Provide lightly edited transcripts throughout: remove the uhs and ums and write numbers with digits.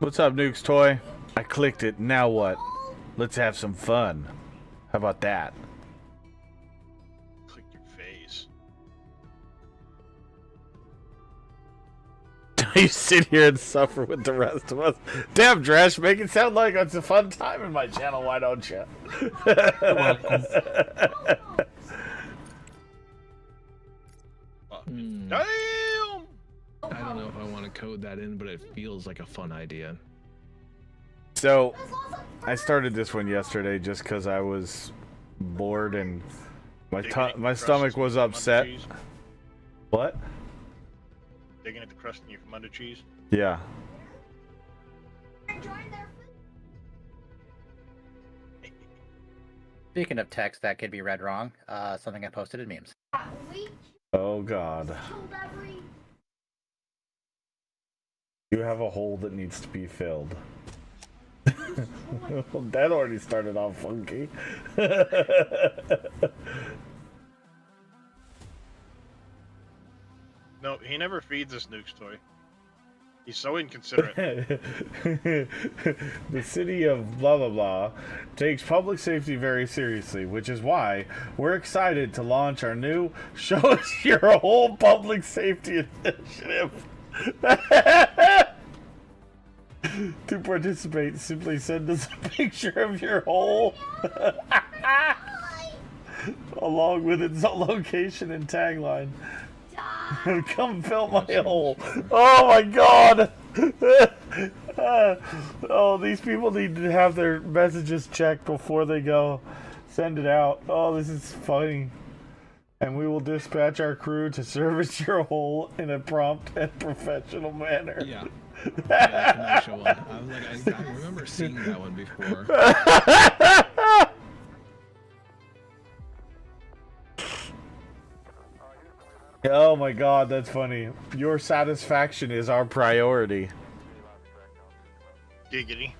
What's up, Nuke's Toy? I clicked it. Now what? Let's have some fun. How about that? Click your face. You sit here and suffer with the rest of us. Damn, Dresh, make it sound like it's a fun time in my channel. Why don't you? You're welcome. Damn! I don't know if I want to code that in, but it feels like a fun idea. So, I started this one yesterday just because I was bored and my stomach was upset. What? Digging at the Crust-New from under cheese. Yeah. Speaking of text that could be read wrong, something I posted in memes. Oh God. You have a hole that needs to be filled. That already started off funky. No, he never feeds us Nuke's Toy. He's so inconsiderate. The city of blah blah blah takes public safety very seriously, which is why we're excited to launch our new Show Us Your Whole Public Safety Initiative. To participate, simply send us a picture of your hole along with its location and tagline. Come fill my hole. Oh my God. Oh, these people need to have their messages checked before they go send it out. Oh, this is funny. And we will dispatch our crew to service your hole in a prompt and professional manner. Yeah. Yeah, commercial one. I was like, I remember seeing that one before. Oh my God, that's funny. Your satisfaction is our priority. Giggity.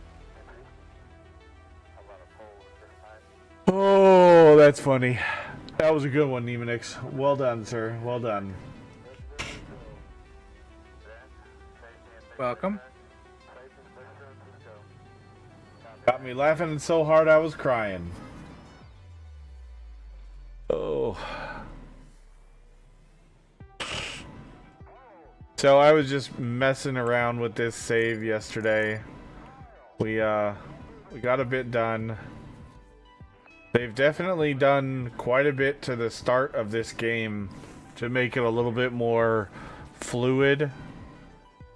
Oh, that's funny. That was a good one, Nemonix. Well done, sir. Well done. Welcome. Got me laughing so hard I was crying. Oh. So I was just messing around with this save yesterday. We got a bit done. They've definitely done quite a bit to the start of this game to make it a little bit more fluid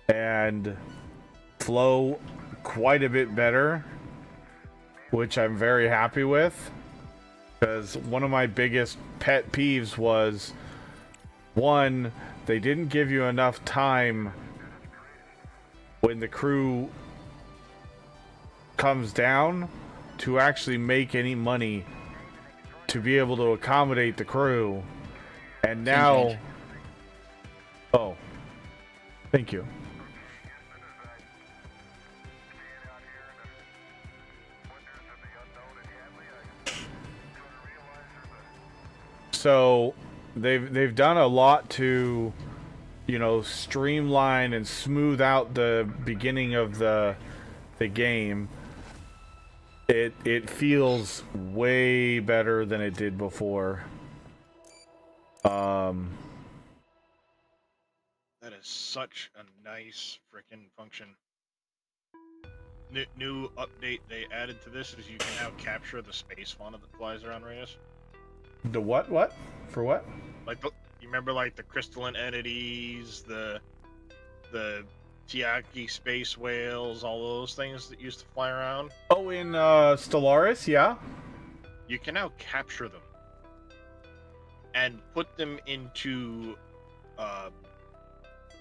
and flow quite a bit better, which I'm very happy with, because one of my biggest pet peeves was, one, they didn't give you enough time when the crew comes down to actually make any money to be able to accommodate the crew. And now, oh, thank you. So they've done a lot to, you know, streamline and smooth out the beginning of the game. It feels way better than it did before. That is such a nice freaking function. New update they added to this is you can now capture the space fauna that flies around Reyes. The what? What? For what? Like you remember like the crystalline entities, the Tiaki space whales, all those things that used to fly around? Oh, in Stellaris, yeah. You can now capture them and put them into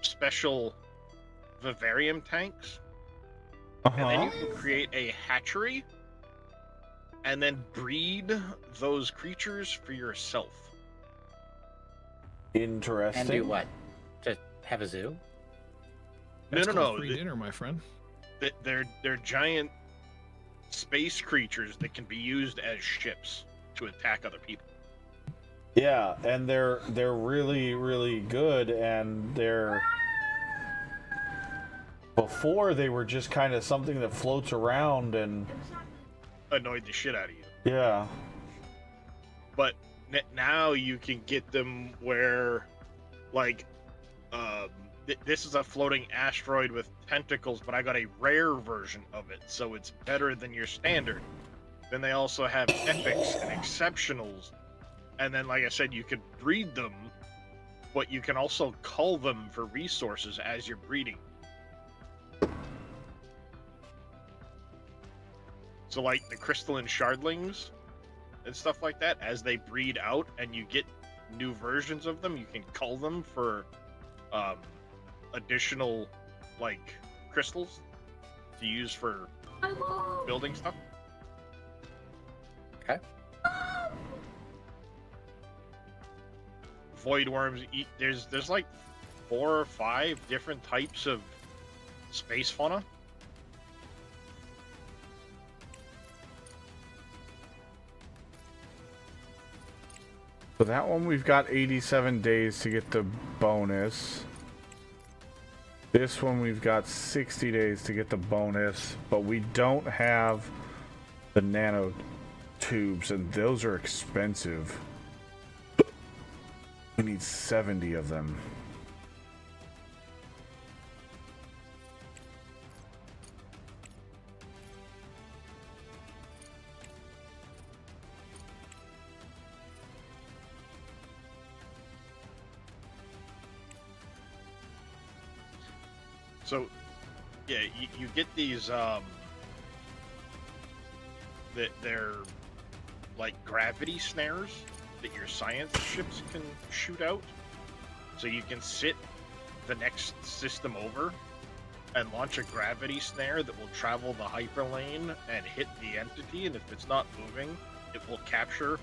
special vivarium tanks. And then you can create a hatchery and then breed those creatures for yourself. Interesting. And do what? Just have a zoo? That's No. called free dinner, my friend. They're giant space creatures that can be used as ships to attack other people. Yeah, and they're really, really good, and they're Before, they were just kind of something that floats around and... Annoyed the shit out of you. Yeah. But now you can get them where, like, this is a floating asteroid with tentacles, but I got a rare version of it, so it's better than your standard. Then they also have epics and exceptionals, and then, like I said, you could breed them, but you can also cull them for resources as you're breeding. So, like, the crystalline shardlings and stuff like that, as they breed out and you get new versions of them, you can cull them for additional, like, crystals to use for building stuff. Okay. Void worms, there's like 4 or 5 different types of space fauna. So that one we've got 87 days to get the bonus. This one we've got 60 days to get the bonus, but we don't have the nano tubes, and those are expensive. We need 70 of them. So, yeah, you get these, they're like gravity snares that your science ships can shoot out. So you can sit the next system over and launch a gravity snare that will travel the hyperlane and hit the entity, and if it's not moving, it will capture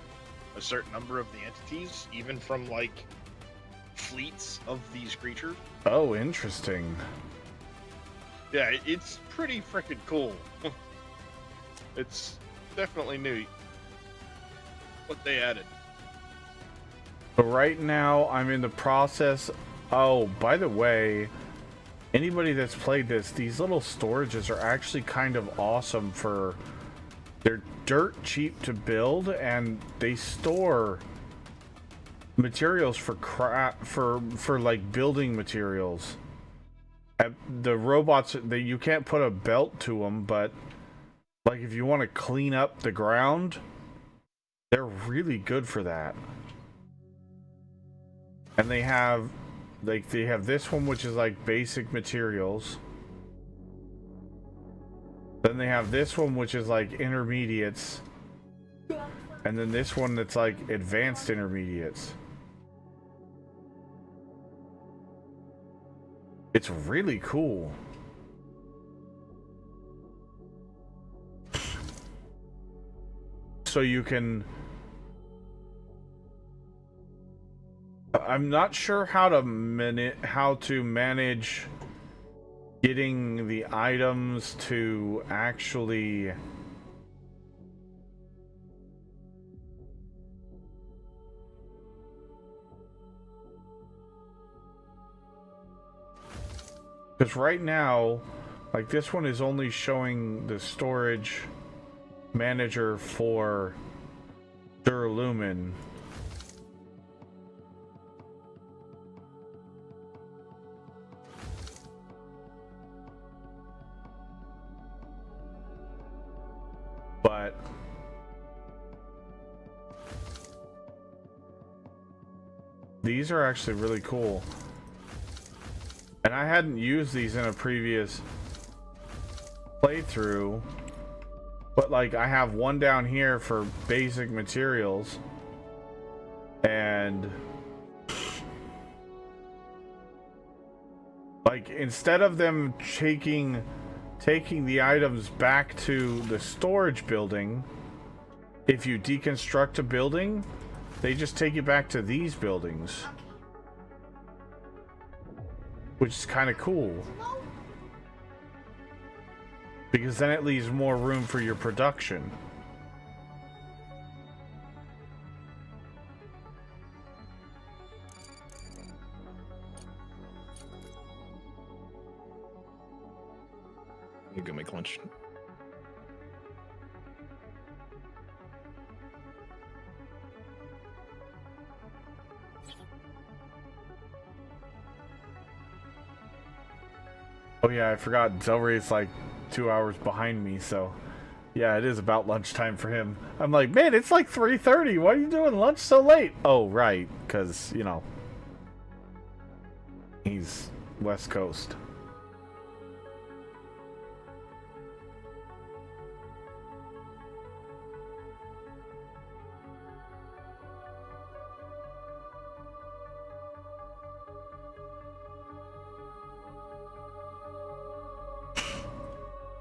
a certain number of the entities, even from, like, fleets of these creatures. Oh, interesting. Yeah, it's pretty freaking cool. It's definitely new what they added. But right now, I'm in the process. Oh, by the way, anybody that's played this, these little storages are actually kind of awesome for... They're dirt cheap to build, and they store materials for for like building materials. The robots, you can't put a belt to them, but like if you want to clean up the ground, they're really good for that. And they have this one, which is like basic materials. Then they have this one, which is like intermediates. And then this one that's like advanced intermediates. It's really cool. So you can... I'm not sure how to manage getting the items to actually... Because right now, like this one is only showing the storage manager for Duralumin. But these are actually really cool. And I hadn't used these in a previous playthrough, but like I have one down here for basic materials, and like instead of them taking the items back to the storage building, if you deconstruct a building, they just take you back to these buildings. Which is kind of cool. Because then it leaves more room for your production. I'm gonna make lunch. Oh yeah, I forgot Zelray's like 2 hours behind me, so yeah, it is about lunchtime for him. I'm like, man, it's like 3:30. Why are you doing lunch so late? Oh, right, because, you know, he's West Coast.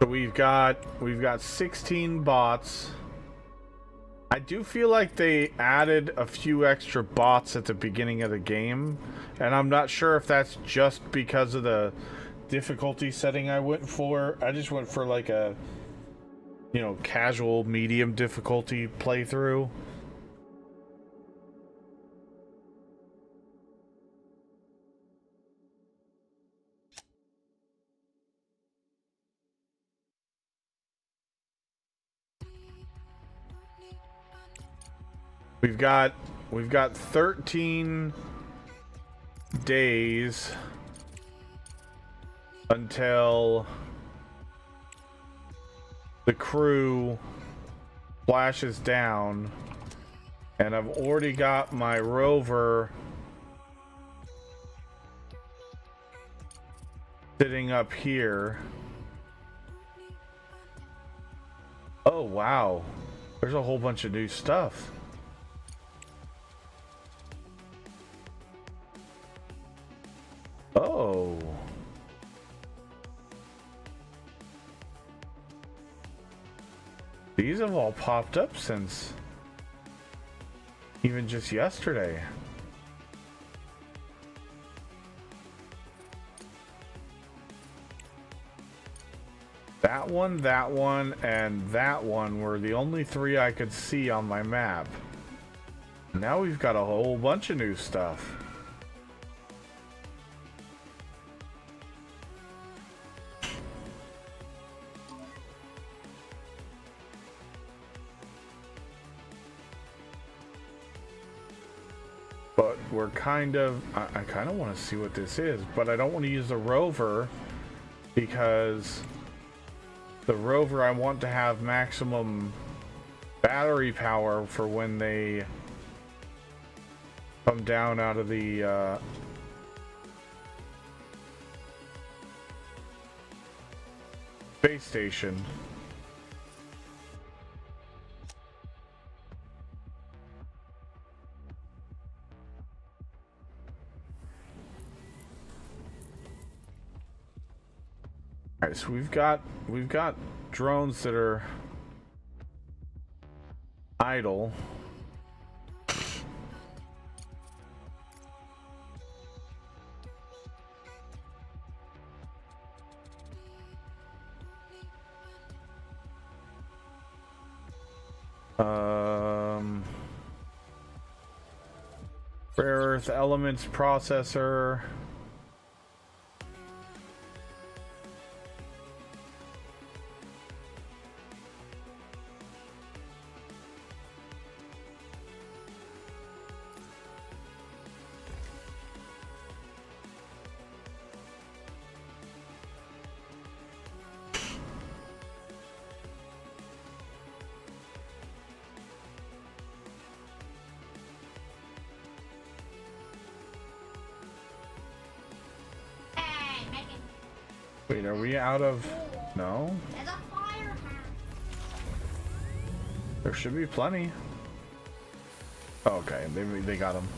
So we've got 16 bots. I do feel like they added a few extra bots at the beginning of the game, and I'm not sure if that's just because of the difficulty setting I went for. I just went for like a, you know, casual medium difficulty playthrough. We've got 13 days until the crew flashes down, and I've already got my rover sitting up here. Oh wow, there's a whole bunch of new stuff. Oh. These have all popped up since even just yesterday. That one, and that one were the only three I could see on my map. Now we've got a whole bunch of new stuff. But we're kind of, I kind of want to see what this is, but I don't want to use the rover because the rover, I want to have maximum battery power for when they come down out of the space station. Alright, so we've got drones that are idle. Rare earth elements processor. Wait, are we out of... No? There should be plenty. Oh, okay, they got them.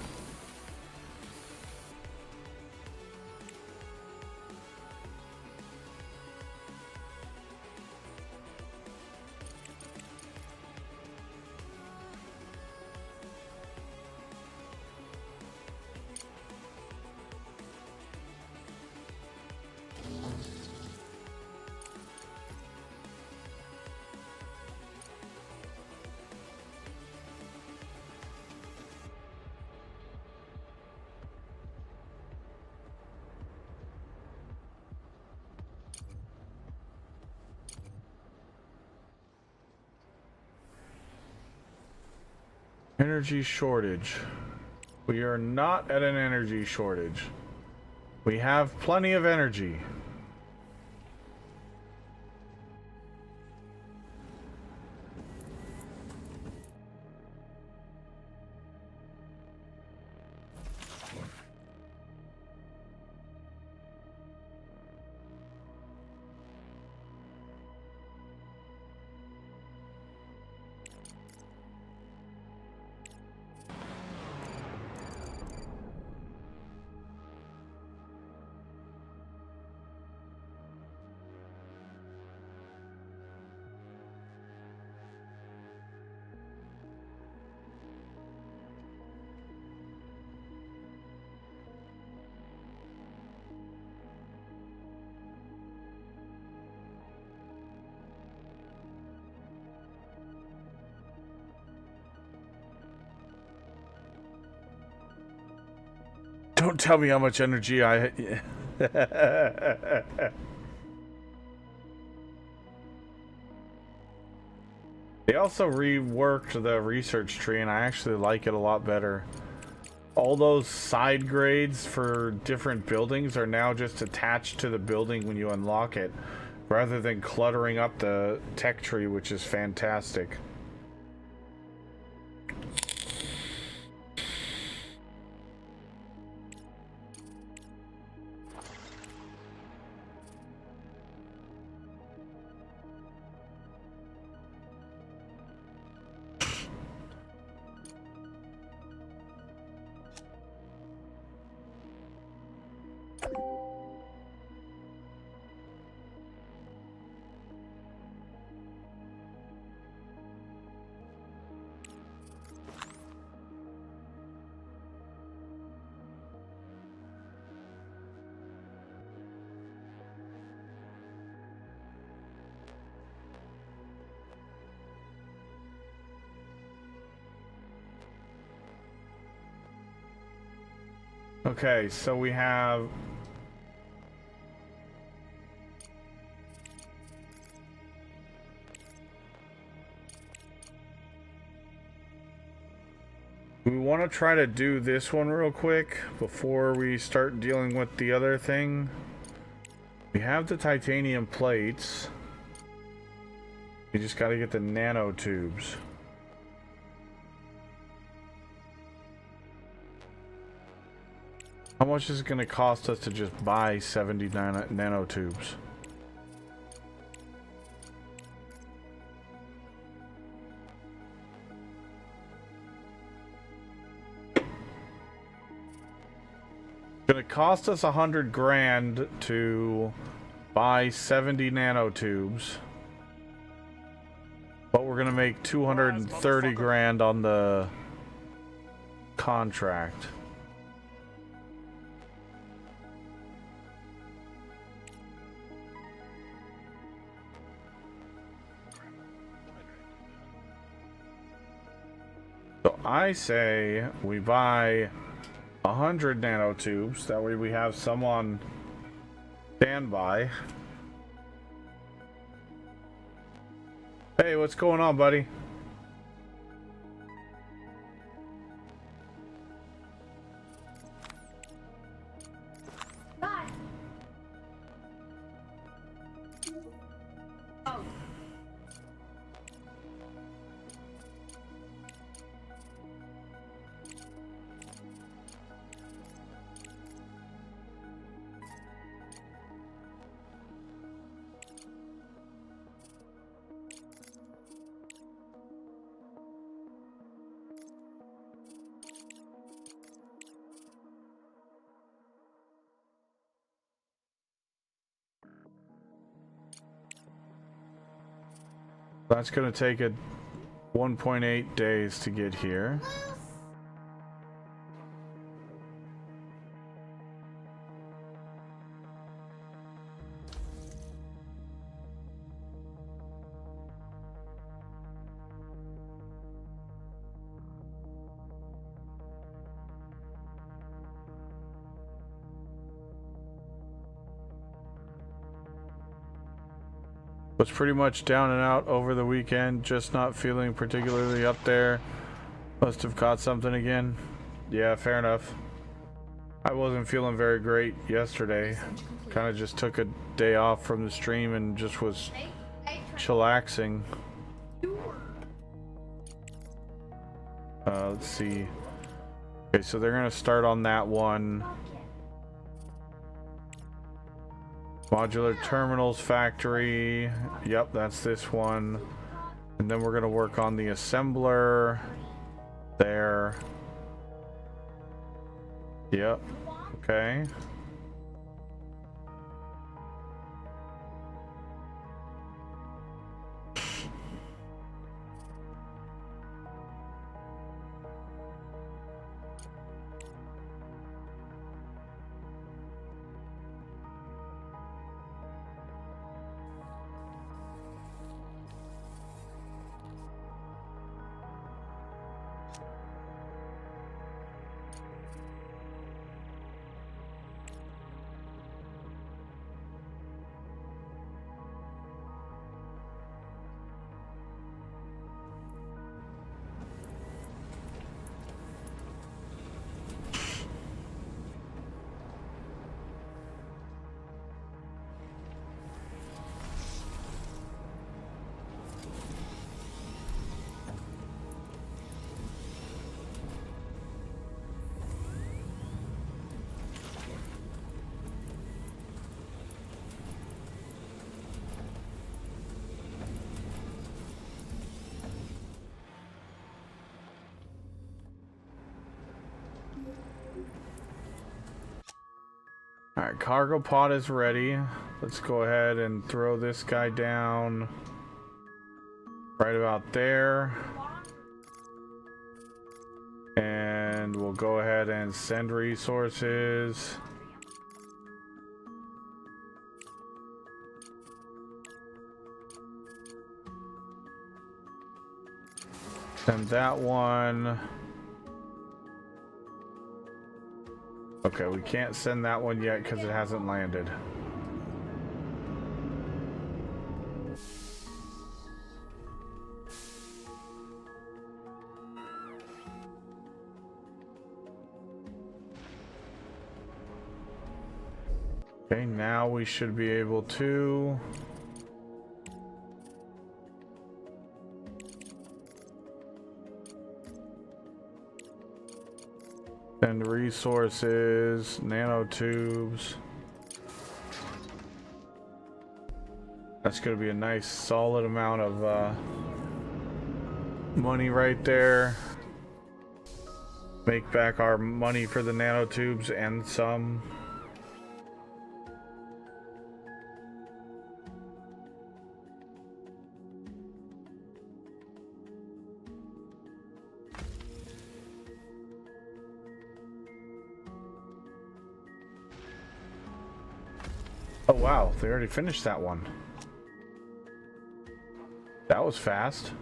Energy shortage. We are not at an energy shortage. We have plenty of energy. Don't tell me how much energy I... They also reworked the research tree, and I actually like it a lot better. All those side grades for different buildings are now just attached to the building when you unlock it, rather than cluttering up the tech tree, which is fantastic. Okay, so we have... We want to try to do this one real quick before we start dealing with the other thing. We have the titanium plates. We just got to get the nanotubes. How much is it going to cost us to just buy 70 nanotubes? It's going to cost us 100 grand to buy 70 nanotubes. But we're going to make 230 grand on the contract. So I say we buy 100 nanotubes. That way we have some on standby. Hey, what's going on, buddy? Bye. Oh. That's going to take a 1.8 days to get here. Was pretty much down and out over the weekend, just not feeling particularly up there. Must have caught something again. Yeah, fair enough. I wasn't feeling very great yesterday. Kind of just took a day off from the stream and just was chillaxing. Let's see. Okay, so they're gonna start on that one. Modular terminals factory. Yep, that's this one. And then we're gonna work on the assembler there. Yep. Okay. Alright, cargo pod is ready. Let's go ahead and throw this guy down right about there. And we'll go ahead and send resources. Send that one. Okay, we can't send that one yet because it hasn't landed. Okay, now we should be able to send resources, nanotubes. That's going to be a nice solid amount of money right there. Make back our money for the nanotubes and some. Oh wow, they already finished that one. That was fast.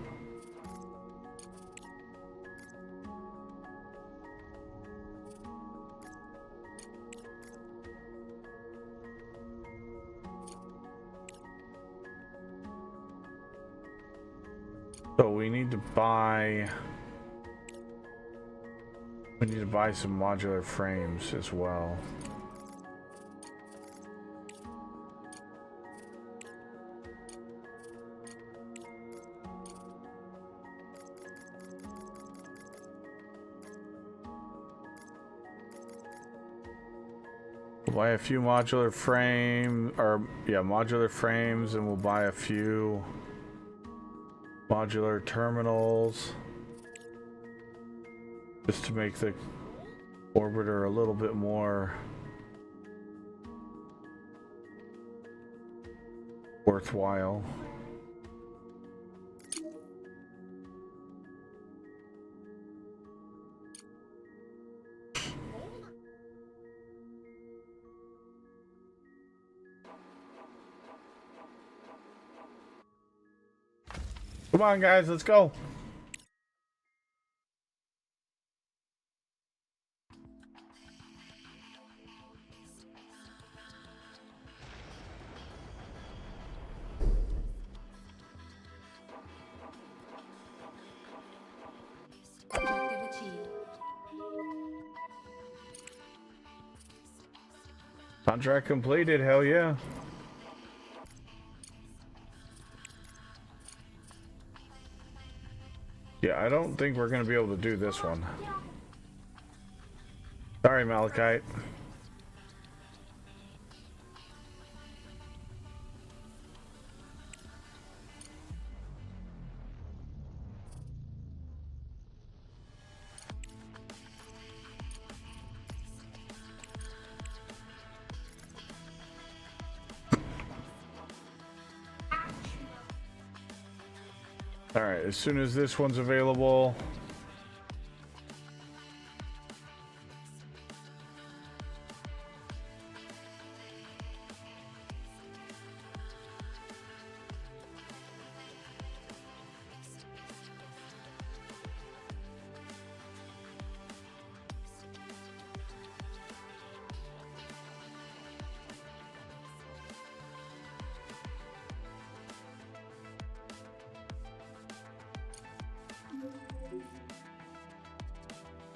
So we need to buy some modular frames as well. We'll buy a few modular modular frames, and we'll buy a few modular terminals just to make the orbiter a little bit more worthwhile. Come on, guys, let's go. Objective Contract completed, hell yeah. Yeah, I don't think we're going to be able to do this one. Sorry, Malachite. Alright, as soon as this one's available...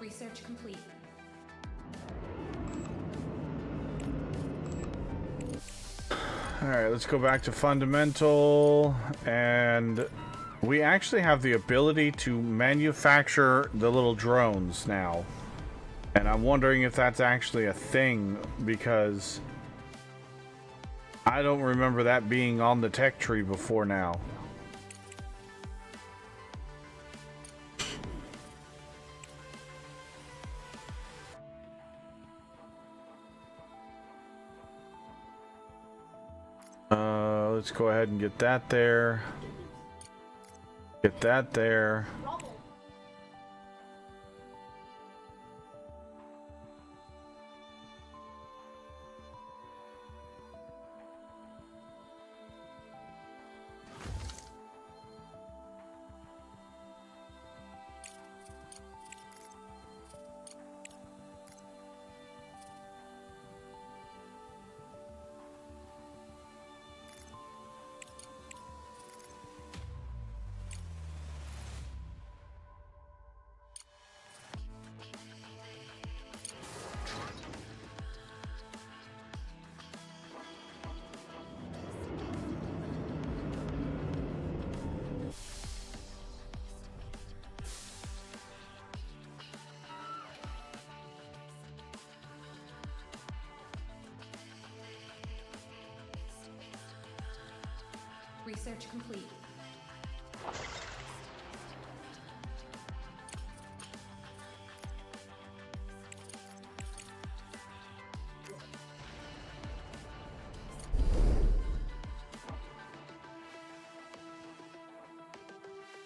Research complete. Alright, let's go back to fundamental, and we actually have the ability to manufacture the little drones now. And I'm wondering if that's actually a thing, because I don't remember that being on the tech tree before now. Let's go ahead and get that there. Get that there. Research complete.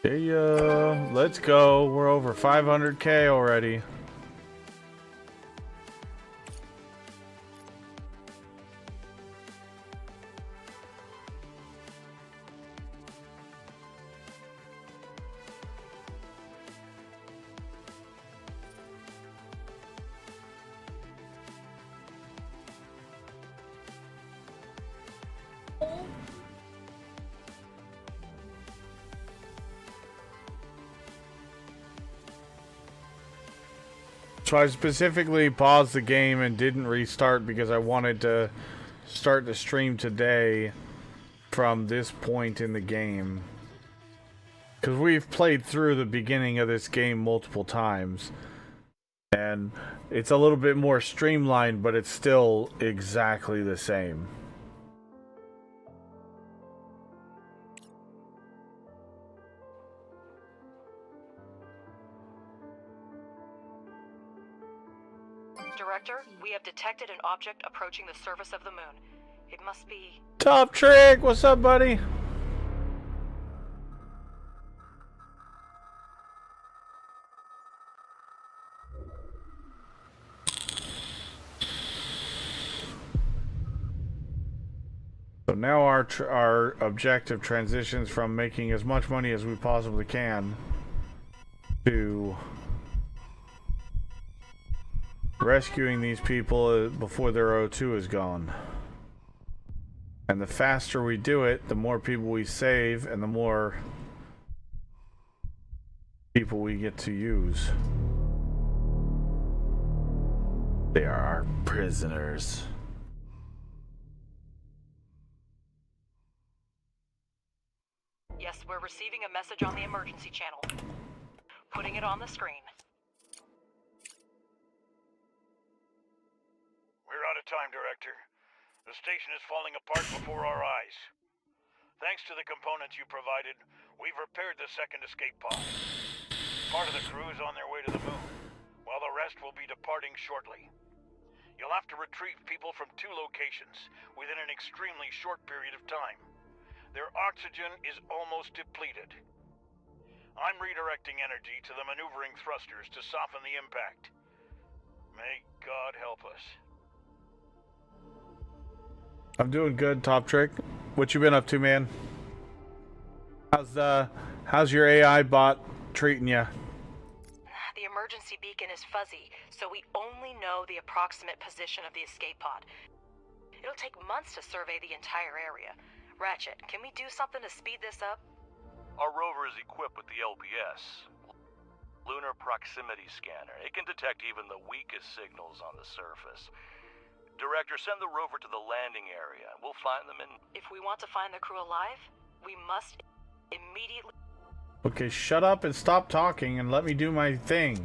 Yeah, let's go. We're over 500K already. So I specifically paused the game and didn't restart because I wanted to start the stream today from this point in the game. Because we've played through the beginning of this game multiple times. And it's a little bit more streamlined, but it's still exactly the same. Director, we have detected an object approaching the surface of the moon. It must be... Top Trick! What's up, buddy? So now our objective transitions from making as much money as we possibly can to rescuing these people before their O2 is gone. And the faster we do it, the more people we save and the more people we get to use. They are our prisoners. Yes, we're receiving a message on the emergency channel. Putting it on the screen. We're out of time, Director. The station is falling apart before our eyes. Thanks to the components you provided, we've repaired the second escape pod. Part of the crew is on their way to the moon, while the rest will be departing shortly. You'll have to retrieve people from 2 locations within an extremely short period of time. Their oxygen is almost depleted. I'm redirecting energy to the maneuvering thrusters to soften the impact. May God help us. I'm doing good, Top Trick. What you been up to, man? How's your AI bot treating you? The emergency beacon is fuzzy, so we only know the approximate position of the escape pod. It'll take months to survey the entire area. Ratchet, can we do something to speed this up? Our rover is equipped with the LPS, Lunar Proximity Scanner. It can detect even the weakest signals on the surface. Director, send the rover to the landing area. We'll find them in... If we want to find the crew alive, we must immediately... Okay, shut up and stop talking and let me do my thing.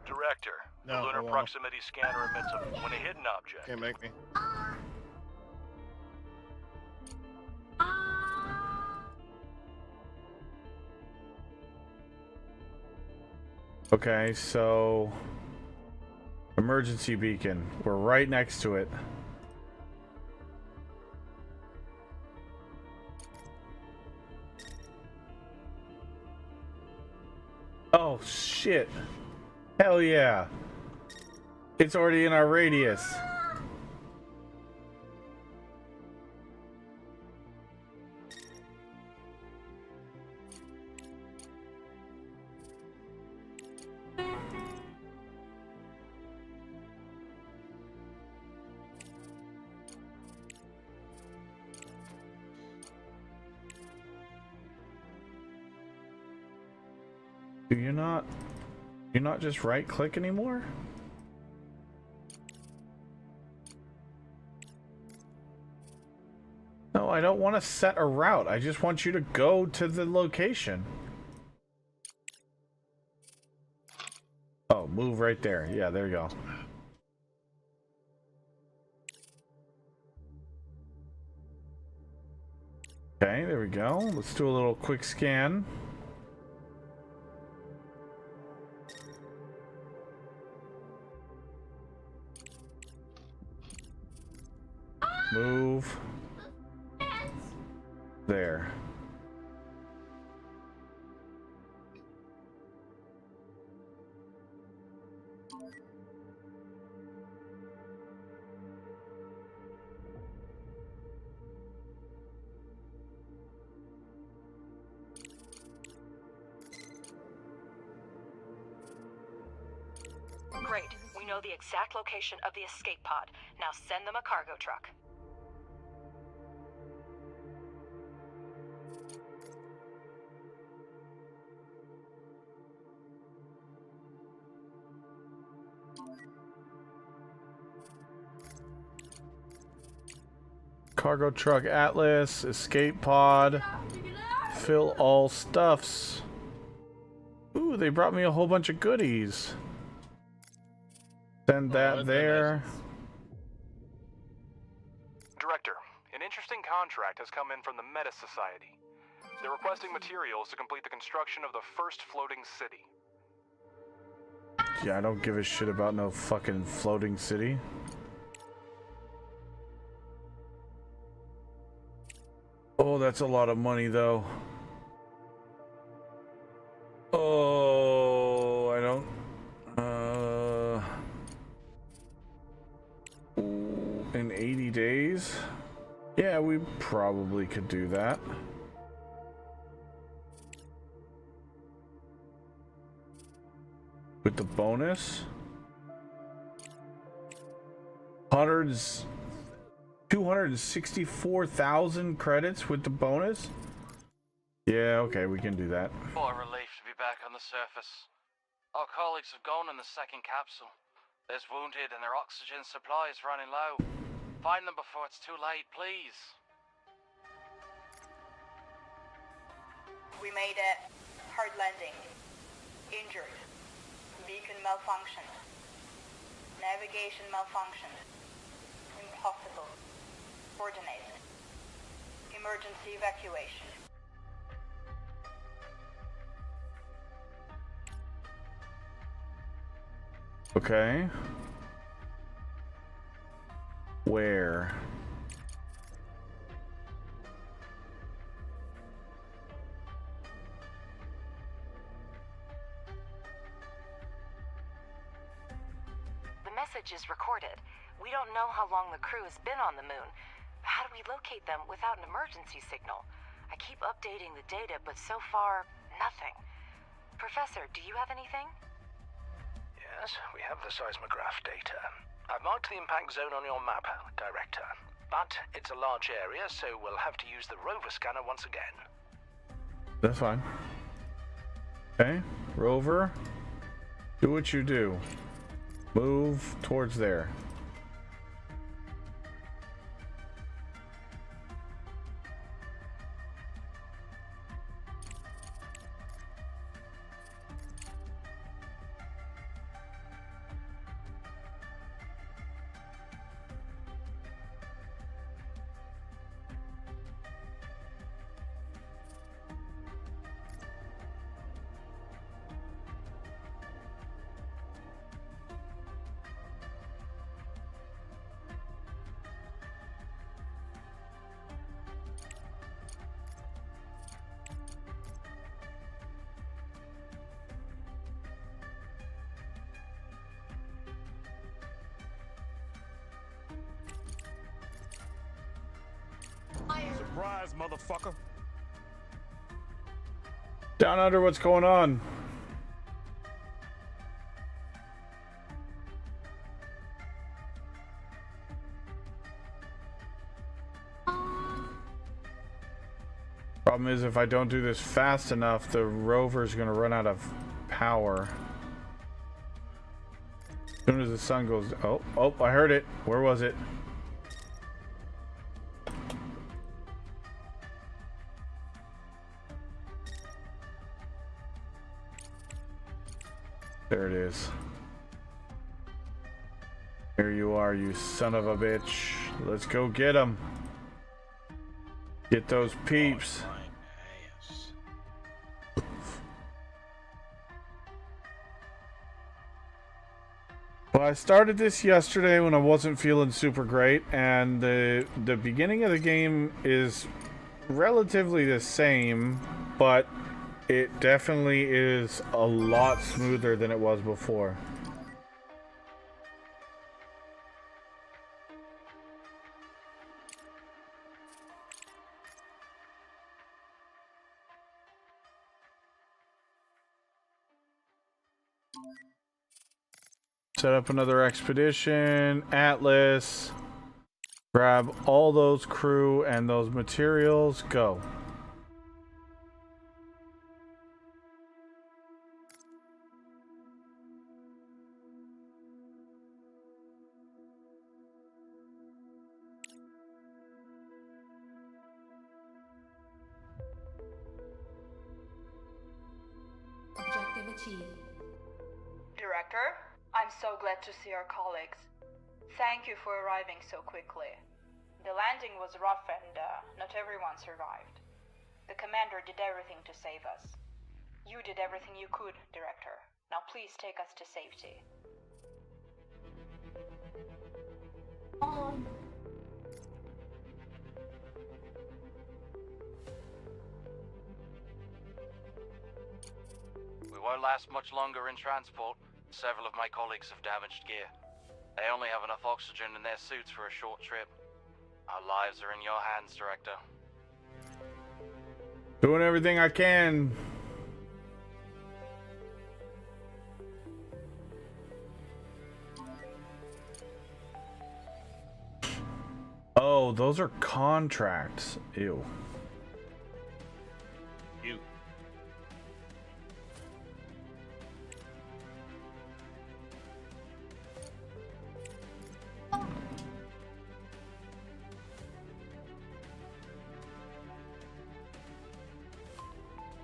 Director, the No, Lunar hold on. Proximity Scanner emits when a hidden object... Can't make me. Okay, so... Emergency beacon. We're right next to it. Oh, shit. Hell yeah. It's already in our radius. Do you not... You're not just right click anymore? No, I don't want to set a route. I just want you to go to the location. Oh, move right there. Yeah, there you go. Okay, there we go. Let's do a little quick scan. Move. There. Great. We know the exact location of the escape pod. Now send them a cargo truck. Cargo truck Atlas, escape pod, fill all stuffs. Ooh, they brought me a whole bunch of goodies. Send that there. Director, an interesting contract has come in from the Meta Society. They're requesting materials to complete the construction of the first floating city. Yeah, I don't give a shit about no fucking floating city. Oh, that's a lot of money, though. Oh, I don't... in 80 days? Yeah, we probably could do that. With the bonus? 264,000 credits with the bonus? Yeah, okay, we can do that. What a relief to be back on the surface. Our colleagues have gone in the second capsule. There's wounded and their oxygen supply is running low. Find them before it's too late, please. We made a hard landing. Injured. Beacon malfunctioned. Navigation malfunctioned. Impossible. Coordinate. Emergency evacuation. Okay. Where? The message is recorded. We don't know how long the crew has been on the moon. How do we locate them without an emergency signal? I keep updating the data, but so far, nothing. Professor, do you have anything? Yes, we have the seismograph data. I've marked the impact zone on your map, Director. But it's a large area, so we'll have to use the rover scanner once again. That's fine. Okay, rover. Do what you do. Move towards there. Surprise, motherfucker. Down under, what's going on? Problem is, if I don't do this fast enough, the rover's gonna run out of power. As soon as the sun goes... Oh, I heard it. Where was it? There it is. Here you are, you son of a bitch. Let's go get him. Get those peeps. Well, I started this yesterday when I wasn't feeling super great, and the beginning of the game is relatively the same, but it definitely is a lot smoother than it was before. Set up another expedition, Atlas, grab all those crew and those materials, go. Objective achieved. Director, I'm so glad to see our colleagues. Thank you for arriving so quickly. The landing was rough and not everyone survived. The commander did everything to save us. You did everything you could, Director. Now please take us to safety. We won't last much longer in transport. Several of my colleagues have damaged gear. They only have enough oxygen in their suits for a short trip. Our lives are in your hands, Director. Doing everything I can. Oh, those are contracts. Ew. You.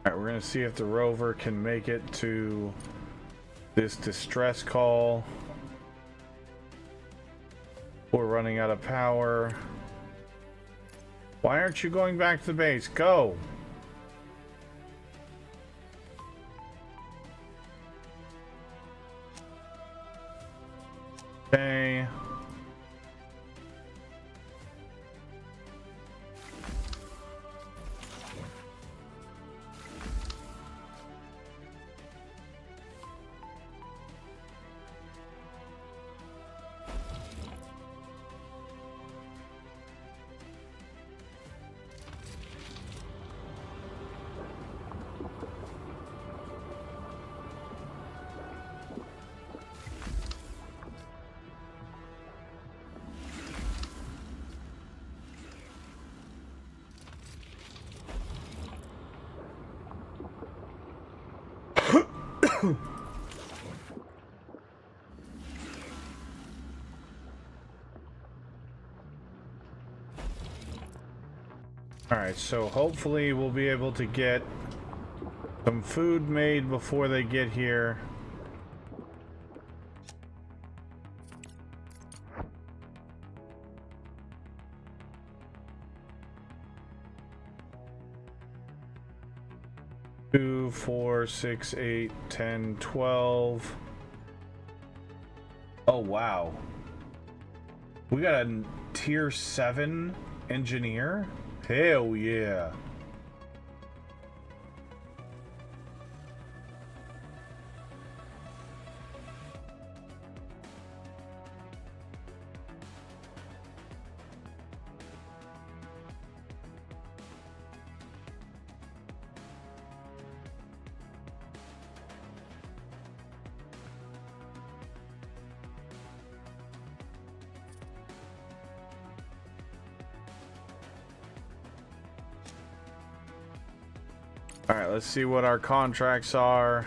Alright, we're gonna see if the rover can make it to this distress call. We're running out of power. Why aren't you going back to the base? Go! Okay. Alright, so hopefully we'll be able to get some food made before they get here. Two, 4, 6, 8, 10, 12. Oh wow. We got a tier 7 engineer? Hell yeah. All right, let's see what our contracts are.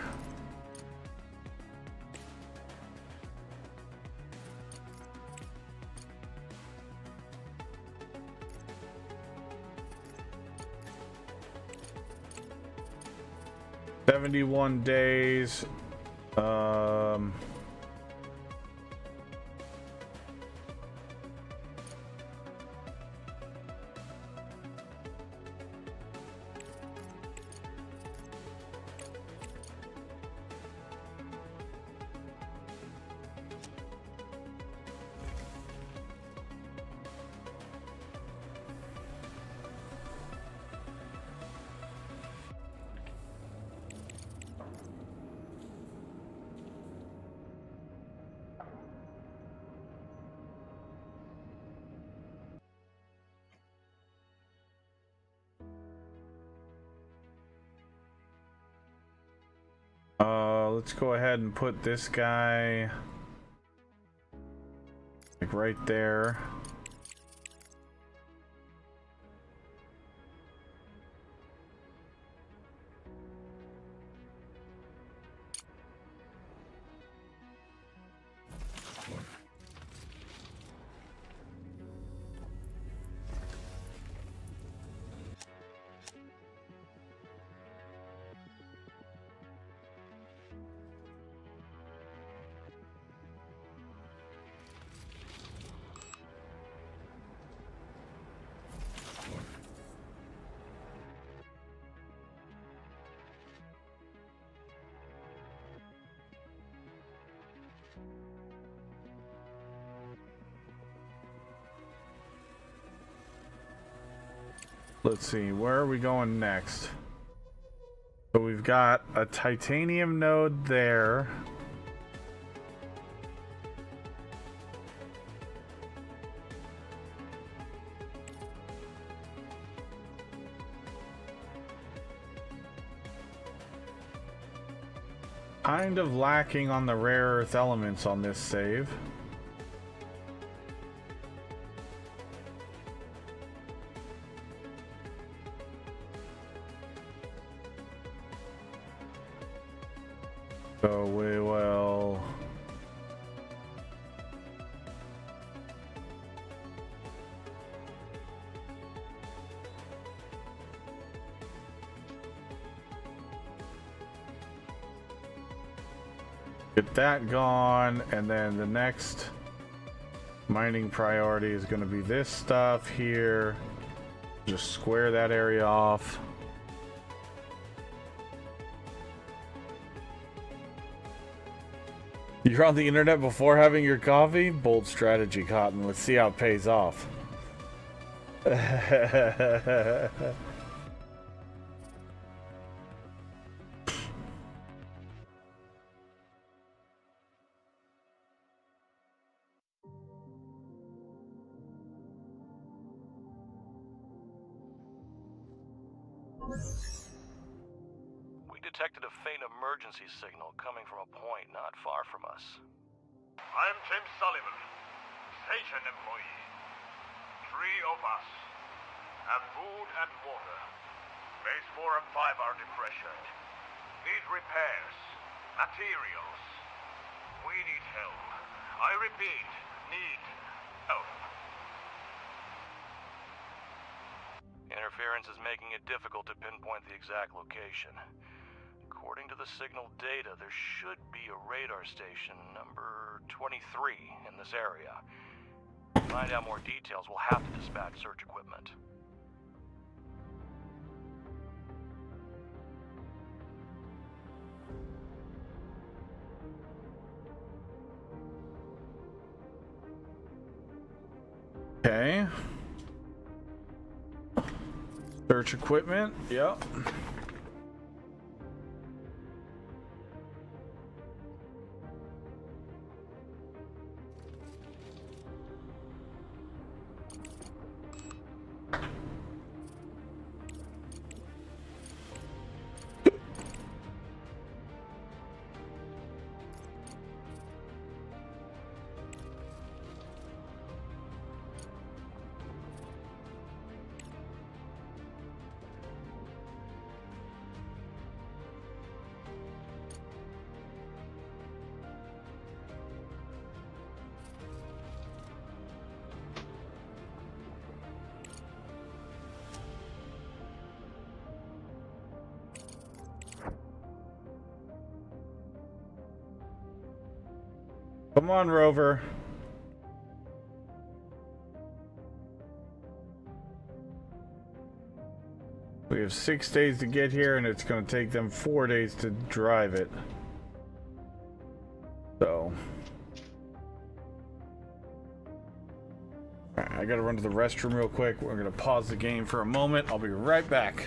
"71 days. Let's go ahead and put this guy like right there. Let's see, where are we going next? So we've got a titanium node there. Kind of lacking on the rare earth elements on this save. So we will Get that gone, and then the next mining priority is going to be this stuff here. Just square that area off. You're on the internet before having your coffee? Bold strategy, Cotton. Let's see how it pays off. We detected a faint emergency signal coming from a point not far from us. I'm Tim Sullivan, station employee. 3 of us have food and water. Base 4 and 5 are depressured. Need repairs, materials. We need help. I repeat, need help. Interference is making it difficult to pinpoint the exact location. According to the signal data, there should be a radar station number 23 in this area. To find out more details, we'll have to dispatch search equipment. Okay. Search equipment. Yep. Come on, Rover. We have 6 days to get here, and it's going to take them 4 days to drive it. So. Alright, I gotta run to the restroom real quick. We're going to pause the game for a moment. I'll be right back.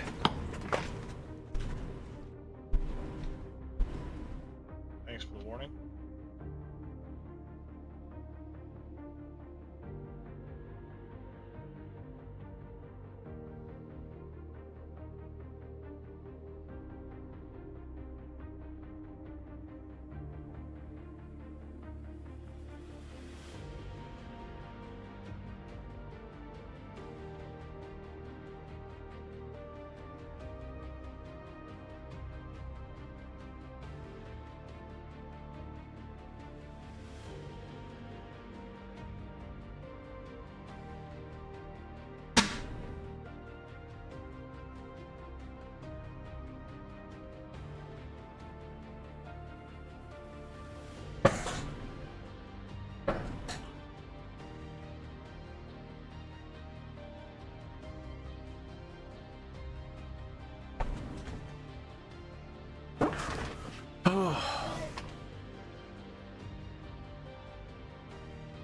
Thanks for the warning.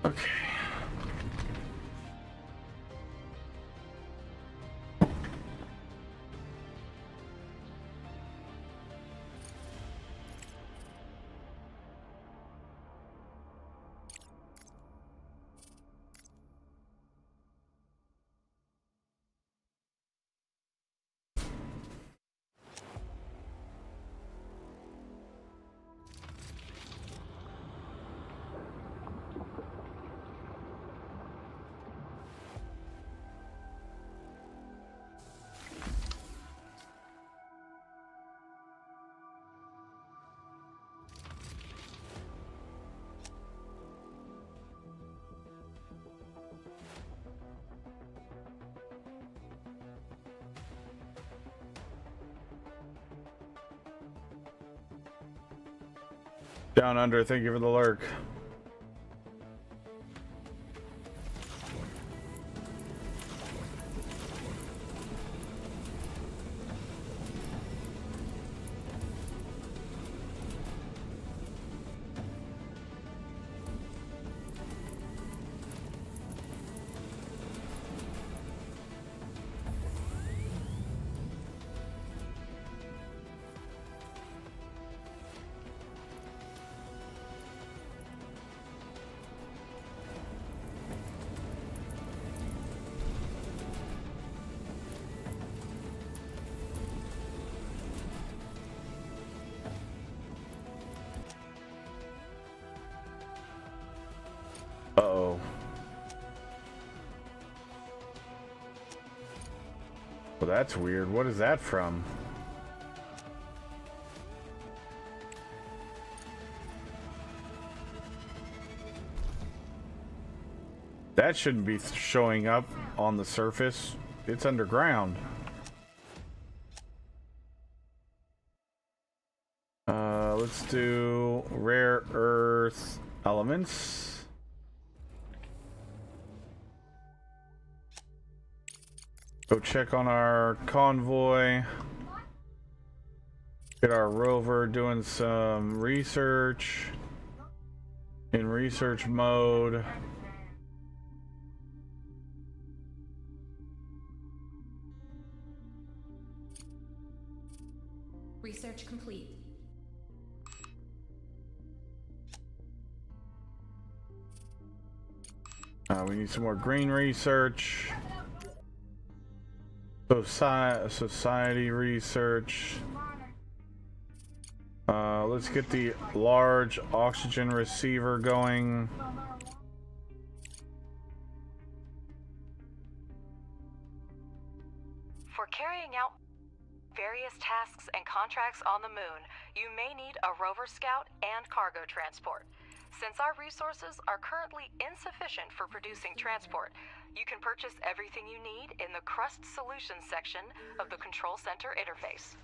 Okay. Down under, thank you for the lurk. Uh-oh. Well, that's weird. What is that from? That shouldn't be showing up on the surface. It's underground. Let's do rare earth elements. Go check on our convoy. Get our rover doing some research. In research mode. Research complete. We need some more green research. Society research. Let's get the large oxygen receiver going. For carrying out various tasks and contracts on the moon, you may need a rover scout and cargo transport. Since our resources are currently insufficient for producing transport, you can purchase everything you need in the Crust Solutions section of the Control Center interface.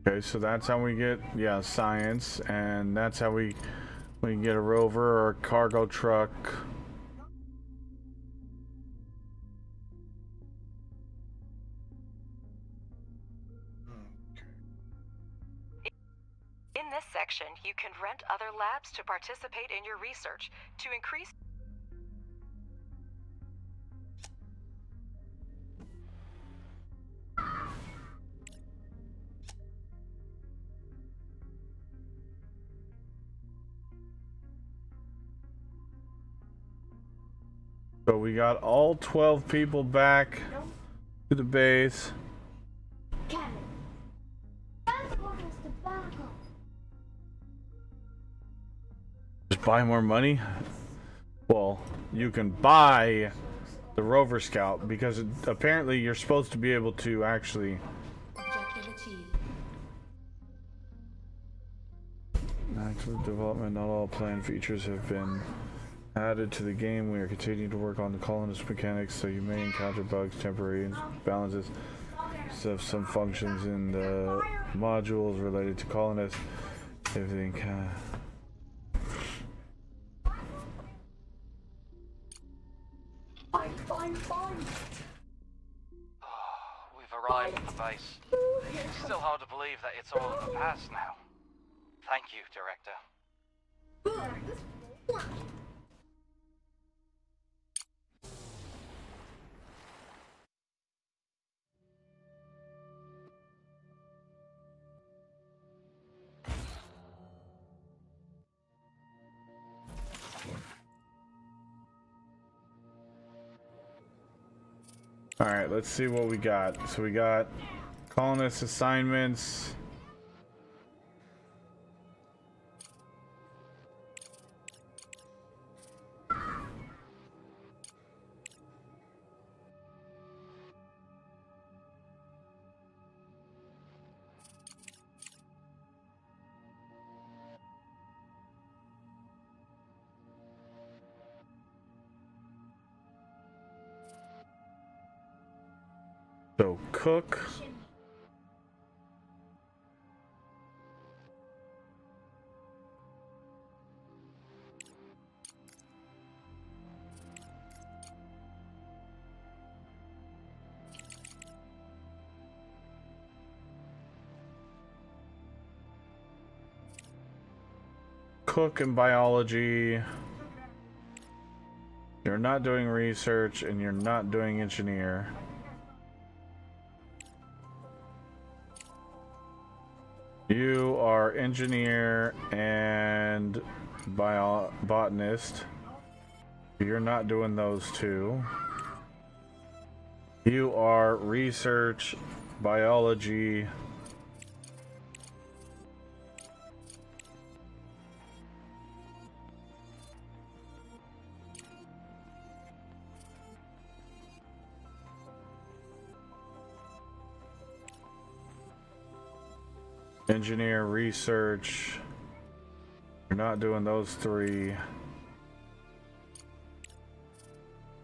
Okay, so that's how we get, yeah, science, and that's how we can get a rover or a cargo truck. In this section, you can rent other labs to participate in your research to increase. So we got all 12 people back to the base. Just buy more money? Well, you can buy the rover scout because apparently you're supposed to be able to actually Objective achieved. active development. Not all planned features have been added to the game. We are continuing to work on the colonist mechanics, so you may encounter bugs, temporary imbalances of some functions in the modules related to colonists. Everything We've arrived at the base. It's still hard to believe that it's all in the past now. Thank you, Director. All right, let's see what we got. So we got colonist assignments. So cook. Cook and biology. You're not doing research and you're not doing engineer. You are engineer and botanist. You're not doing those two. You are research, biology. Engineer, research. You're not doing those three.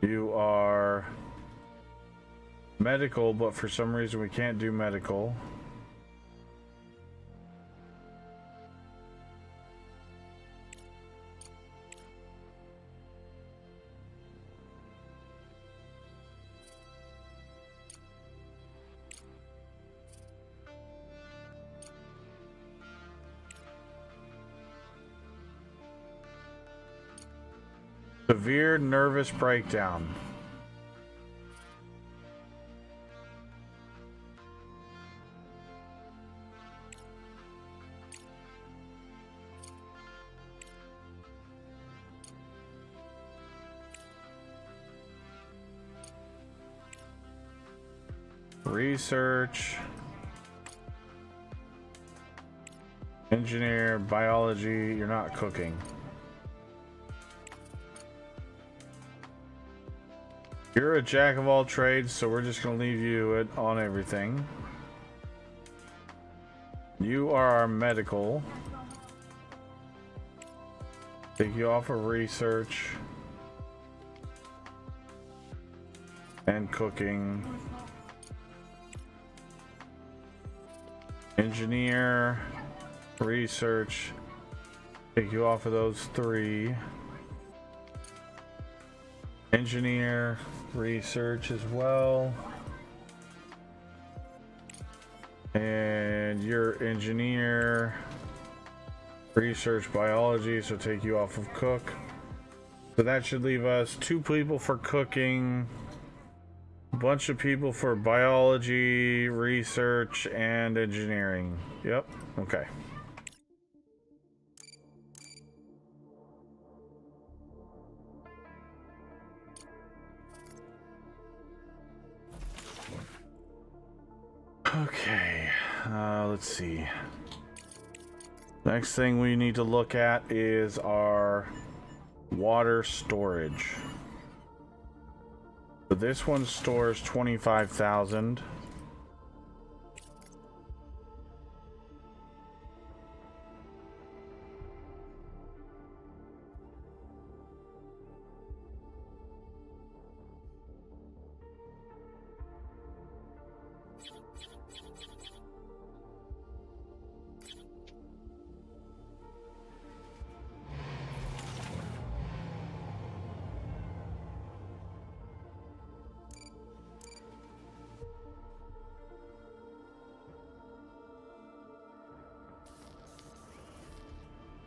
You are medical, but for some reason we can't do medical. Severe nervous breakdown. Research. Engineer, biology, you're not cooking. You're a jack of all trades, so we're just gonna leave you on everything. You are our medical. Take you off of research and cooking. Engineer, research, take you off of those three. Engineer, research as well. And you're engineer, research, biology, so take you off of cook. So that should leave us 2 people for cooking, a bunch of people for biology, research, and engineering. Yep, okay. Okay, let's see. Next thing we need to look at is our water storage. So this one stores 25,000.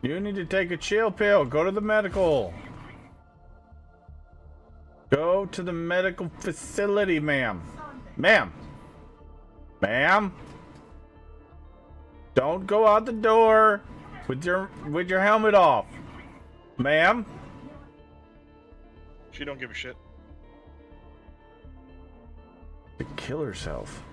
You need to take a chill pill. Go to the medical. Go to the medical facility, ma'am. Ma'am. Ma'am. Don't go out the door with your helmet off. Ma'am. She don't give a shit. To kill herself.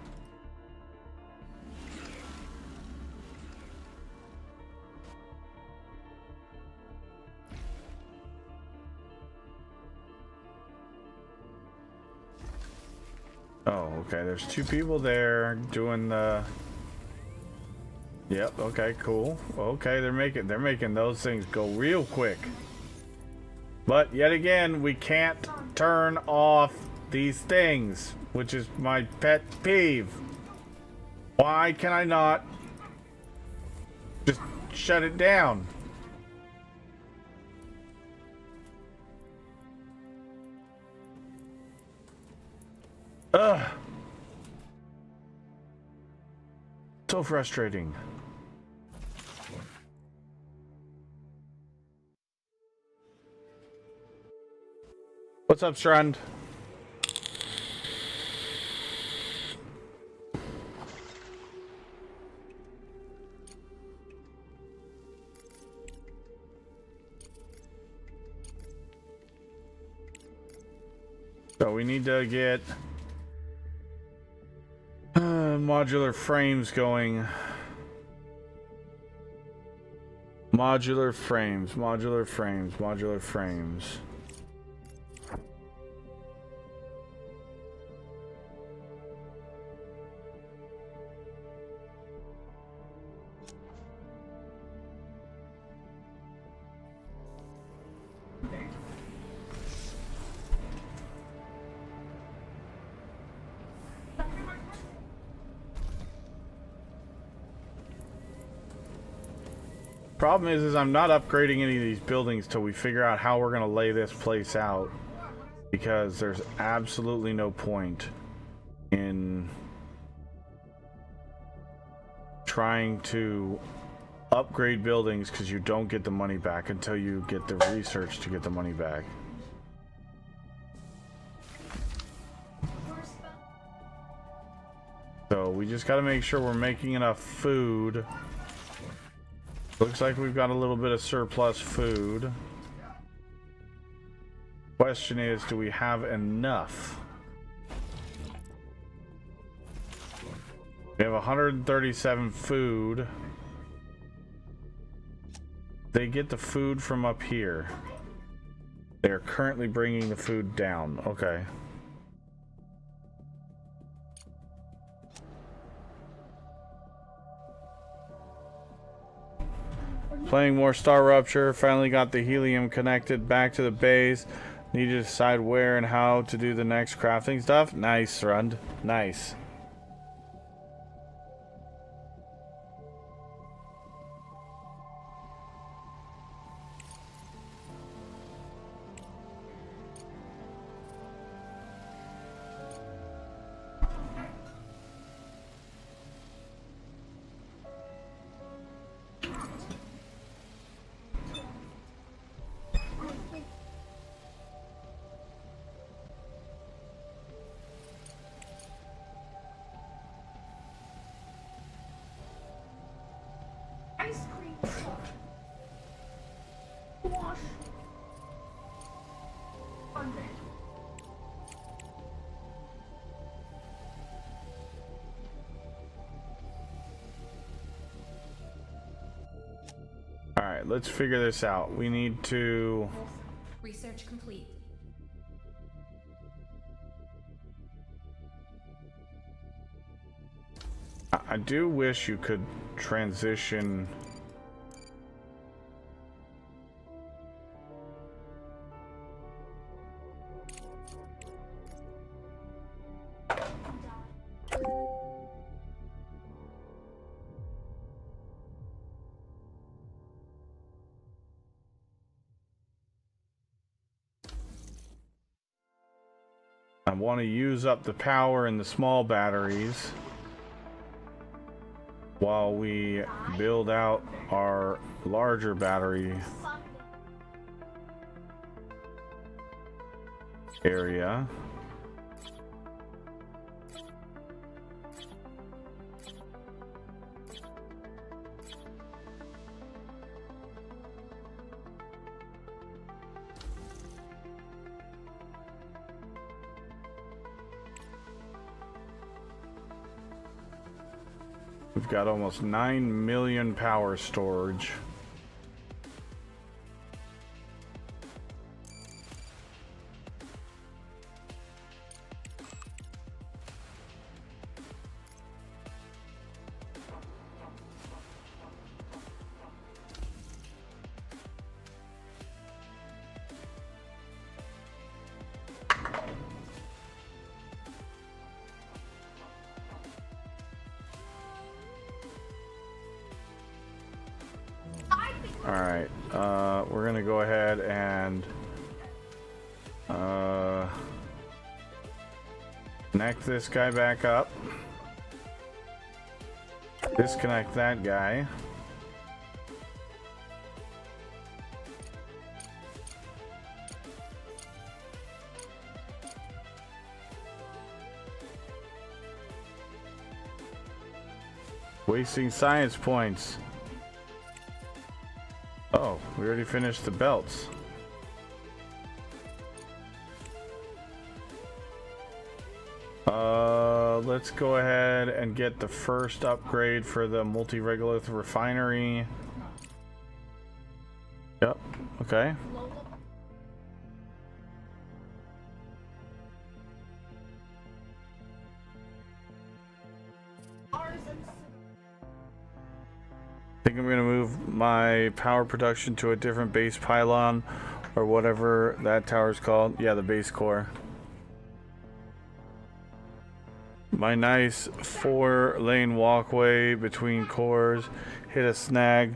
Oh, okay. There's 2 people there doing the. Yep. Okay. Cool. Okay. They're making those things go real quick. But yet again, we can't turn off these things, which is my pet peeve. Why can I not just shut it down? Ugh. So frustrating. What's up, Strand? So we need to get modular frames going. Modular frames, modular frames, modular frames. Problem is I'm not upgrading any of these buildings till we figure out how we're gonna lay this place out, because there's absolutely no point in trying to upgrade buildings because you don't get the money back until you get the research to get the money back. So we just got to make sure we're making enough food. Looks like we've got a little bit of surplus food. Question is, do we have enough? We have 137 food. They get the food from up here. They're currently bringing the food down. Okay. Playing more Star Rupture. Finally got the helium connected back to the base. Need to decide where and how to do the next crafting stuff. Nice, Rund. Nice. Alright, let's figure this out. We need to... Research complete. I do wish you could transition... I want to use up the power in the small batteries while we build out our larger battery area. We've got almost 9 million power storage. Alright, we're gonna go ahead and connect this guy back up. Disconnect that guy. Wasting science points. Oh, we already finished the belts. Let's go ahead and get the first upgrade for the multi-regolith refinery. Yep, okay. I think I'm gonna move my power production to a different base pylon or whatever that tower's called. Yeah, the base core. My nice 4-lane walkway between cores hit a snag.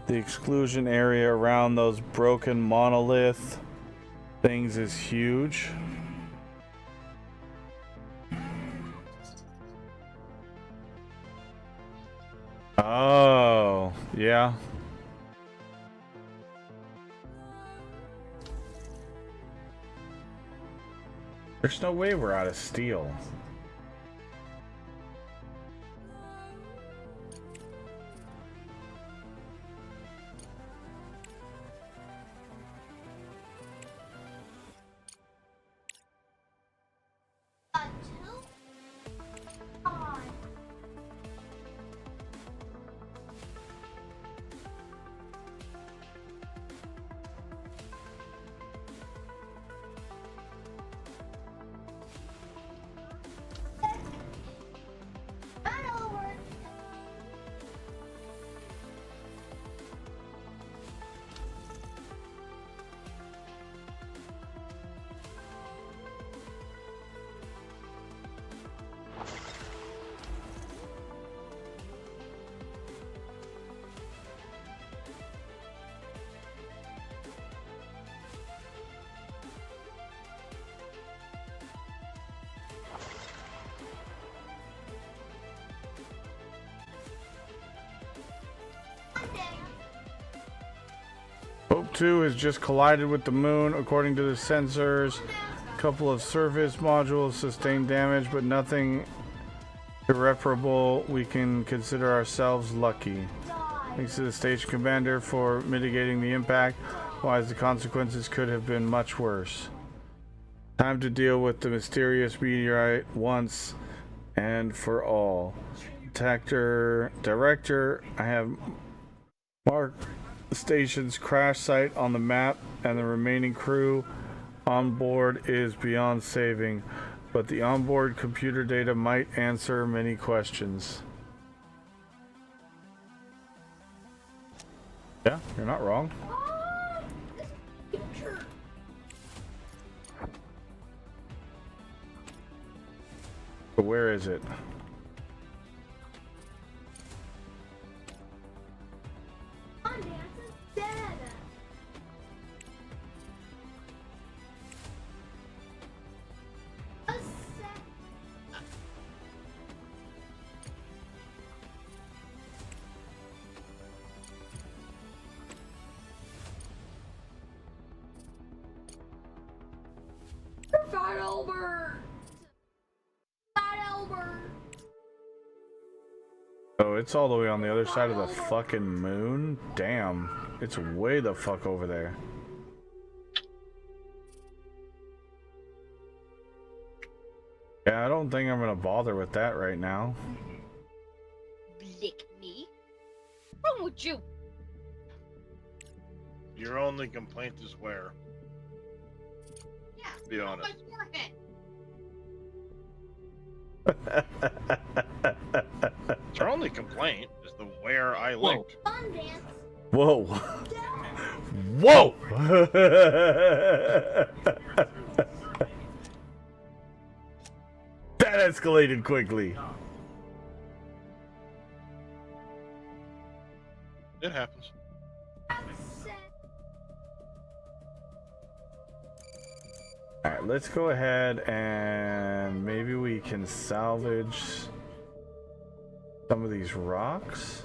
The exclusion area around those broken monolith things is huge. Oh, yeah. There's no way we're out of steel. Hope 2 has just collided with the moon. According to the sensors, a couple of surface modules sustained damage, but nothing irreparable. We can consider ourselves lucky. Thanks to the station commander for mitigating the impact, otherwise the consequences could have been much worse. Time to deal with the mysterious meteorite once and for all. Director, I have marked the station's crash site on the map, and the remaining crew on board is beyond saving, but the onboard computer data might answer many questions. Yeah, you're not wrong. But where is it? Oh, it's all the way on the other side of the fucking moon? Damn. It's way the fuck over there. Yeah, I don't think I'm gonna bother with that right now. Lick me? What's wrong with you? Your only complaint is where? Yeah, be honest. Your only complaint is the where I licked. Whoa. Whoa! That escalated quickly. It happens. Alright, let's go ahead and maybe we can salvage some of these rocks.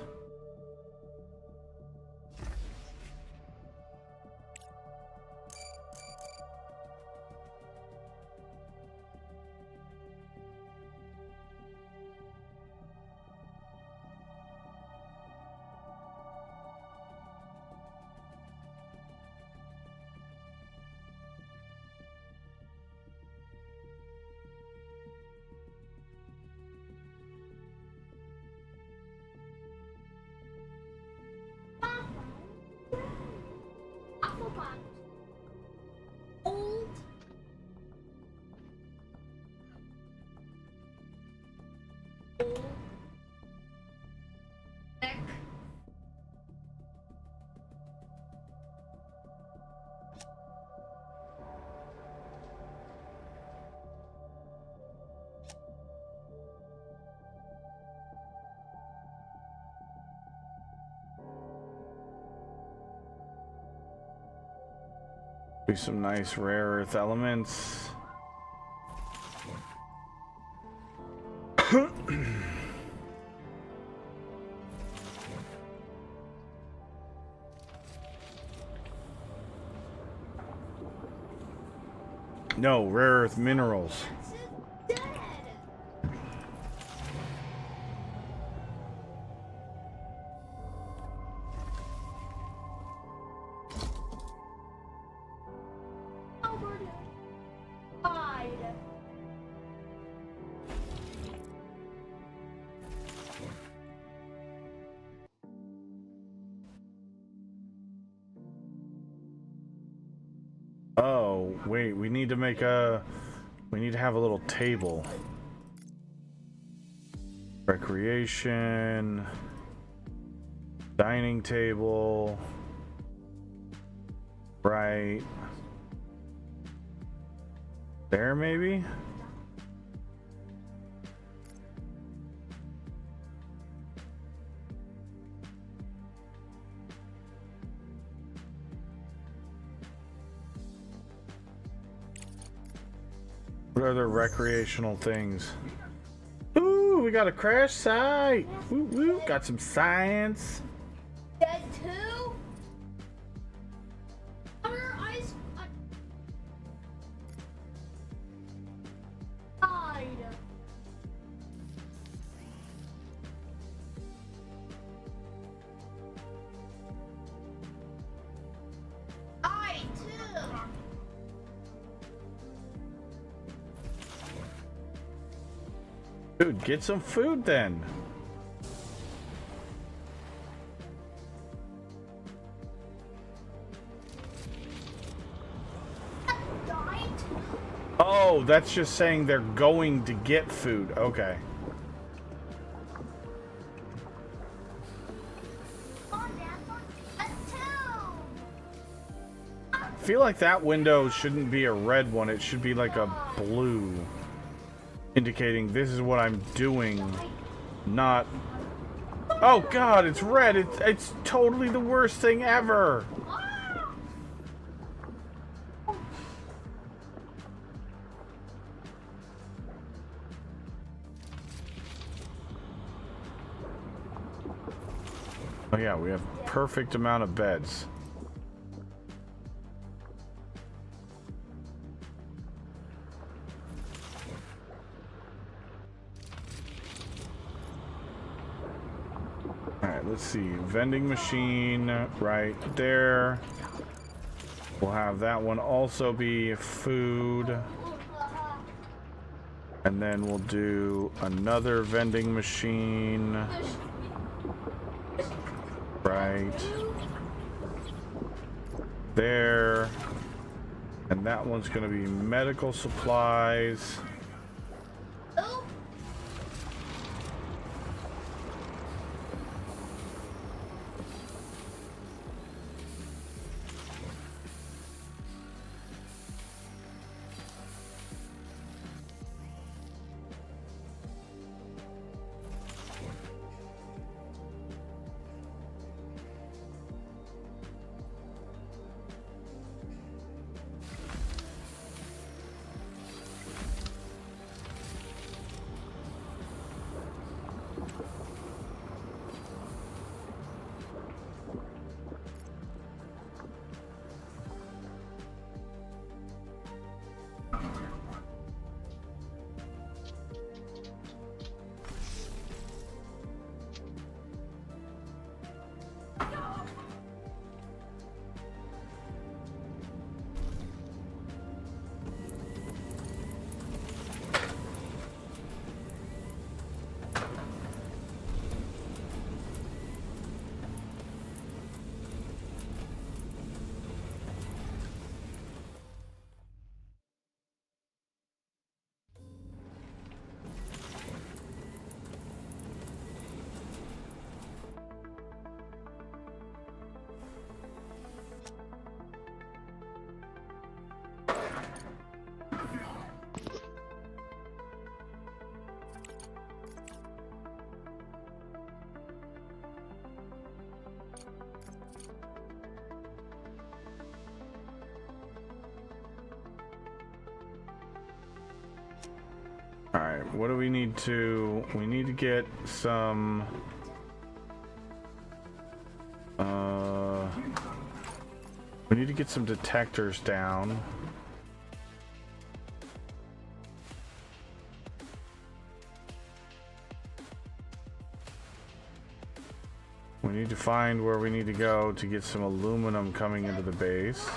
Be some nice rare earth elements. No, rare earth minerals. Oh, wait, we need to make a... We need to have a little table. Recreation. Dining table. Right. There, maybe? What other recreational things? Ooh, we got a crash site. Woo woo, got some science. Dead too? Water, ice, hide. I too. Dude, get some food then. Oh, that's just saying they're going to get food. Okay. I feel like that window shouldn't be a red one. It should be like a blue, indicating this is what I'm doing, not... Oh god, it's red. It's totally the worst thing ever. Oh yeah, we have perfect amount of beds. Alright, let's see. Vending machine right there. We'll have that one also be food. And then we'll do another vending machine. Right there. And that one's going to be medical supplies. what do we need to... We need to get some... we need to get some detectors down. We need to find where we need to go to get some aluminum coming into the base.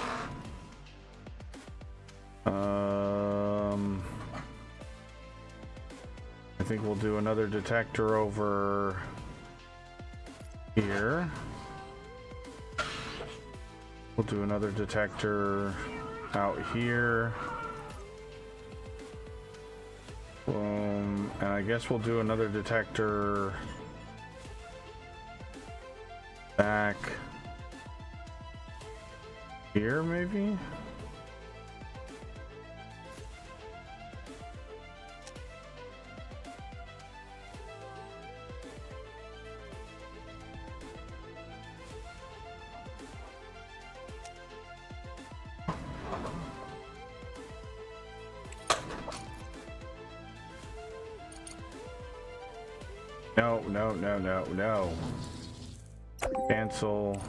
I think we'll do another detector over here. We'll do another detector out here. And I guess we'll do another detector back here, maybe? No. Cancel.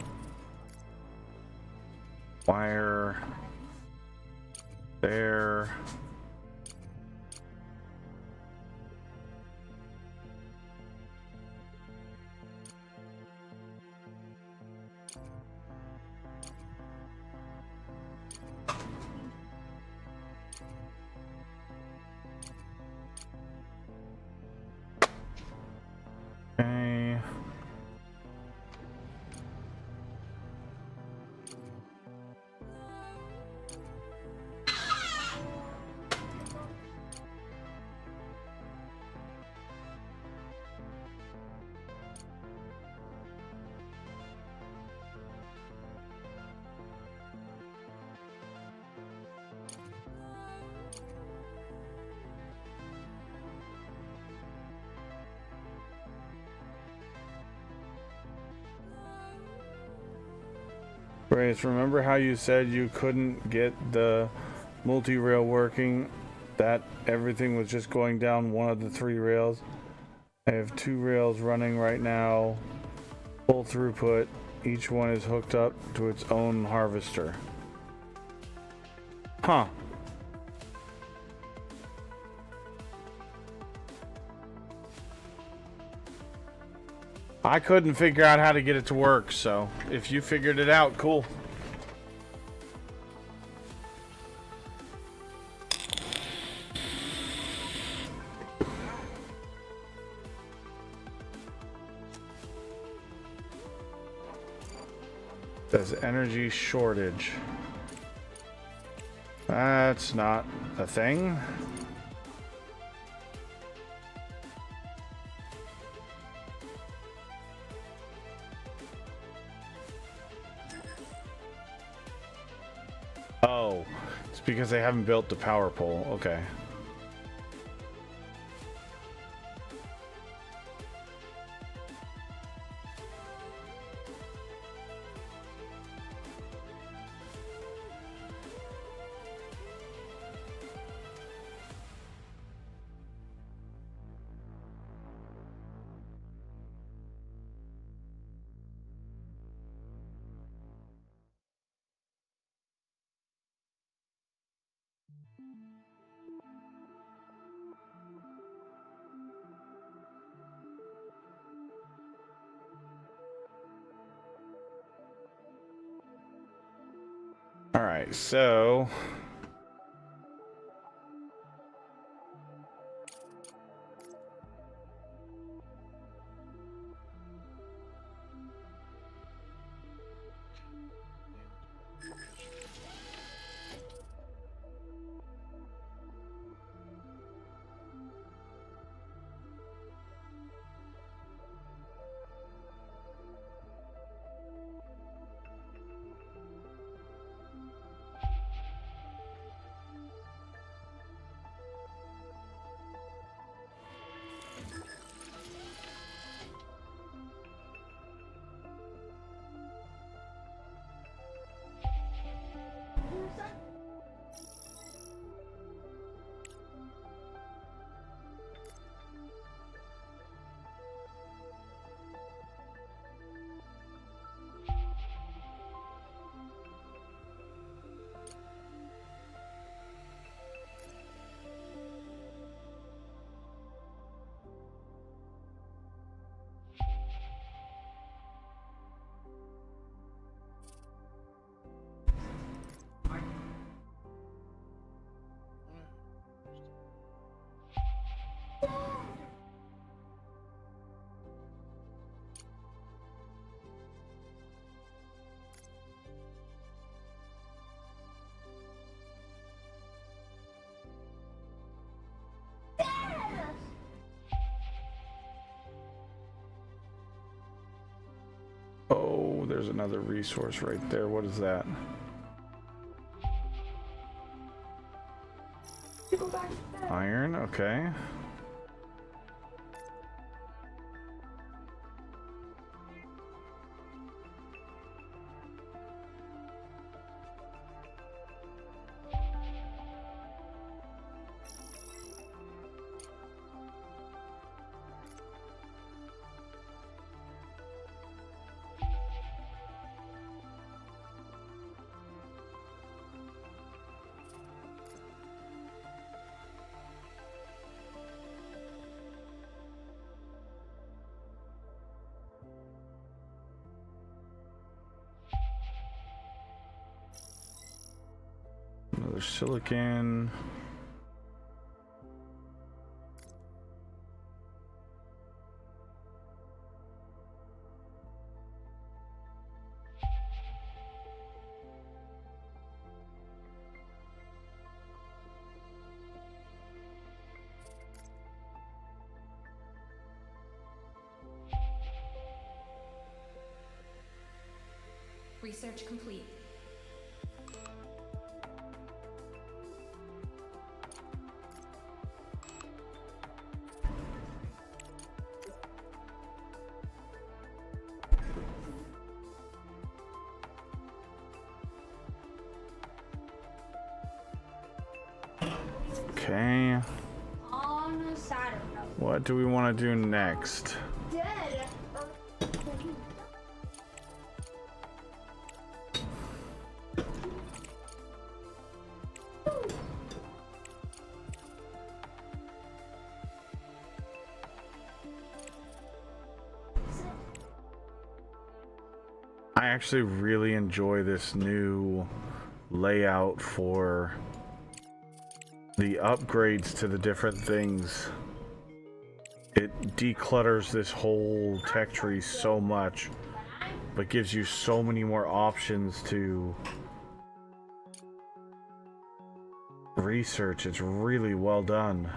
Wire. There. Okay. Grace, remember how you said you couldn't get the multi-rail working? That everything was just going down one of the 3 rails? I have 2 rails running right now, full throughput. Each one is hooked up to its own harvester. Huh. I couldn't figure out how to get it to work, so if you figured it out, cool. There's energy shortage. That's not a thing. Oh, it's because they haven't built the power pole. Okay. All right, so Oh, there's another resource right there. What is that? Iron, okay. Another silicon. Research complete. Okay. On a Saturday. What do we want to do next? Dead. I actually really enjoy this new layout for the upgrades to the different things. It declutters this whole tech tree so much, but gives you so many more options to research. It's really well done.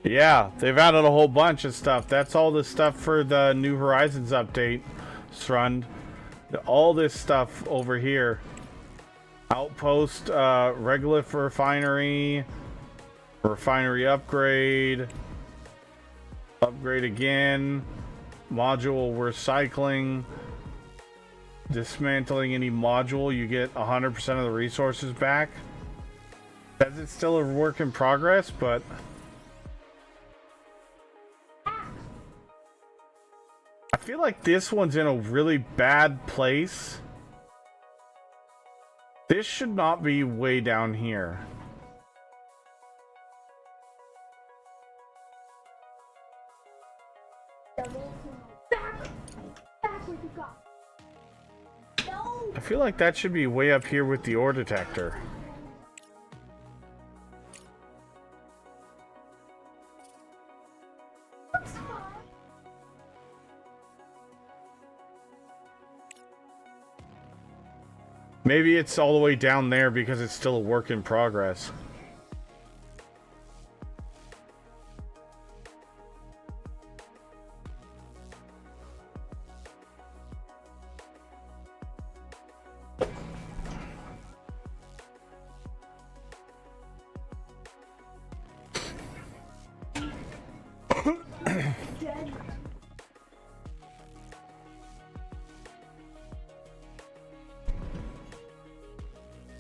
Yeah, they've added a whole bunch of stuff. That's all the stuff for the New Horizons update, Srund. All this stuff over here. Outpost, regolith refinery, refinery upgrade, upgrade again, module recycling, dismantling any module, you get 100% of the resources back. Says it's still a work in progress, but I feel like this one's in a really bad place. This should not be way down here. I feel like that should be way up here with the ore detector. Maybe it's all the way down there because it's still a work in progress.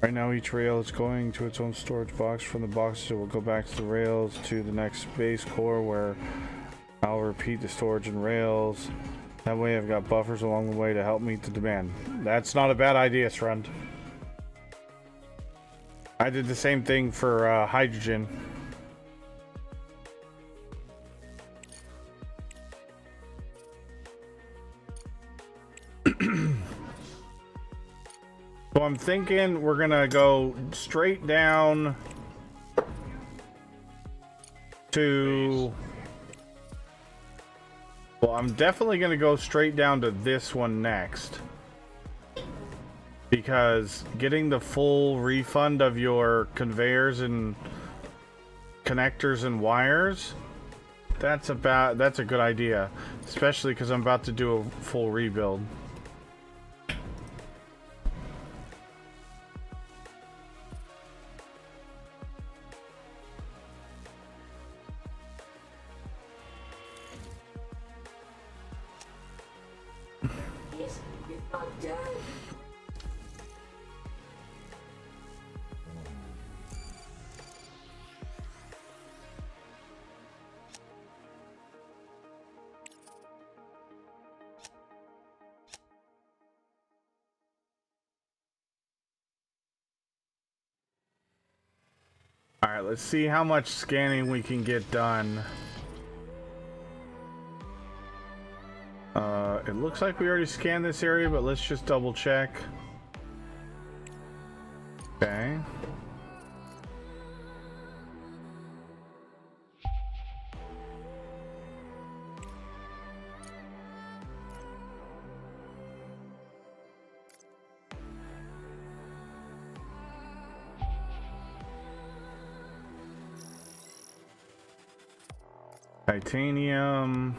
Right now each rail is going to its own storage box. From the boxes it will go back to the rails to the next base core where I'll repeat the storage and rails. That way I've got buffers along the way to help meet the demand. That's not a bad idea, Srund. I did the same thing for hydrogen. So I'm thinking we're gonna go straight down to... Well, I'm definitely gonna go straight down to this one next. Because getting the full refund of your conveyors and connectors and wires, that's a good idea. Especially because I'm about to do a full rebuild. Alright, let's see how much scanning we can get done. It looks like we already scanned this area, but let's just double check. Okay. Titanium.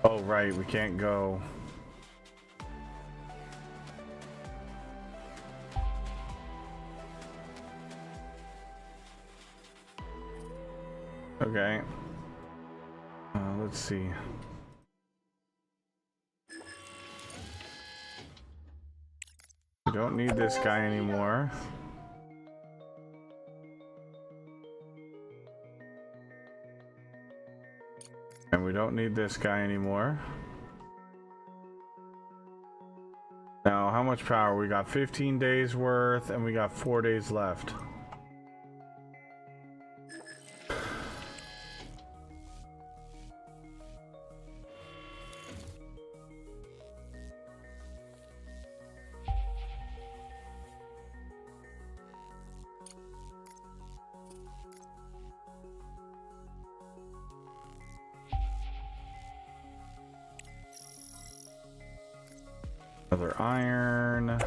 Oh, right, we can't go. Okay. Let's see. We don't need this guy anymore. And we don't need this guy anymore. Now, how much power? We got 15 days worth, and we got 4 days left. Another iron.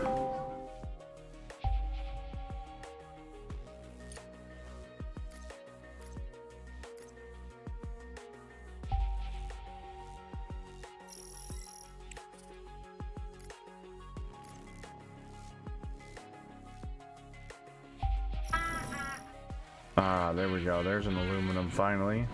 Ah, there we go. There's an aluminum finally.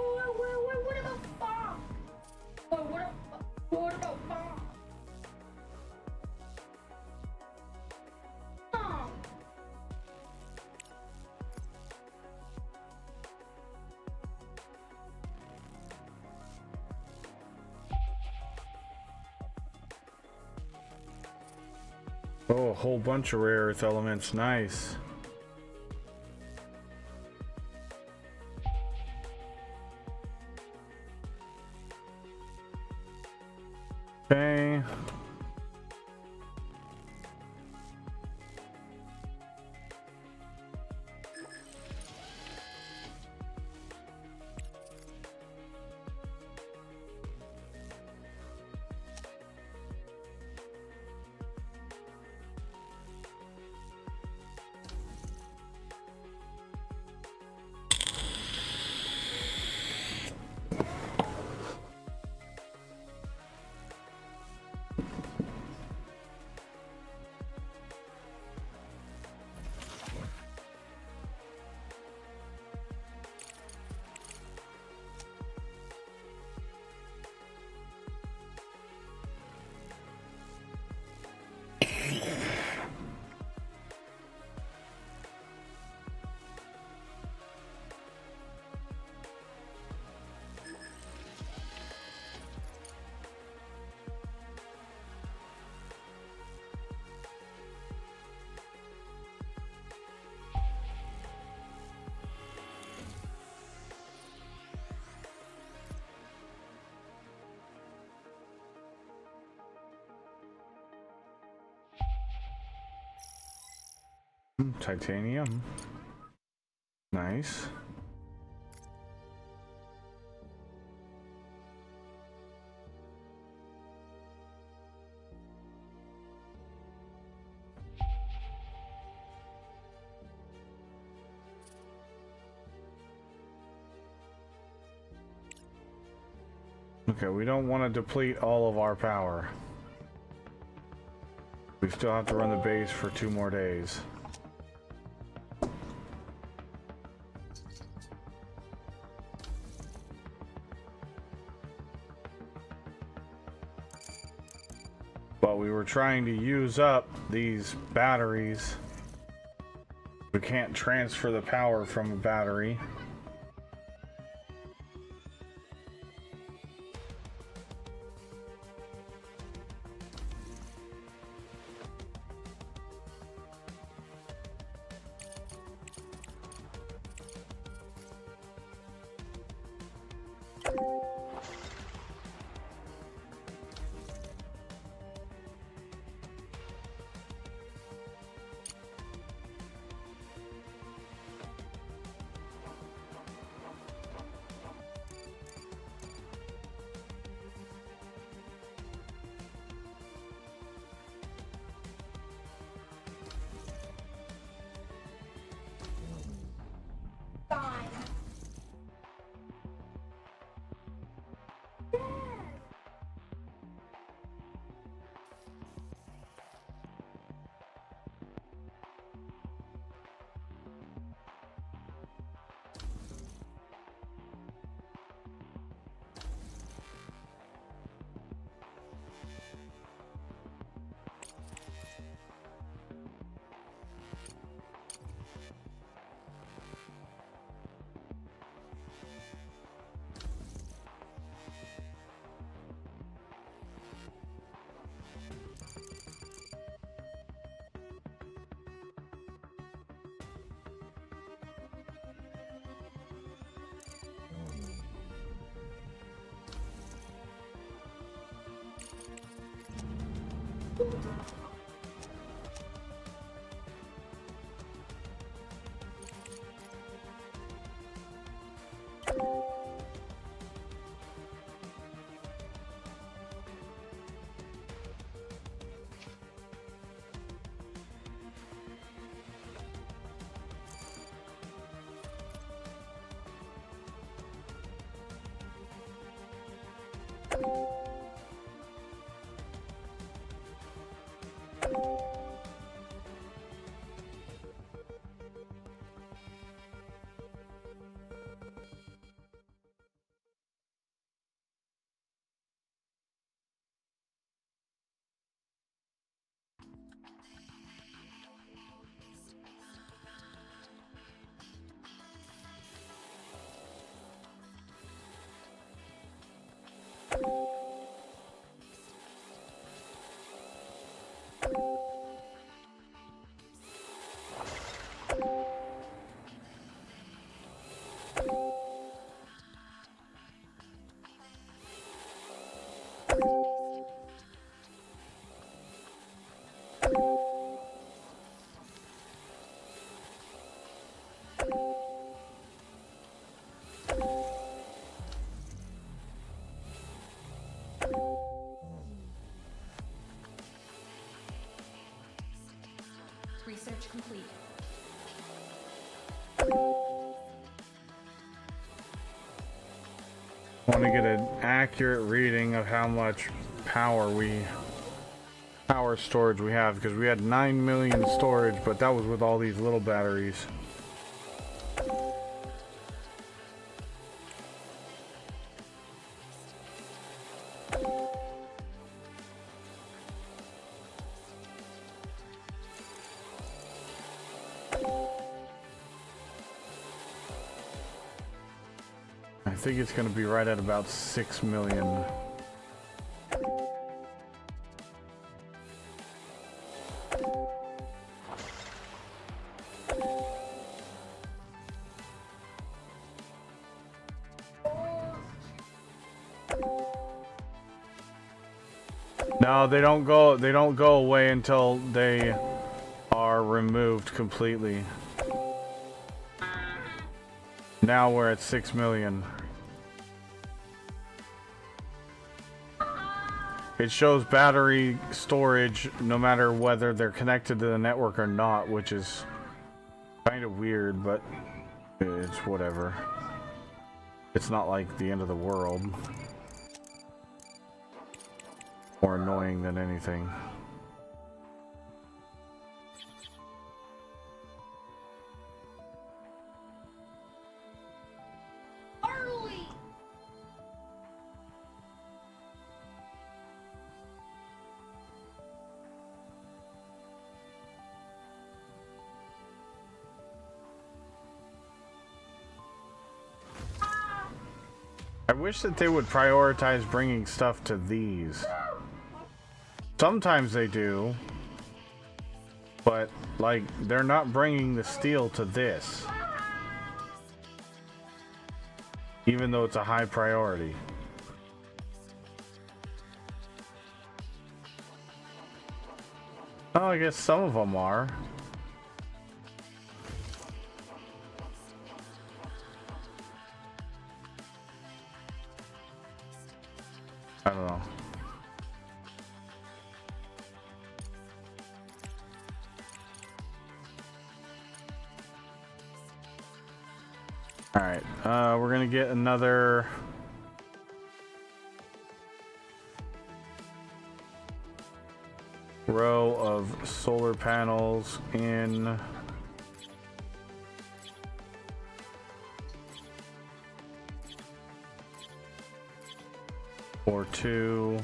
What about bomb? What about bomb? Bomb. Oh, a whole bunch of rare earth elements. Nice. Okay. Titanium. Nice. Okay, we don't want to deplete all of our power. We still have to run the base for 2 more days. But we were trying to use up these batteries. We can't transfer the power from a battery. Research complete. Want to get an accurate reading of how much power storage we have, because we had 9 million storage, but that was with all these little batteries. I think it's going to be right at about 6 million. No, they don't go away until they are removed completely. Now we're at 6 million. It shows battery storage no matter whether they're connected to the network or not, which is kind of weird, but it's whatever. It's not like the end of the world. More annoying than anything. I wish that they would prioritize bringing stuff to these. Sometimes they do, but like they're not bringing the steel to this, even though it's a high priority. Oh, I guess some of them are. I don't know. All right, we're gonna get another row of solar panels in. Or two.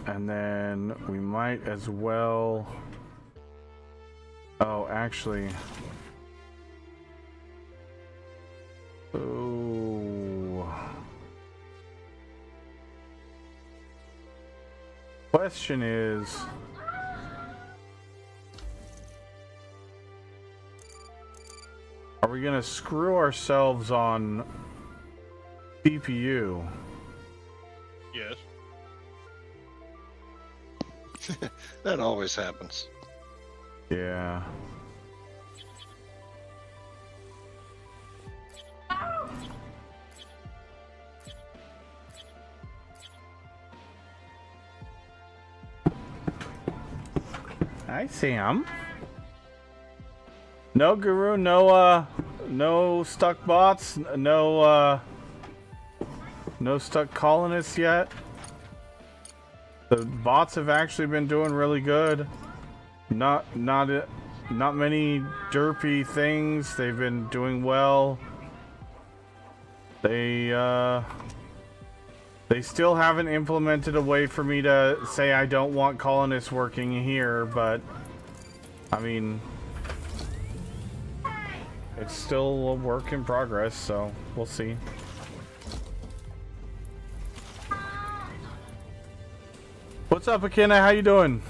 And then we might as well. Oh, actually. Oh. Question is, are we gonna screw ourselves on CPU? Yes. That always happens. Yeah. Hi, Sam. No Guru, no stuck bots, no stuck colonists yet. The bots have actually been doing really good. Not many derpy things. They've been doing well. They still haven't implemented a way for me to say I don't want colonists working here, but I mean, it's still a work in progress, so we'll see. What's up, Akina? How you doing?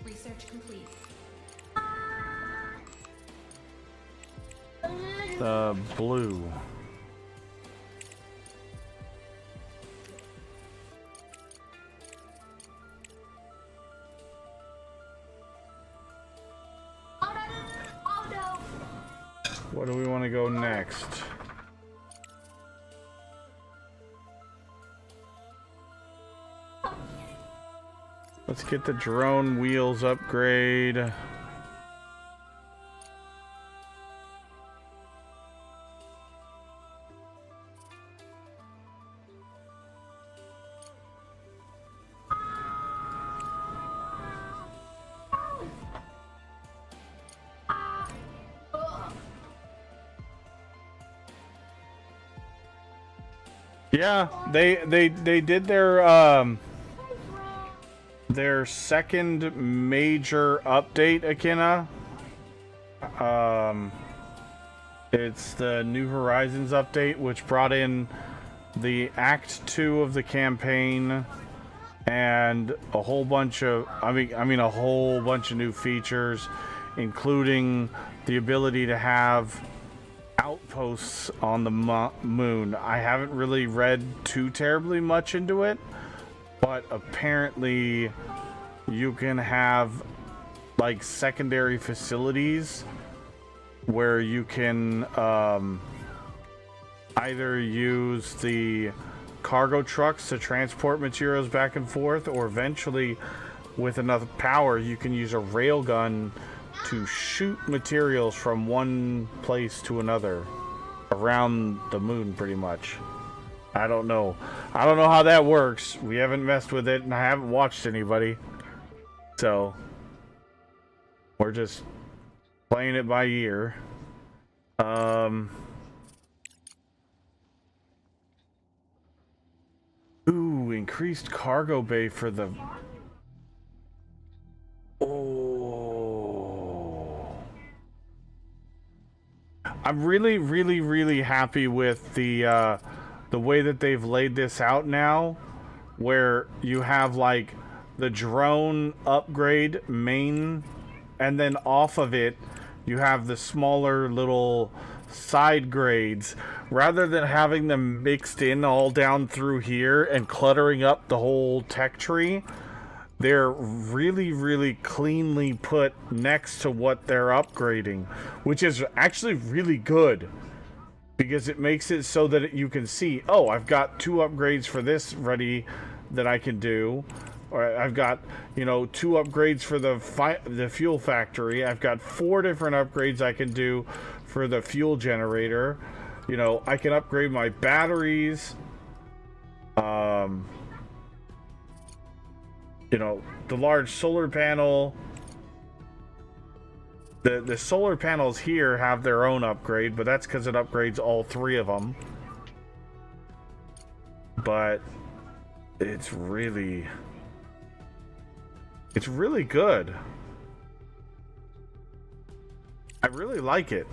Research complete. Blue. Where do we want to go next? Let's get the drone wheels upgrade. Yeah, they did their second major update, Akina. It's the New Horizons update, which brought in the Act 2 of the campaign and a whole bunch of a whole bunch of new features, including the ability to have outposts on the moon. I haven't really read too terribly much into it, but apparently you can have like secondary facilities where you can either use the cargo trucks to transport materials back and forth, or eventually with enough power you can use a railgun to shoot materials from one place to another around the moon, pretty much. I don't know how that works. We haven't messed with it, and I haven't watched anybody, so we're just playing it by ear. Ooh, increased cargo bay for the... Oh. I'm really happy with the way that they've laid this out now, where you have like the drone upgrade main, and then off of it you have the smaller little side grades, rather than having them mixed in all down through here and cluttering up the whole tech tree. They're really cleanly put next to what they're upgrading, which is actually really good, because it makes it so that you can see, oh, I've got 2 upgrades for this ready that I can do, or I've got, 2 upgrades for the fuel factory. I've got 4 different upgrades I can do for the fuel generator. I can upgrade my batteries. The large solar panel. The solar panels here have their own upgrade, but that's because it upgrades all 3 of them. But it's really good. I really like it.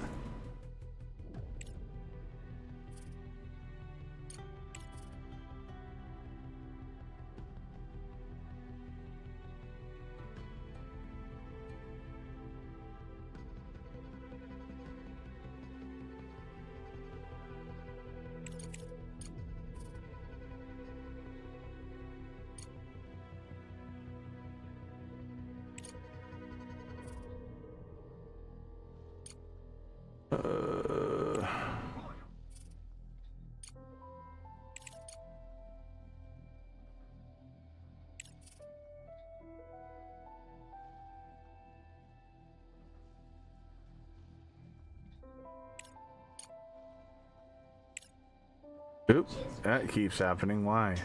Oops, that keeps happening. Why?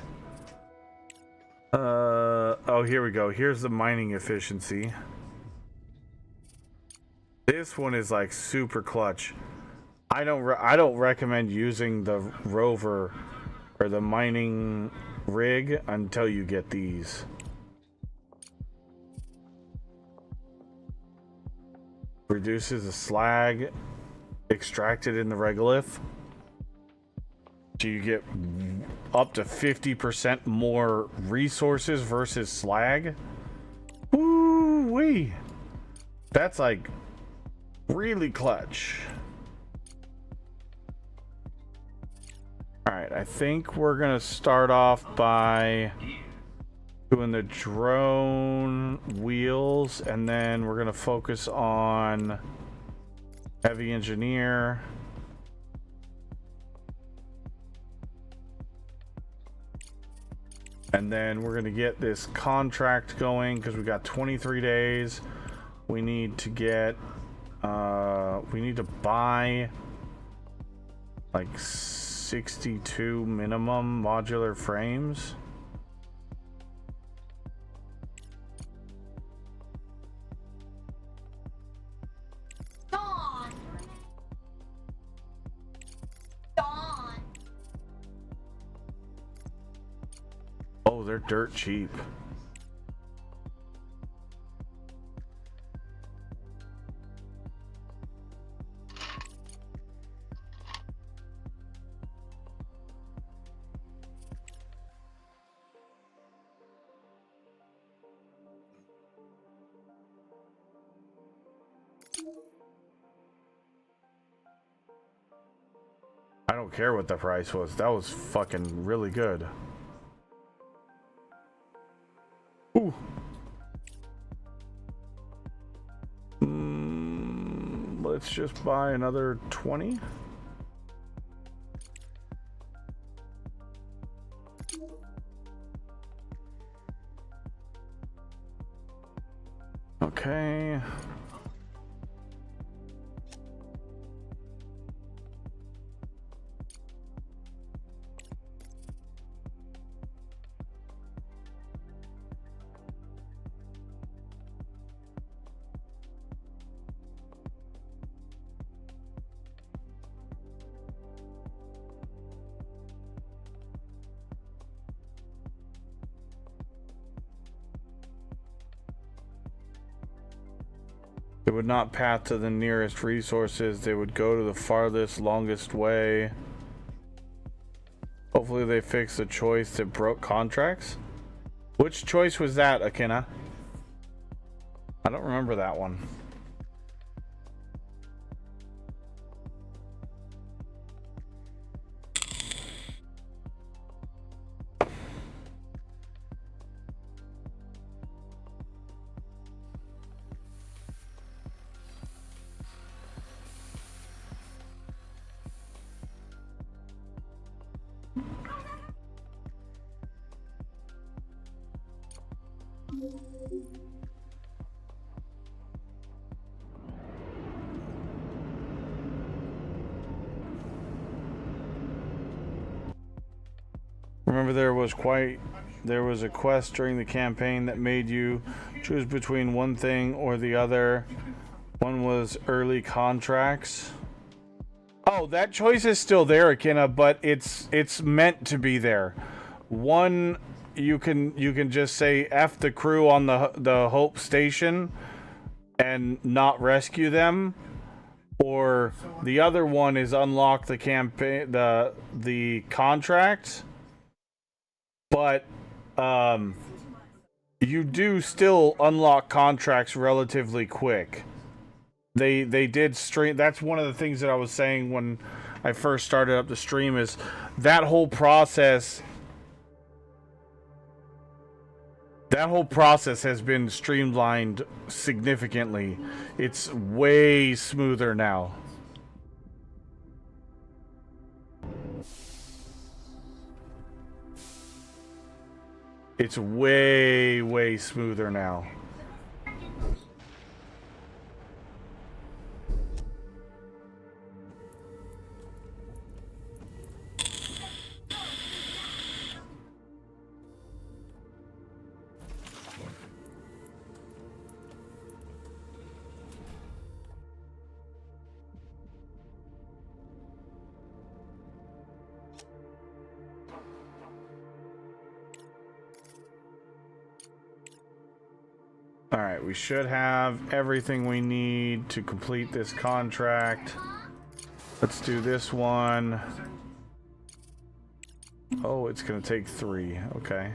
Oh, here we go. Here's the mining efficiency. This one is like super clutch. I don't recommend using the rover or the mining rig until you get these. Reduces the slag extracted in the regolith. So you get up to 50% more resources versus slag. Woo! Woo-wee. That's like really clutch. Alright, I think we're gonna start off by doing the drone wheels, and then we're gonna focus on heavy engineer. And then we're gonna get this contract going because we got 23 days. We need to get we need to buy like 62 minimum modular frames. Dawn. Dawn. Oh, they're dirt cheap. I don't care what the price was. That was fucking really good. Ooh. Let's just buy another 20. Okay. They would not path to the nearest resources. They would go to the farthest, longest way. Hopefully they fix the choice that broke contracts. Which choice was that, Akina? I don't remember that one. Remember there was a quest during the campaign that made you choose between one thing or the other. One was early contracts. Oh, that choice is still there, Akina, but it's meant to be there. One, you can just say F the crew on the Hope Station and not rescue them. Or the other one is unlock the campaign the contract. But you do still unlock contracts relatively quick. They did stream. That's one of the things that I was saying when I first started up the stream, is that whole process. That whole process has been streamlined significantly. It's way smoother now. It's way smoother now. Alright, we should have everything we need to complete this contract. Let's do this one. Oh, it's gonna take 3. Okay.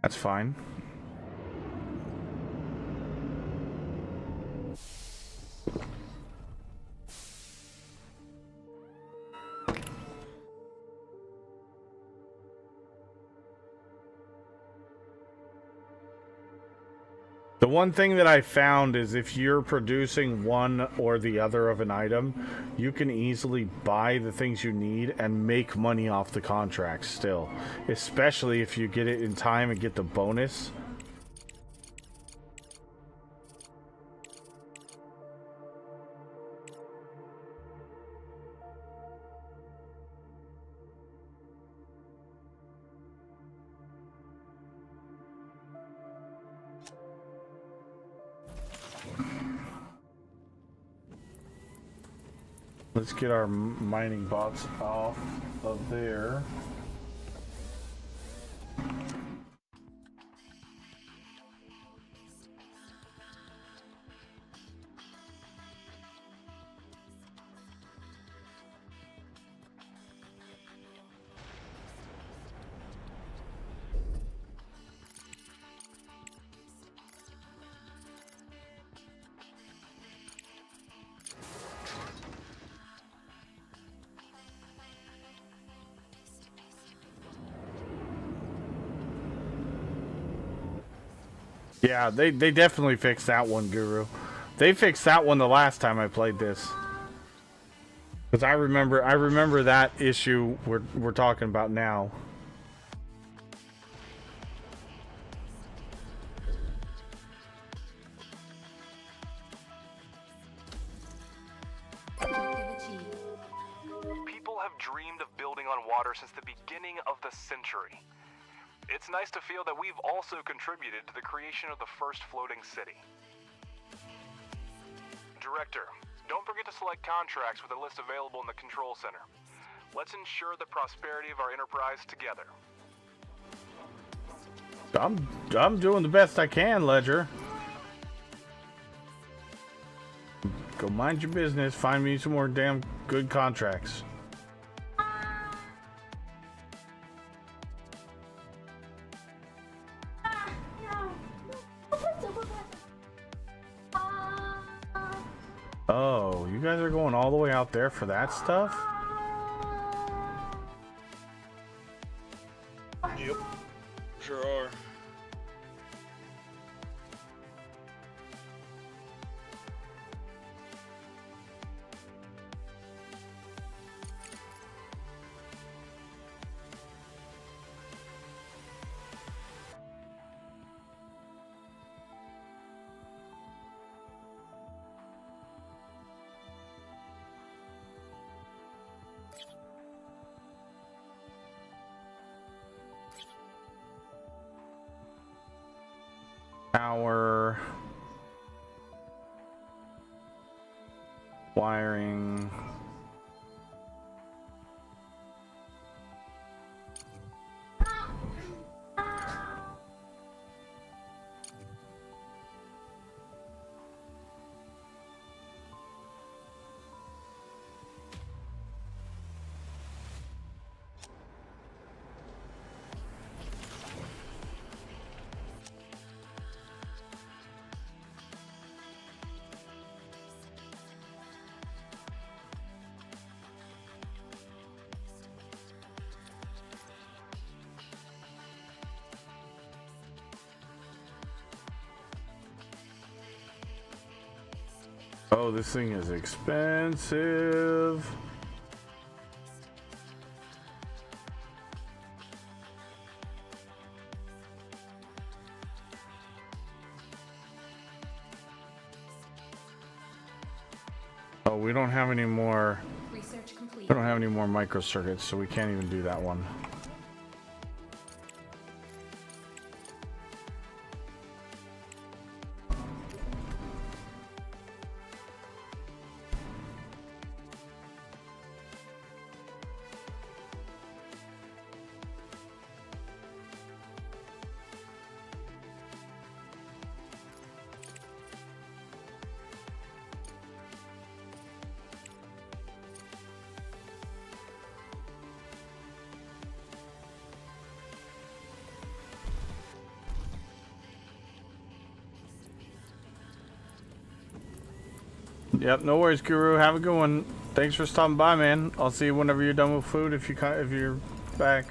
That's fine. The one thing that I found is if you're producing one or the other of an item, you can easily buy the things you need and make money off the contract still. Especially if you get it in time and get the bonus. Let's get our mining bots off of there. Yeah, they definitely fixed that one, Guru. They fixed that one the last time I played this. Because I remember that issue we're talking about now. People have dreamed of building on water since the beginning of the century. It's nice to feel that we've also contributed to the creation of the first floating city. Director, don't forget to select contracts with a list available in the control center. Let's ensure the prosperity of our enterprise together. I'm doing the best I can, Ledger. Go mind your business. Find me some more damn good contracts. Oh, you guys are going all the way out there for that stuff? Yep, sure are. Power. Wiring. Oh, this thing is expensive. Oh, we don't have any more. Research complete. We don't have any more microcircuits, so we can't even do that one. Yep, no worries, Guru. Have a good one. Thanks for stopping by, man. I'll see you whenever you're done with food if you're back.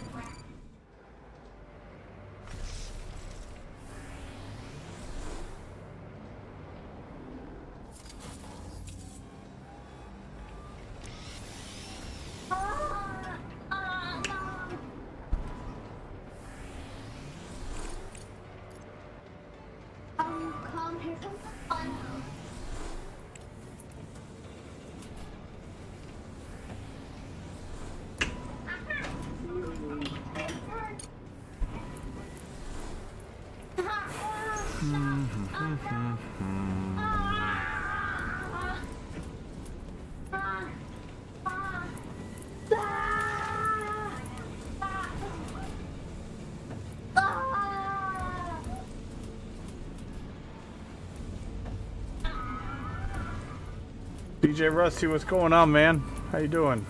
DJ Rusty, what's going on, man? How you doing?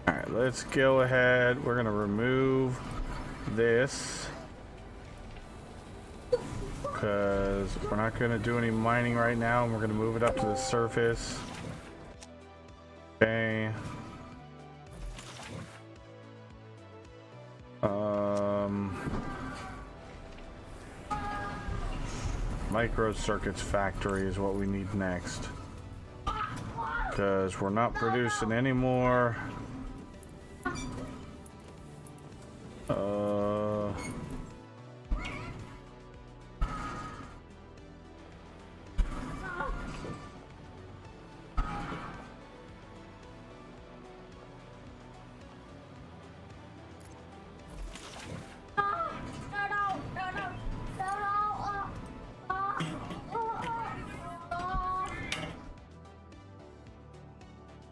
Alright, let's go ahead. We're gonna remove this because we're not gonna do any mining right now, and we're gonna move it up to the surface. Okay. Micro circuits factory is what we need next, because we're not producing any more.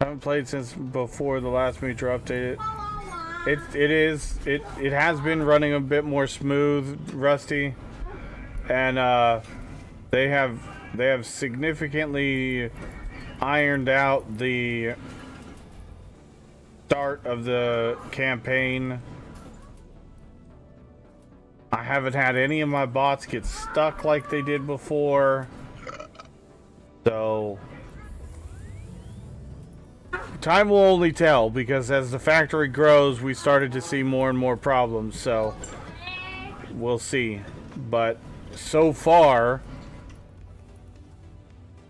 Haven't played since before the last Meter update. It has been running a bit more smooth, Rusty, and they have significantly ironed out the start of the campaign. I haven't had any of my bots get stuck like they did before, so time will only tell, because as the factory grows, we started to see more and more problems, so we'll see. But so far,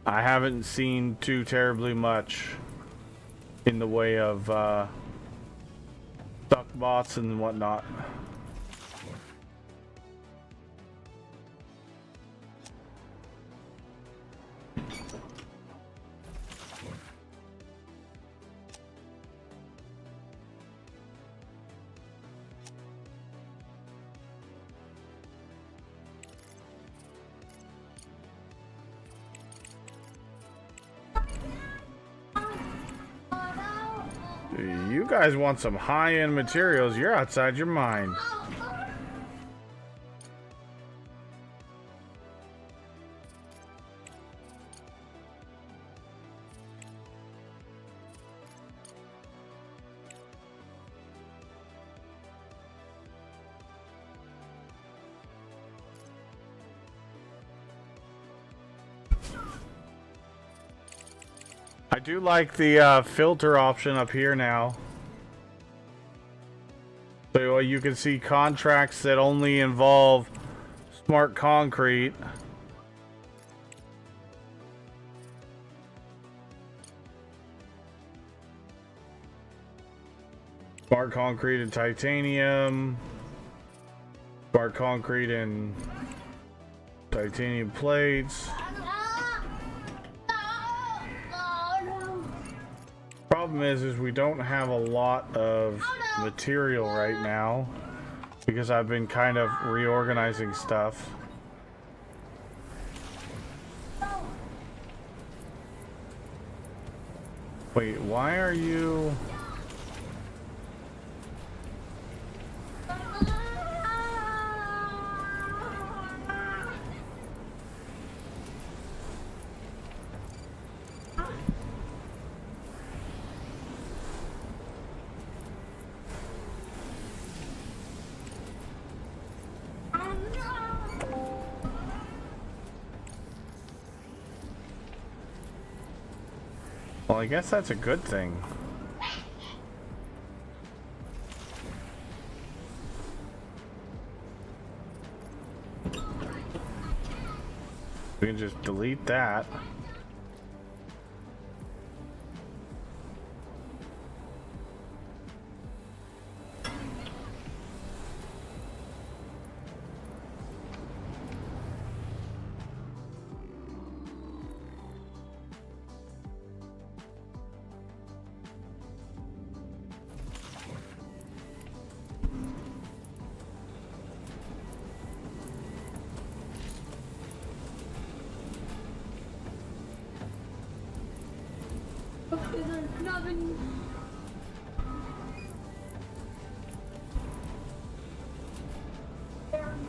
I haven't seen too terribly much in the way of stuck bots and whatnot. You guys want some high-end materials, you're outside your mind. I do like the filter option up here now. So you can see contracts that only involve smart concrete. Smart concrete and titanium. Smart concrete and titanium plates. Problem is we don't have a lot of material right now because I've been kind of reorganizing stuff. Wait, why are you... Well, I guess that's a good thing. We can just delete that.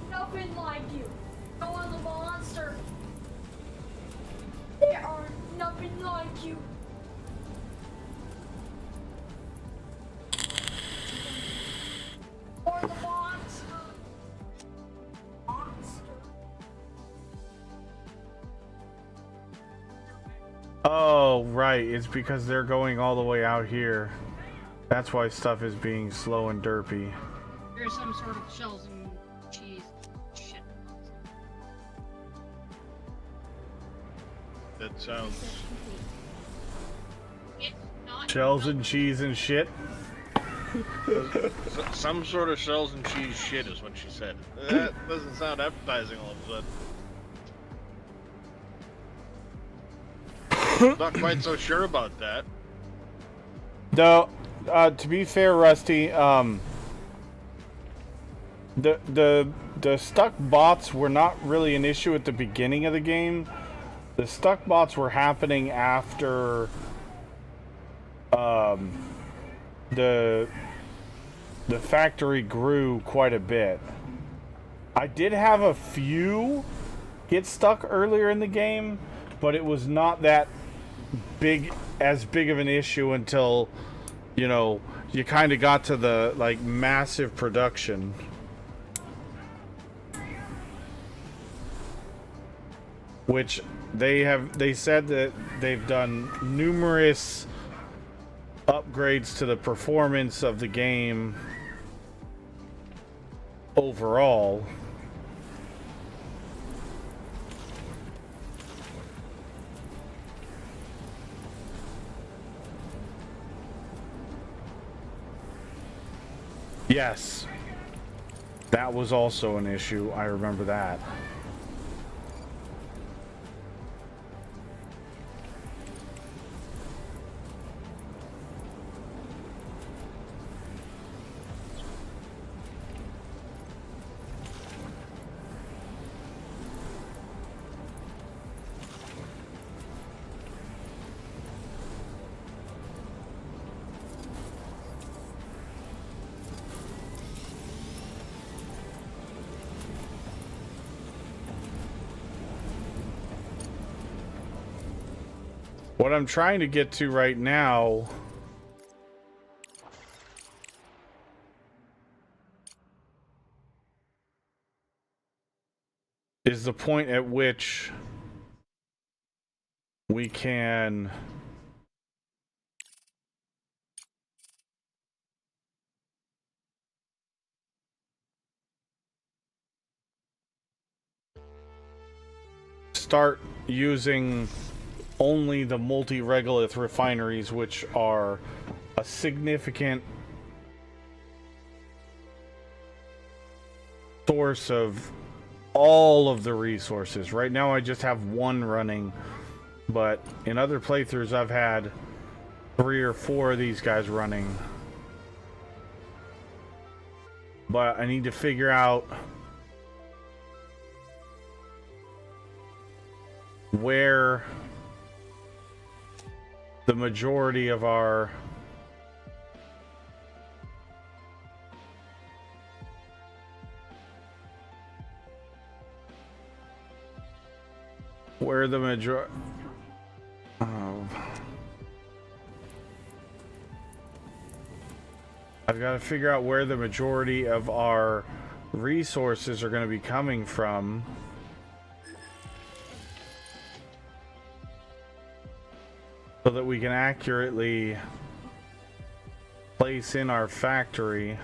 Nothing like you. No other monster. There are nothing like you. Or the monster. Oh, right. It's because they're going all the way out here. That's why stuff is being slow and derpy. There's some sort of shells and cheese shit. That sounds. It's not Shells and cheese and shit. Some sort of shells and cheese shit is what she said. That doesn't sound appetizing all of a sudden. Not quite so sure about that. No, to be fair, Rusty, the stuck bots were not really an issue at the beginning of the game. The stuck bots were happening after the factory grew quite a bit. I did have a few get stuck earlier in the game, but it was not that as big of an issue until, you know, you kind of got to the like massive production. Which they said that they've done numerous upgrades to the performance of the game overall. Yes, that was also an issue. I remember that. What I'm trying to get to right now is the point at which we can start using only the multi-regolith refineries, which are a significant source of all of the resources. Right now I just have one running, but in other playthroughs I've had 3 or 4 of these guys running. But I need to figure out where the majority of our I've got to figure out where the majority of our resources are going to be coming from. so that we can accurately place in our factory.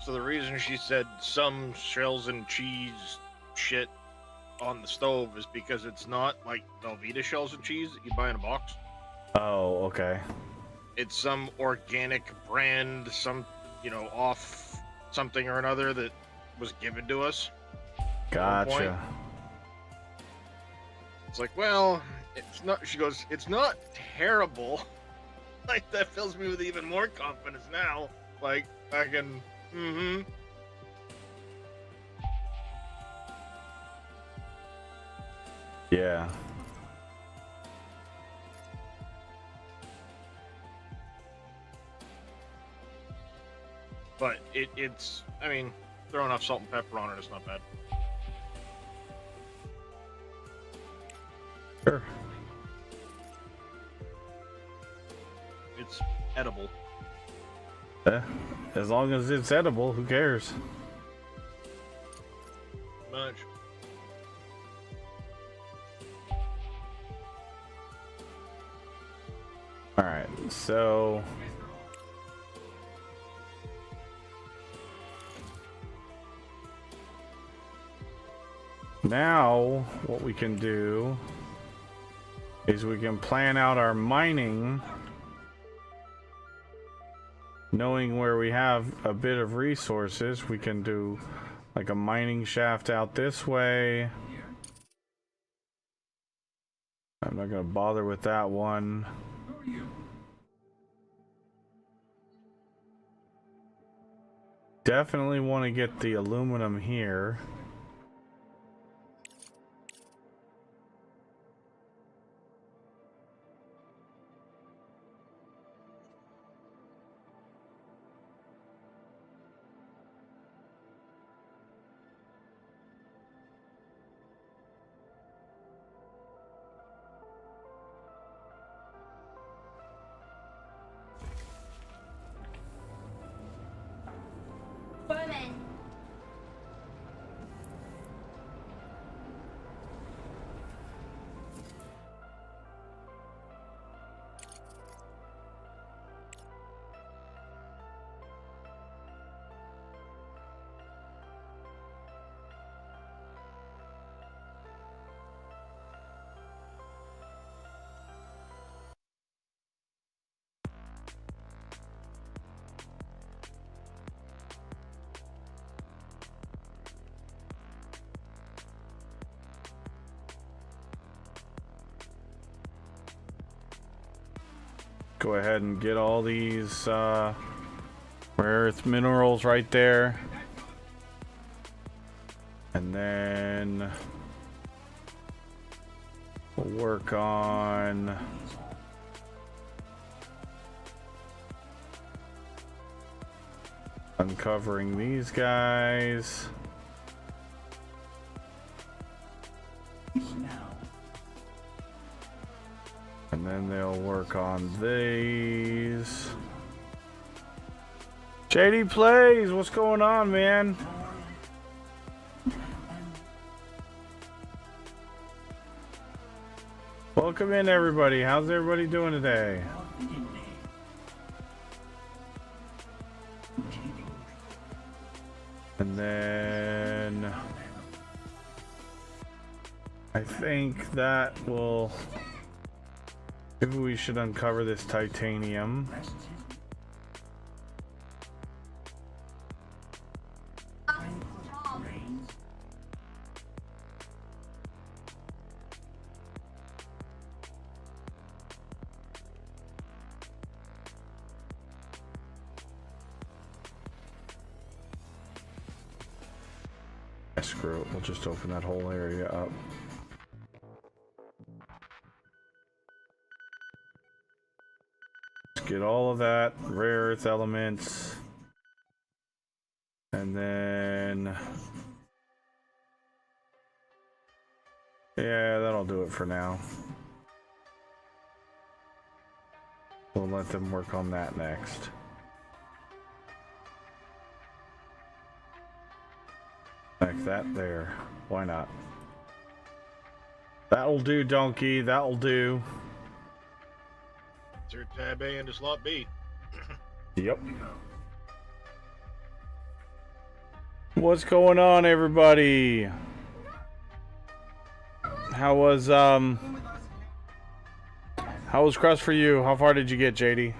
So the reason she said some shells and cheese shit on the stove is because it's not like Velveeta shells and cheese that you buy in a box. Oh, okay. It's some organic brand, some, off something or another that was given to us. Gotcha. It's like, well, it's not, she goes, it's not terrible. Like, that fills me with even more confidence now. Like, I can, Yeah. But it's, I mean, throw enough salt and pepper on it, it's not bad. Sure. It's edible. As long as it's edible, who cares? Much. Alright, so now what we can do is we can plan out our mining, knowing where we have a bit of resources. We can do like a mining shaft out this way. I'm not gonna bother with that one. Definitely want to get the aluminum here. Bowman. Go ahead and get all these rare earth minerals right there. And then we'll work on uncovering these guys. And then they'll work on these. JD Plays, what's going on, man? Welcome in, everybody. How's everybody doing today? And then I think that will... Maybe we should uncover this titanium. screw it. We'll just open that whole area up. Let's get all of that. Rare earth elements. And then... yeah, that'll do it for now. We'll let them work on that next. Like that there. Why not? That'll do, donkey. That'll do. Insert tab A into slot B. Yep. What's going on, everybody? How was Crust for you? How far did you get, JD?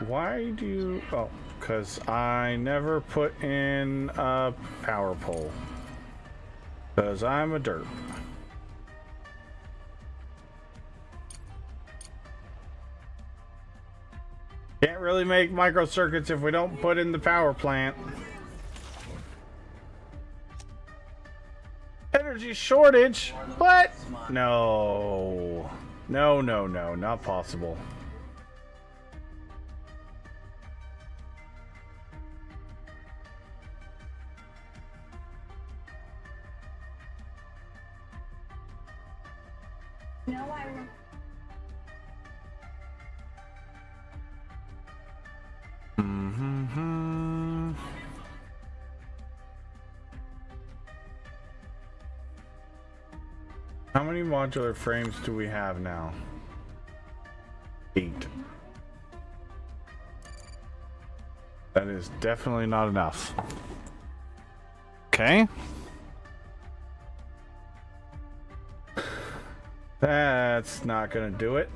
Why do you... oh, because I never put in a power pole. Because I'm a derp. Can't really make microcircuits if we don't put in the power plant. Energy shortage? What? No. No, no, no. Not possible. No, I won't. Mm-hmm. How many modular frames do we have now? 8. That is definitely not enough. Okay. That's not gonna do it.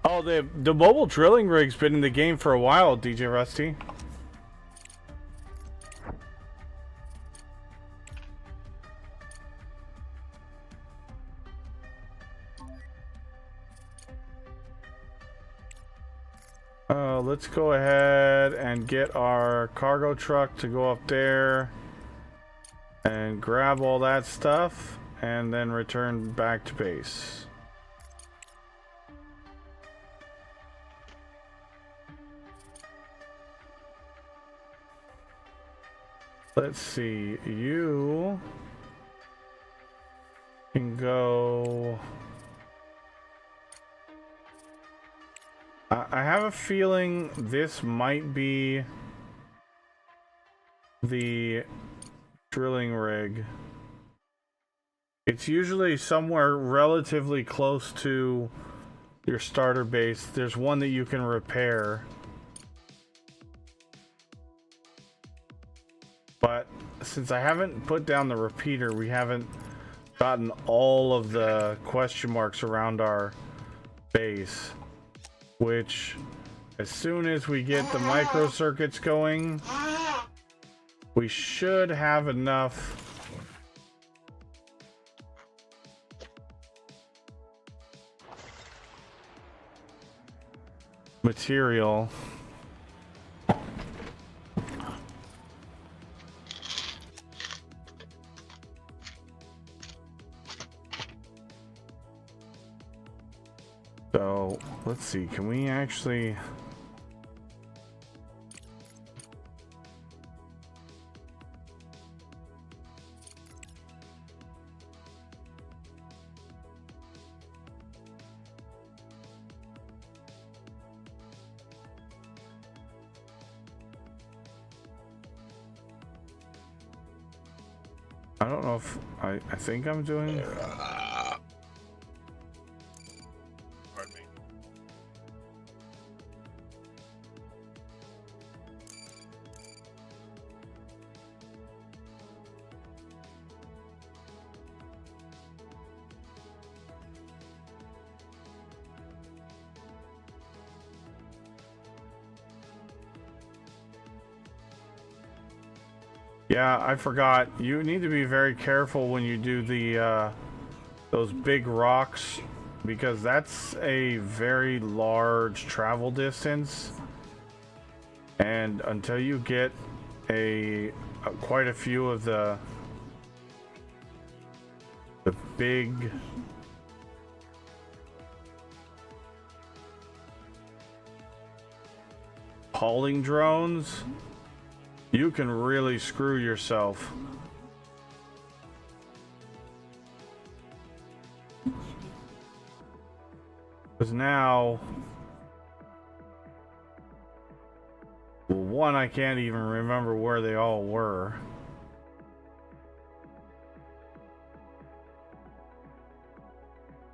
Oh, the mobile drilling rig's been in the game for a while, DJ Rusty. Let's go ahead and get our cargo truck to go up there and grab all that stuff and then return back to base. Let's see, you can go... I have a feeling this might be the drilling rig. It's usually somewhere relatively close to your starter base. There's one that you can repair. But since I haven't put down the repeater, we haven't gotten all of the question marks around our base. Which, as soon as we get the microcircuits going, we should have enough material so let's see, can we actually I don't know if I think I'm doing. Pardon me. Yeah, I forgot. You need to be very careful when you do the those big rocks, because that's a very large travel distance, and until you get quite a few of the big hauling drones, you can really screw yourself. Because now, well, one, I can't even remember where they all were.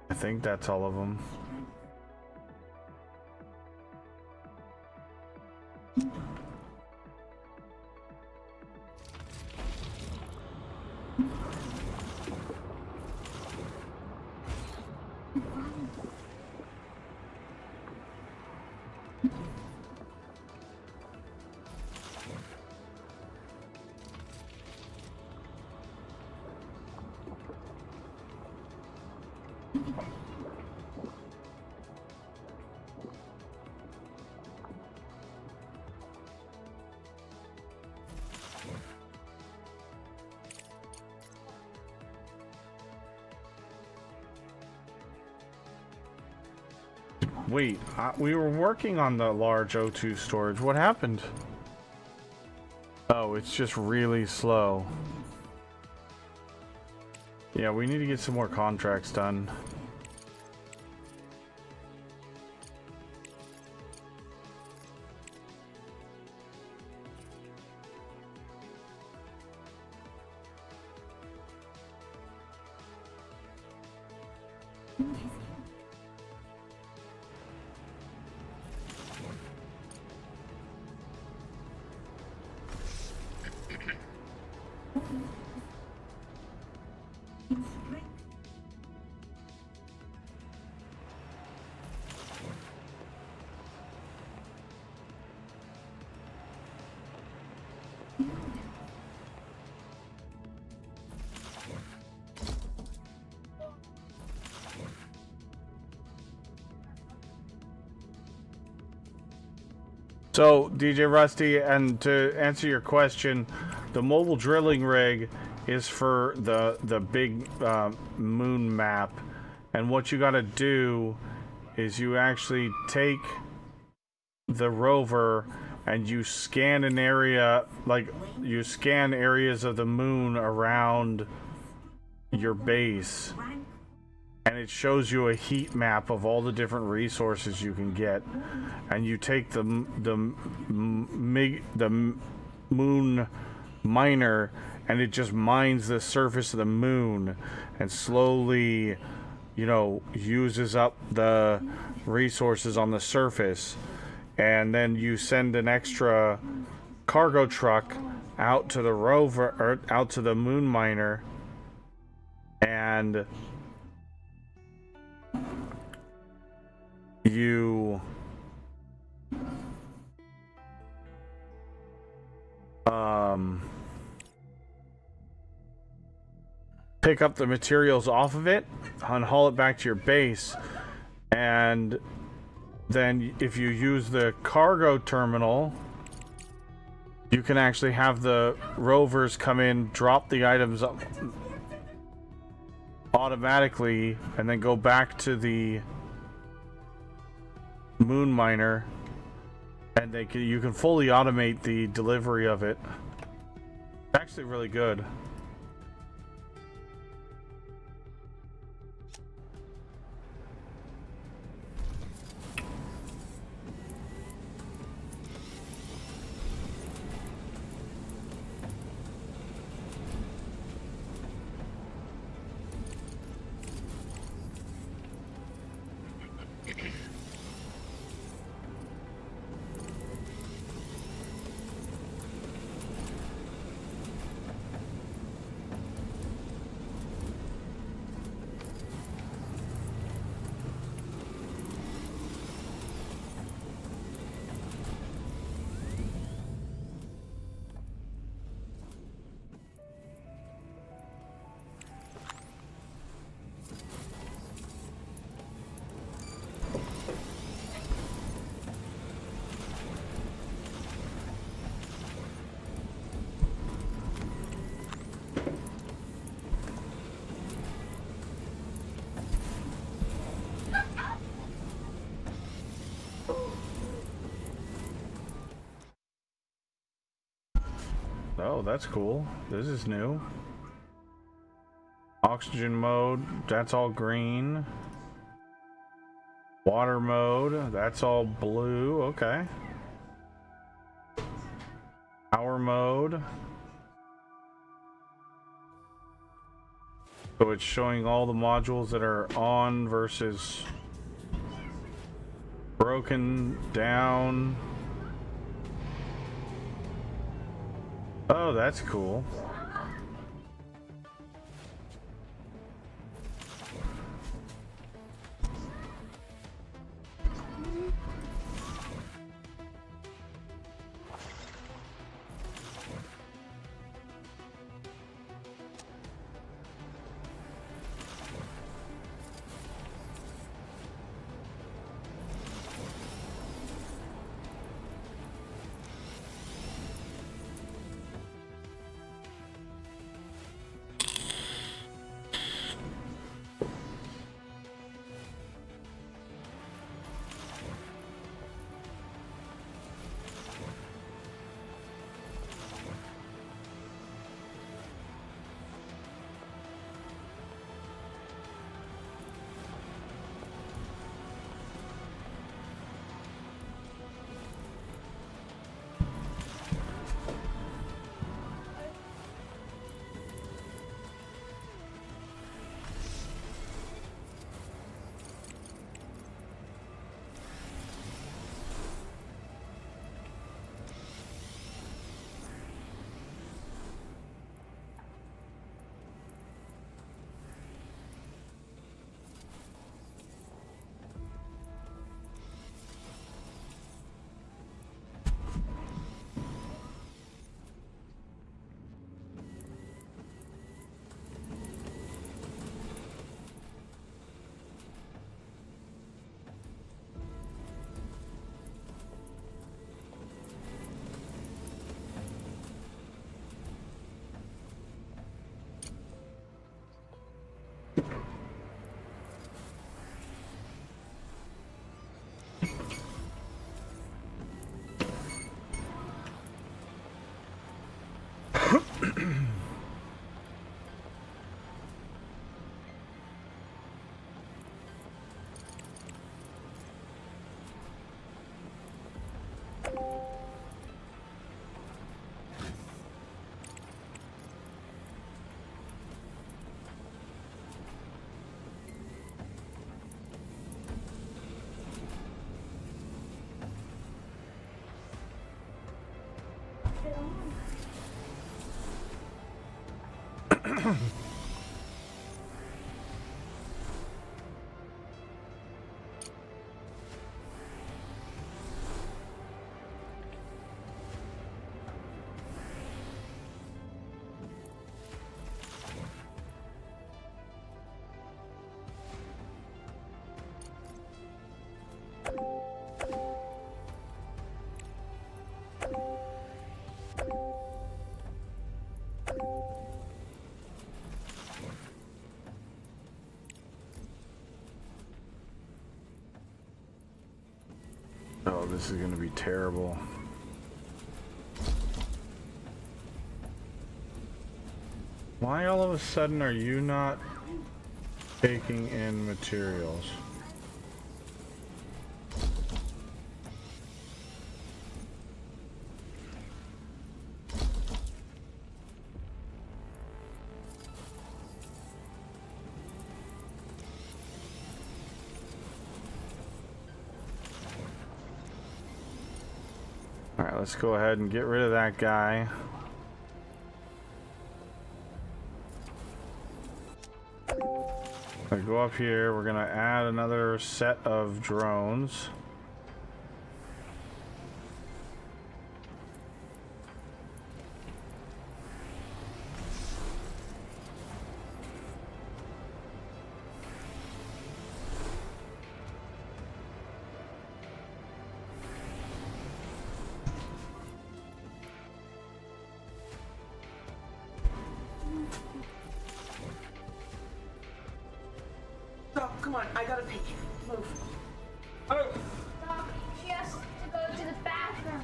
I think that's all of them. Wait, we were working on the large O2 storage. What happened? Oh, it's just really slow. Yeah, we need to get some more contracts done. So, DJ Rusty, and to answer your question, the mobile drilling rig is for the big moon map, and what you gotta do is you actually take the rover and you scan an area, like you scan areas of the moon around your base, and it shows you a heat map of all the different resources you can get, and you take the moon miner, and it just mines the surface of the moon and slowly, you know, uses up the resources on the surface, and then you send an extra cargo truck out to the rover, or out to the moon miner, and you pick up the materials off of it and haul it back to your base, and then if you use the cargo terminal, you can actually have the rovers come in, drop the items up automatically, and then go back to the moon miner, and you can fully automate the delivery of it. It's actually really good. Oh, that's cool. This is new. Oxygen mode, that's all green. Water mode, that's all blue. Okay. Power mode. So it's showing all the modules that are on versus broken down. Oh, that's cool. Oh, this is gonna be terrible. Why all of a sudden are you not taking in materials? Alright, let's go ahead and get rid of that guy. I go up here, we're gonna add another set of drones. Doc, come on, I gotta pee. Move. Oh! Doc, she has to go to the bathroom.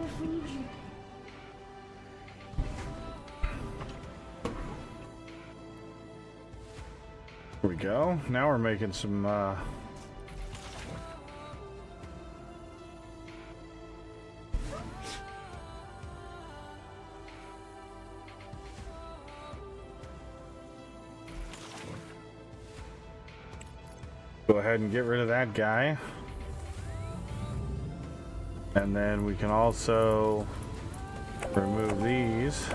gonna feed you. Here we go. Now we're making some go ahead and get rid of that guy. And then we can also remove these.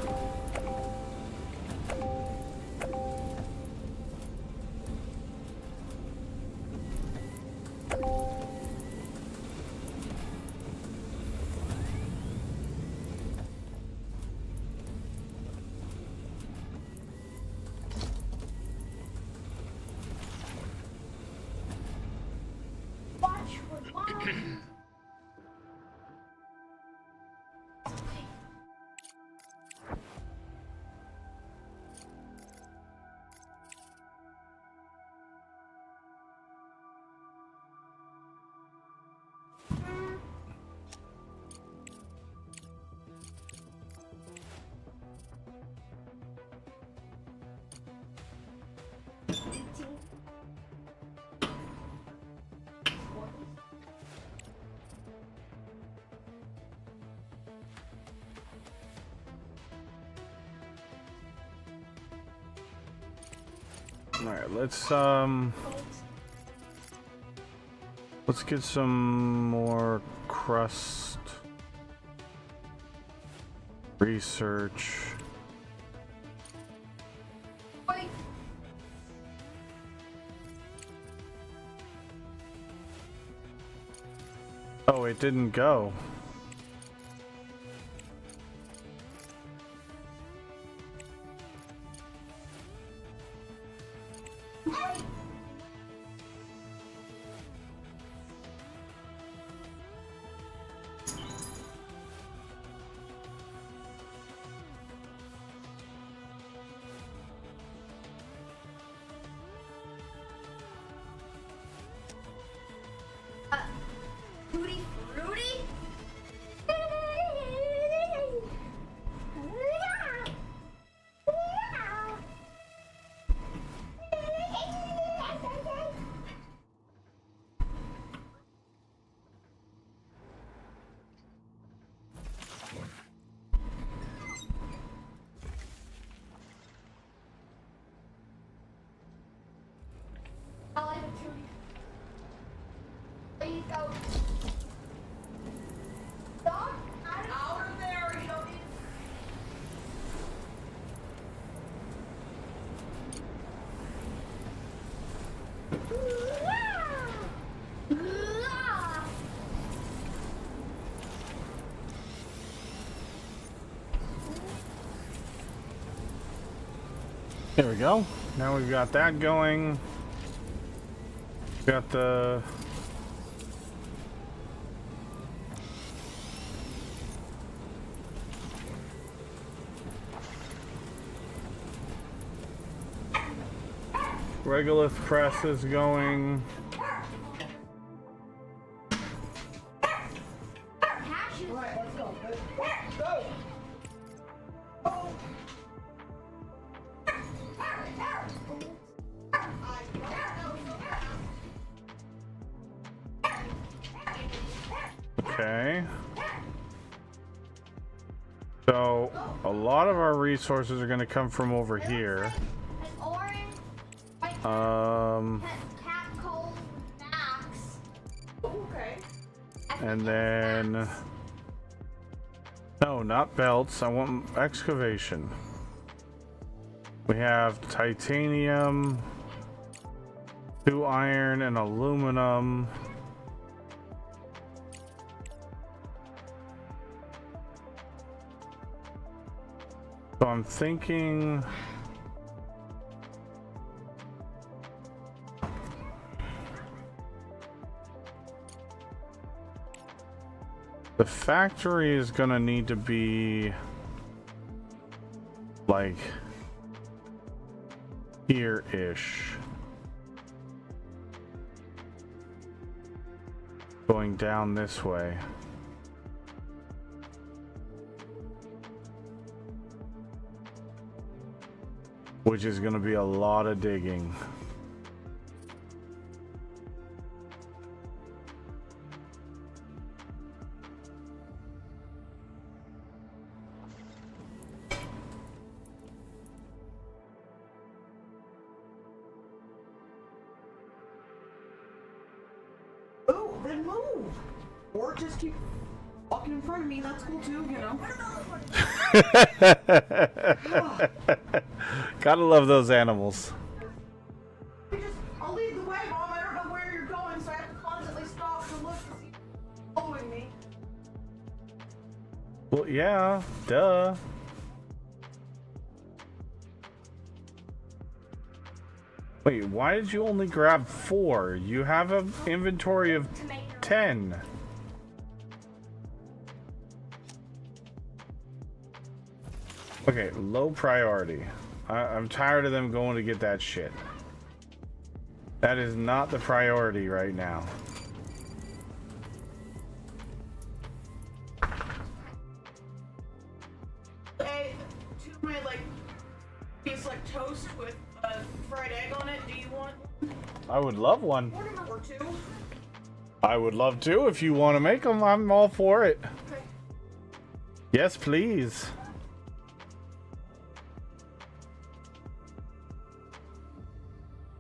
Watch with mom. Alright, let's get some more crust research. Wait. Oh, it didn't go. Tutti Frutti? I like it, Tutti. There you go. Dog, out of there, you don't need. There we go. Now we've got that going. Got the regolith press is going. Alright, let's go. Let's go. Okay. So a lot of our resources are going to come from over here. Cat cold max. Okay. And then no, not belts. I want excavation. We have titanium, 2 iron, and aluminum. So I'm thinking the factory is gonna need to be like here-ish. Going down this way. which is going to be a lot of digging. Oh, then move! Or just keep walking in front of me, that's cool too, you know? Gotta love those animals. I'll lead the way, Mom. I don't know where you're going, so I have to constantly stop to look to see if you're following me. Well, yeah, duh. Wait, why did you only grab 4? You have an inventory of 10. Okay, low priority. I'm tired of them going to get that shit. That is not the priority right now. Hey, to my, like, piece like toast with fried egg on it, do you want one? I would love one. Or 2? I would love to if you want to make them. I'm all for it. Okay. Yes, please.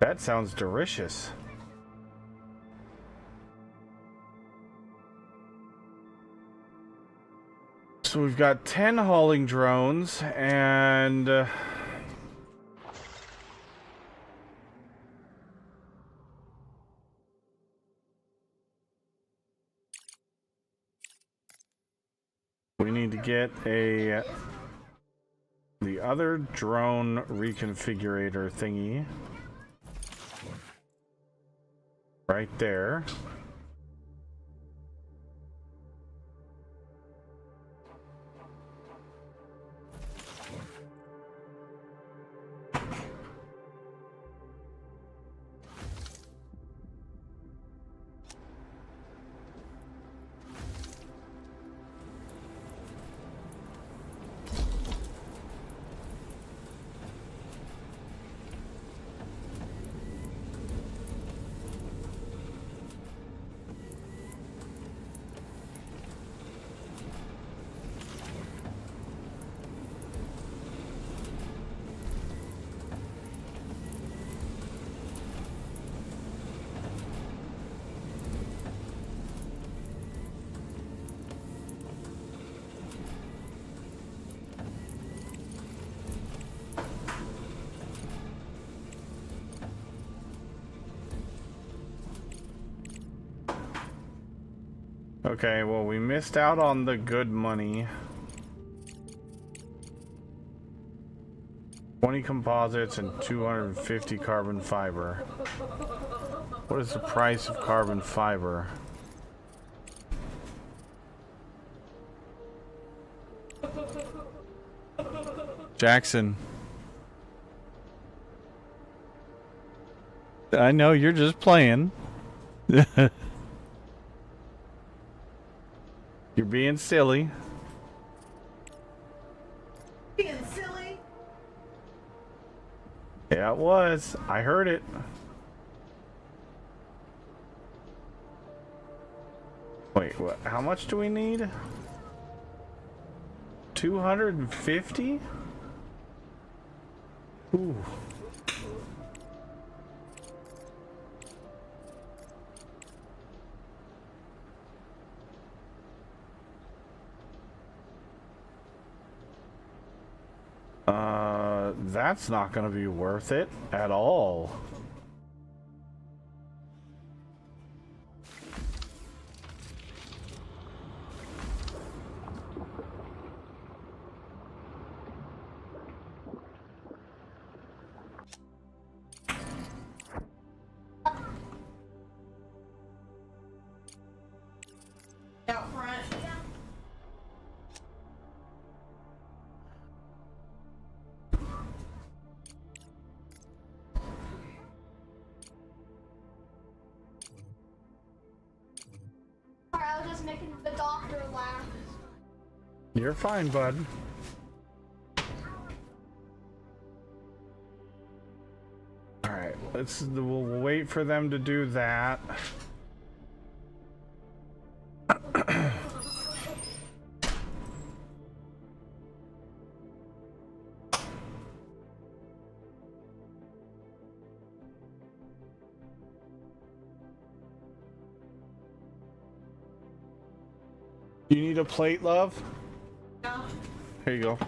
That sounds delicious. So we've got 10 hauling drones and we need to get the other drone reconfigurator thingy right there. Okay, well, we missed out on the good money. 20 composites and 250 carbon fiber. What is the price of carbon fiber? Jackson. I know you're just playing. You're being silly. Being silly? Yeah, it was. I heard it. Wait, what? How much do we need? 250? Ooh. That's not going to be worth it at all. Out front. Sorry, I was just making the doctor laugh. You're fine, bud. we'll wait for them to do that. You need a plate, love? Yeah. Here you go.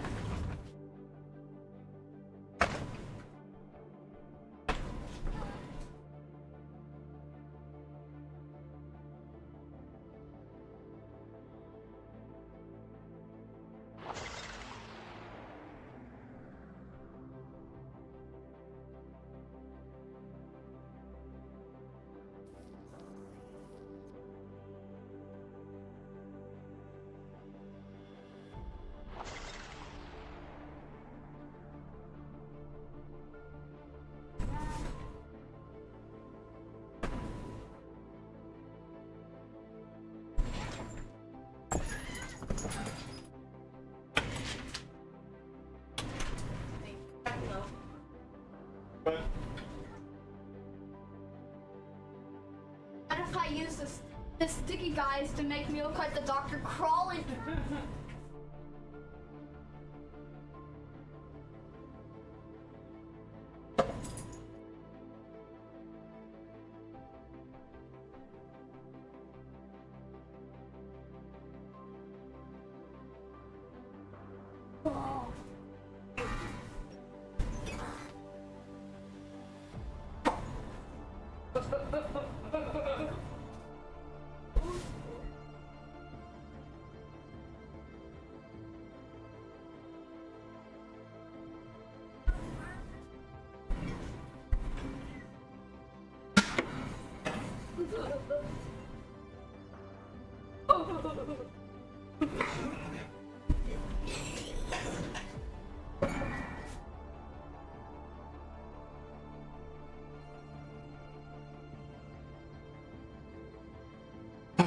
What if I use the sticky guys to make me look like the doctor crawling?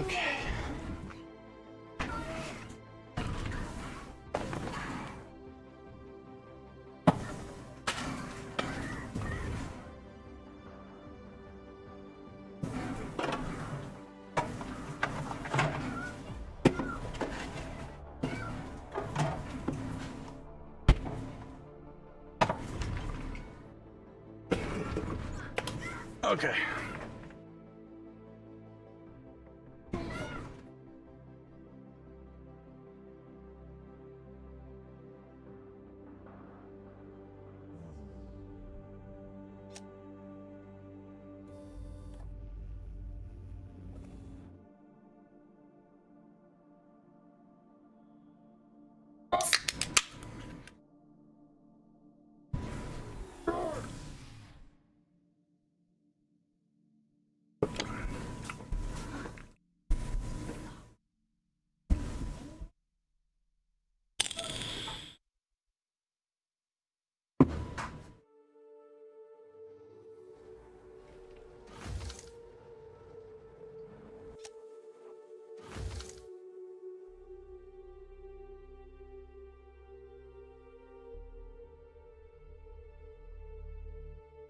Okay. Okay.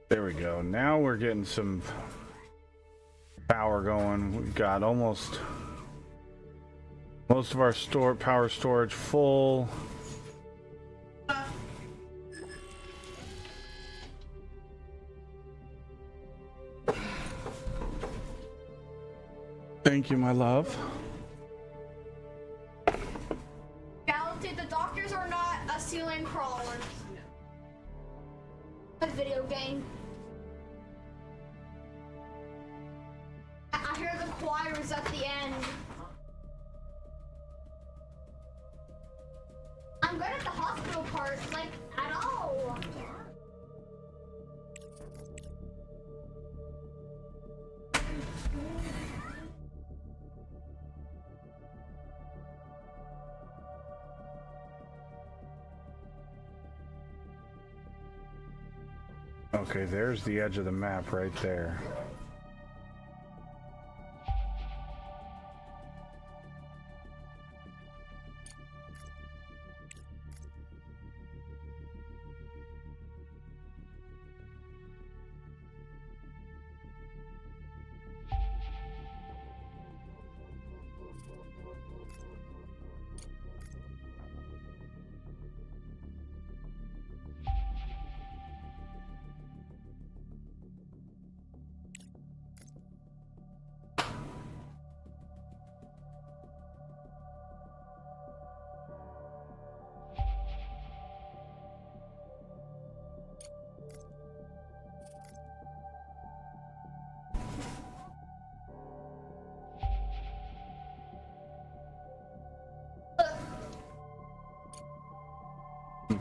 There we go. Now we're getting some power going. We've got most of our power storage full. Thank you, my love. Galaxy, the doctors are not a ceiling crawler. A video game. I hear the choirs at the end. I'm good at the hospital part, like, at all. Okay, there's the edge of the map right there.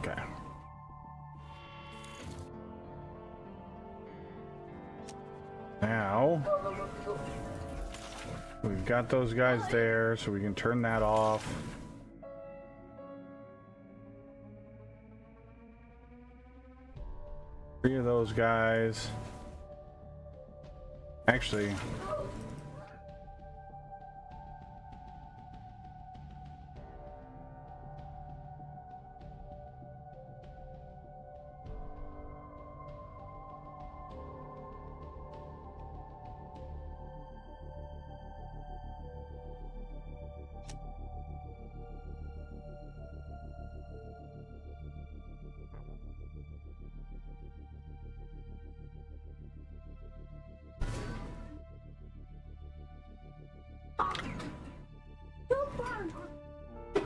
Okay. Now we've got those guys there, so we can turn that off. Three of those guys. Actually,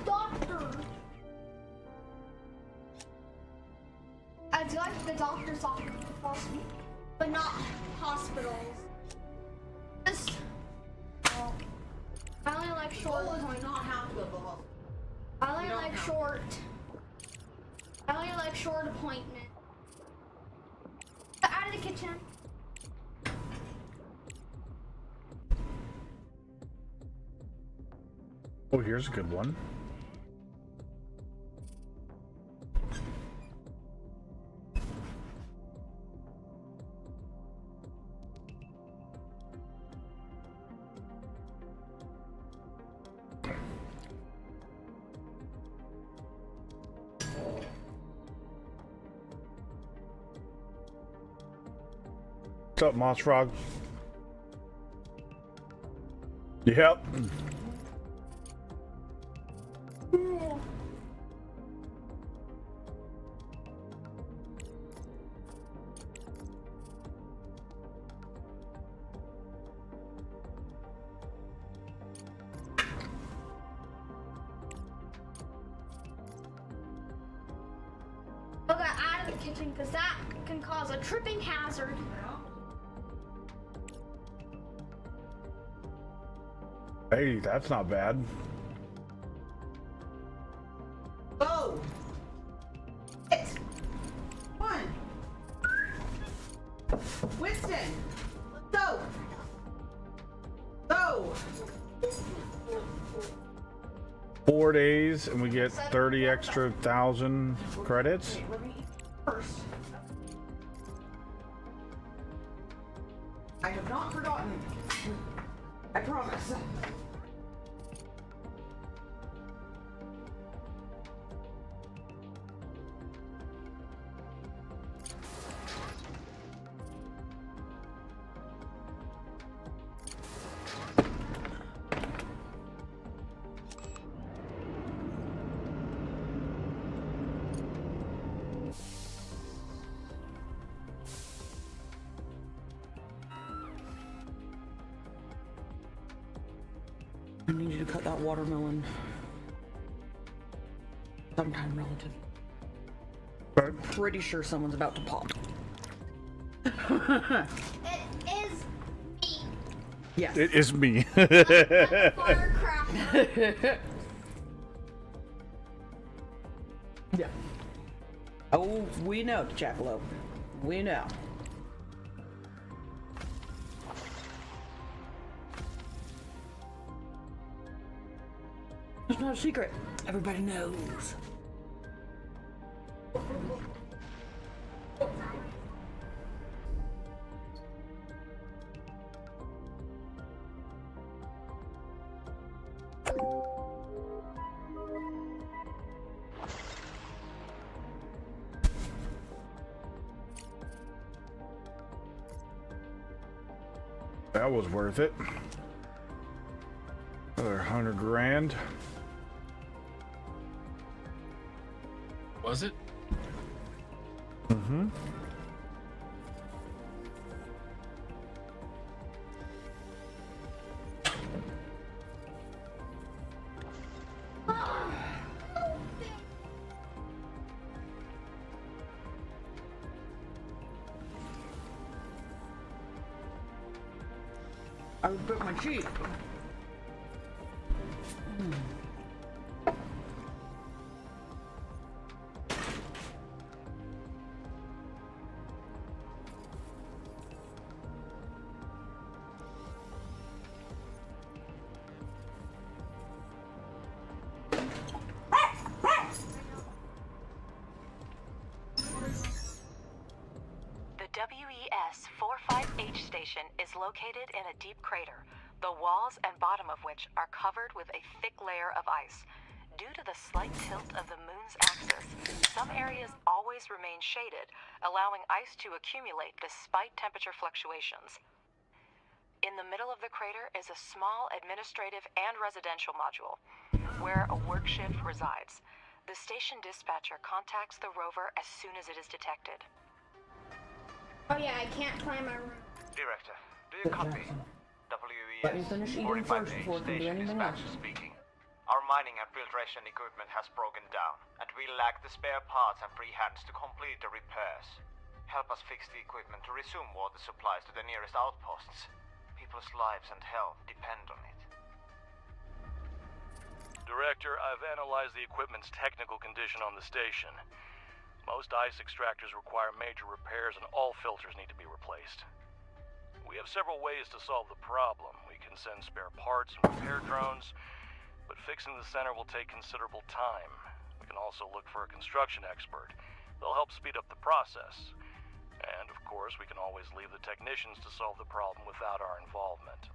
Doctor. I'd like the doctor's office, but not hospitals. Just, well, I only like short. Not have to go to the hospital. I only like short. I only like short appointment. Out of the kitchen. oh, here's a good one. What's up, Moss Frog? Yep. I'll get out of the kitchen because that can cause a tripping hazard. Hey, that's not bad. Go! Hit! One! Winston! Let's go! Go! 4 days and we get 30 extra thousand credits. Let me eat first. I have not forgotten. I promise. I need you to cut that watermelon. Sometime relative. Pretty sure someone's about to pop. It is me. Yes. It is me. Firecracker. Yeah. Oh, we know, Jackalope. We know. It's not a secret. Everybody knows. That was worth it. Another 100 grand. Was it? Mm-hmm. I would put my cheek. station is located in a deep crater, the walls and bottom of which are covered with a thick layer of ice. Due to the slight tilt of the moon's axis, some areas always remain shaded, allowing ice to accumulate despite temperature fluctuations. In the middle of the crater is a small administrative and residential module, where a work shift resides. The station dispatcher contacts the rover as soon as it is detected. Oh yeah, I can't climb my room. Director, do you copy? Let me finish eating first before I can do anything else. Speaking. Our mining and filtration equipment has broken down, and we lack the spare parts and free hands to complete the repairs. Help us fix the equipment to resume water supplies to the nearest outposts. People's lives and health depend on it. Director, I've analyzed the equipment's technical condition on the station. Most ice extractors require major repairs and all filters need to be replaced. We have several ways to solve the problem. We can send spare parts and repair drones, but fixing the center will take considerable time. We can also look for a construction expert. They'll help speed up the process. And of course, we can always leave the technicians to solve the problem without our involvement.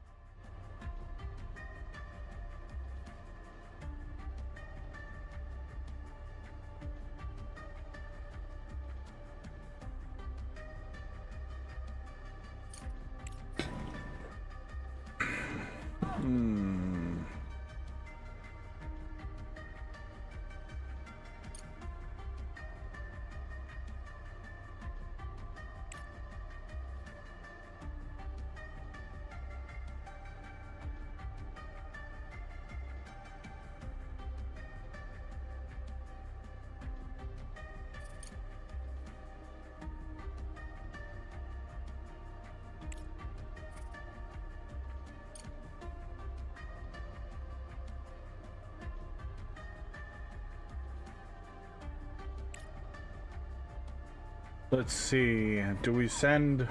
Let's see, do we send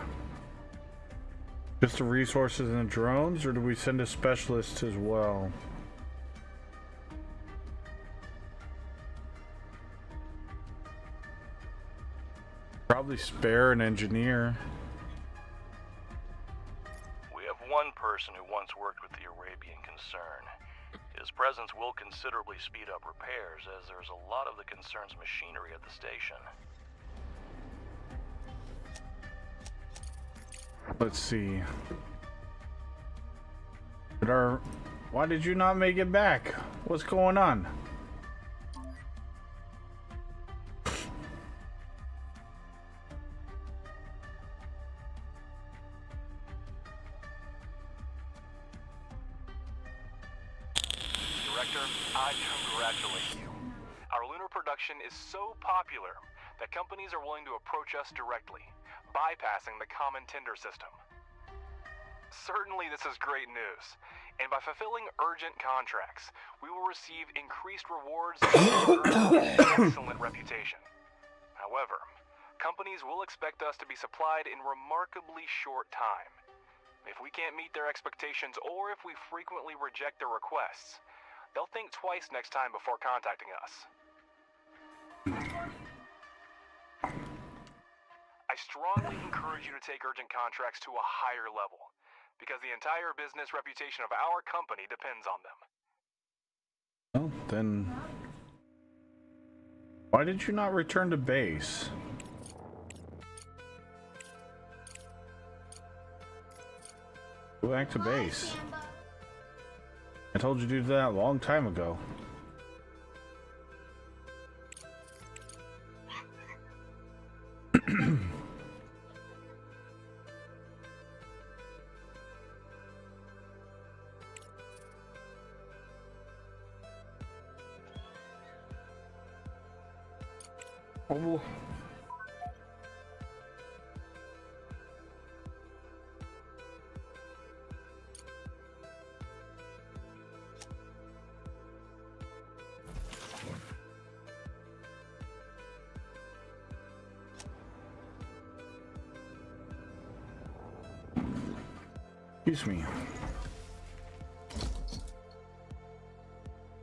just the resources and the drones, or do we send a specialist as well? Probably spare an engineer. We have one person who once worked with the Arabian concern. His presence will considerably speed up repairs, as there's a lot of the concern's machinery at the station. Let's see. Why did you not make it back? What's going on? Director, I congratulate you. Our lunar production is so popular that companies are willing to approach us directly, bypassing the common tender system. Certainly this is great news, and by fulfilling urgent contracts, we will receive increased rewards and an excellent reputation. However, companies will expect us to be supplied in remarkably short time. If we can't meet their expectations, or if we frequently reject their requests, they'll think twice next time before contacting us. I strongly encourage you to take urgent contracts to a higher level, because the entire business reputation of our company depends on them. Well, then why did you not return to base? Go back to base. I told you to do that a long time ago. Oh. Excuse me.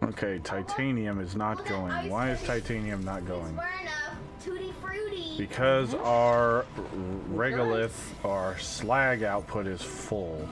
Okay, titanium is not going. Why is titanium not going? Tutti frutti. Because our regolith, our slag output is full.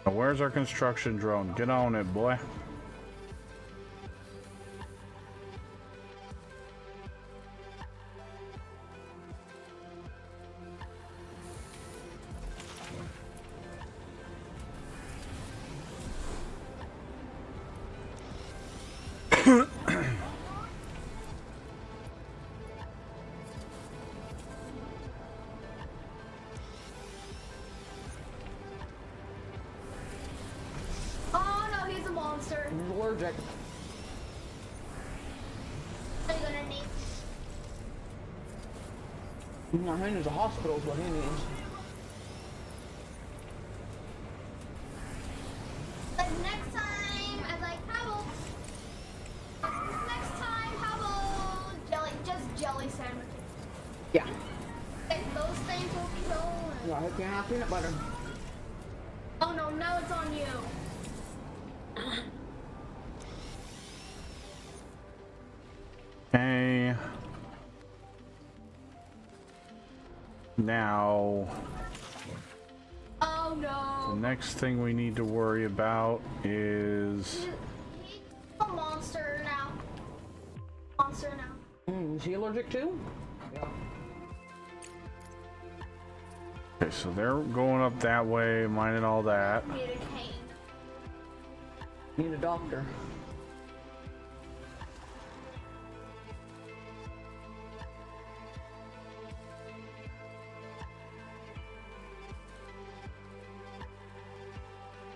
Now, where's our construction drone? Get on it, boy. Oh no, he's a monster. He's allergic. Are you gonna need? I think there's a hospital is what he needs. Like next time, I'm like, how about next time? How about just jelly sandwiches? Yeah. And those things will kill. Yeah, I hope you have peanut butter. Oh no, now it's on you. Okay. Now, Oh no. the next thing we need to worry about is... He's a monster now. Monster now. Is he allergic too? Yeah. Okay, so they're going up that way, mining all that. Need a cane. Need a doctor.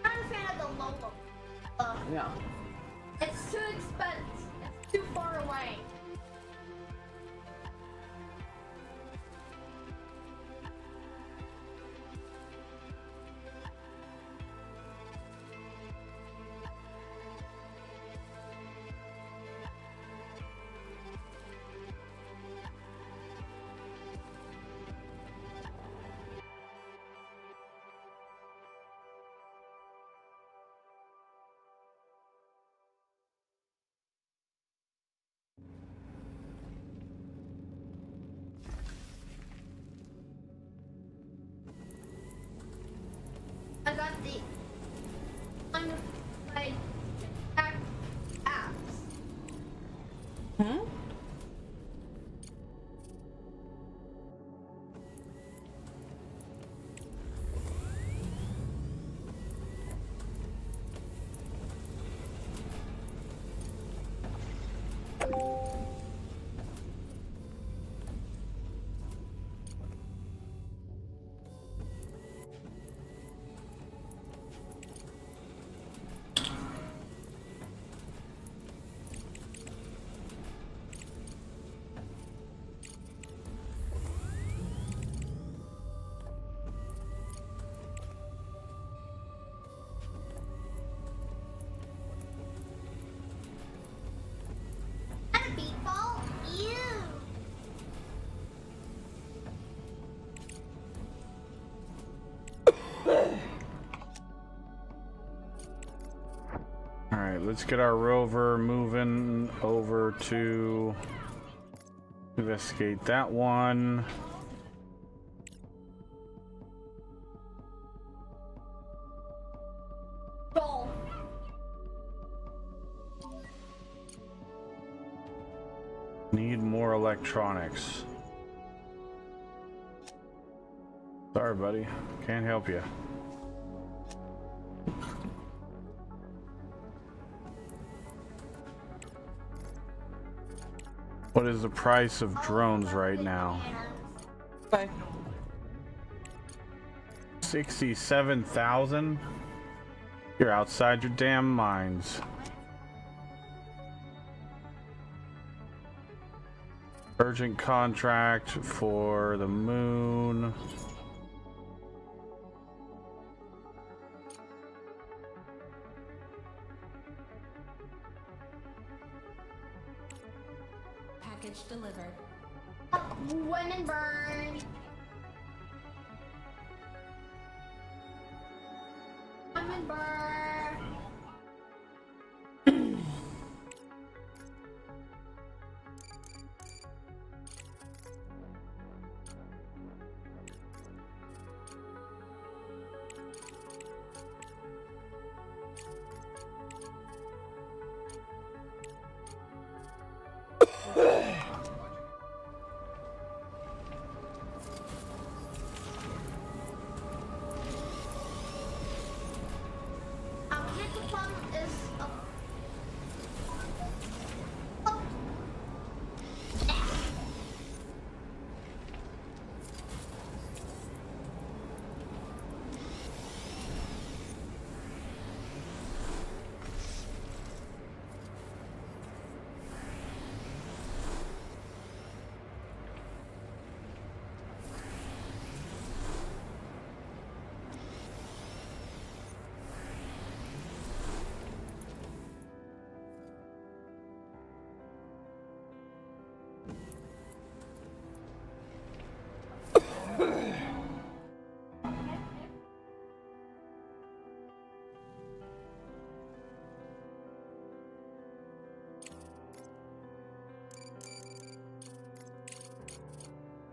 I'm a fan of the Lolo. Yeah. It's too expensive. It's too far away. I got the unapplied apps. Hmm? And a beat ball? Ew. Alright, let's get our rover moving over to investigate that one. Ball. Need more electronics. Sorry, buddy. Can't help you. What is the price of drones right now? Okay. 67,000? You're outside your damn minds. Urgent contract for the moon. Package delivered. Women burn. Women burn.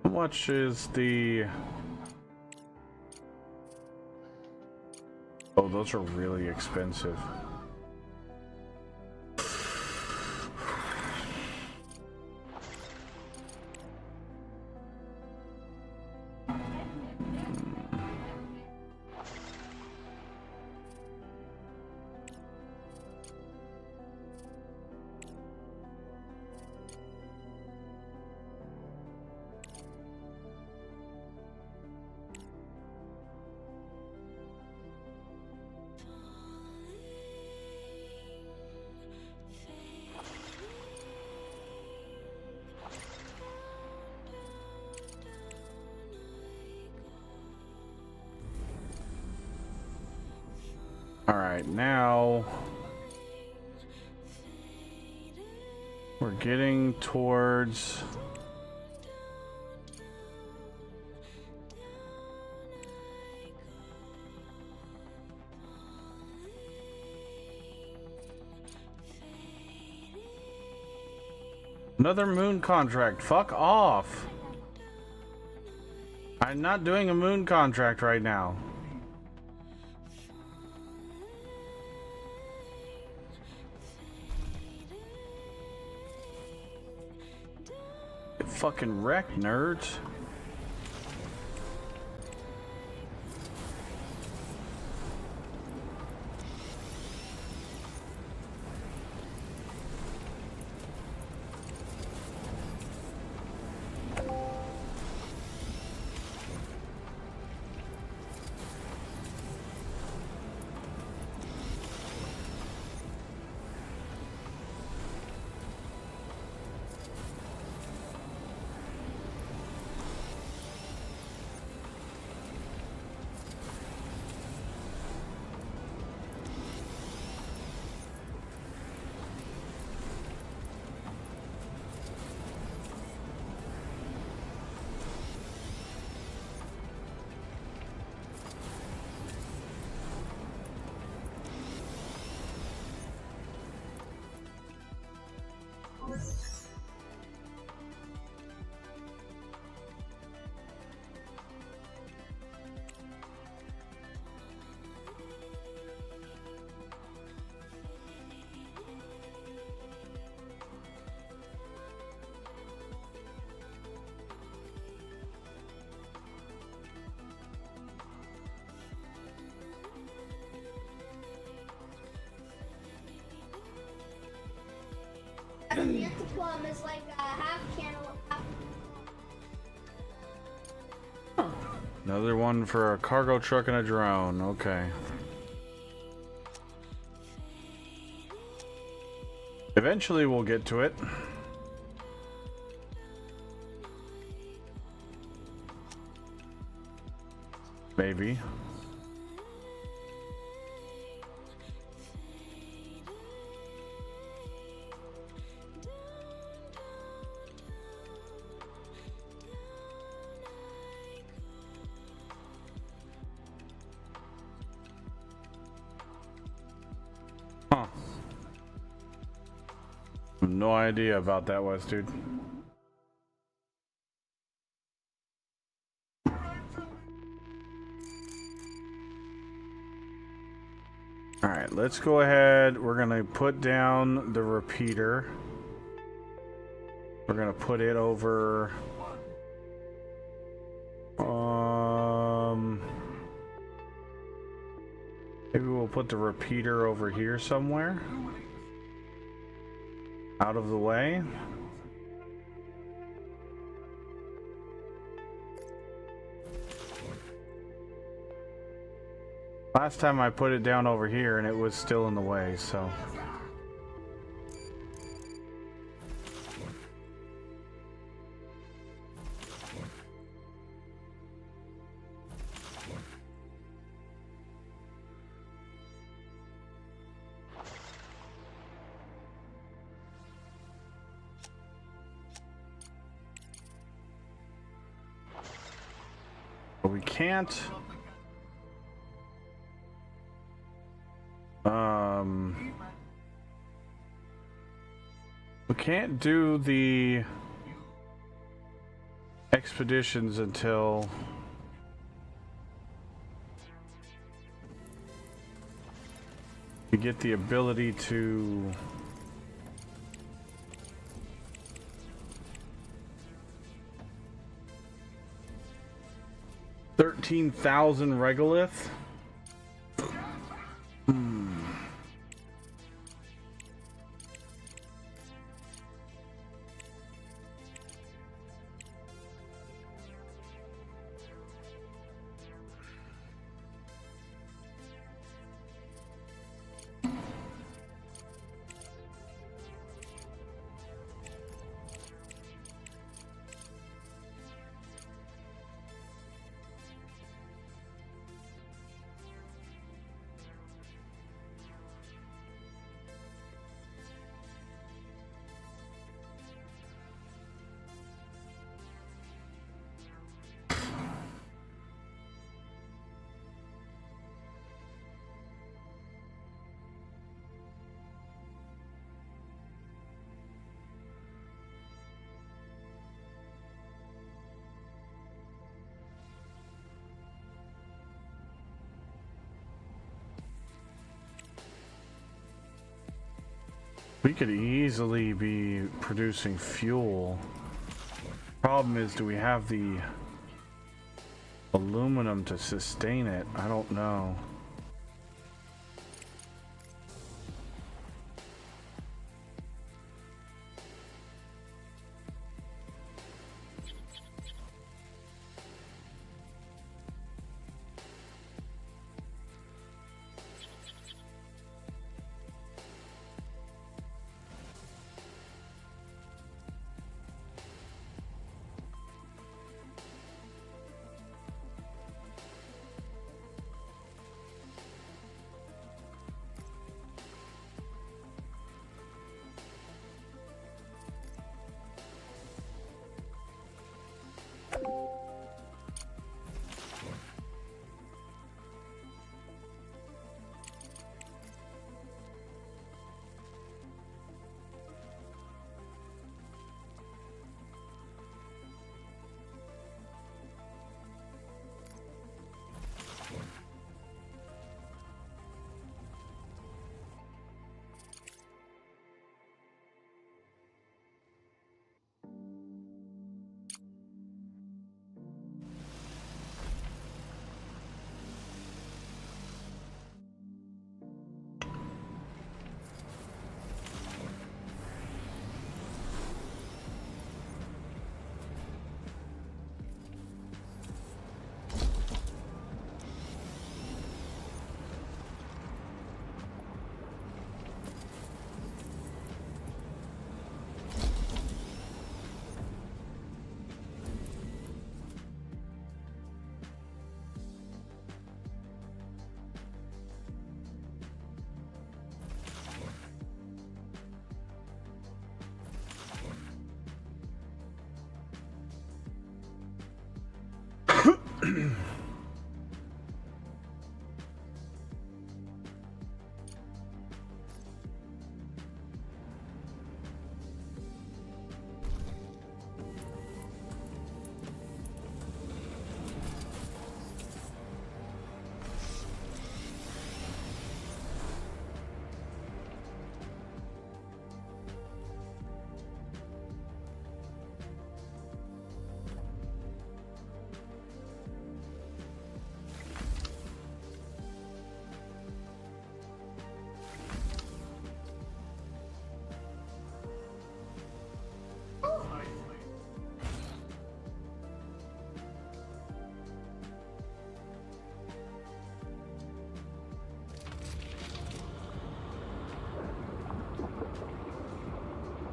How much is the... Oh, those are really expensive. Alright, now we're getting towards another moon contract. Fuck off. I'm not doing a moon contract right now. Fucking wreck, nerds. The ectoplum is like a half channel. Another one for a cargo truck and a drone. Okay. Eventually we'll get to it. Maybe. Huh. No idea about that, West, dude. Alright, let's go ahead. We're gonna put down the repeater. We're gonna put it over. Maybe we'll put the repeater over here somewhere. Out of the way. Last time I put it down over here and it was still in the way, so. But we can't. We can't do the expeditions until you get the ability to $13,000 regolith. We could easily be producing fuel. Problem is, do we have the aluminum to sustain it? I don't know.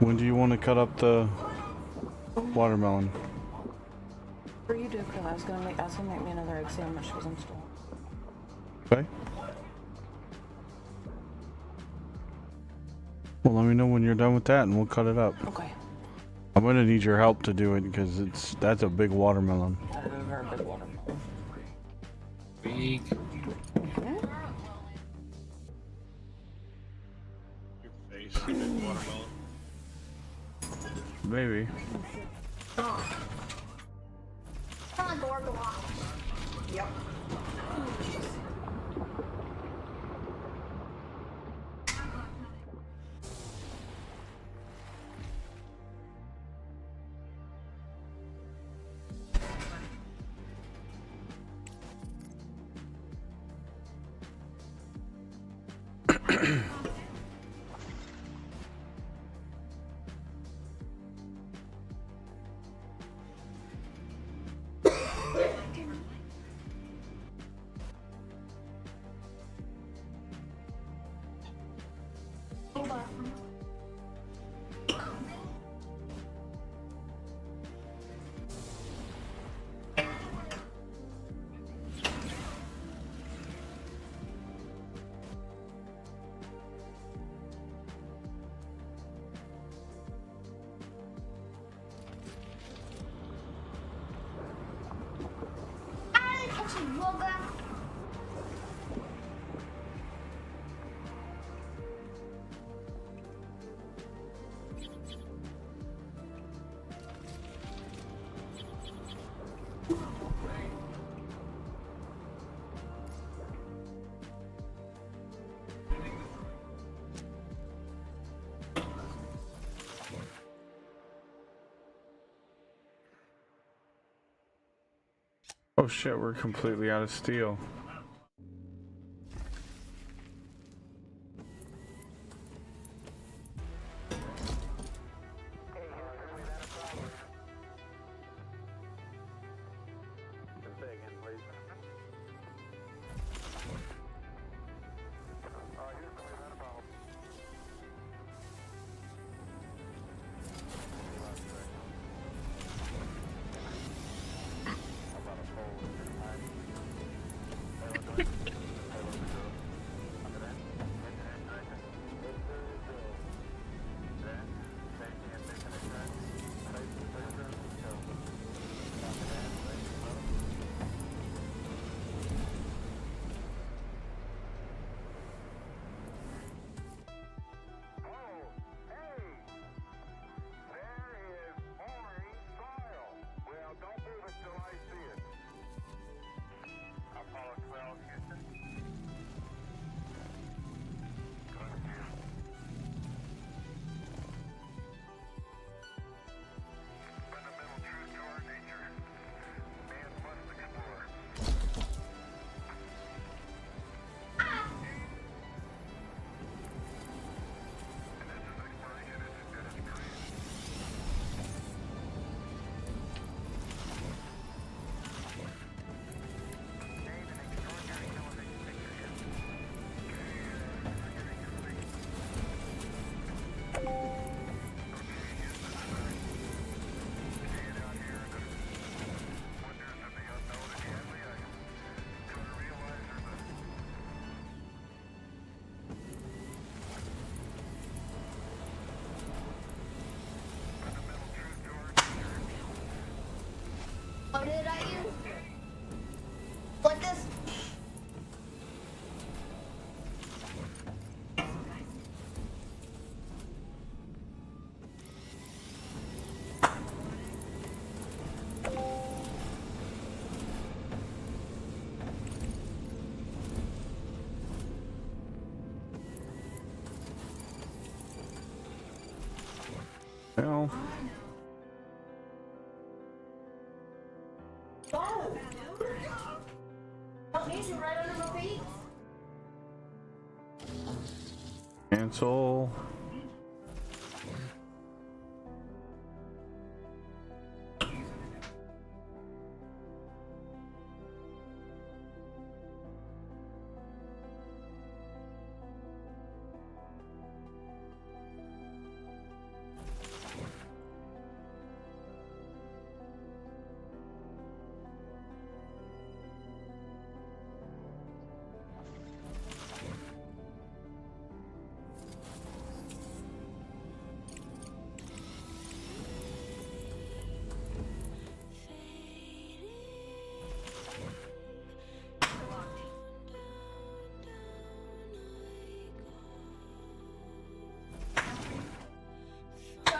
When do you want to cut up the watermelon? Or you do, because I was gonna make me another egg sandwich because I'm still. Okay. Well, let me know when you're done with that and we'll cut it up. Okay. I'm gonna need your help to do it because that's a big watermelon. That is a very big watermelon. Big. Your face, big watermelon. Maybe. Oh. Come on, door block. Yep. Oh shit, we're completely out of steel. Well, Oh, dude. Don't need you right under my feet. cancel.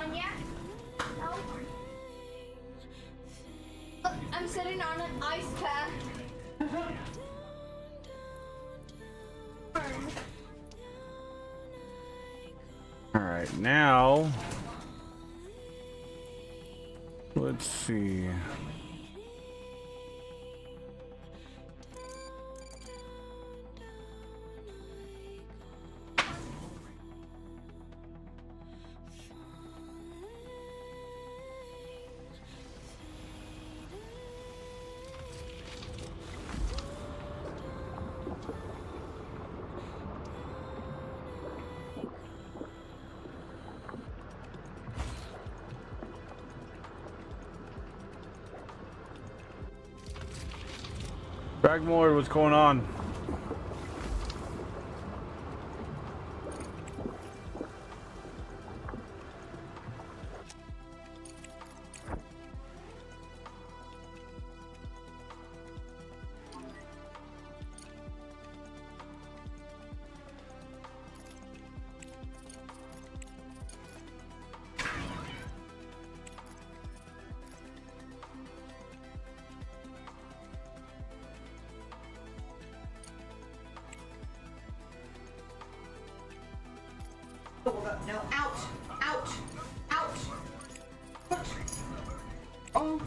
Sonia? No. Look, I'm sitting on an ice pack. All right, now let's see. Dragmore, what's going on? No, out, out, out. Oh.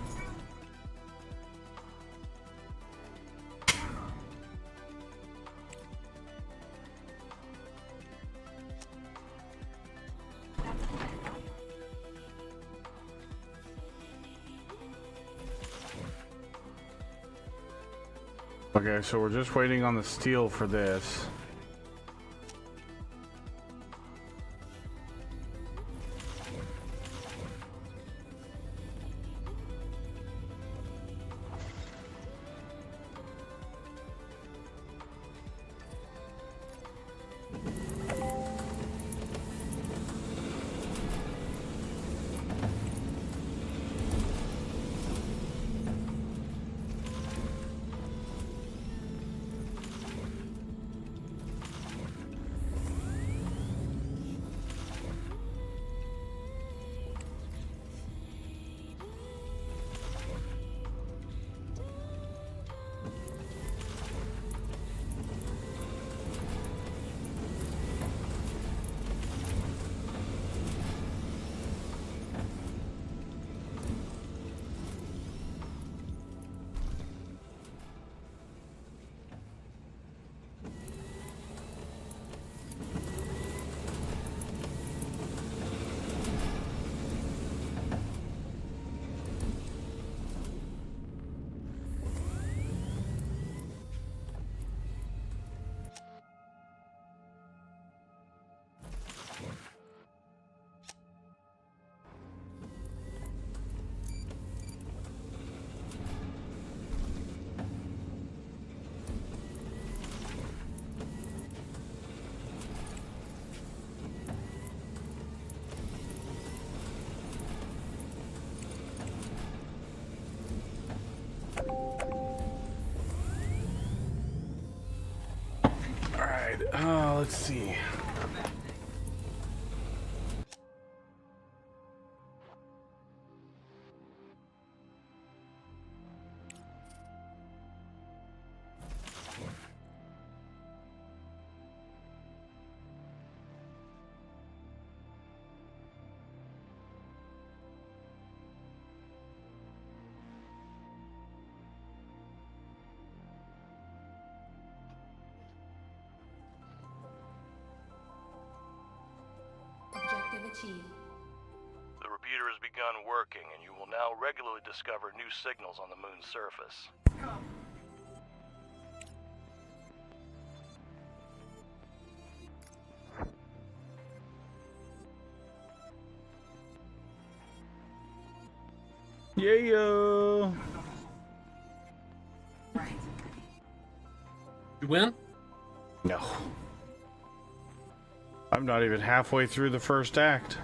Okay, so we're just waiting on the steel for this. Let's see. achieved. The repeater has begun working, and you will now regularly discover new signals on the moon's surface. Yeah. You win? No. I'm not even halfway through the first act.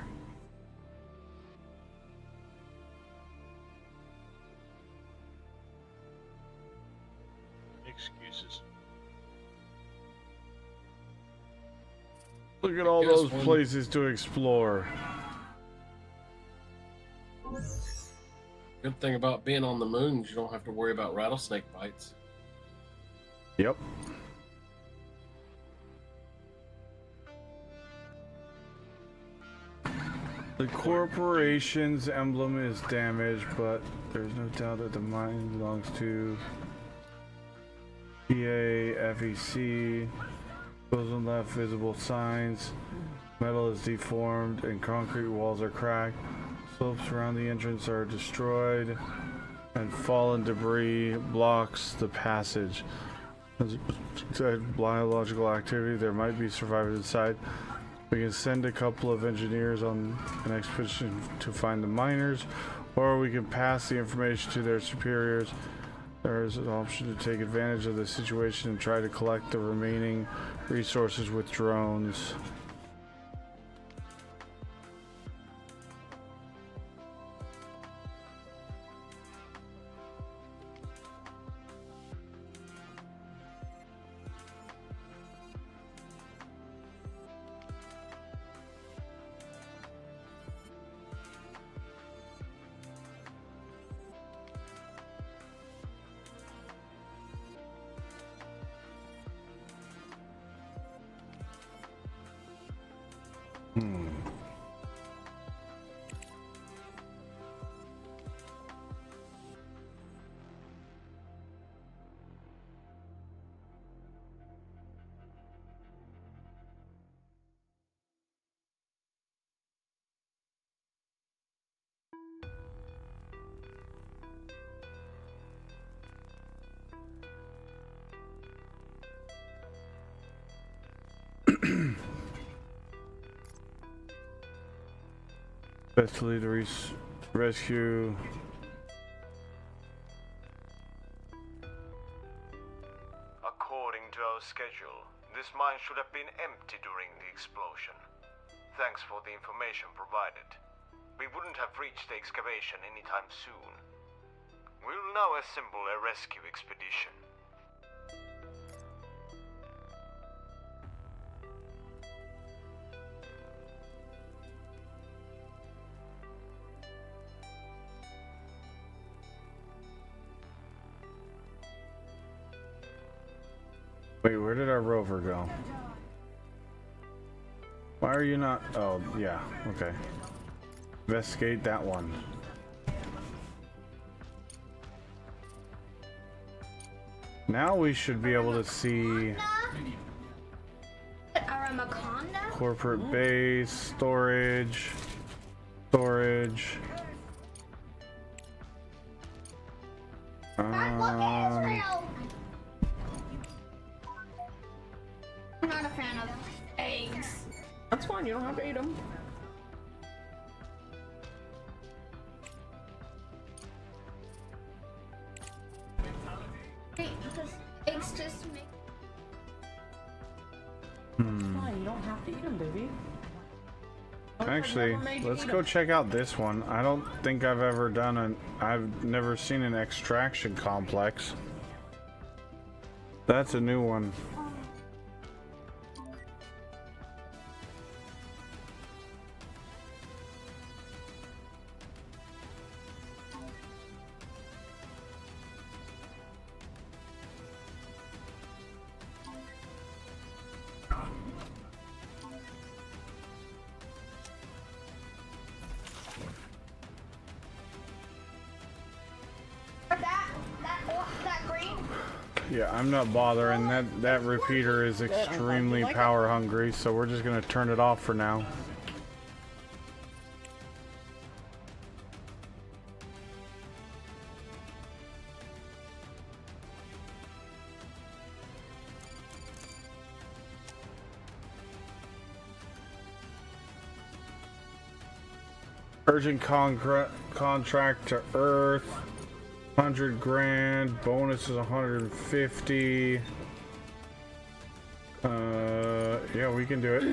Excuses. Look at all those places to explore. Good thing about being on the moon is you don't have to worry about rattlesnake bites. Yep. The corporation's emblem is damaged, but there's no doubt that the mine belongs to PAFEC. Those on left visible signs. Metal is deformed and concrete walls are cracked. Slopes around the entrance are destroyed and fallen debris blocks the passage. As biological activity, there might be survivors inside. We can send a couple of engineers on an expedition to find the miners, or we can pass the information to their superiors. There is an option to take advantage of the situation and try to collect the remaining resources with drones. Best to lead the rescue. According to our schedule, this mine should have been empty during the explosion. Thanks for the information provided. We wouldn't have reached the excavation anytime soon. We'll now assemble a rescue expedition. Wait, where did our rover go? Why are you not? Oh, yeah, okay. Investigate that one. Now we should be able to see Aramaconda? corporate base, storage. I'm not a fan of eggs. That's fine, you don't have to eat them. Wait, because eggs just make... Fine, you don't have to eat them, baby. Actually, let's go check out this one. I don't think I've ever done I've never seen an extraction complex. That's a new one. That green? Yeah, I'm not bothering. That repeater is extremely power hungry, so we're just gonna turn it off for now. Urgent contract to Earth. 100 grand. Bonus is 150. Yeah, we can do it.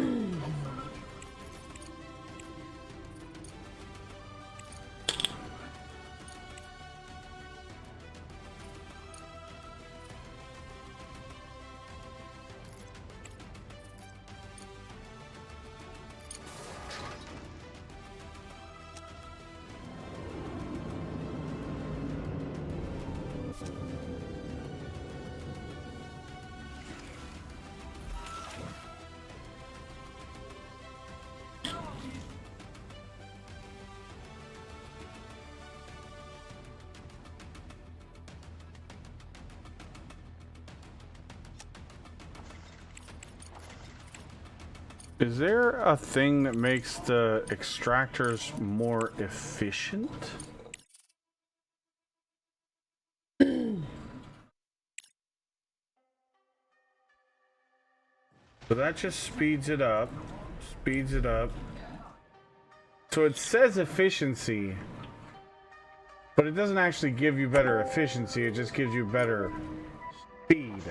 Is there a thing that makes the extractors more efficient? So that just speeds it up. Speeds it up. So it says efficiency, but it doesn't actually give you better efficiency, it just gives you better speed.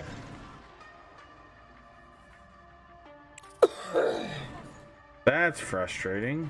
That's frustrating.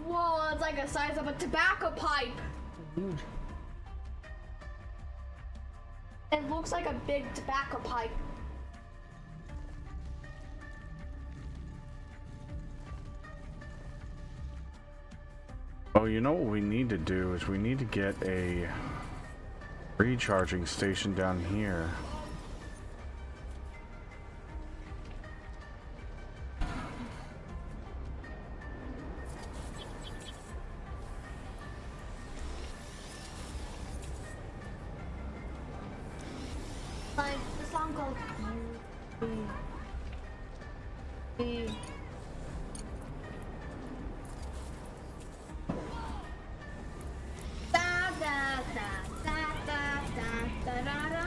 Whoa, it's like the size of a tobacco pipe. Huge. It looks like a big tobacco pipe. Oh, you know what we need to do is we need to get a recharging station down here. Like the song called You. Da da da da da da da da da.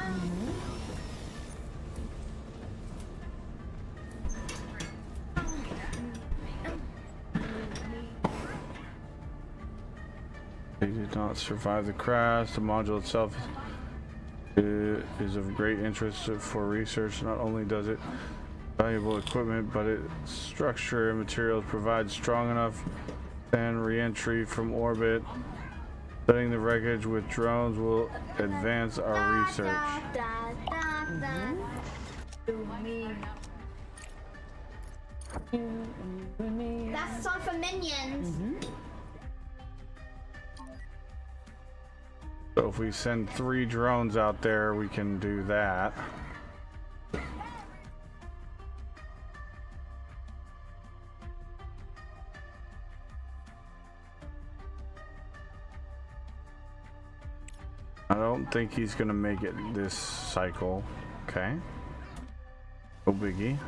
They did not survive the crash. The module itself is of great interest for research. Not only does it valuable equipment, but its structure and materials provide strong enough and re-entry from orbit. Studying the wreckage with drones will advance our research. That's the song from Minions. So if we send 3 drones out there, we can do that. I don't think he's gonna make it this cycle. Okay. No biggie.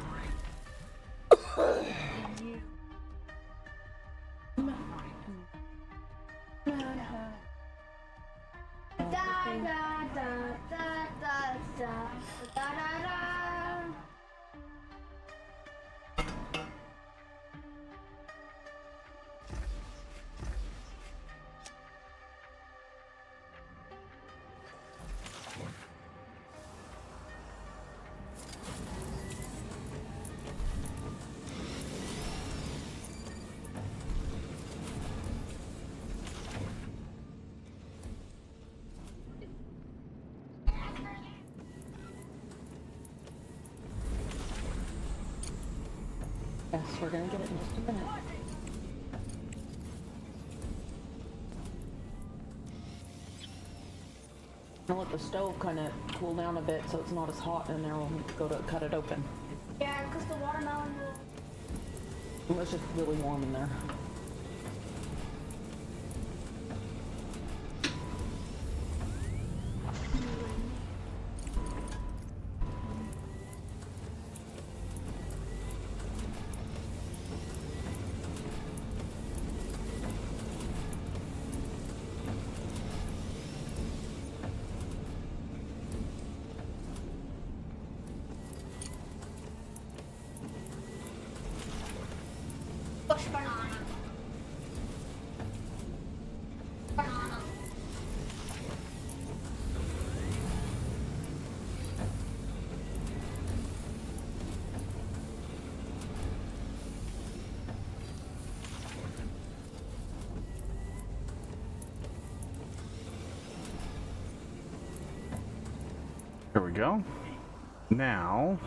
Yes, we're gonna get it in just a minute. I'll let the stove kind of cool down a bit so it's not as hot in there when we go to cut it open. Yeah, because the watermelon will It was just really warm in there. Push banana. Banana. There we go. Now,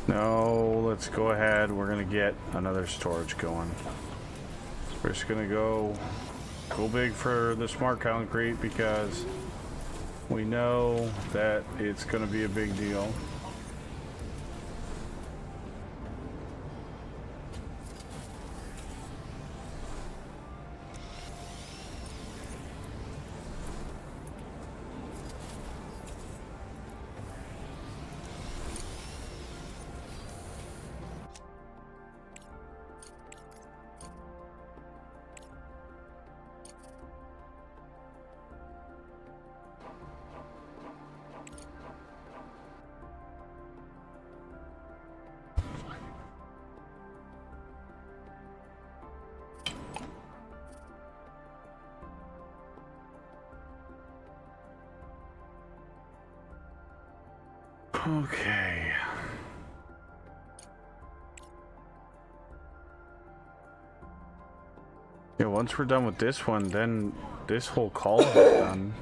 no, let's go ahead. We're gonna get another storage going. We're just gonna go big for the smart concrete because we know that it's gonna be a big deal. Okay. Yeah, once we're done with this one, then this whole call is done.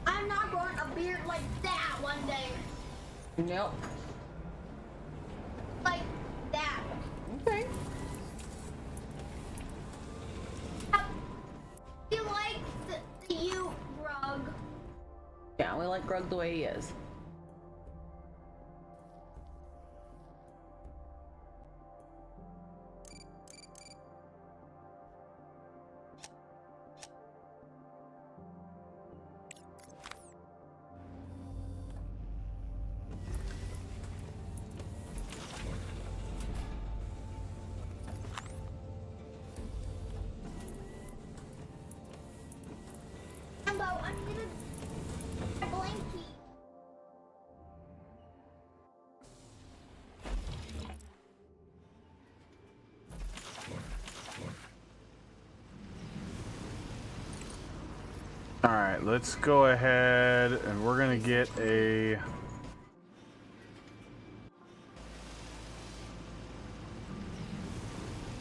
I'm not growing a beard like that one day. Nope. Like that. Okay. You like the you rug. Yeah, we like Grug the way he is. Hello, I'm gonna a blankie. Alright, let's go ahead and we're gonna get a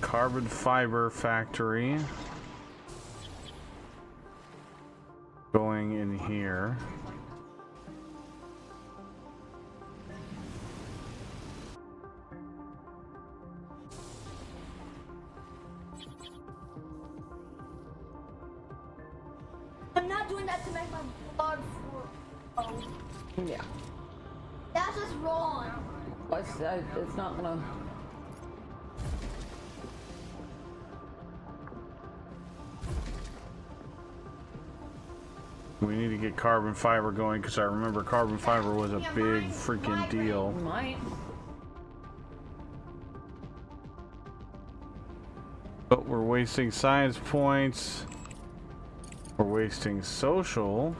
carbon fiber factory going in here. I'm not doing that to make my blood flow. Oh, Yeah. that's just wrong. It's not gonna. We need to get carbon fiber going because I remember carbon fiber was a big freaking deal. Might. But we're wasting science points. We're wasting social.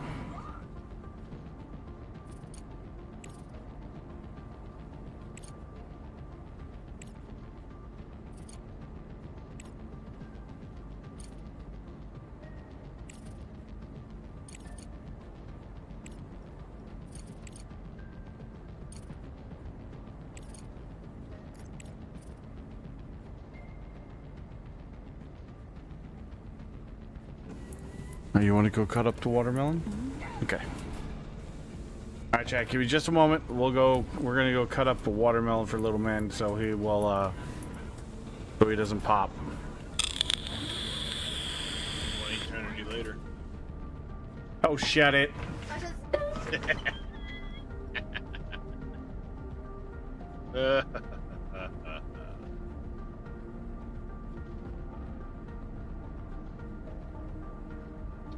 You want to go cut up the watermelon? Okay. All right, Jack. Give me just a moment. We're gonna go cut up the watermelon for little man, so he will, so he doesn't pop. One eternity later. Oh, shut it.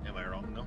Am I wrong? No.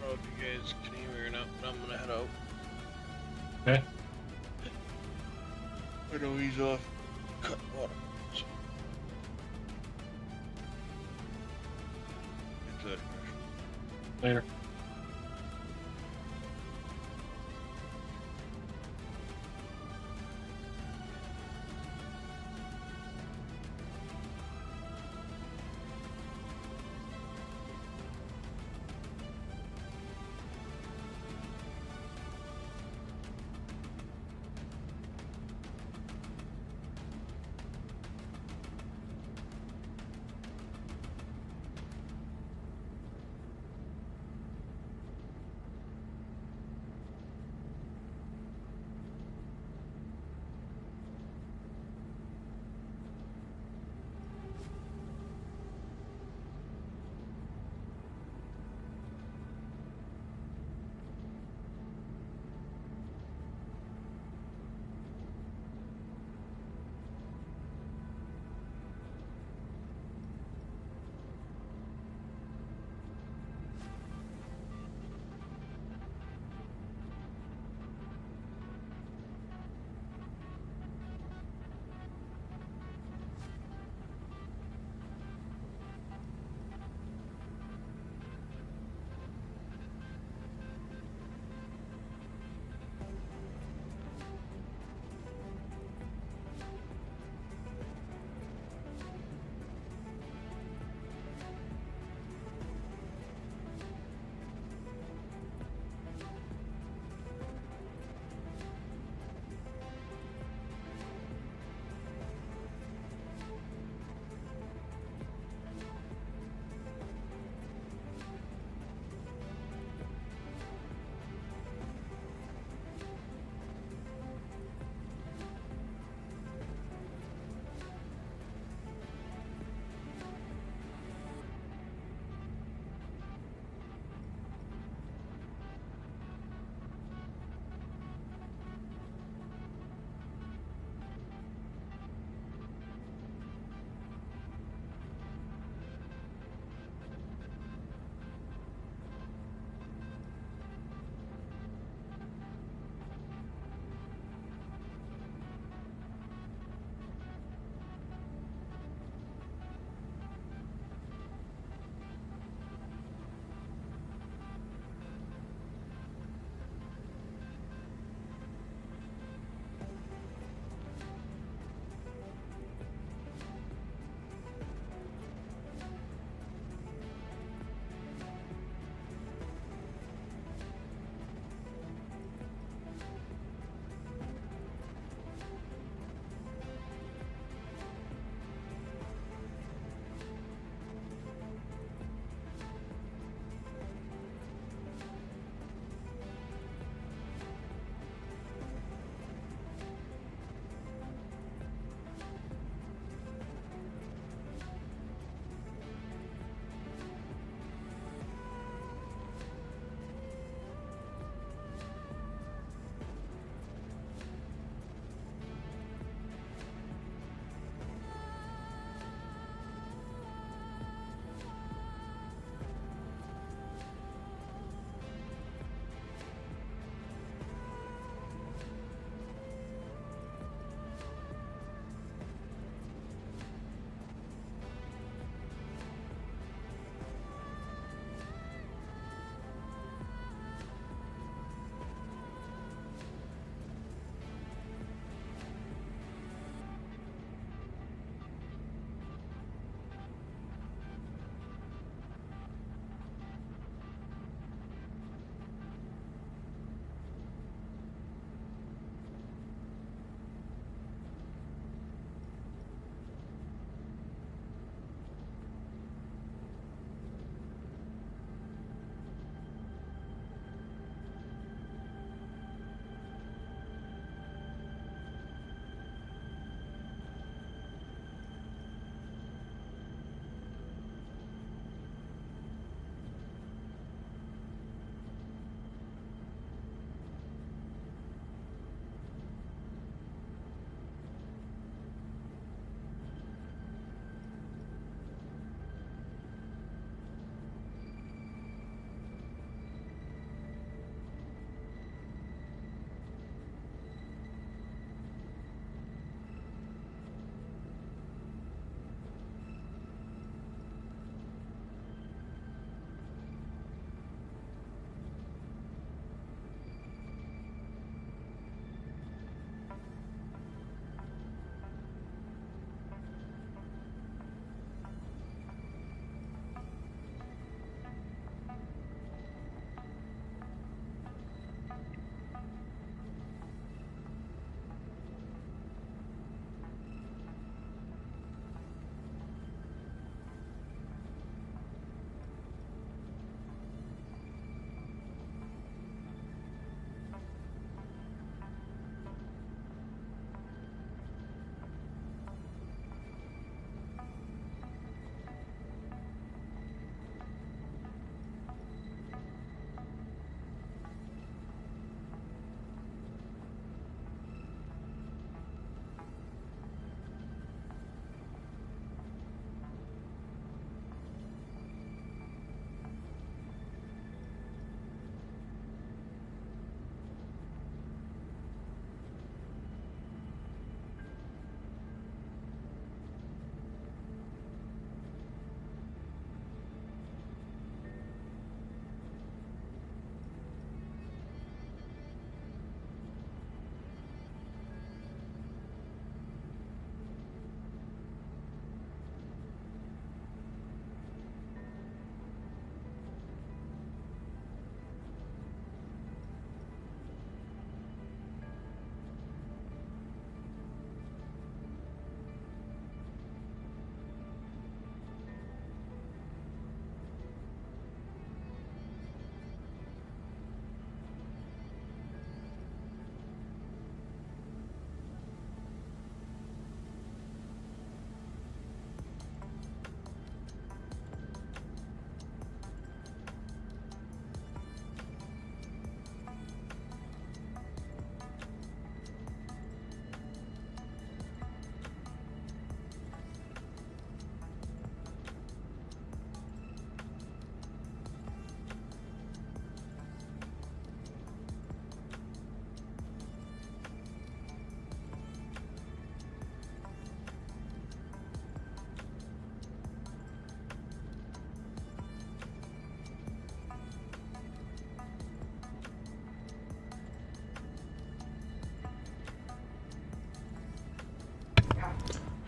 know if you guys can hear me or not, but I'm gonna head out. Okay. I know he's off cutting water. So. Get that. Later.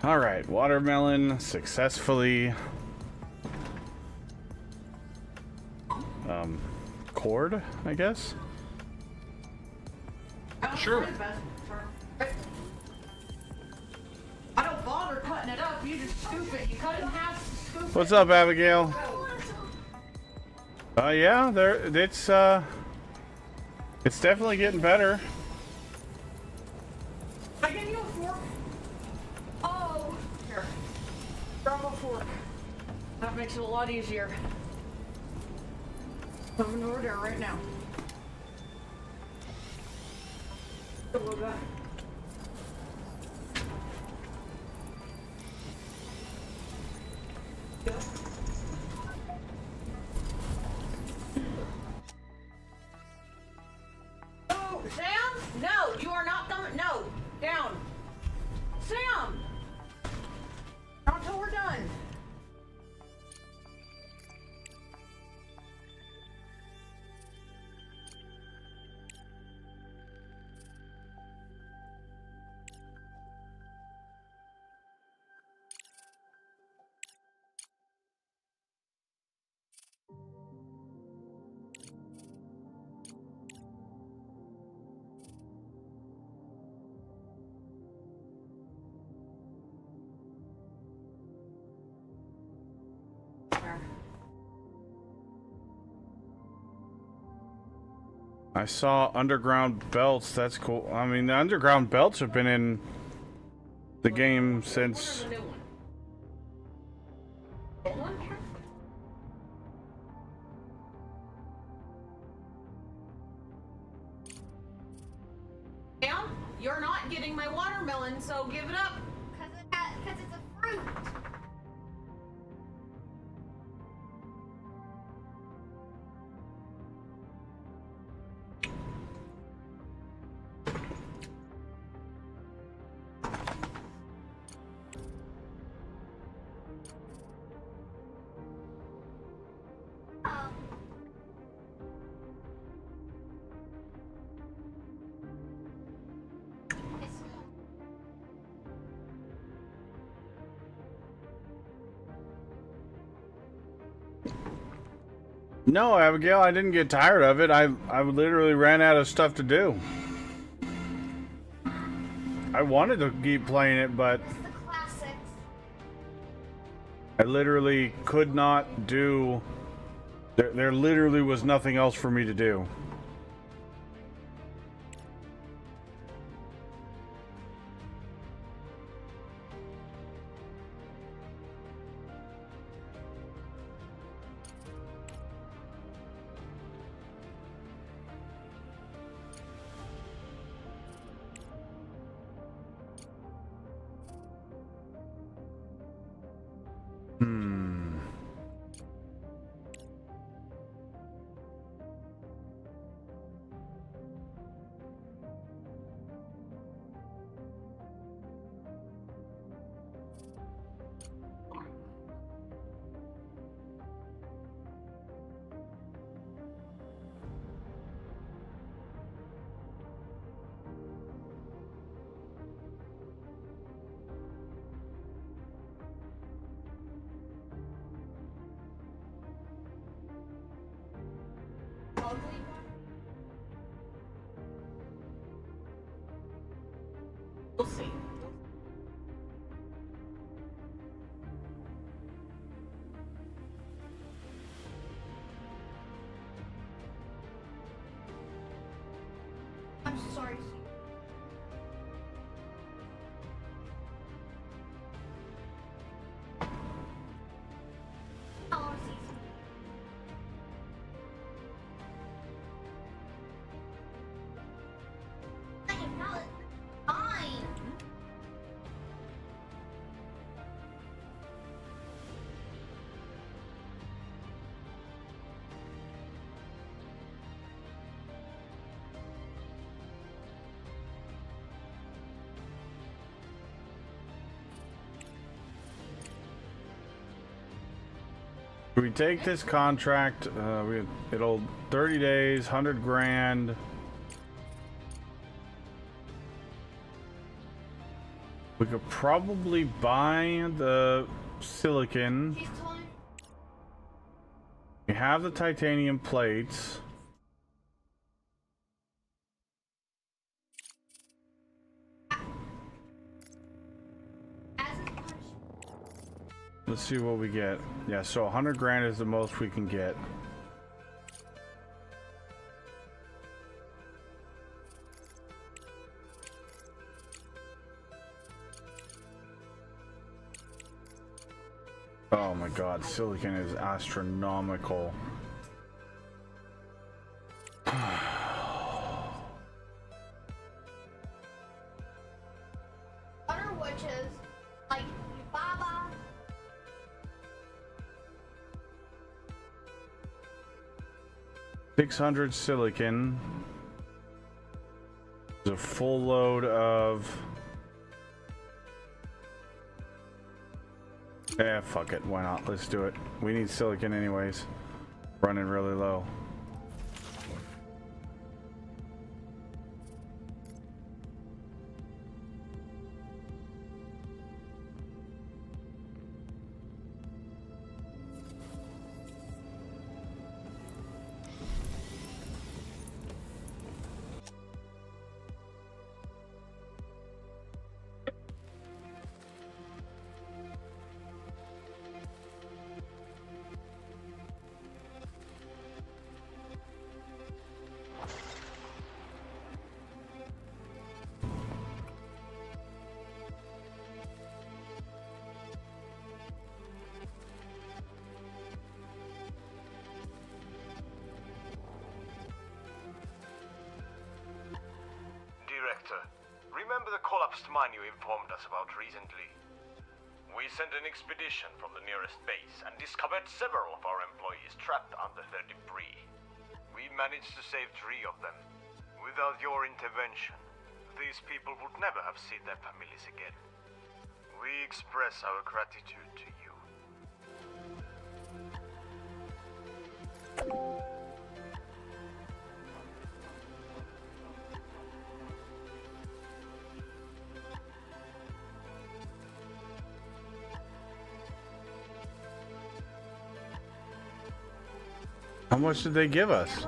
All right, watermelon successfully cored, I guess. Sure. I don't bother cutting it up. You just scoop it. You cut it in half. Scoop it. What's up, Abigail? Yeah, it's definitely getting better. I give you a fork. Oh, here. Grab a fork. That makes it a lot easier. Coming over there right now. Oh, Sam? No, you are not coming. No, down. Sam! Not until we're done. I saw underground belts. That's cool. I mean, the underground belts have been in the game since. Sam, you're not getting my watermelon, so give it up. Because it's a fruit. No, Abigail, I didn't get tired of it. I literally ran out of stuff to do. I wanted to keep playing it, but It's the classics. I literally could not do. There literally was nothing else for me to do. We'll see. I'm sorry. Oh, I am not fine. We take this contract. It'll 30 days, 100 grand. We could probably buy the silicon. We have the titanium plates. Let's see what we get. Yeah, so 100 grand is the most we can get. Oh my god, silicon is astronomical. Water witches, like Baba. 600 silicon. There's a full load of... Yeah, fuck it. Why not? Let's do it. We need silicon anyways. Running really low. Director, remember the collapsed mine you informed us about recently? We sent an expedition from the nearest base and discovered several of our employees trapped under the debris. We managed to save 3 of them. Without your intervention, these people would never have seen their families again. We express our gratitude to you. How much did they give us?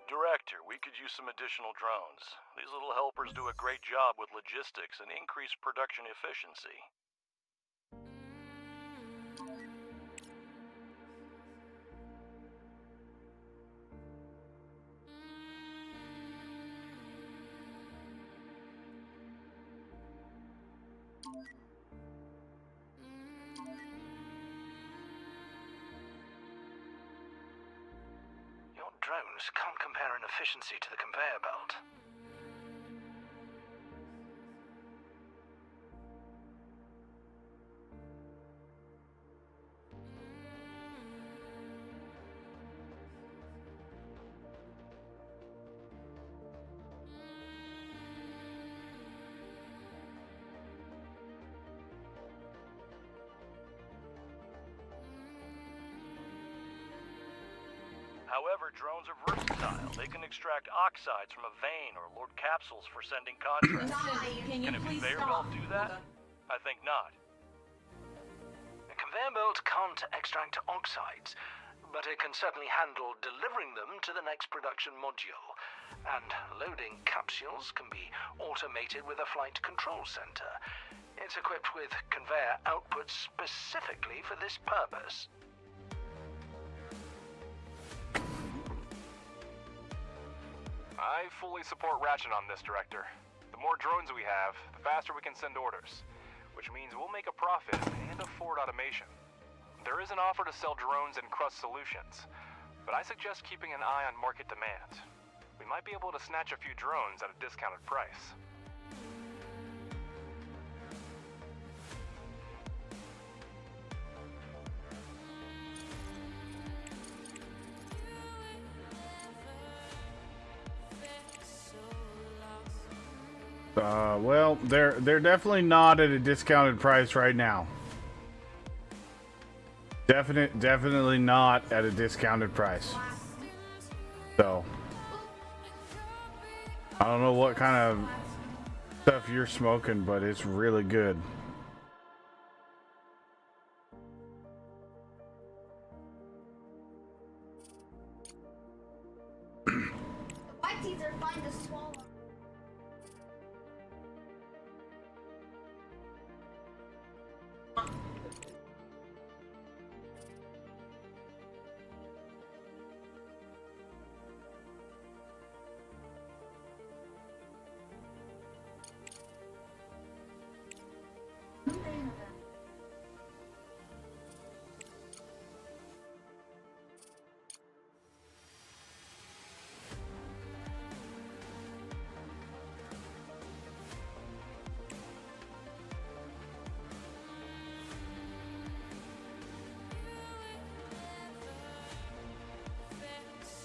Director, we could use some additional drones. These little helpers do a great job with logistics and increase production efficiency. Your drones can't compare in efficiency to the conveyor belt. However, drones are versatile. They can extract oxides from a vein or load capsules for sending contracts. Can you Can a please conveyor stop? belt do that? I think not. A conveyor belt can't extract oxides, but it can certainly handle delivering them to the next production module. And loading capsules can be automated with a flight control center. It's equipped with conveyor outputs specifically for this purpose. I fully support Ratchet on this, Director. The more drones we have, the faster we can send orders, which means we'll make a profit and afford automation. There is an offer to sell drones and Crust solutions, but I suggest keeping an eye on market demand. We might be able to snatch a few drones at a discounted price. Well, they're definitely not at a discounted price right now. Definitely not at a discounted price. So, I don't know what kind of stuff you're smoking, but it's really good. White teas are fine to swallow.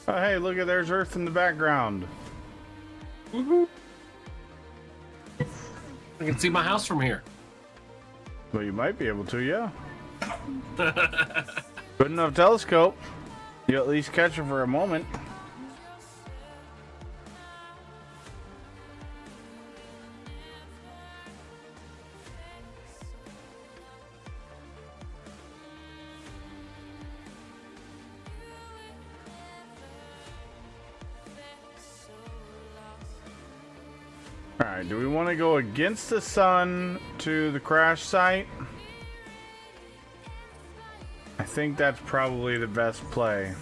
Oh, hey, look at there's Earth in the background. Woohoo! I can see my house from here. Well, you might be able to, yeah. Good enough telescope. You at least catch it for a moment. Alright, do we want to go against the sun to the crash site? I think that's probably the best play.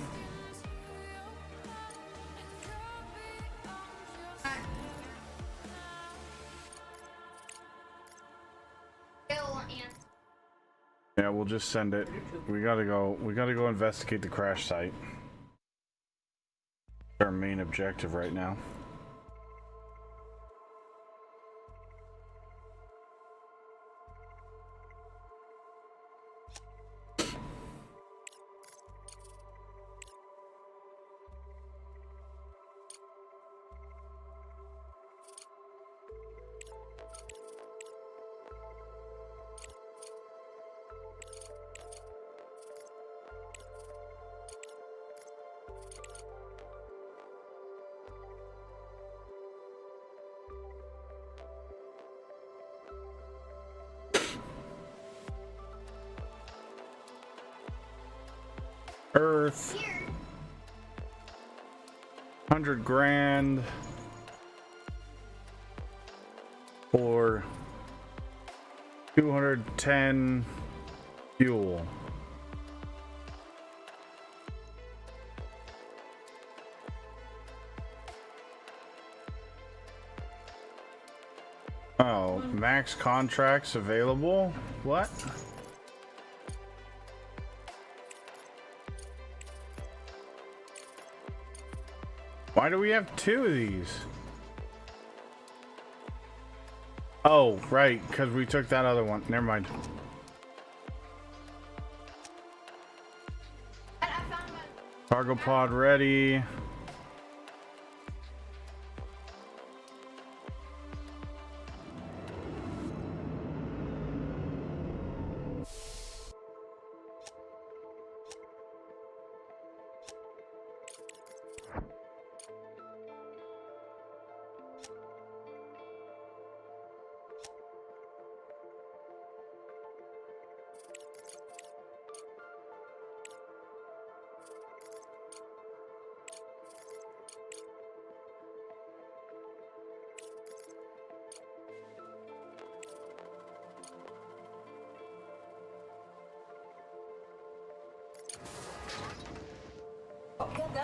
Yeah, we'll just send it. We gotta go investigate the crash site. Our main objective right now. Earth. 100 grand for 210 fuel. Oh, max contracts available? What? Why do we have two of these? Oh, right, because we took that other one. Never mind. Cargo pod ready.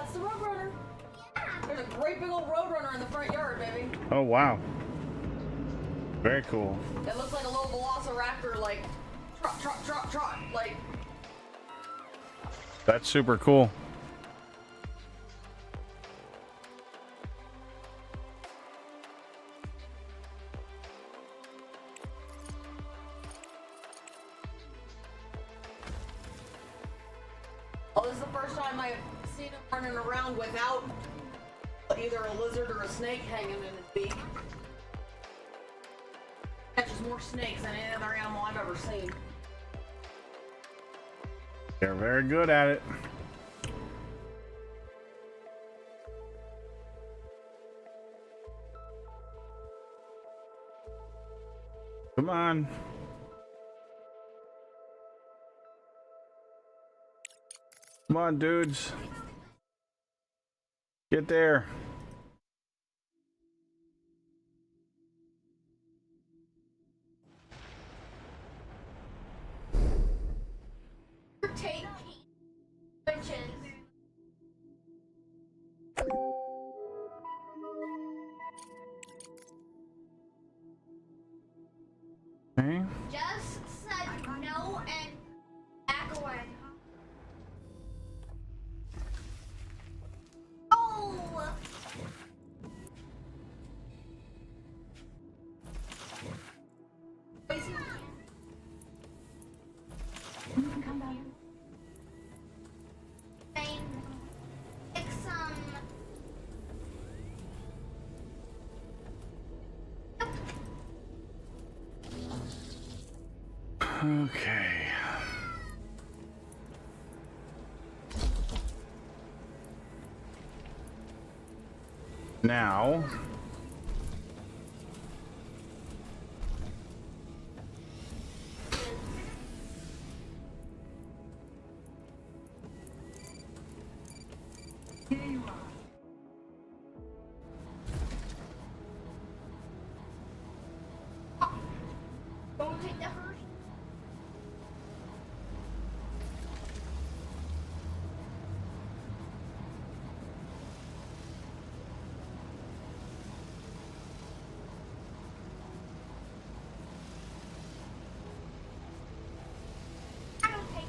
That's the Roadrunner. There's a great big old Roadrunner in the front yard, baby. Oh, wow. Very cool. It looks like a little Velociraptor, like, trot, trot, trot, trot, like. That's super cool. Well, this is the first time I've seen him running around without either a lizard or a snake hanging in his beak. Catches more snakes than any other animal I've ever seen. They're very good at it. Come on. Come on, dudes. Get there. Take bitches. Okay. Just said no and back away. Oh! Come back. Pick some. Okay. Now. Here you are. Don't take the hurt. I don't take it.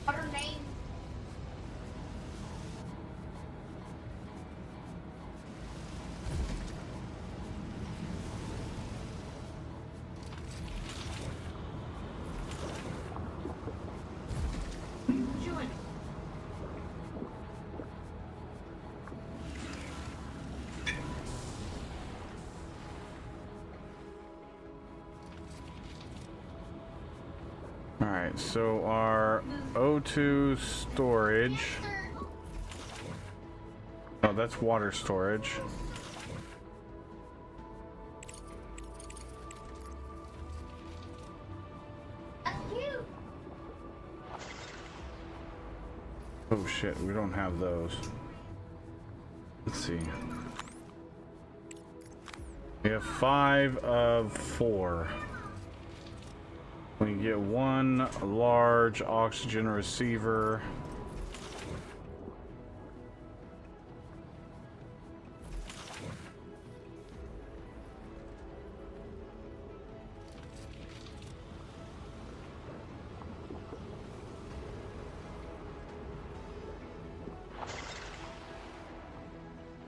What her name? Chewing. All right, so our O2 storage. Oh, that's water storage. That's you. Oh shit, we don't have those. Let's see. We have 5 of 4. We can get 1 large oxygen receiver.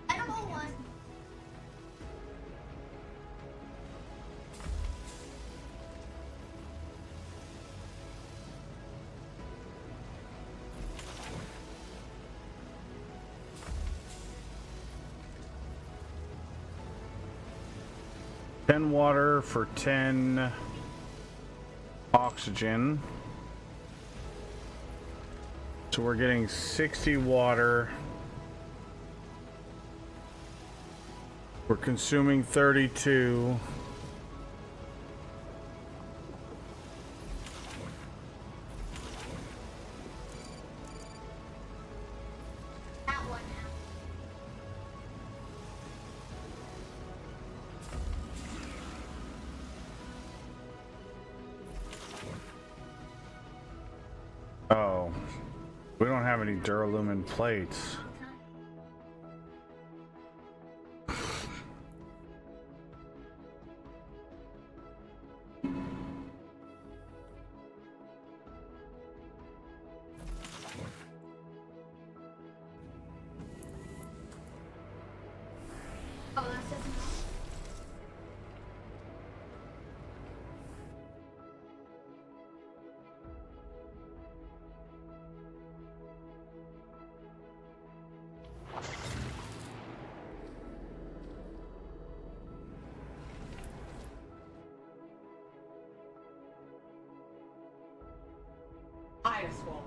Edible one. $10 water for 10 oxygen. So we're getting 60 water. We're consuming 32. We don't have any duralumin plates. Oh, that's just enough. I just swallow.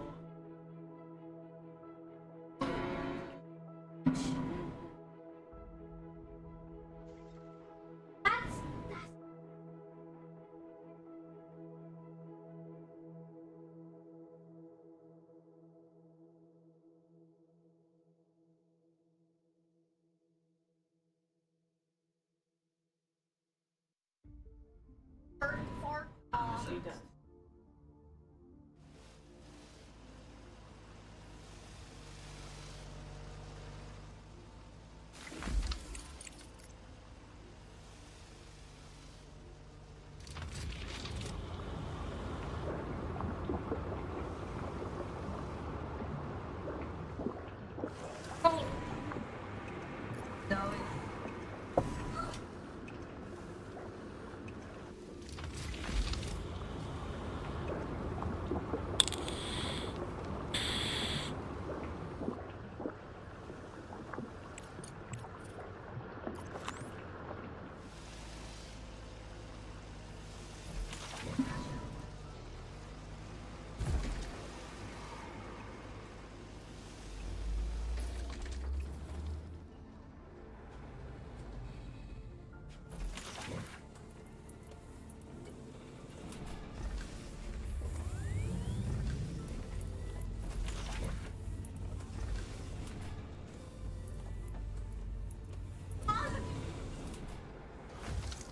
She does.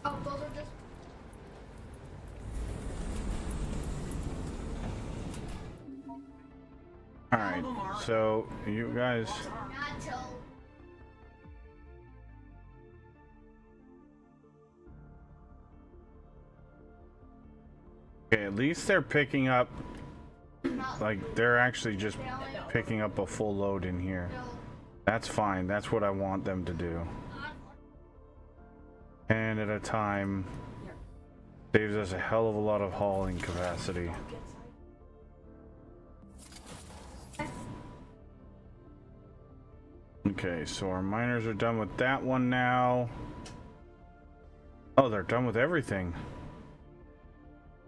Oh, those are just. All right, so you guys. Not till. Okay, at least they're picking up. Like they're actually just picking up a full load in here. That's fine. That's what I want them to do. 10 at a time saves us a hell of a lot of hauling capacity. Okay, so our miners are done with that one now. Oh, they're done with everything.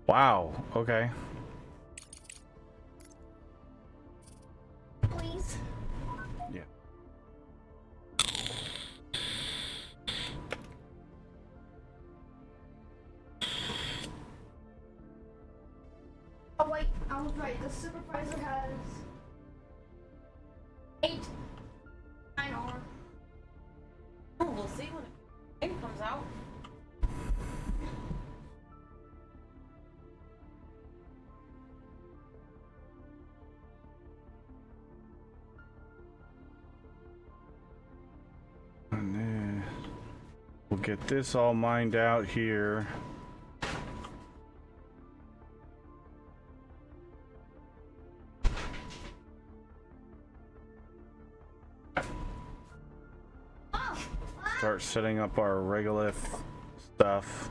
Wow, okay. Please. Yeah. Oh wait, I was right. The supervisor has 8, 9 armor. Oh, we'll see when it comes out. And then we'll get this all mined out here. Start setting up our regolith stuff.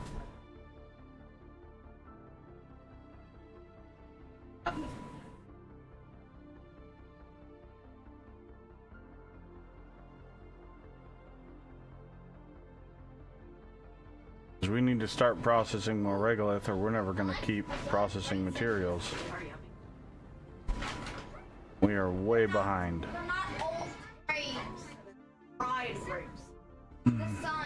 We need to start processing more regolith or we're never going to keep processing materials. We are way behind. They're not old grapes. Fried grapes. The sun.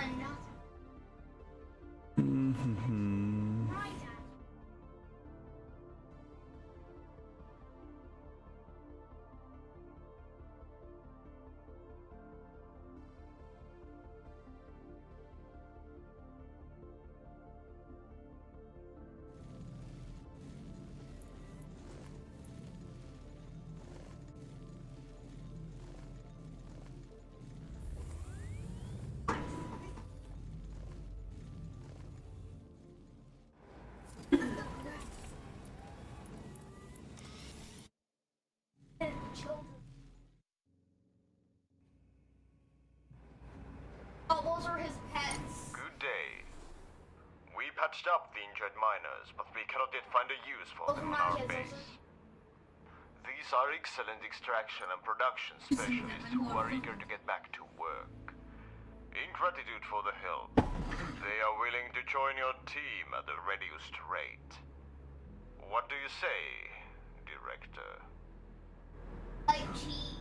patched up the injured miners, but we cannot yet find a use for them on our base. These are excellent extraction and production specialists who are eager to get back to work. In gratitude for the help, they are willing to join your team at a reduced rate. What do you say, Director? Like cheese.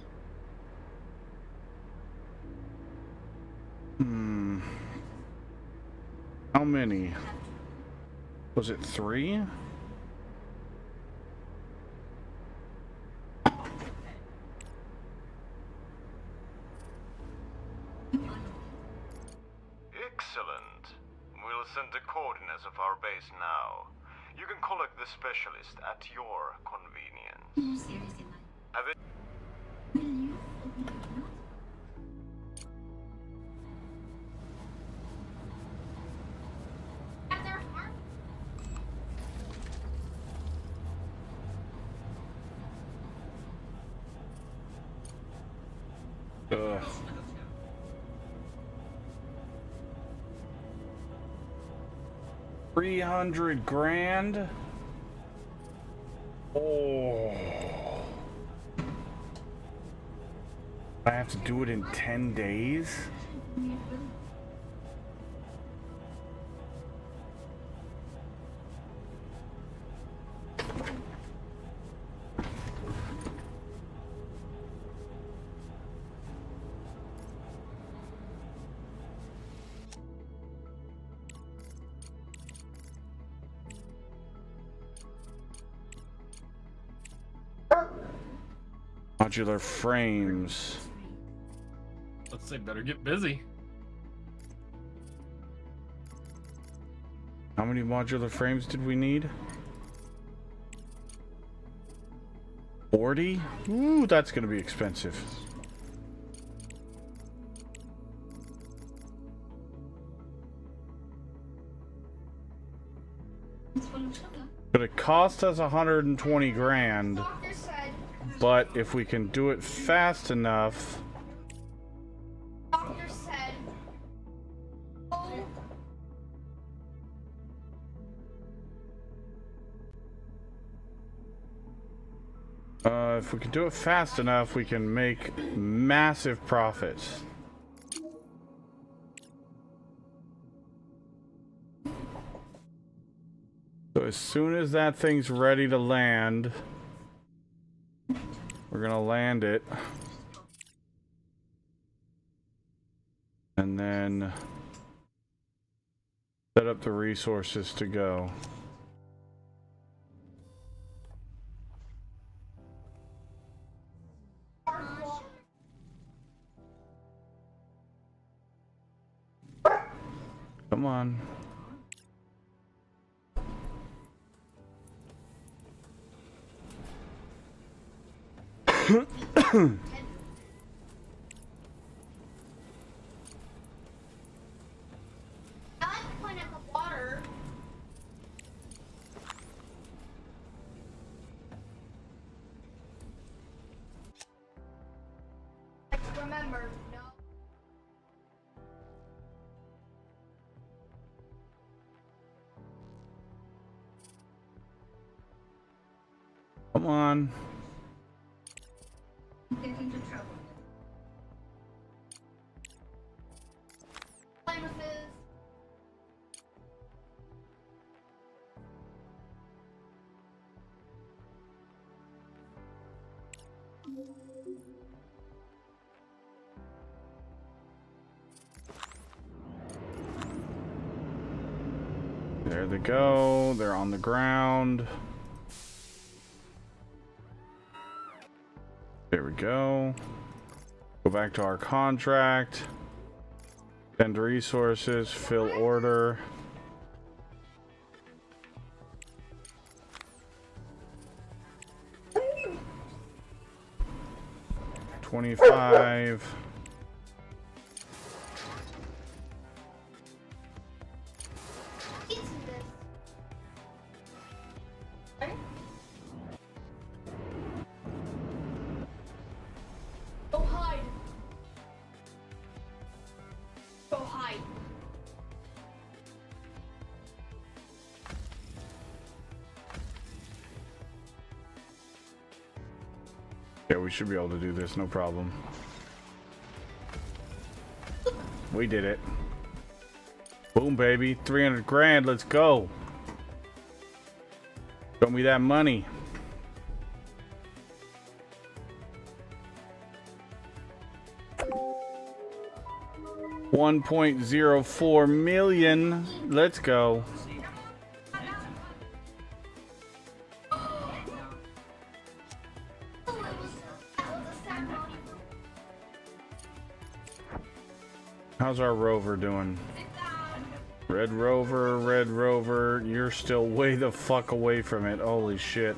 How many? Was it 3? Excellent. We'll send the coordinates of our base now. You can collect the specialist at your convenience. Have it. Ugh. $300,000. Oh, I have to do it in 10 days. Modular frames. Let's say better get busy. How many modular frames did we need? 40? Ooh, that's gonna be expensive. But it cost us 120 grand. But if we can do it fast enough, Doctor said, if we can do it fast enough, we can make massive profits. So as soon as that thing's ready to land, we're gonna land it. And then set up the resources to go. Come on. I like to point at the water. Like, remember, no. Come on. Get into trouble. Viruses. There they go. They're on the ground. There we go. Go back to our contract. Send resources, fill order. $25. Go hide. Go hide. Yeah, we should be able to do this, no problem. We did it. Boom, baby. 300 grand, let's go. Show me that money. $1.04 million. Let's go. How's our rover doing? Red Rover, you're still way the fuck away from it. Holy shit.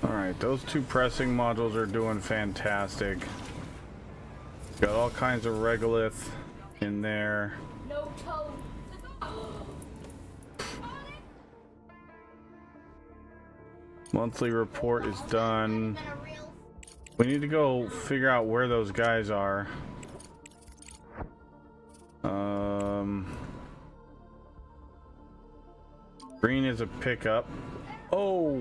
Alright, those two pressing modules are doing fantastic. Got all kinds of regolith in there. No toe. Monthly report is done. We need to go figure out where those guys are. Green is a pickup. Oh,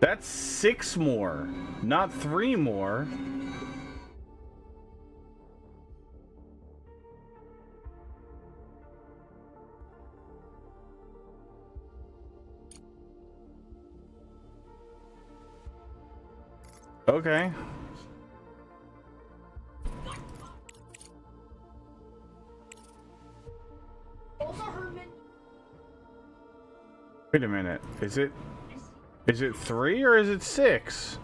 that's 6 more, not 3 more. Okay. Wait a minute. Is it 3 or is it 6?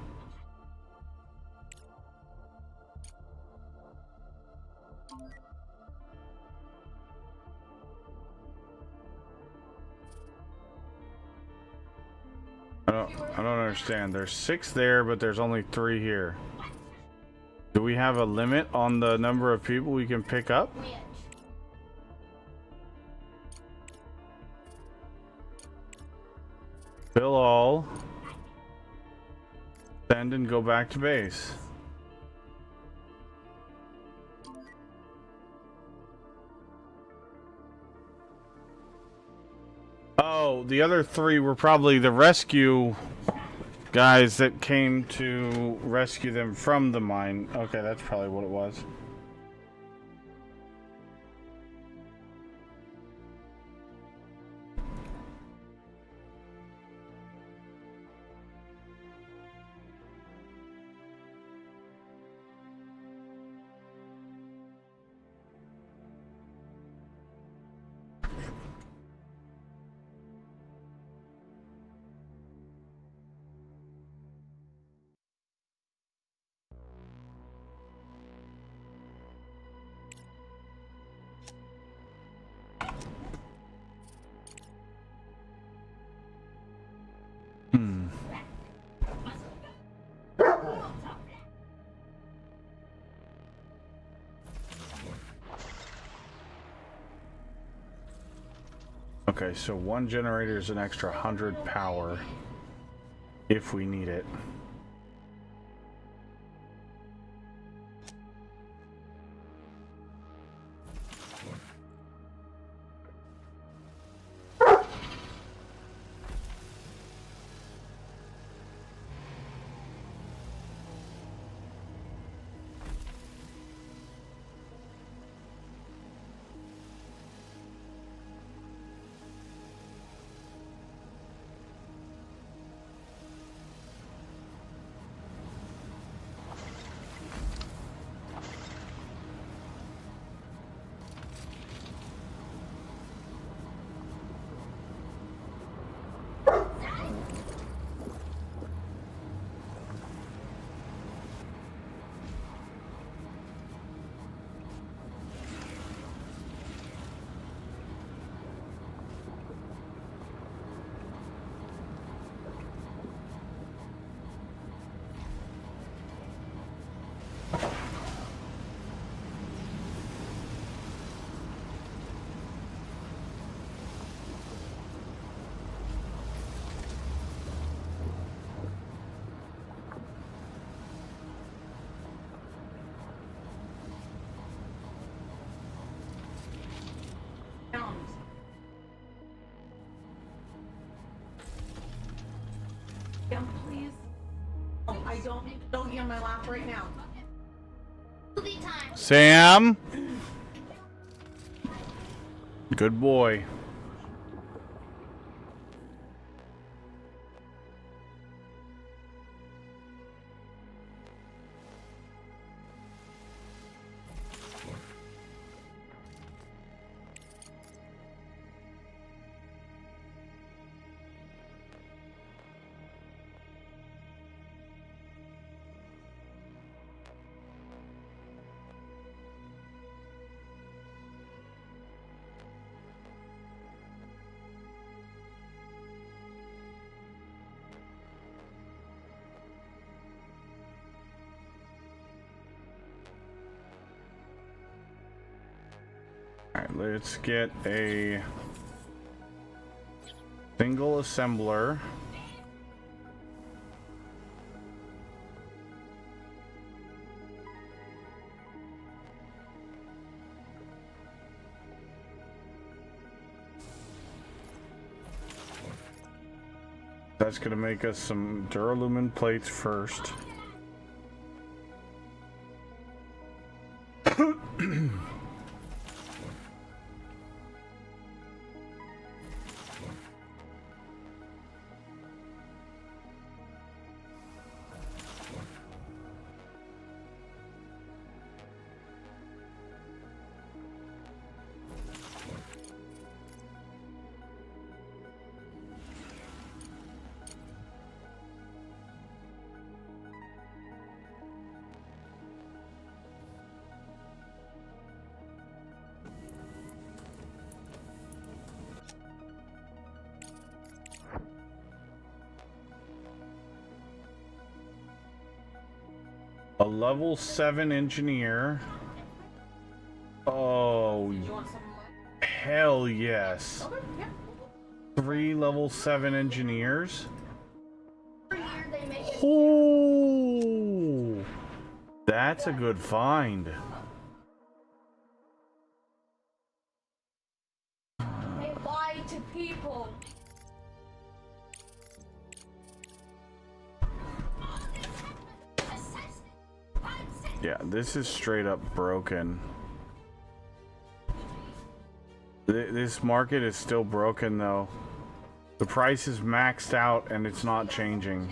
I don't understand. There's 6 there, but there's only 3 here. Do we have a limit on the number of people we can pick up? Fill all. Send and go back to base. Oh, the other 3 were probably the rescue guys that came to rescue them from the mine. Okay, that's probably what it was. Okay, so 1 generator is an extra 100 power if we need it. Sam, please. Oh, I don't get on my lap right now. Movie time. Sam? Good boy. Alright, let's get a single assembler. That's going to make us some duralumin plates first. A level 7 engineer. Oh, hell yes. 3 level 7 engineers. Oh, that's a good find. They lie to people. Yeah, this is straight up broken. This market is still broken though. The price is maxed out and it's not changing.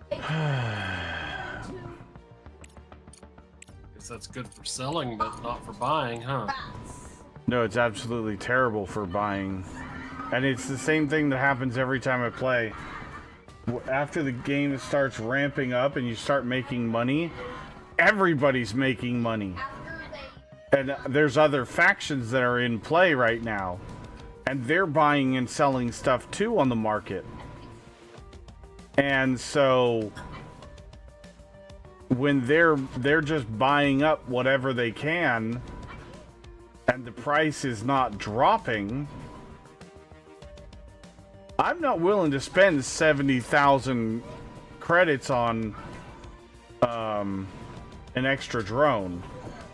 Guess that's good for selling, but not for buying, huh? No, it's absolutely terrible for buying. And it's the same thing that happens every time I play. After the game starts ramping up and you start making money, everybody's making money. And there's other factions that are in play right now. And they're buying and selling stuff too on the market. And so when they're just buying up whatever they can and the price is not dropping, I'm not willing to spend 70,000 credits on an extra drone.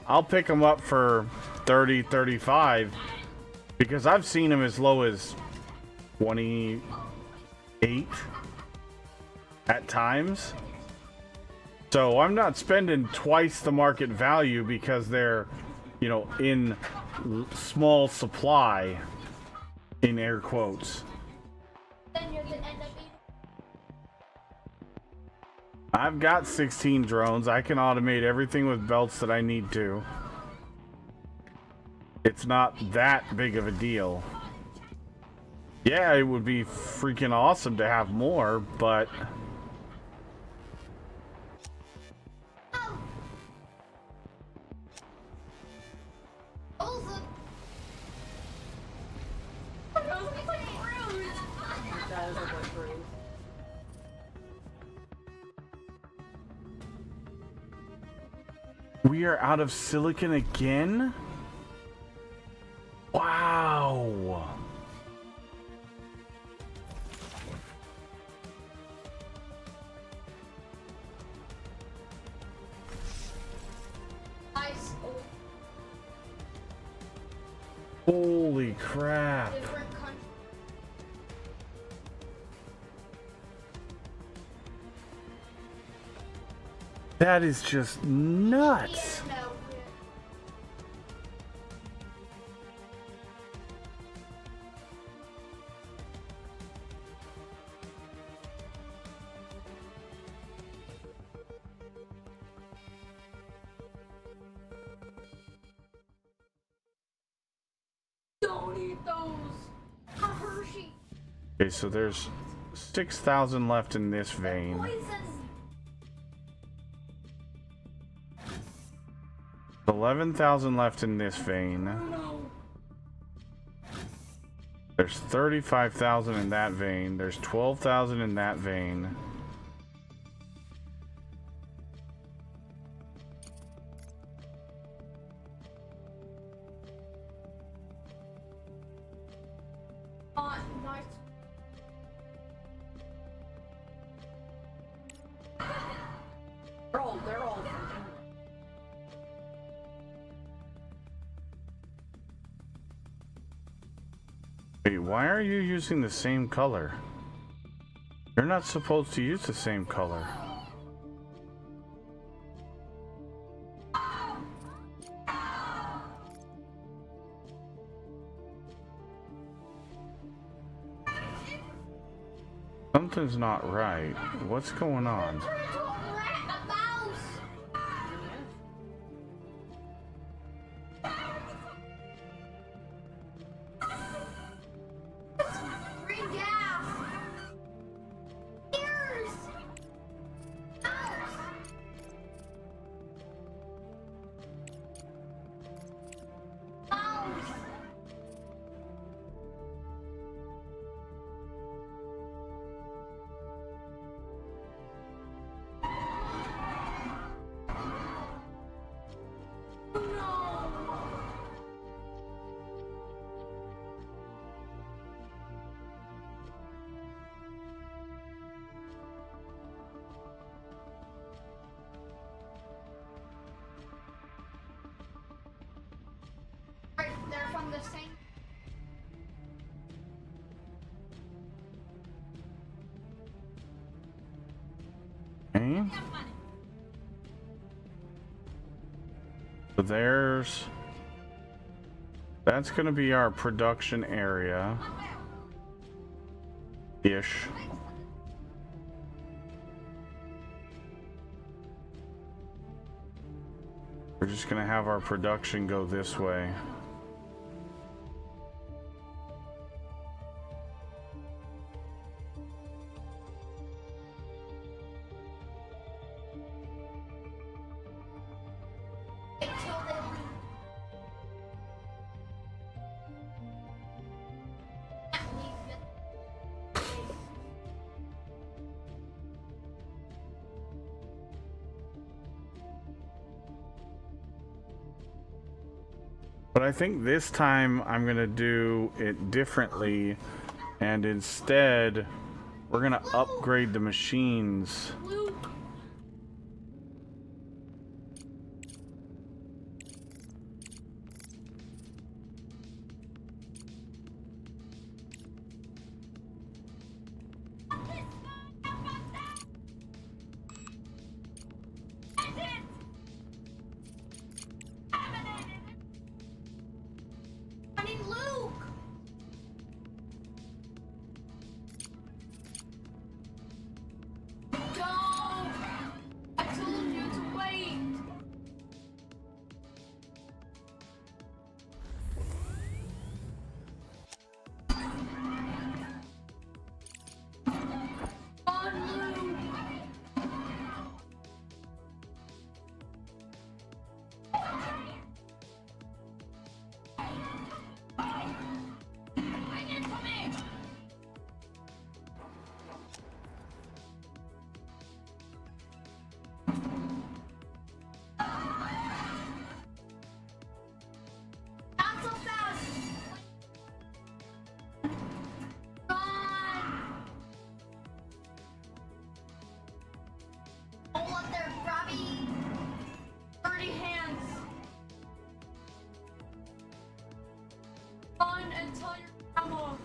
I'll pick them up for 30, 35 because I've seen them as low as 28 at times. So I'm not spending twice the market value because they're, you know, in small supply, in air quotes. I've got 16 drones. I can automate everything with belts that I need to. It's not that big of a deal. Yeah, it would be freaking awesome to have more, but we are out of silicon again? Wow. Holy crap. Different country. That is just nuts. Yeah, no. Don't eat those. A Hershey. Okay, so there's 6,000 left in this vein. Poison. 11,000 left in this vein. There's 35,000 in that vein. There's 12,000 in that vein. Nice. They're all. Wait, why are you using the same color? You're not supposed to use the same color. Something's not right. What's going on? A mouse. Green gas. Ears. Mouse. Mouse. Right, they're from the same. Okay. So that's going to be our production area ish. We're just going to have our production go this way. But I think this time I'm gonna do it differently, and instead we're gonna upgrade the machines. I need Luke. Don't. tell your grandma.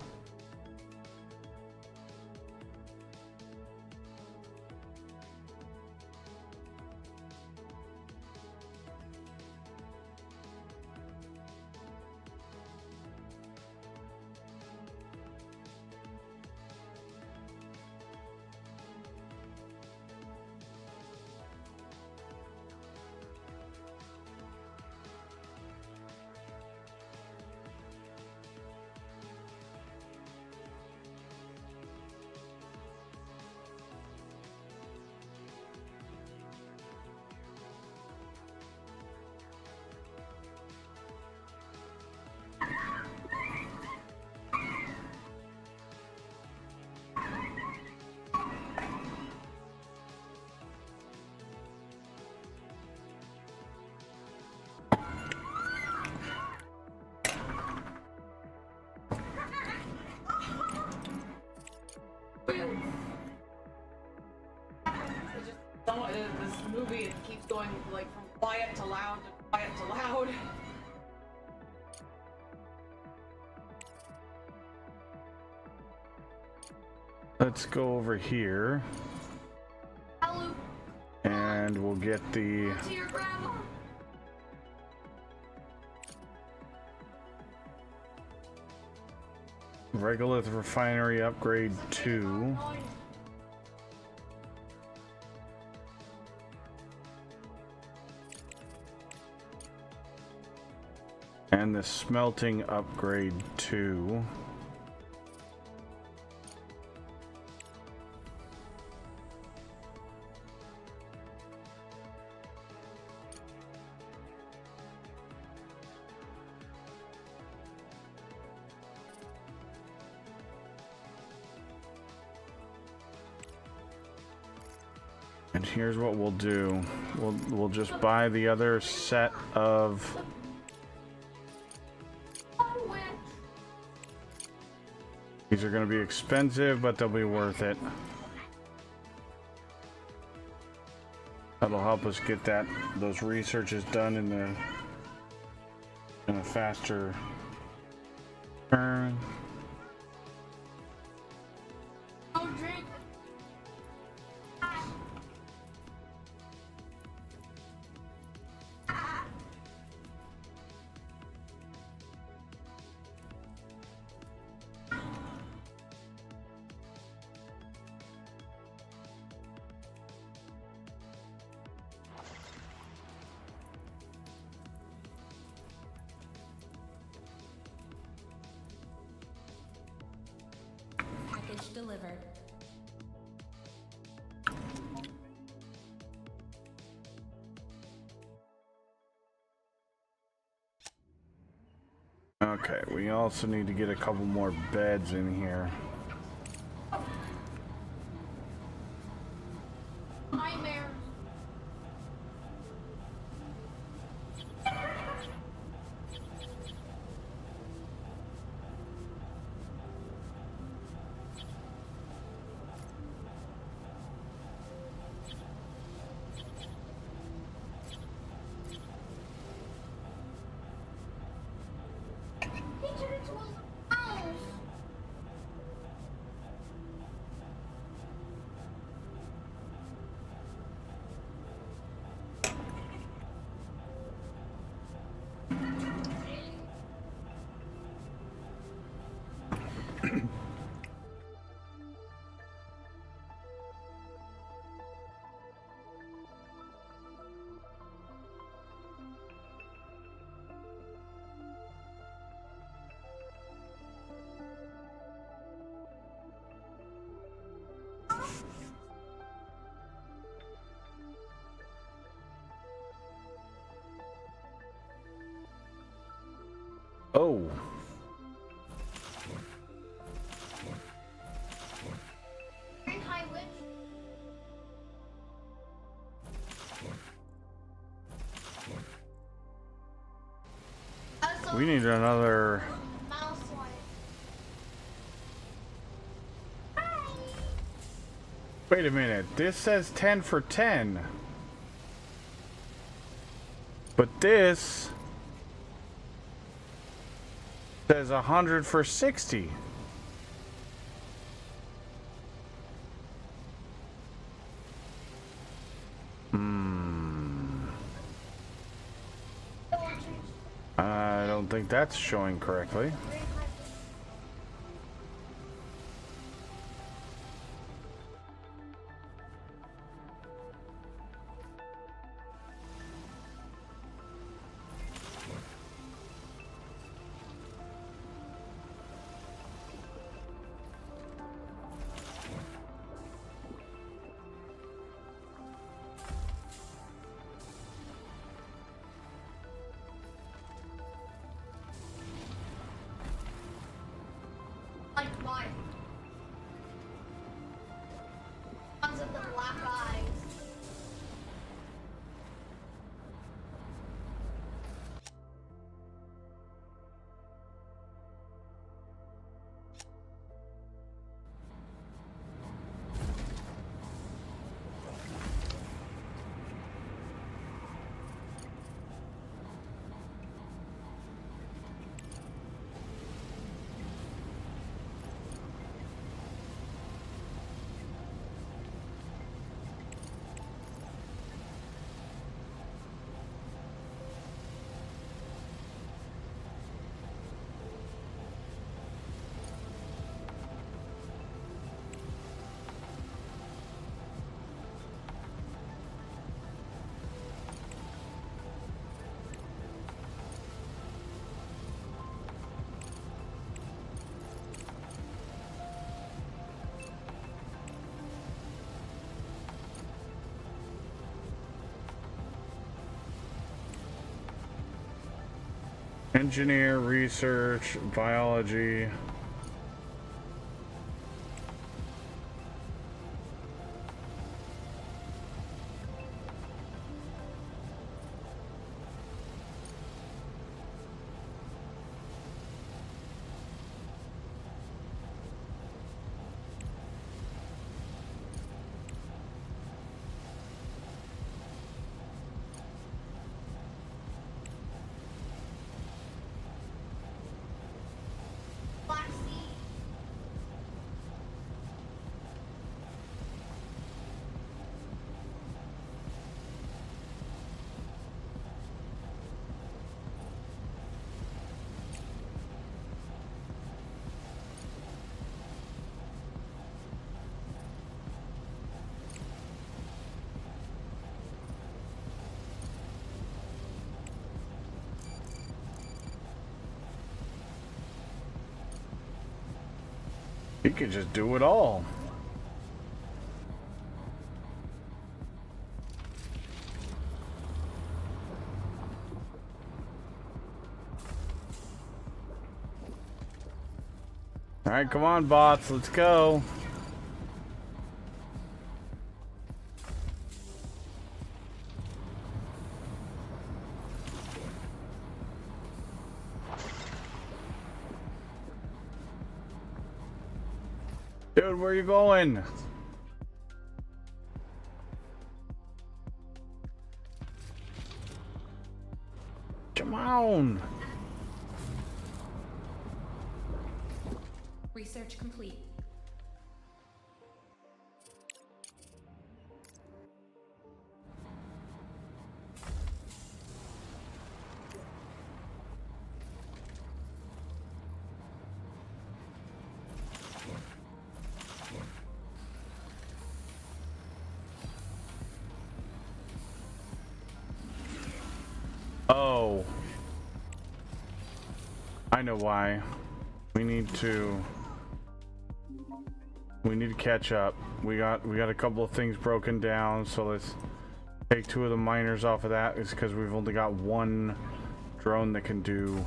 This movie, it keeps going like from quiet to loud to quiet to loud. Let's go over here. And we'll get the... To your grandma. Regolith Refinery Upgrade 2. And the Smelting Upgrade 2. And here's what we'll do. We'll just buy the other set of these are going to be expensive, but they'll be worth it. That'll help us get those researches done in a faster turn. Package delivered. Okay, we also need to get a couple more beds in here. Nightmare. Oh. We need another... Wait a minute, this says 10 for 10. But this Says 100 for 60. I don't think that's showing correctly. Like mine. Ones with the black eyes. Engineer, research, biology. Black sea. He could just do it all. All right, come on, bots, let's go. Dude, where are you going? Come on. Research complete. Oh. I know why. We need to catch up. We got a couple of things broken down, so let's take 2 of the miners off of that. It's because we've only got 1 drone that can do.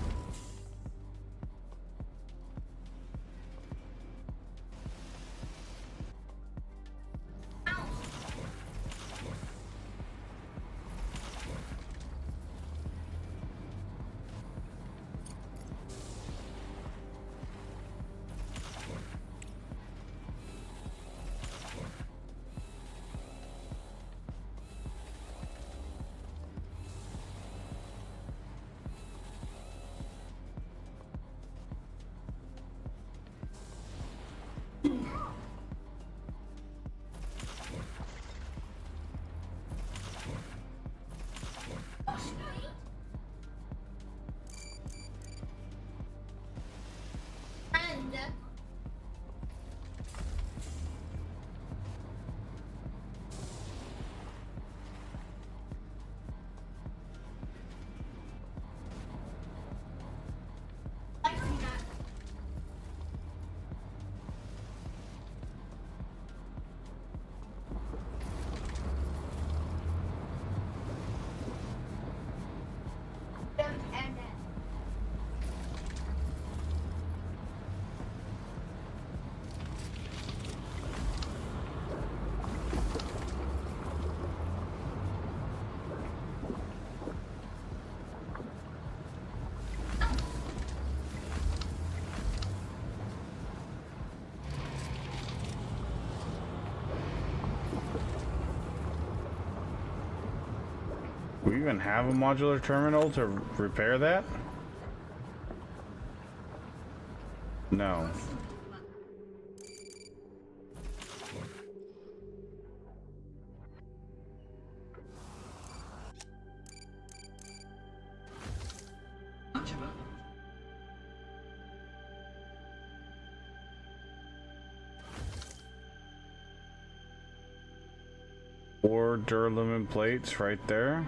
Do we even have a modular terminal to repair that? No. Four duralumin plates right there.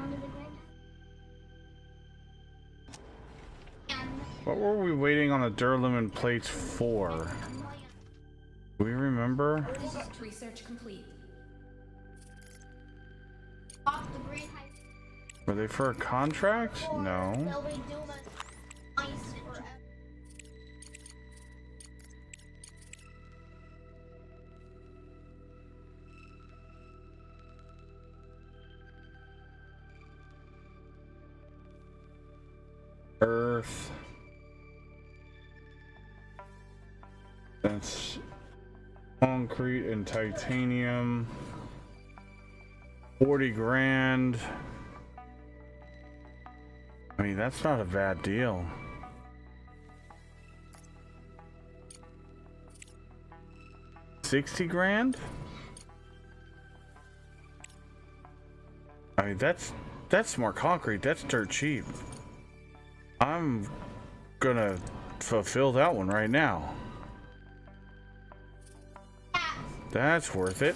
What were we waiting on the duralumin plates for? Do we remember? Research complete. Were they for a contract? No. Earth. That's concrete and titanium. 40 grand. I mean, that's not a bad deal. $60 grand? I mean, that's more concrete. That's dirt cheap. I'm gonna fulfill that one right now. That's worth it.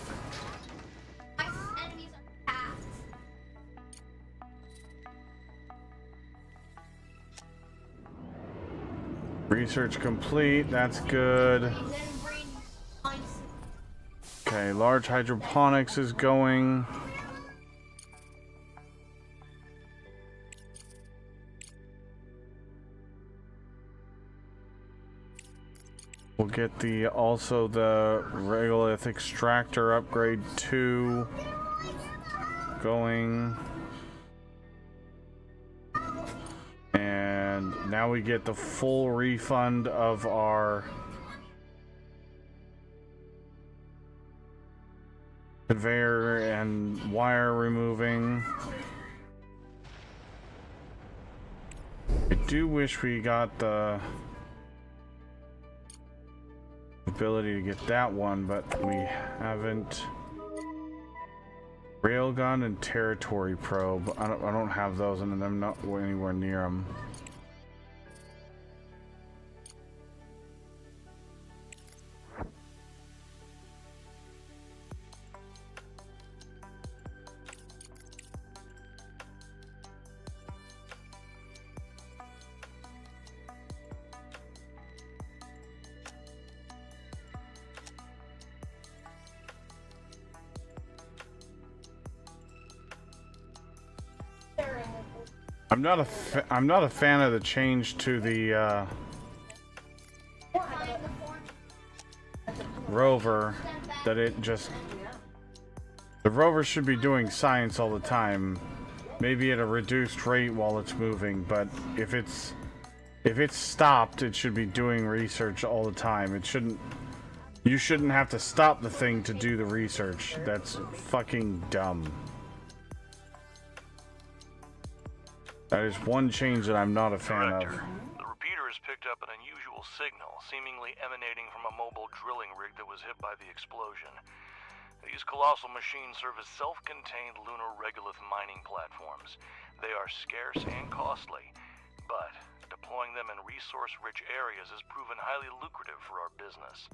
Research complete. That's good. Okay, large hydroponics is going. We'll get the also the regolith extractor upgrade 2 going. And now we get the full refund of our conveyor and wire removing. I do wish we got the ability to get that one, but we haven't. Railgun and territory probe. I don't have those, and I'm not anywhere near them. I'm not a fan of the change to the rover. That it just the rover should be doing science all the time, maybe at a reduced rate while it's moving. But if it's stopped, it should be doing research all the time. It shouldn't. You shouldn't have to stop the thing to do the research. That's fucking dumb. That is one change that I'm not a fan of. The repeater has picked up an unusual signal, seemingly emanating from a mobile drilling rig that was hit by the explosion. These colossal machines serve as self-contained lunar regolith mining platforms. They are scarce and costly, but deploying them in resource-rich areas has proven highly lucrative for our business.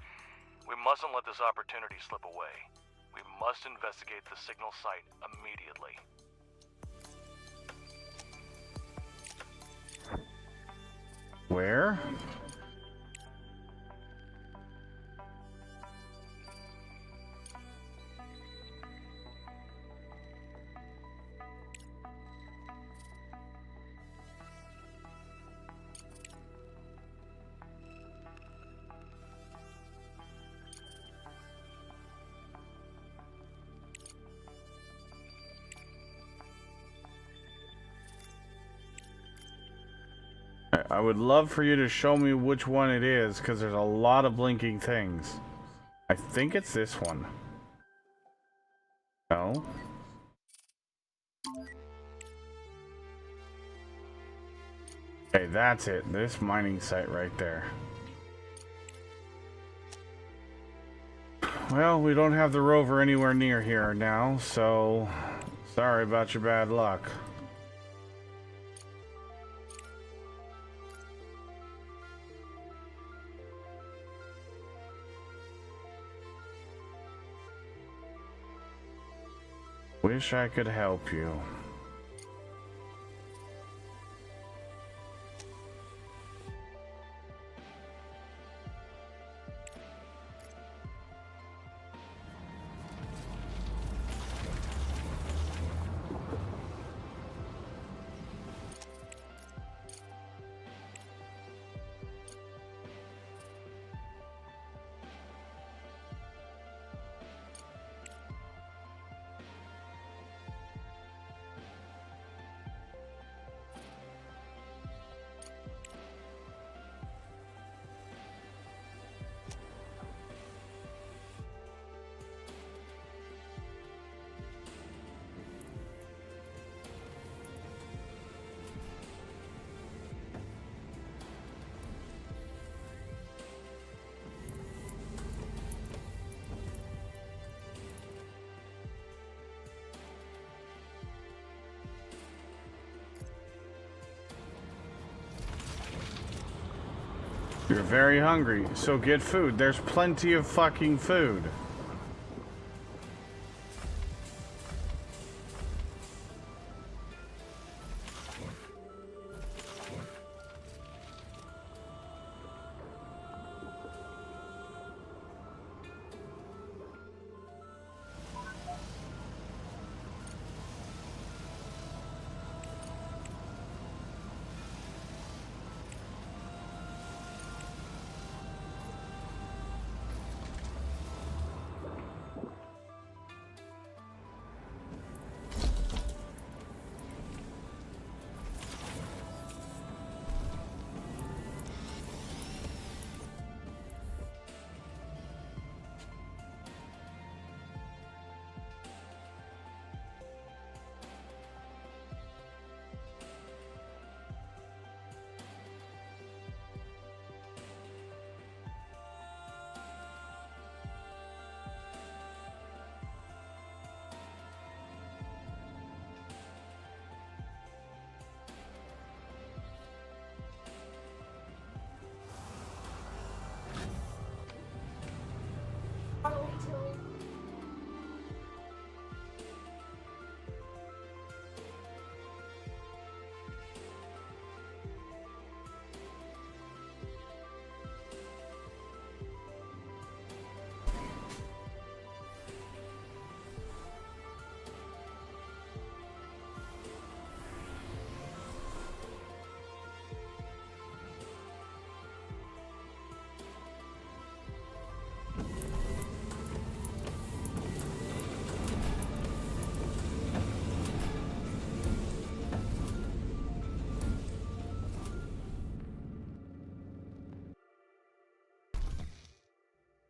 We mustn't let this opportunity slip away. We must investigate the signal site immediately. Where? I would love for you to show me which one it is, because there's a lot of blinking things. I think it's this one. No? Okay, that's it. This mining site right there. Well, we don't have the rover anywhere near here now, so sorry about your bad luck. Wish I could help you. You're very hungry, so get food. There's plenty of fucking food.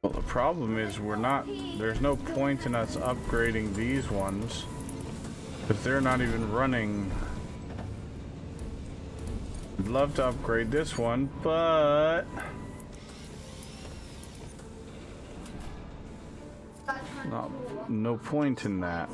Well, the problem is there's no point in us upgrading these ones because they're not even running. I'd love to upgrade this one, but no point in that.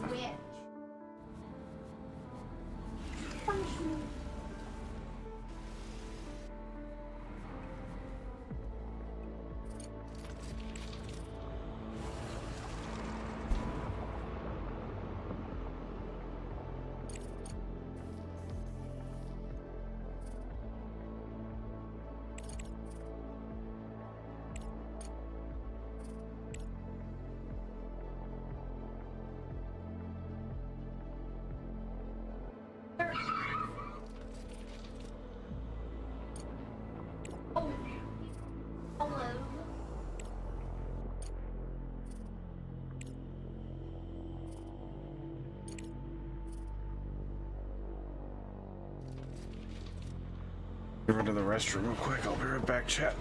Over to the restroom real quick. I'll be right back, chat.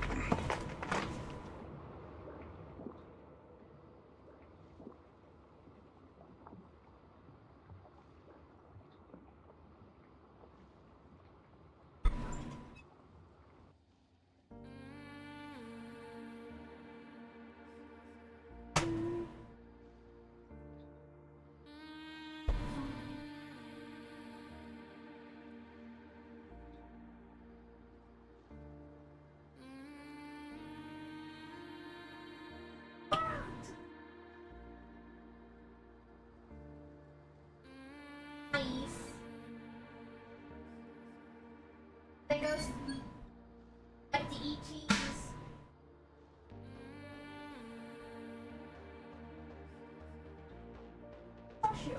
you.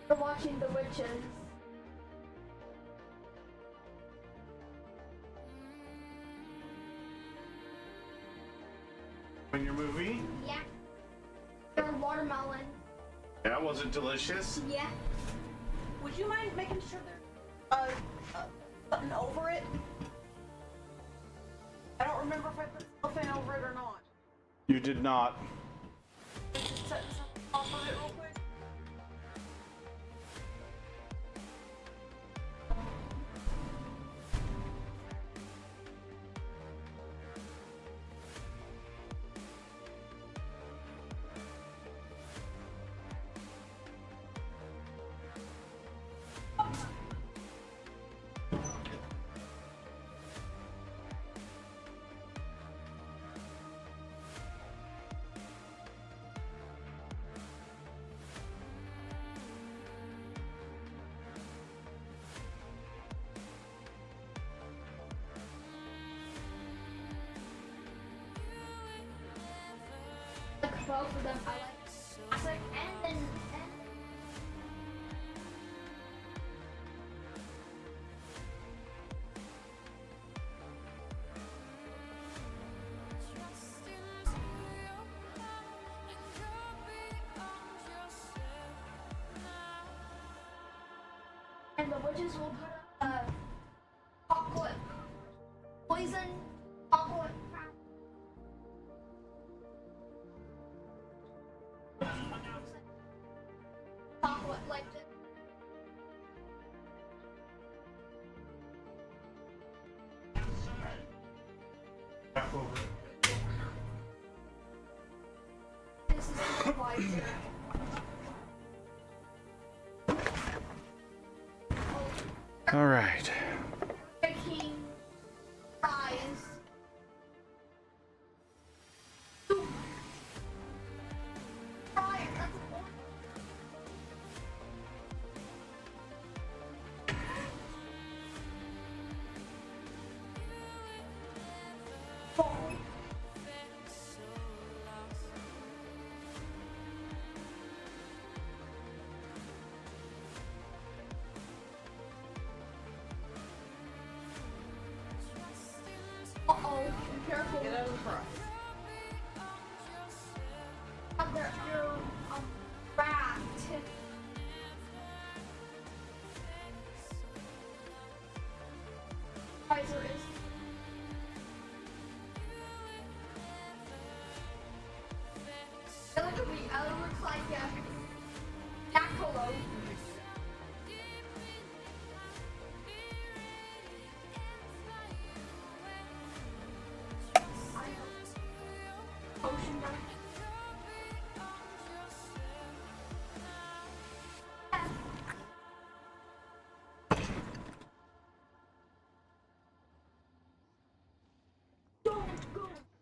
We're watching The Witches. In your movie? Yeah. Or watermelon. That wasn't delicious. Yeah. Would you mind making sure there's a button over it? I don't remember if I put cellophane over it or not. You did not. Just setting something off of it real quick. Both of them. I like classic and then. And the witches will put chocolate poison, chocolate crap. Chocolate like this. This is the visor. All right. Making fries. Fries, that's uh-oh, be careful. Get out of the fries. You're rat. Visor is. It looks like a jackalope. Ocean duck.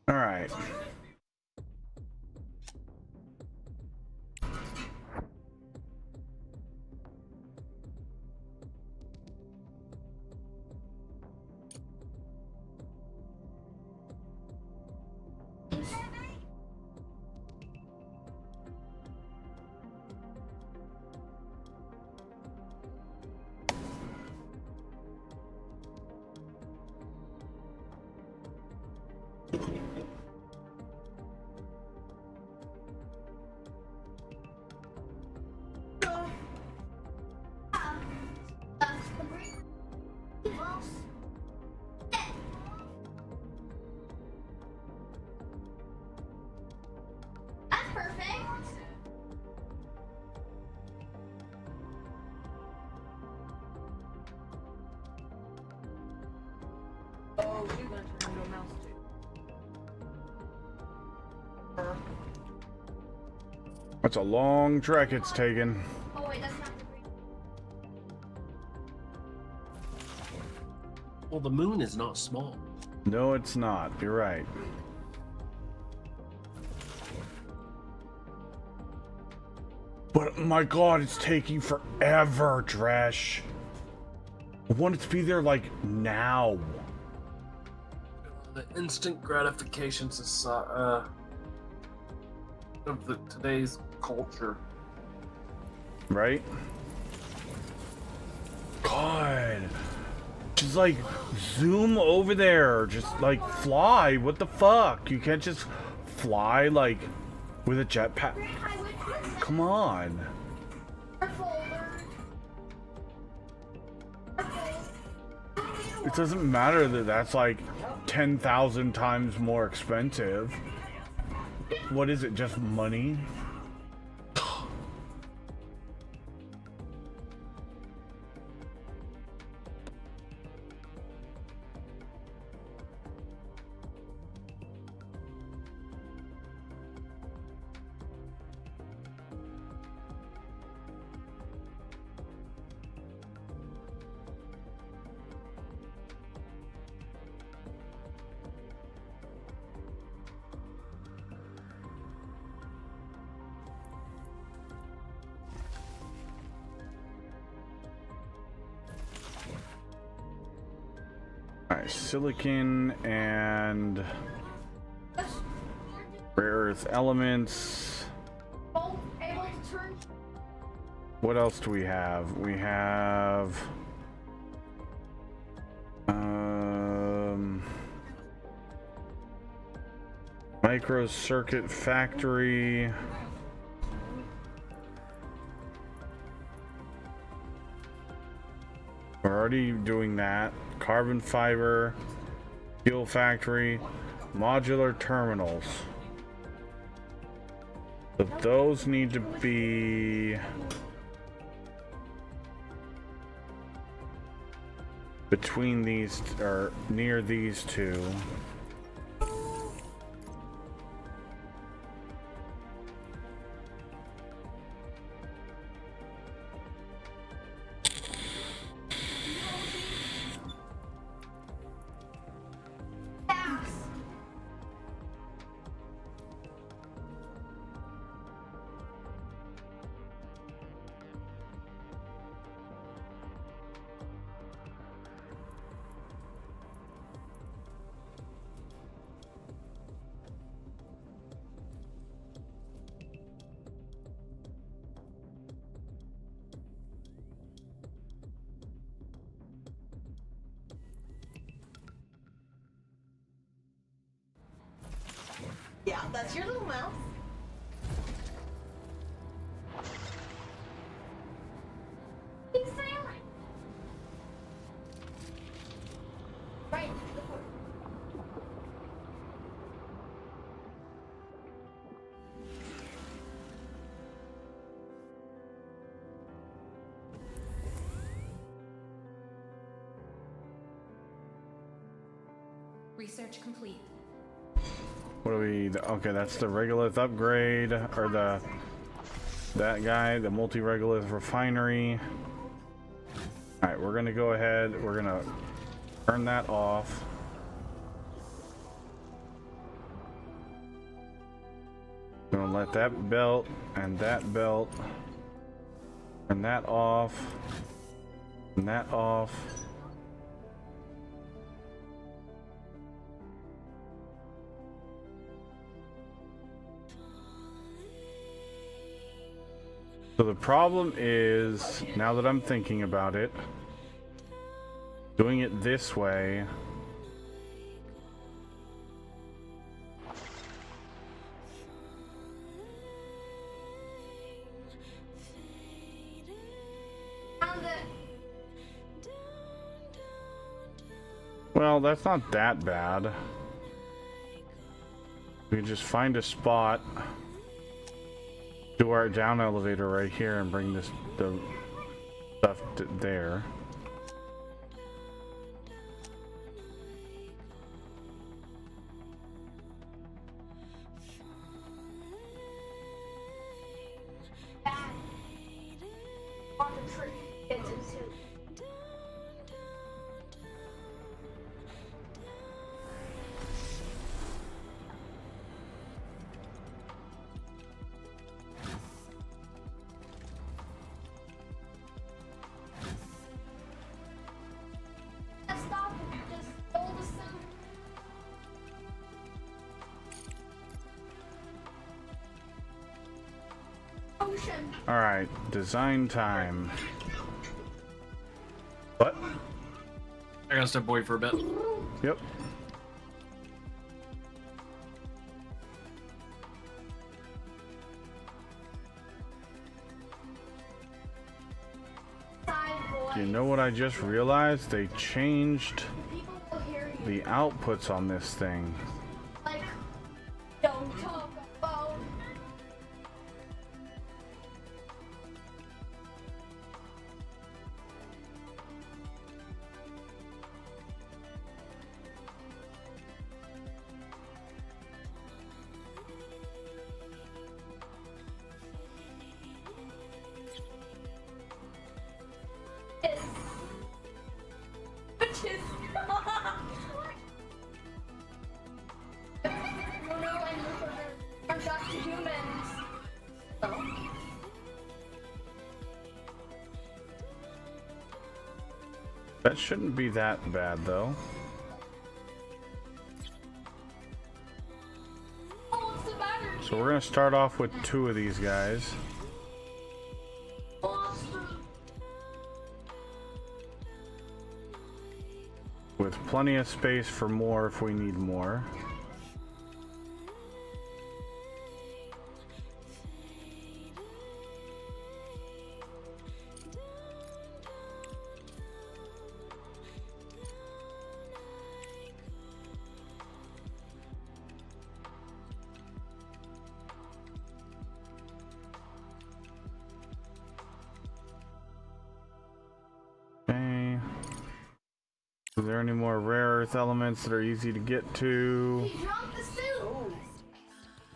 All right. That's perfect. Oh, she's gonna turn into a mouse too. That's a long trek it's taken. Oh wait, that's not the green. Well, the moon is not small. No, it's not. You're right. But my god, it's taking forever, Dresh. I want it to be there like now. The instant gratification of today's culture. Right? God. Just like zoom over there. Just like fly. What the fuck? You can't just fly like with a jetpack. Come on. It doesn't matter that that's like 10,000 times more expensive. What is it? Just money? Alright, silicon and rare earth elements. What else do we have? We have micro circuit factory. We're already doing that. Carbon fiber, fuel factory, modular terminals. But those need to be between these, or near these two. Yeah, that's your little mouse. He's silent. Right. Research complete. What do we? Okay, that's the regolith upgrade, or that guy, the multi-regolith refinery. All right, we're gonna go ahead. We're gonna turn that off. Gonna let that belt and that belt, turn that off, and that off. So the problem is, now that I'm thinking about it, doing it this way. Well, that's not that bad. We can just find a spot. Do our down elevator right here and bring the stuff to there. On the tree. It's a suit. Evolution. Alright, design time. What? I gotta step away for a bit. Yep. You know what I just realized? They changed People will hear you. the outputs on this thing. Like, don't talk about. Which is. No, no, I know we're back to humans. Oh. That shouldn't be that bad, though. Oh, what's the matter? So we're gonna start off with 2 of these guys. With plenty of space for more if we need more. Okay. Is there any more rare earth elements that are easy to get to? He dropped the suit.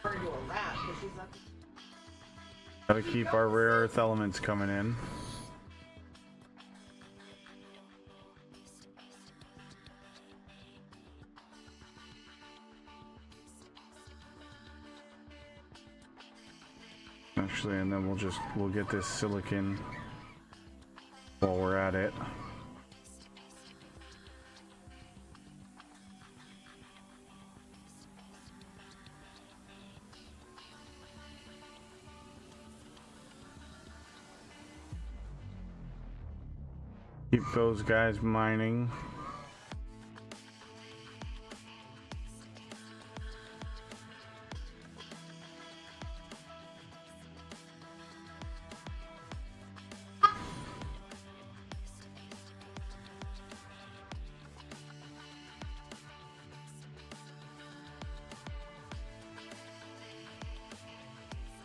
Turn into a rat because she's not. Gotta keep our rare earth elements coming in. Actually, and then we'll get this silicon while we're at it. Keep those guys mining.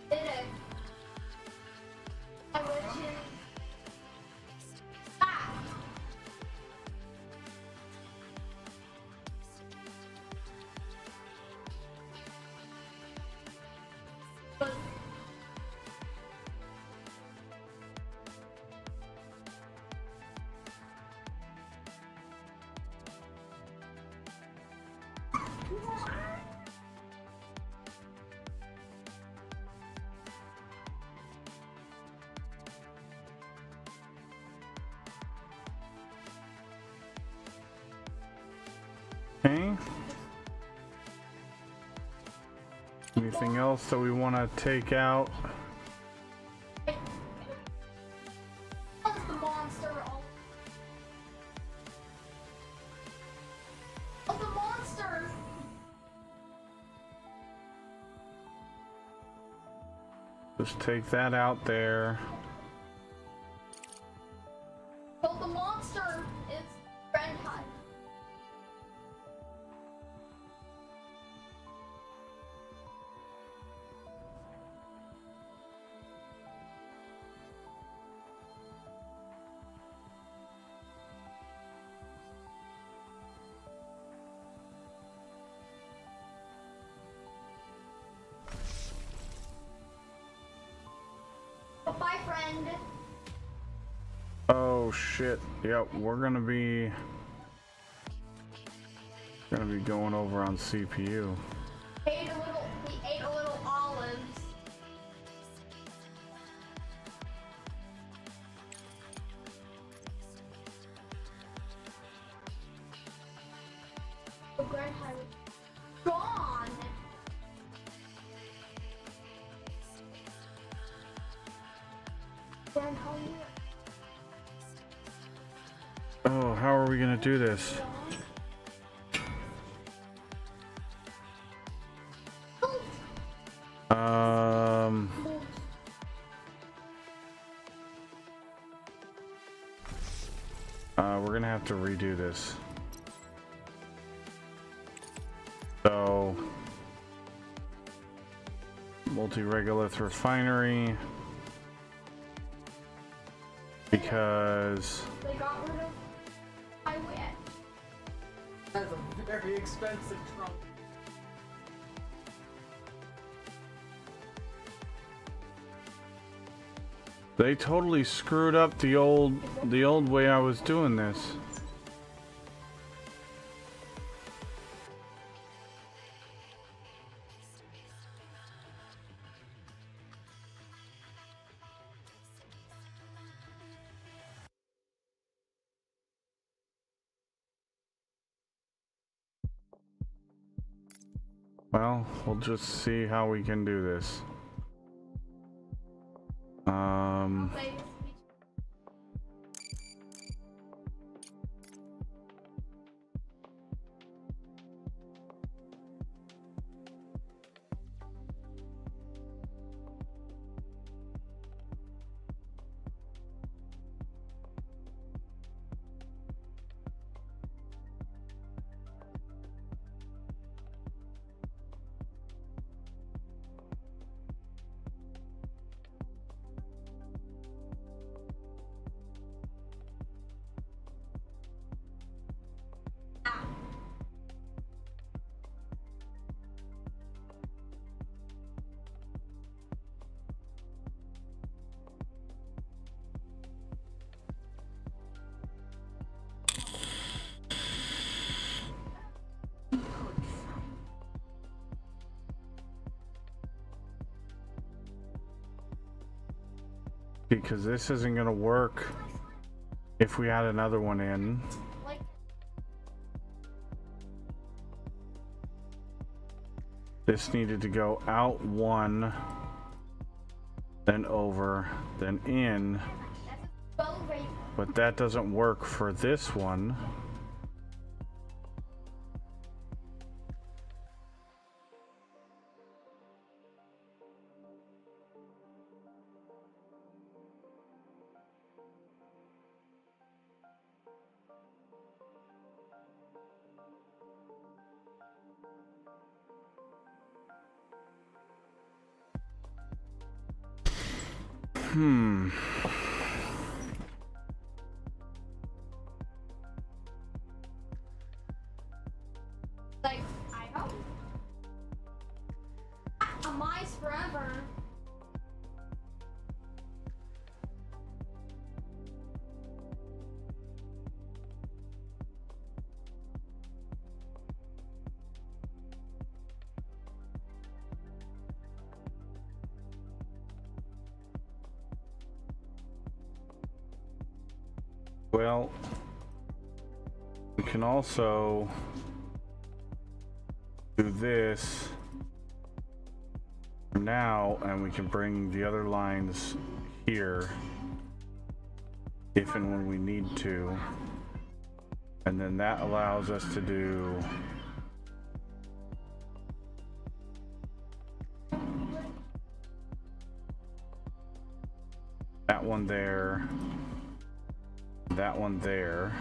Did it. I went to. Ah! Okay. Anything else that we want to take out? How's the monster? Oh, the monster! Just take that out there. Well, the monster is friend hive. Bye, friend. Oh shit. Yep, we're gonna be going over on CPU. We ate a little olives. The grand hive is gone. Oh, how are we gonna do this? We're gonna have to redo this. So, multi-regolith refinery, because They got rid of highway. That's a very expensive trunk. they totally screwed up the old way I was doing this. Well, we'll just see how we can do this. Because this isn't gonna work if we add another one in. This needed to go out one, then over, then in, but that doesn't work for this one. Like, I hope. A mice forever. Well, we can also do this for now, and we can bring the other lines here if and when we need to, and then that allows us to do that one there, that one there.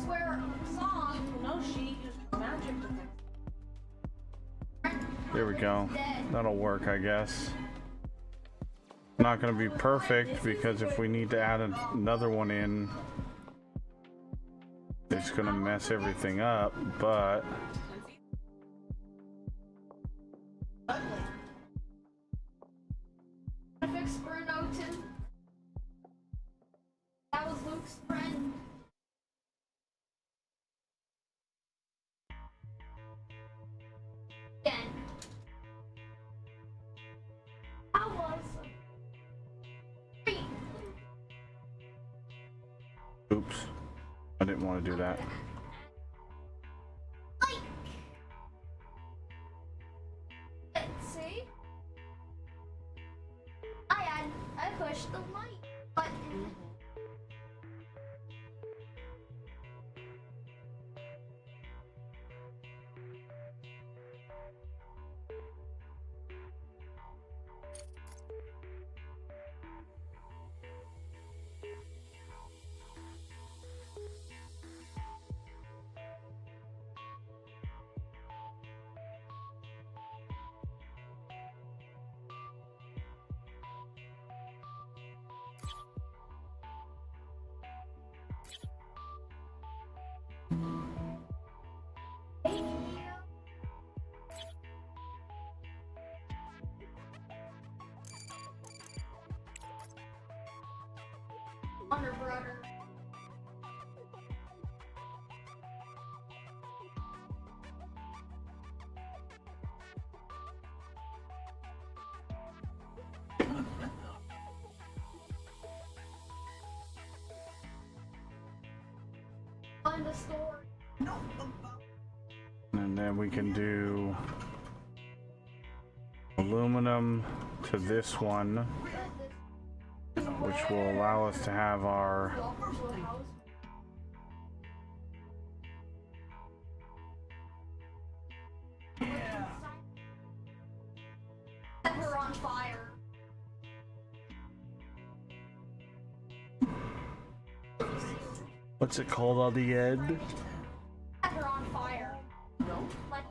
Swear song. No, she used magic to fix. There we go. That'll work, I guess. Not going to be perfect, because if we need to add another one in, it's going to mess everything up, but Oops. I didn't want to do that. Let's see. I pushed the light button. Wonder brother. On the store. And then we can do aluminum to this one, which will allow us to have our Set her on fire. what's it called on the end? Set her on fire. No. Like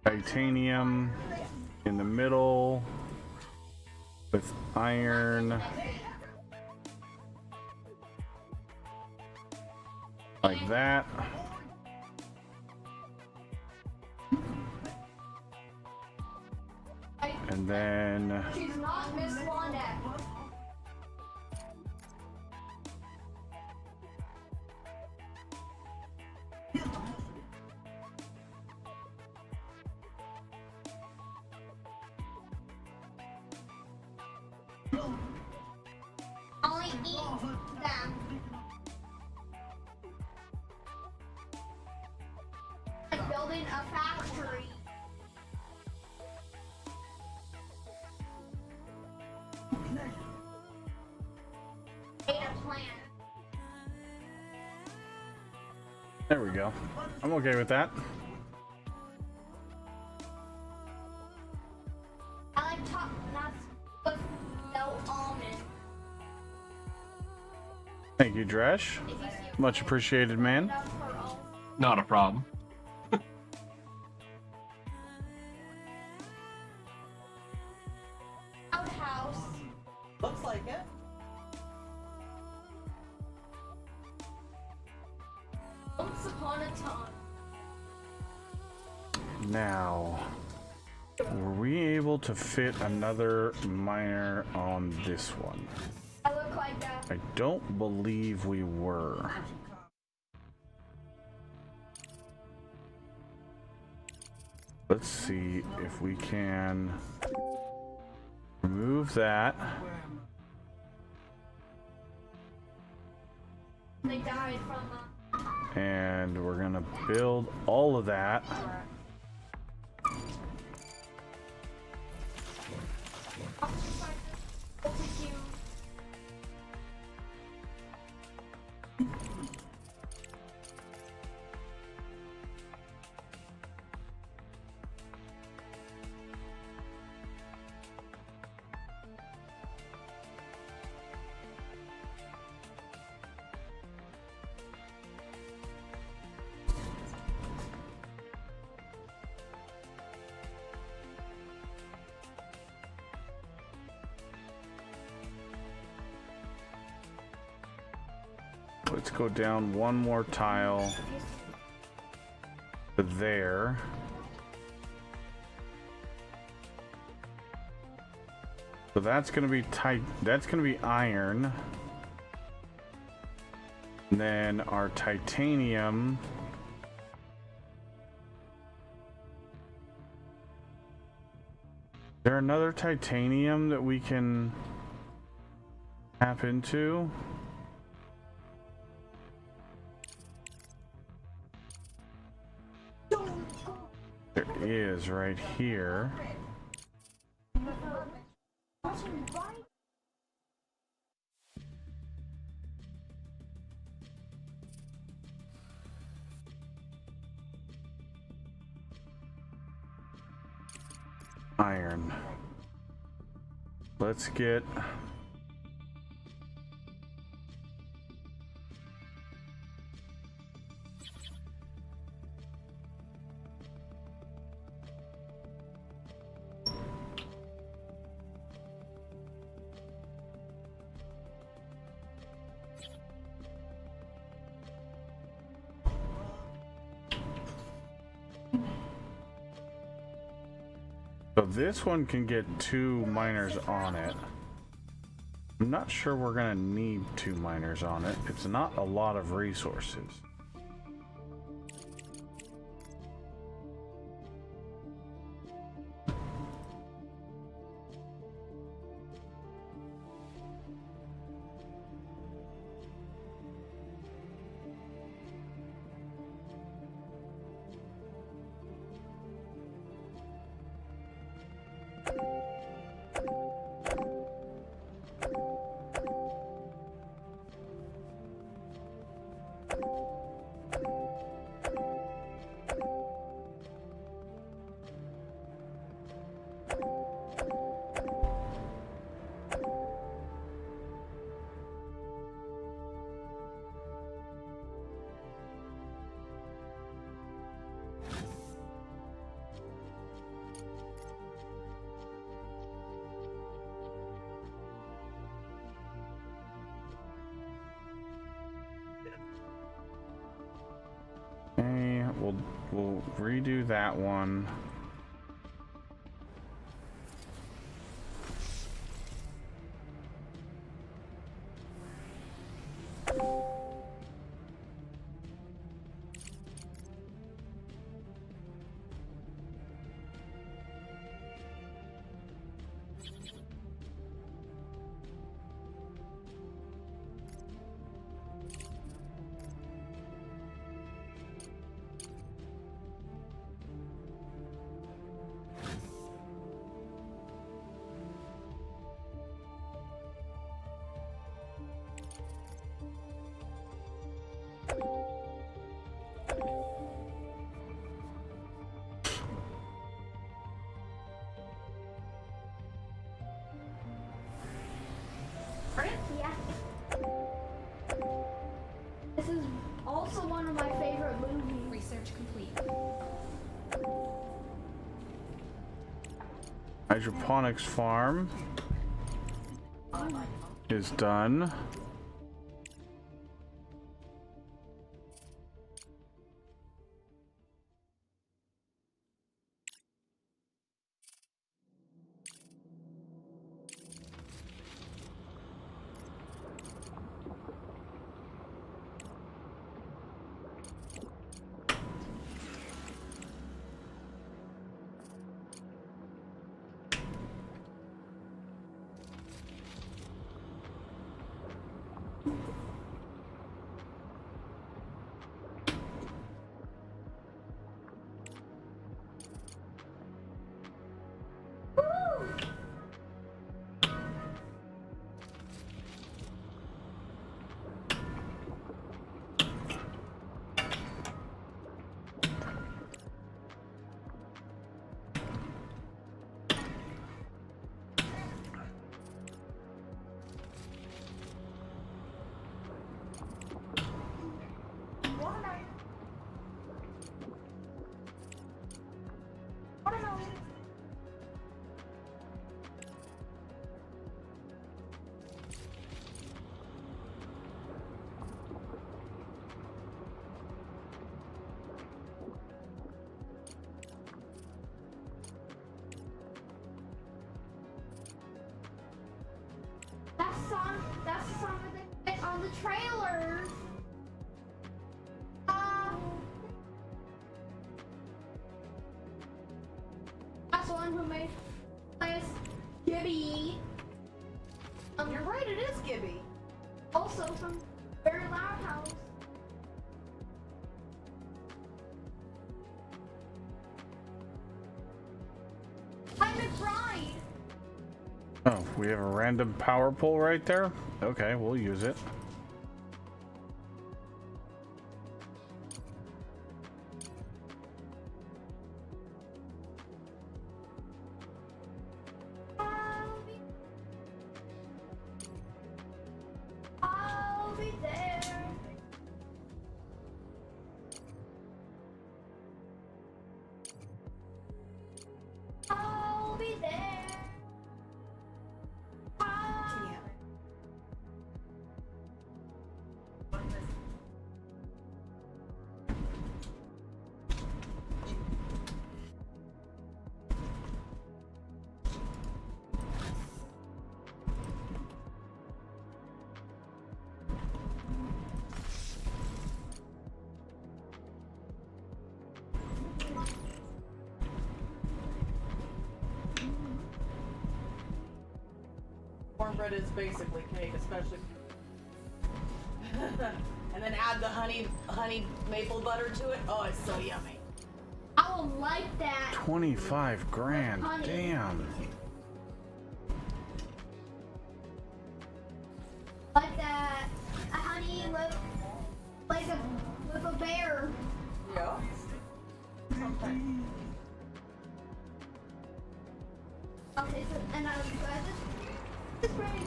Titanium in the middle with iron like that. And then she's not Miss Wanda. Only eat them. Like building a factory. Made a plan. there we go. I'm okay with that. I like top nuts with no almond. Thank you, Dresh. Much appreciated, man. Not a problem. Outhouse. Looks like it. Once upon a time. Now, were we able to fit another miner on this one? I look like that. I don't believe we were. Let's see if we can remove that. They died from And we're gonna build all of that. Let's go down one more tile to there. So that's going to be tight. That's going to be iron. And then our titanium. Is there another titanium that we can tap into? There is right here. Iron. Let's get so this one can get 2 miners on it. I'm not sure we're gonna need 2 miners on it. It's not a lot of resources. Okay, we'll redo that one. Yeah. This is also one of my favorite movies. Research complete. Hydroponics farm is done. That's the song that they put on the trailer. That's the one who made this Gibby. You're right, it is Gibby. Also from Very Loud House. Oh, we have a random power pole right there? Okay, we'll use it. I'll be there. I'll be there. Cornbread is basically cake, especially. And then add the honey maple butter to it. Oh, it's so yummy. I will like that. 25 grand. Honey. Damn. Like that. A honey with with a bear. Yeah. Sometimes. Okay, so and I was this ready.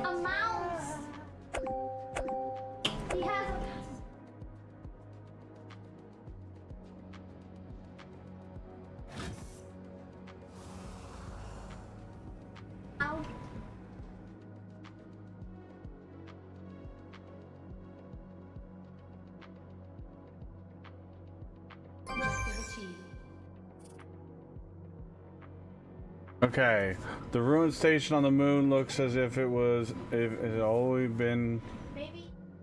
A mouse. He has a. Ow. Okay, the ruined station on the moon looks as if it had always been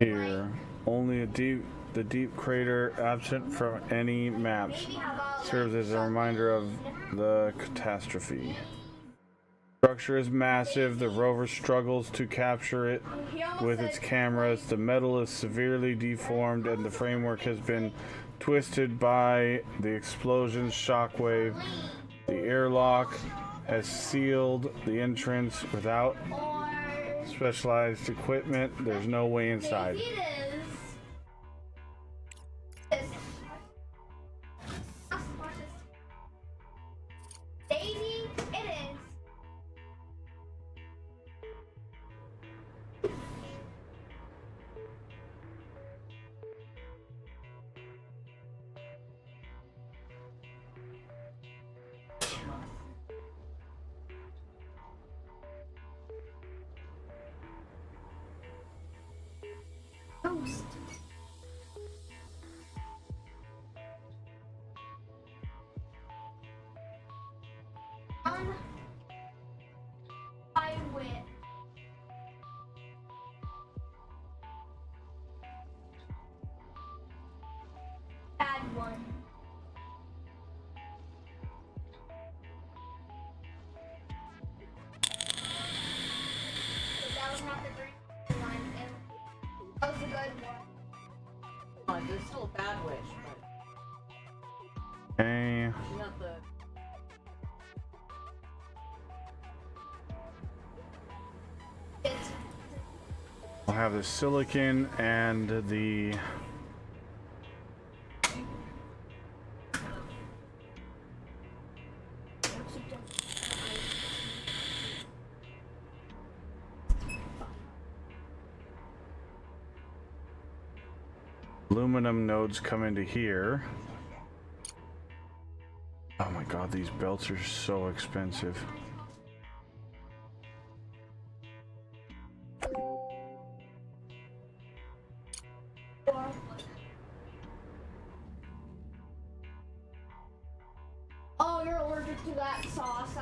here. Only the deep crater, absent from any maps, serves as a reminder of the catastrophe. The structure is massive. The rover struggles to capture it with its cameras. The metal is severely deformed, and the framework has been twisted by the explosion's shockwave. The airlock has sealed the entrance without specialized equipment. There's no way inside. Daisy, it is. Ghost. I win. Bad one. That was not the green one. That was a good one. There's still a bad wish, but Okay. not the. We'll have the silicon and the aluminum nodes come into here. Oh my god, these belts are so expensive. Oh, you're allergic to that sauce.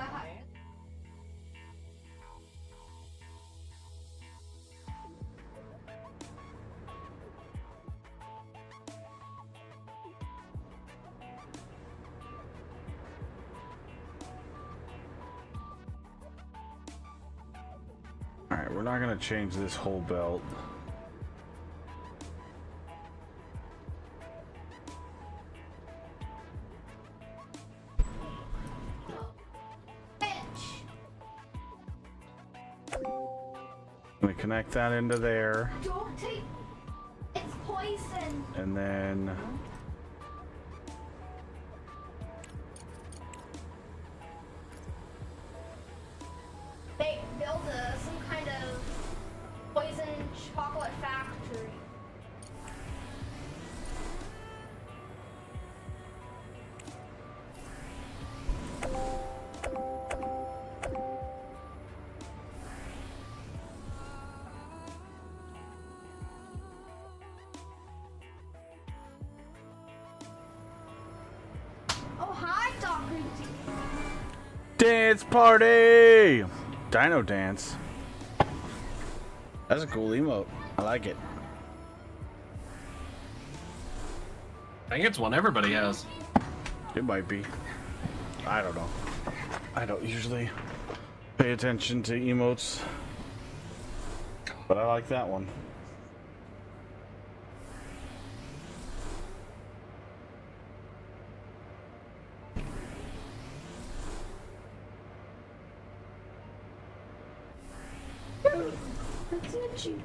Alright, we're not gonna change this whole belt. connect that into there. Don't take. It's poison. And then They build some kind of poison chocolate factory. Oh, hi, Dr. D. dance party! Dino dance. That's a cool emote. I like it. I think it's one everybody has. It might be. I don't know. I don't usually pay attention to emotes, but I like that one. That's itchy.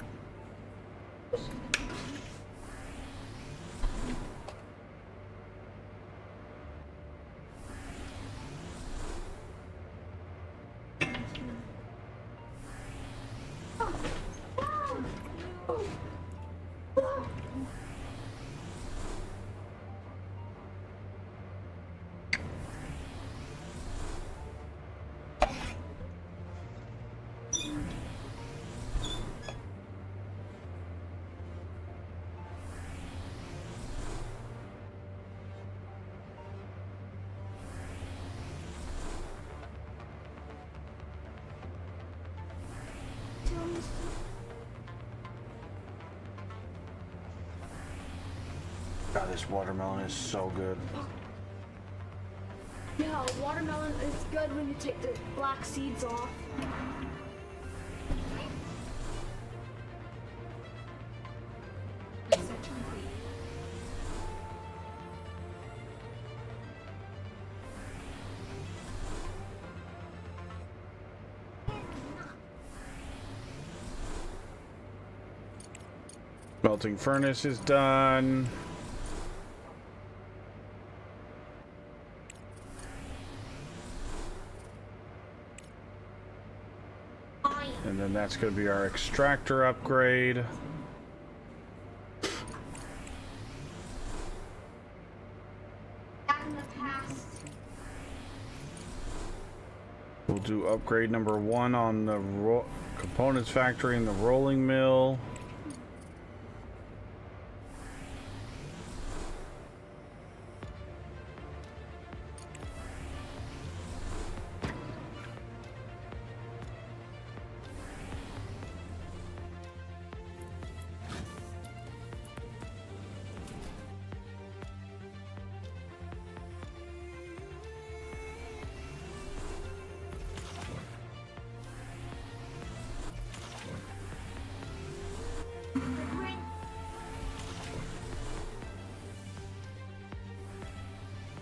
God, this watermelon is so good. Yeah, watermelon is good when you take the black seeds off. Melting furnace is done. And then that's going to be our extractor upgrade. Back in the past. We'll do upgrade number 1 on the components factory and the rolling mill.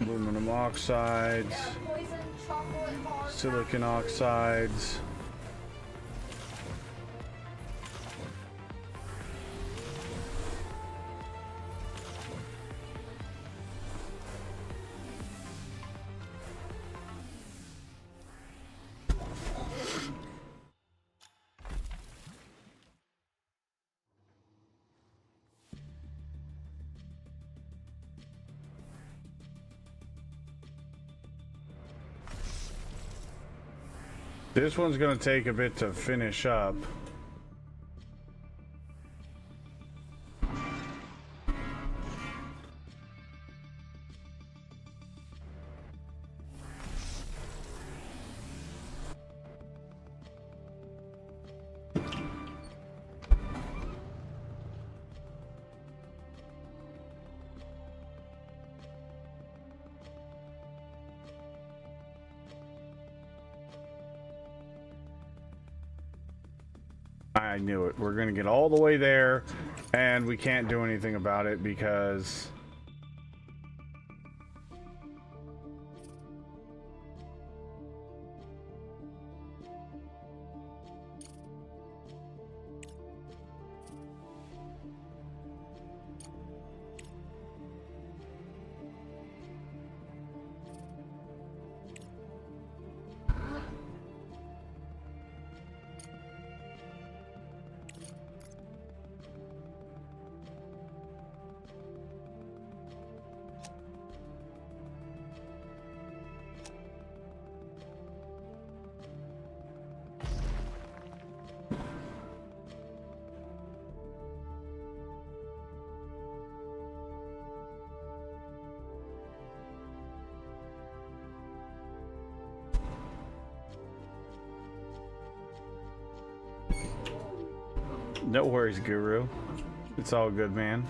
Aluminum oxides, Poison chocolate hard. silicon oxides. This one's going to take a bit to finish up. I knew it. We're gonna get all the way there, and we can't do anything about it because No worries, Guru. It's all good, man.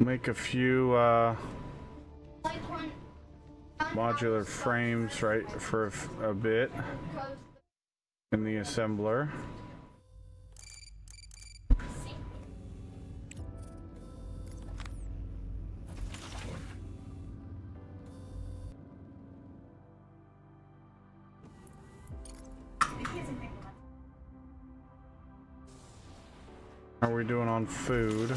Make a few modular frames right for a bit in the assembler. How are we doing on food?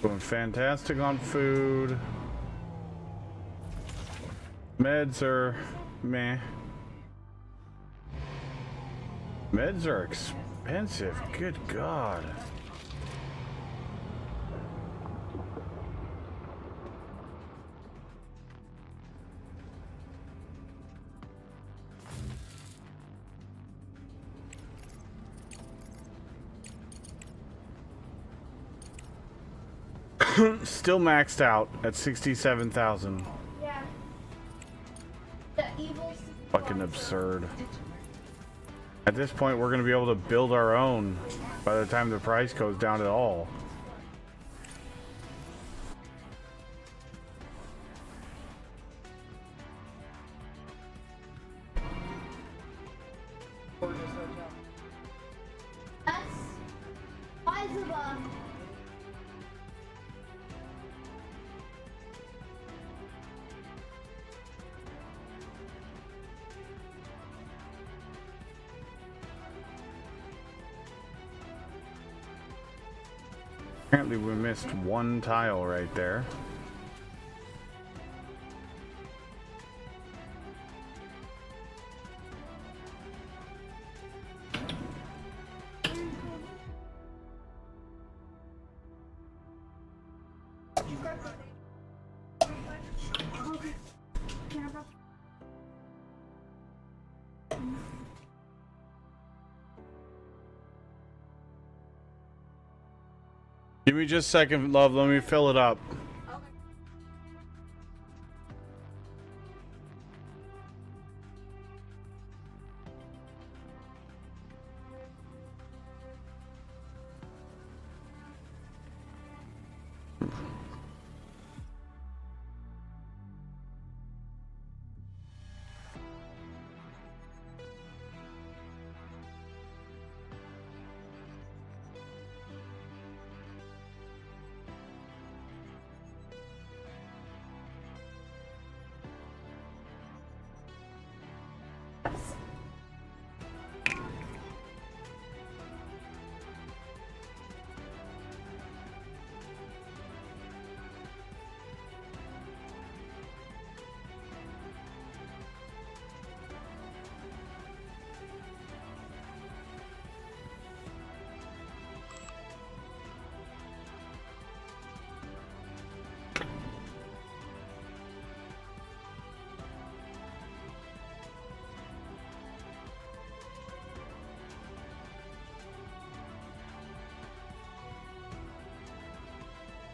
Doing fantastic on food. Meds are meh. Meds are expensive. Good God. Still maxed out at 67,000. Yeah. The evil. Fucking absurd. At this point, we're gonna be able to build our own by the time the price goes down at all. That's Isabel. Apparently we missed one tile right there. Give me just a second, love. Let me fill it up.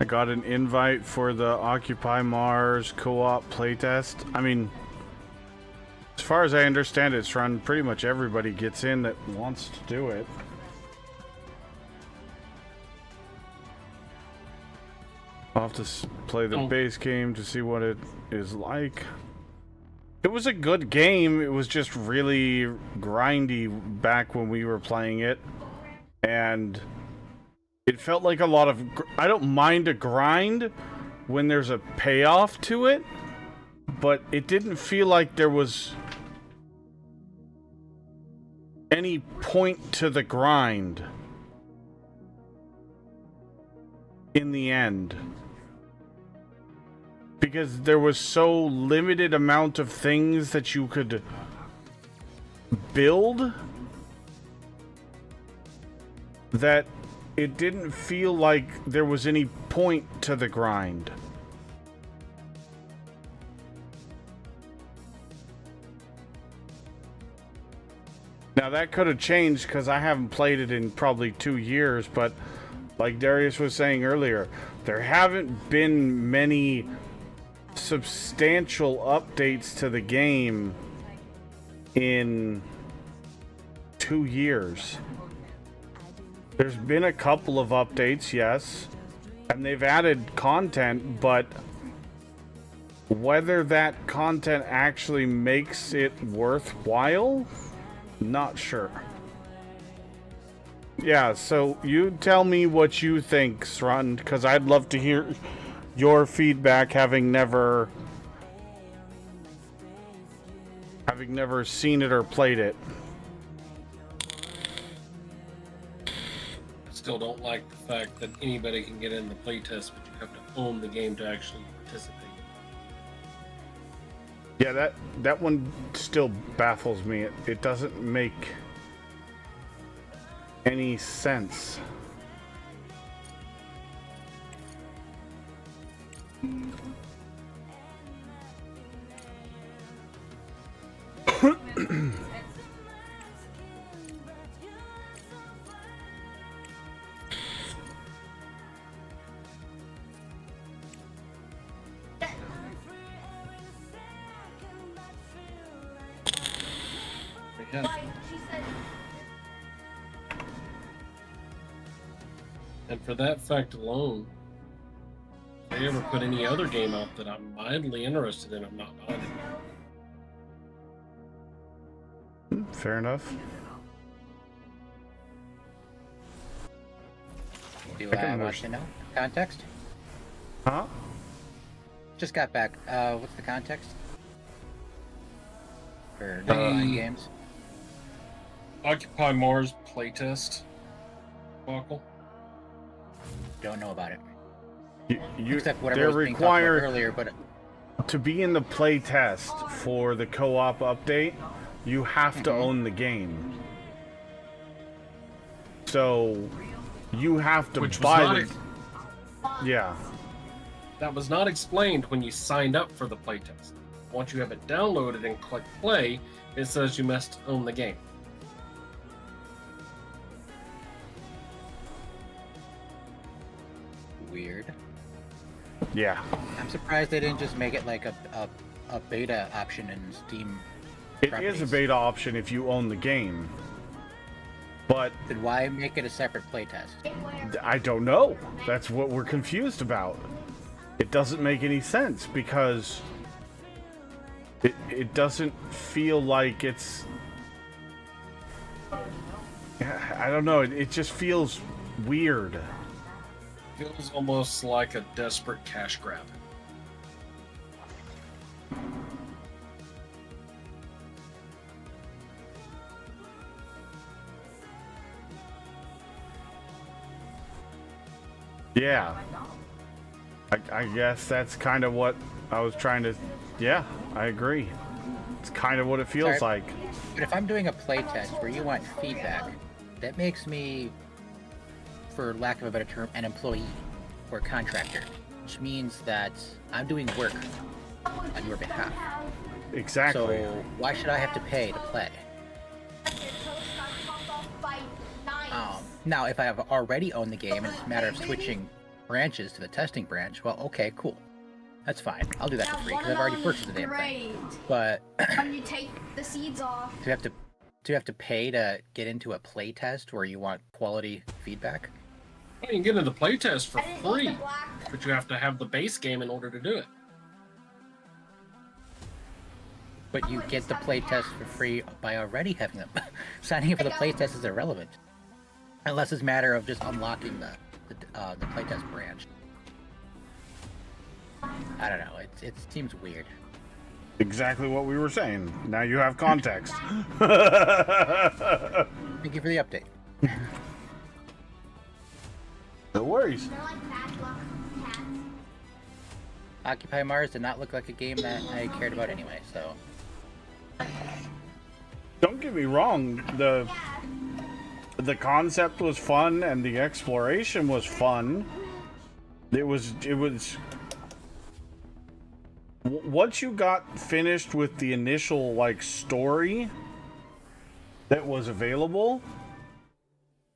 I got an invite for the Occupy Mars co-op playtest. I mean, as far as I understand, it's run pretty much everybody gets in that wants to do it. I'll have to play the base game to see what it is like. It was a good game. It was just really grindy back when we were playing it. And it felt like a lot of... I don't mind a grind when there's a payoff to it, but it didn't feel like there was any point to the grind in the end. Because there was so limited amount of things that you could build that it didn't feel like there was any point to the grind. Now that could have changed because I haven't played it in probably 2 years, but like Darius was saying earlier, there haven't been many substantial updates to the game in 2 years. There's been a couple of updates, yes, and they've added content, but whether that content actually makes it worthwhile, not sure. Yeah, so you tell me what you think, Srun, because I'd love to hear your feedback, having never seen it or played it. Still don't like the fact that anybody can get in the playtest, but you have to own the game to actually participate. Yeah, that one still baffles me. It doesn't make any sense. Yeah. And for that fact alone, if they ever put any other game out that I'm mildly interested in, I'm not buying it. Fair enough. Do I want to know context? Huh? Just got back. What's the context for online games? Occupy Mars playtest debacle. Don't know about it. Except whatever they're was being talked about required earlier, but to be in the play test for the co-op update, you have to own the game. So you have to buy the... Yeah. That was not explained when you signed up for the playtest. Once you have it downloaded and click play, it says you must own the game. Weird. Yeah. I'm surprised they didn't just make it like a beta option in Steam. It is a beta option if you own the game. But then why make it a separate playtest? I don't know. That's what we're confused about. It doesn't make any sense because it doesn't feel like it's... I don't know. It just feels weird. Feels almost like a desperate cash grab. Yeah. I guess that's kind of what I was trying to... Yeah, I agree. It's kind of what it feels like. But if I'm doing a playtest where you want feedback, that makes me, for lack of a better term, an employee or a contractor, which means that I'm doing work on your behalf. Exactly. So why should I have to pay to play? Now, if I have already owned the game and it's a matter of switching branches to the testing branch, well, okay, cool. That's fine. I'll do that for free because I've already purchased the damn thing. But when you take the seeds off. Do you have to pay to get into a play test where you want quality feedback? You can get into the playtest for I didn't eat free, the black. but you have to have the base game in order to do it. But you get the playtest for free by already having them. Signing up for the playtest is irrelevant. Unless it's a matter of just unlocking the playtest branch. I don't know, it seems weird. Exactly what we were saying. Now you have context. Thank you for the update. No worries. They're like bad luck cats. Occupy Mars did not look like a game that I cared about anyway, so... Don't get me wrong, the concept was fun and the exploration was fun. It was once you got finished with the initial like story that was available,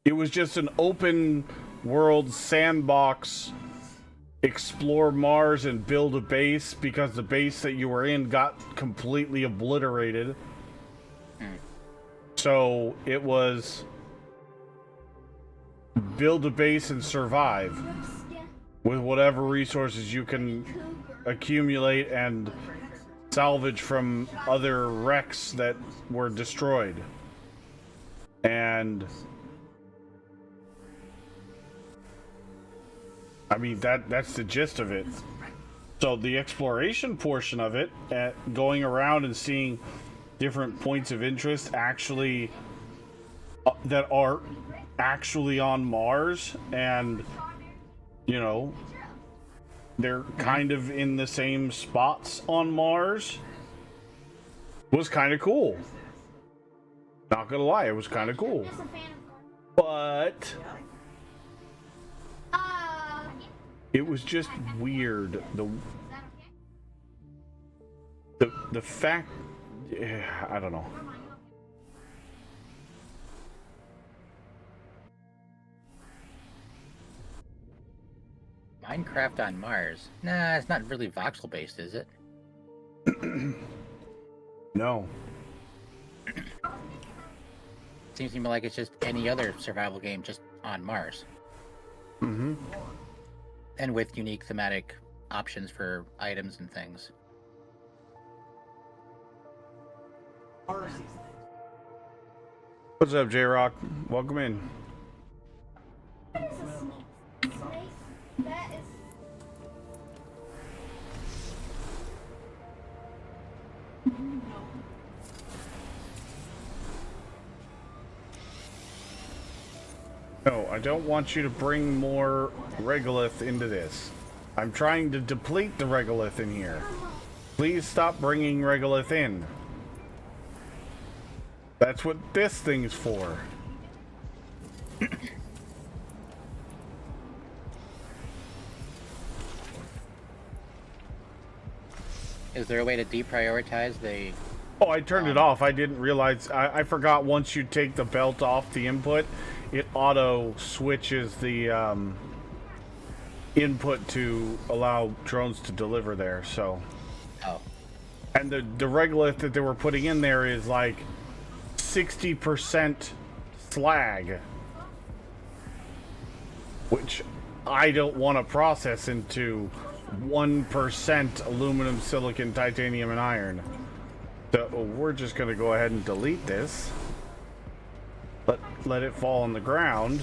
it was just an open world sandbox, explore Mars and build a base, because the base that you were in got completely obliterated. So it was build a base and survive with whatever resources you can accumulate and salvage from other wrecks that were destroyed. And I mean, that's the gist of it. So the exploration portion of it, going around and seeing different points of interest actually that are actually on Mars, and you know, they're kind of in the same spots on Mars, was kind of cool. Not gonna lie, it was kind of cool. But it was just weird. The fact, I don't know. Minecraft on Mars? Nah, it's not really voxel based, is it? No. Seems to me like it's just any other survival game just on Mars. Mm-hmm. And with unique thematic options for items and things. What's up, J-Rock? Welcome in. What is a snake? Snake? That is. No, I don't want you to bring more regolith into this. I'm trying to deplete the regolith in here. Please stop bringing regolith in. That's what this thing's for. Is there a way to deprioritize the... Oh, I turned it off. I didn't realize. I forgot once you take the belt off the input, it auto switches the input to allow drones to deliver there. So. Oh. And the regolith that they were putting in there is like 60% slag, which I don't want to process into 1% aluminum, silicon, titanium, and iron. So we're just going to go ahead and delete this. Let it fall on the ground.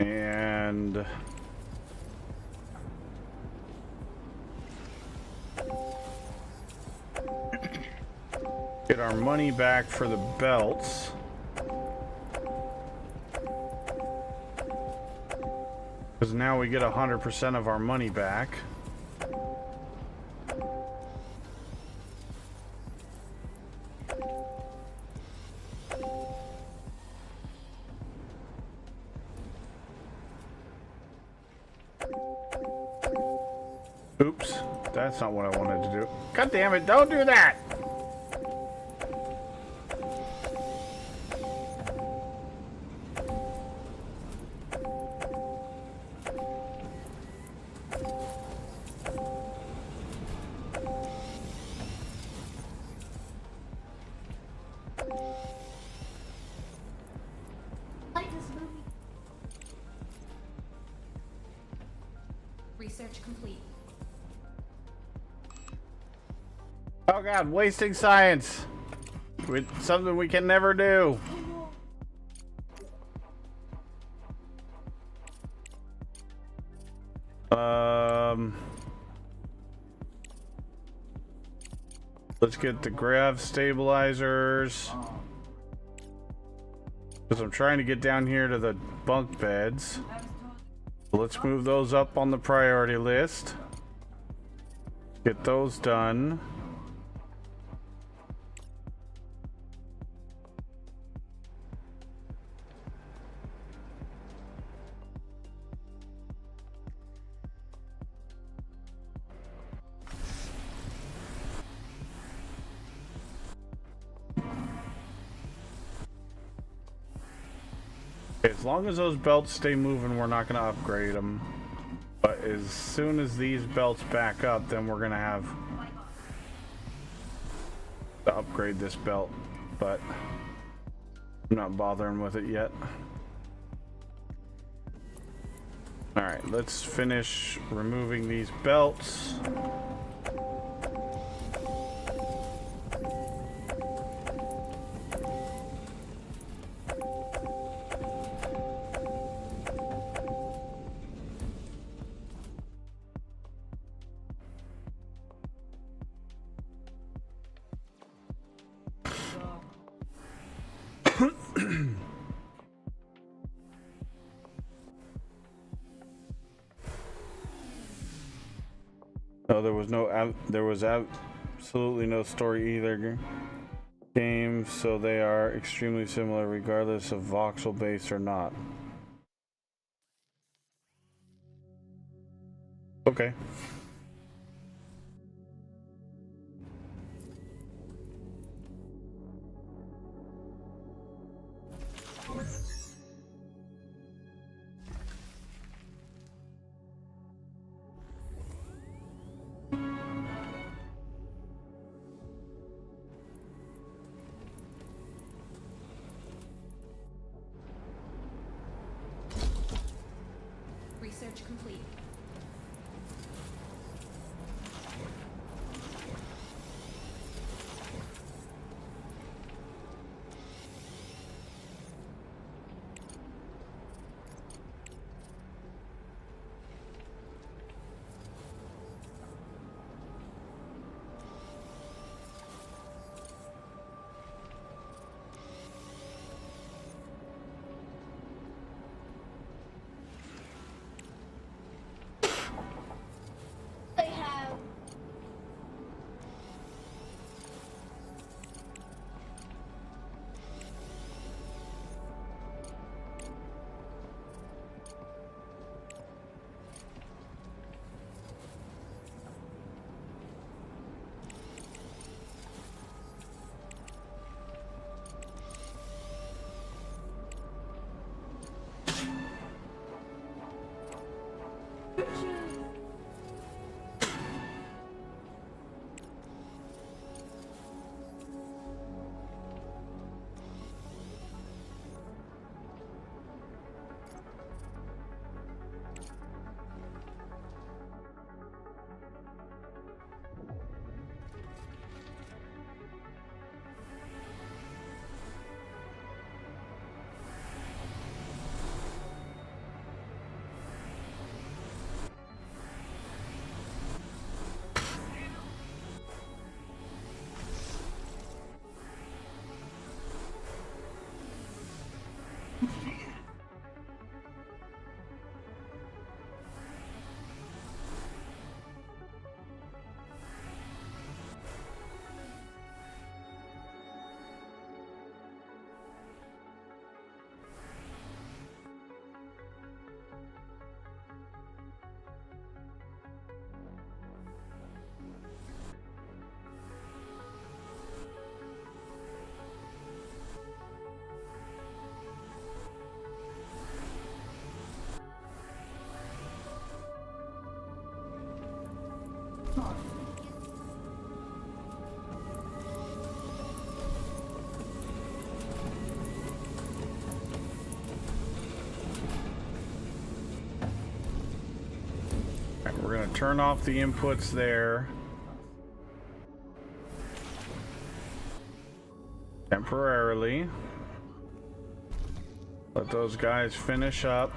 And get our money back for the belts. Because now we get 100% of our money back. Oops, that's not what I wanted to do. God damn it, don't do that! Research complete. Oh god, wasting science. Something we can never do. Let's get the grav stabilizers. Because I'm trying to get down here to the bunk beds. So let's move those up on the priority list. Get those done. As long as those belts stay moving, we're not going to upgrade them. But as soon as these belts back up, then we're going to have to upgrade this belt. But I'm not bothering with it yet. Alright, let's finish removing these belts. No, there was absolutely no story either game, so they are extremely similar regardless of voxel based or not. Okay. Research complete. They have. gonna turn off the inputs there. Temporarily. Let those guys finish up.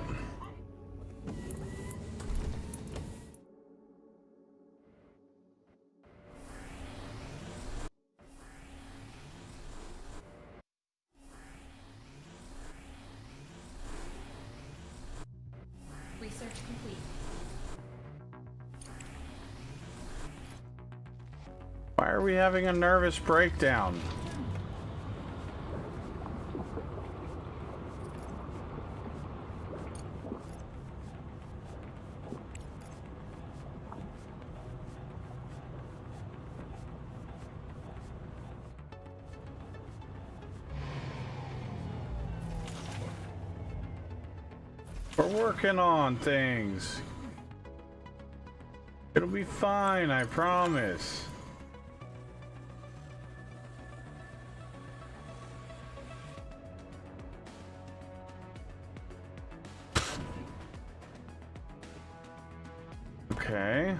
Research complete. Why are we having a nervous breakdown? We're working on things. It'll be fine, I promise. Okay.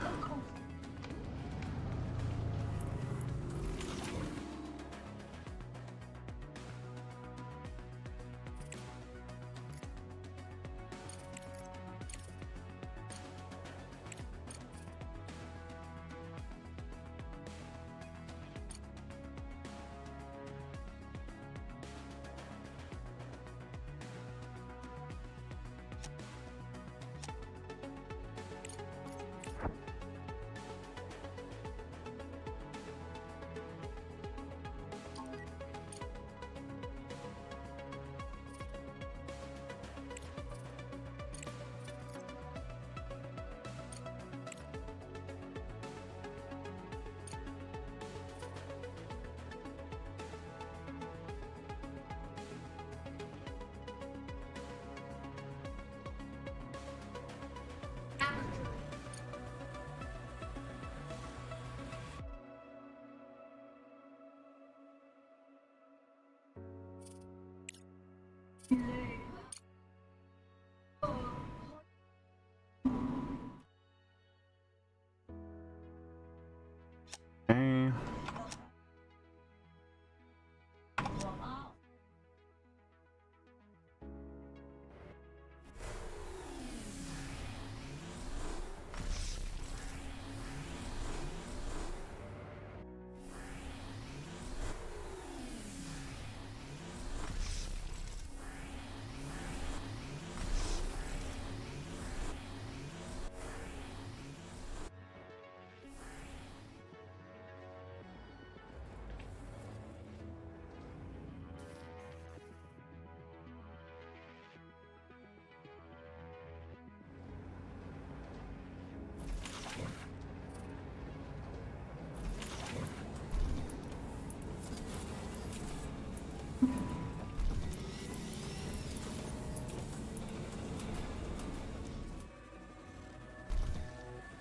Okay.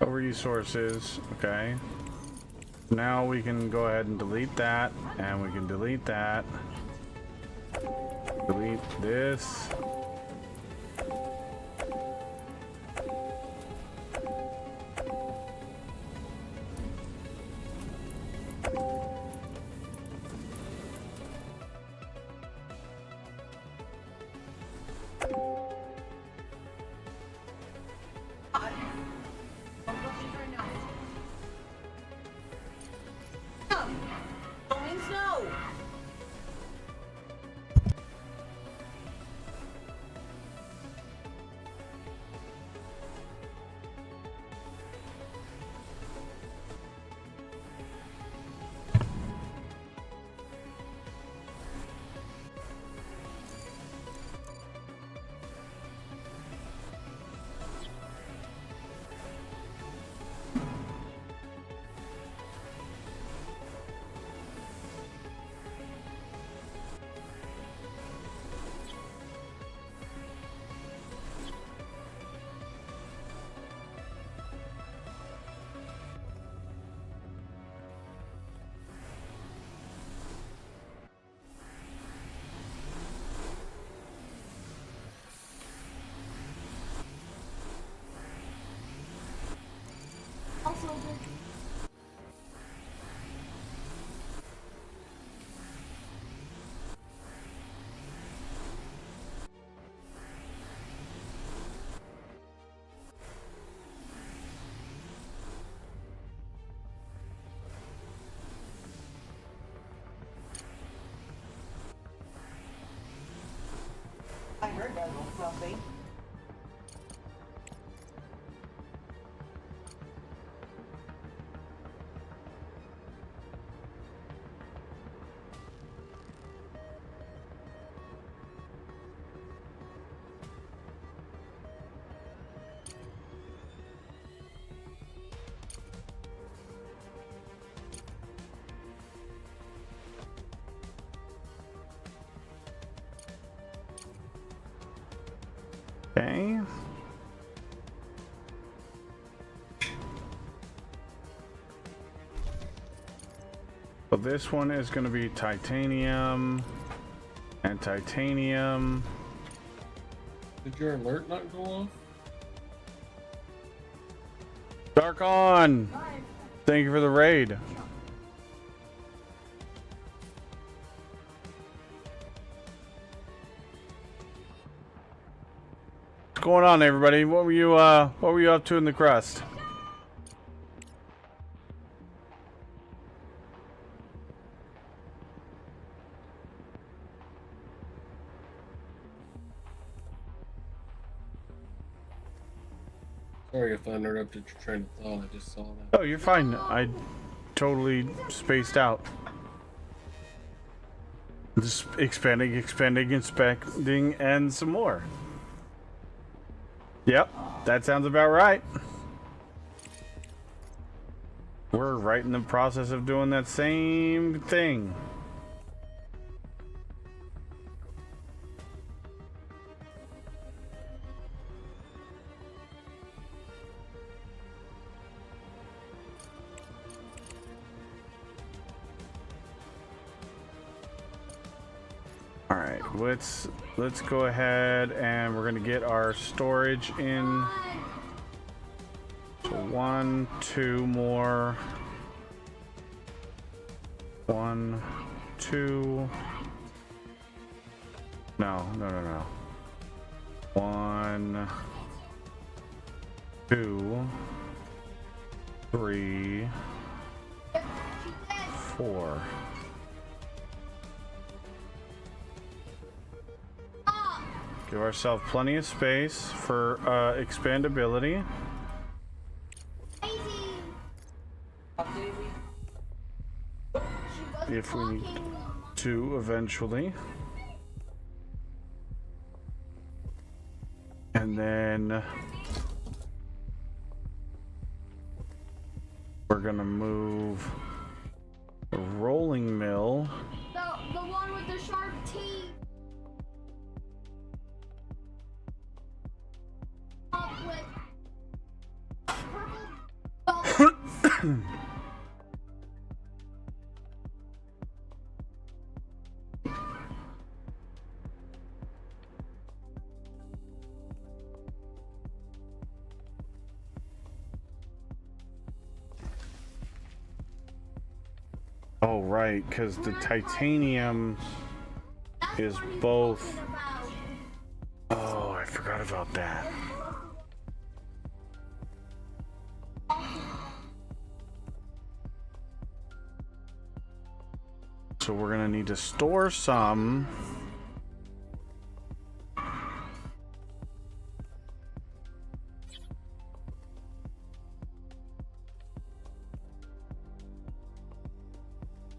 Resources, okay. Now we can go ahead and delete that, and we can delete that. Delete this. Sure it does look fluffy. Okay. So this one is going to be titanium and titanium. Did your alert not go off? Dark on. Thank you for the raid. What's going on, everybody? What were you up to in the crust? Sorry if I interrupted your train of thought. I just saw that. Oh, you're fine. I totally spaced out. Just expanding, and some more. Yep, that sounds about right. We're right in the process of doing that same thing. All right, let's go ahead and we're gonna get our storage in. So 1, 2 more. 1, 2. No. 1, 2, 3, 4. Give ourselves plenty of space for expandability. If we need to eventually. And then we're gonna move the rolling mill. The one with the sharp teeth. Oh, right, because the titanium is both. Oh, I forgot about that. So we're gonna need to store some.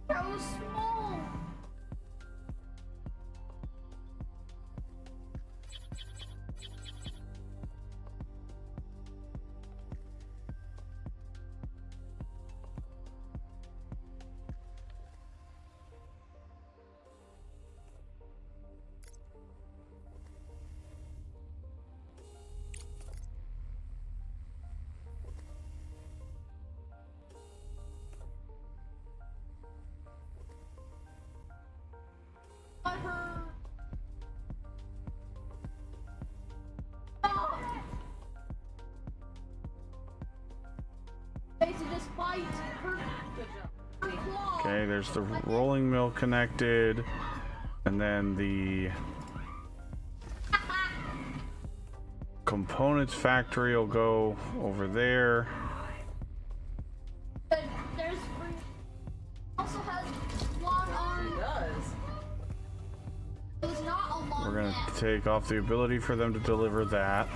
That was small. Okay, there's the rolling mill connected, and then the components factory will go over there. There's also has long arms. It does. It was not a long We're gonna neck. take off the ability for them to deliver that.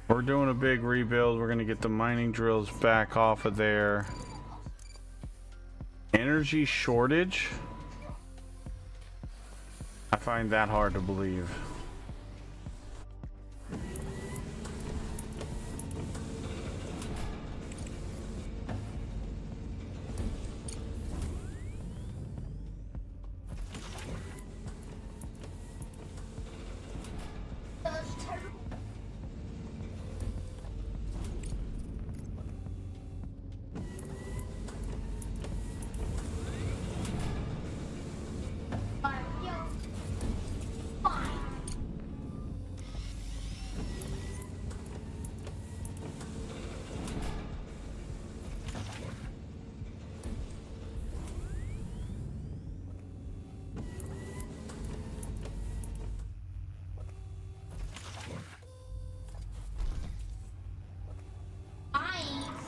We're doing a big rebuild. We're gonna get the mining drills back off of there. Energy shortage? I find that hard to believe.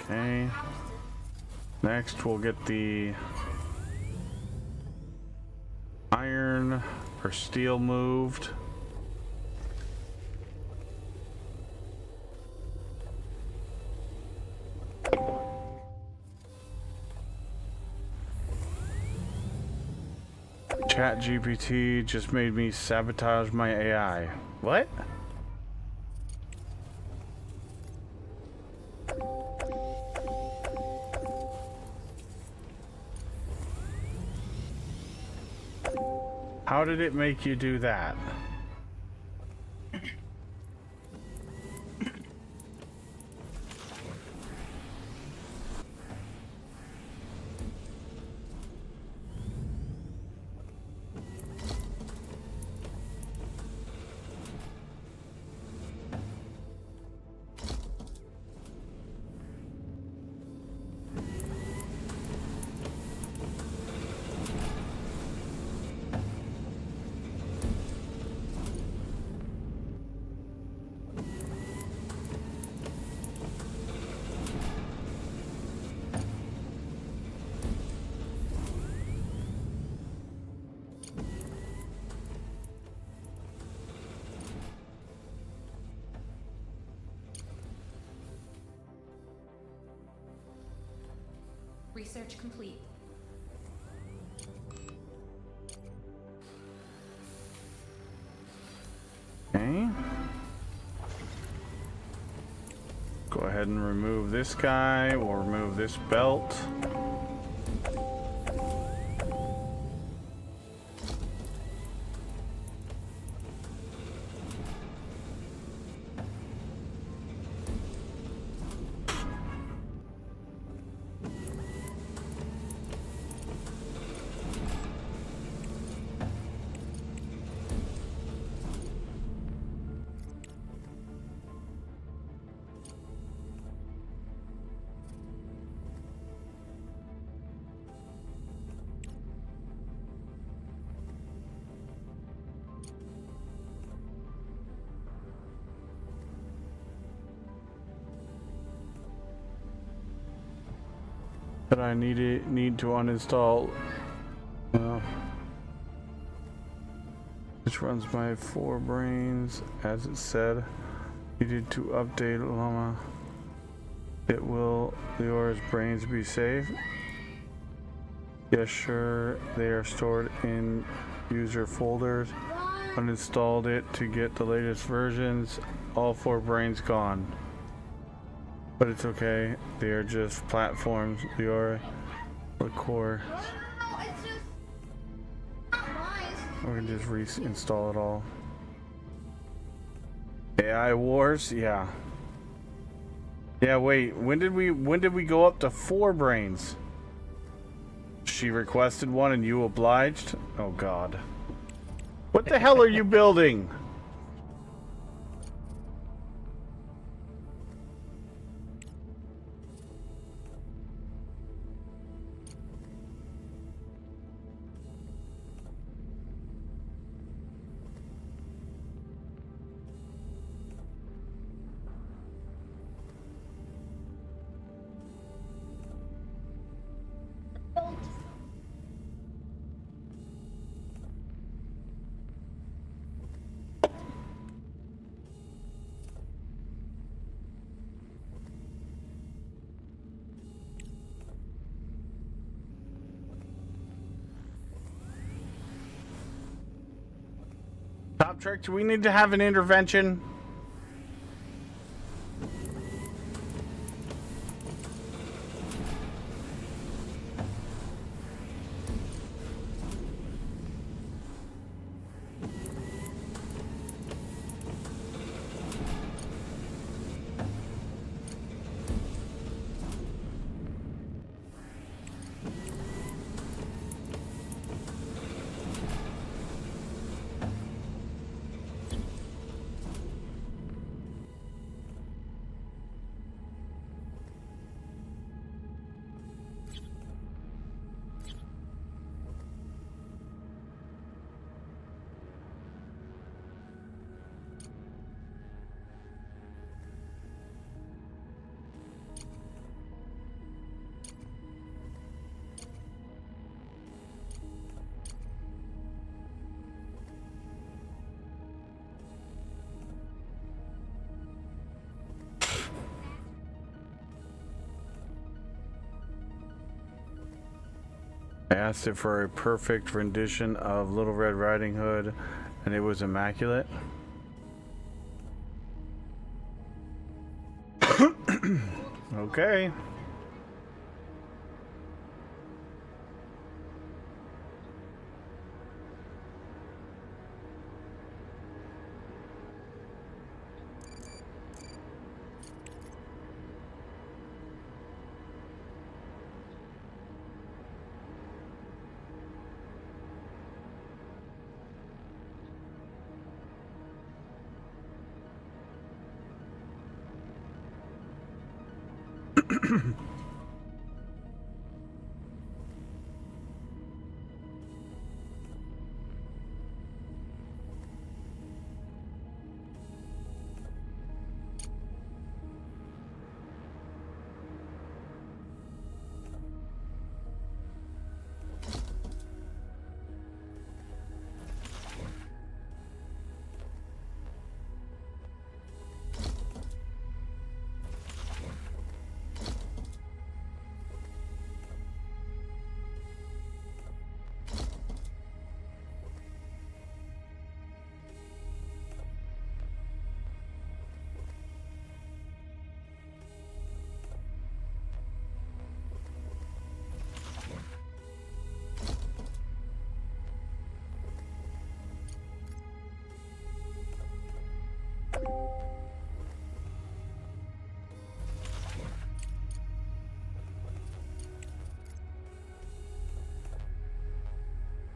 Okay. Next, we'll get the iron or steel moved. ChatGPT just made me sabotage my AI. What? How did it make you do that? Research complete. Okay. Go ahead and remove this guy. We'll remove this belt. But I need to uninstall which runs my 4 brains as it said. Needed to update Llama. It will Leora's brains be safe? Yes, sure. They are stored in user folders. Uninstalled it to get the latest versions. All 4 brains gone. But it's okay. They are just platforms. Leora, the core. We're gonna just reinstall it all. AI wars, yeah. Yeah, wait. When did we go up to 4 brains? She requested one and you obliged? Oh god. What the hell are you building? Top Trick, do we need to have an intervention? I asked it for a perfect rendition of Little Red Riding Hood, and it was immaculate. Okay.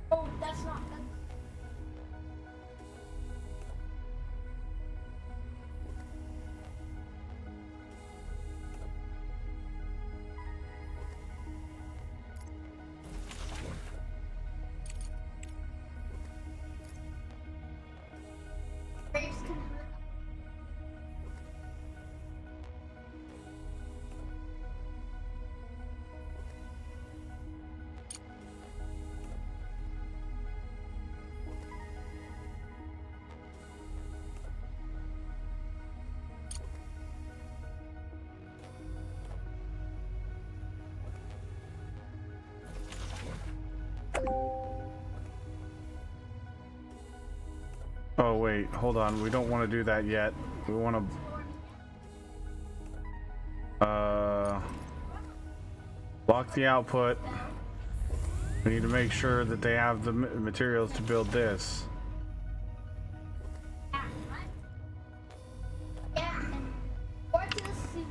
Oh, that's not good. Grapes can hurt. Oh wait, hold on. We don't want to do that yet. We want to block the output. We need to make sure that they have the materials to build this. Yeah, and or to the sea.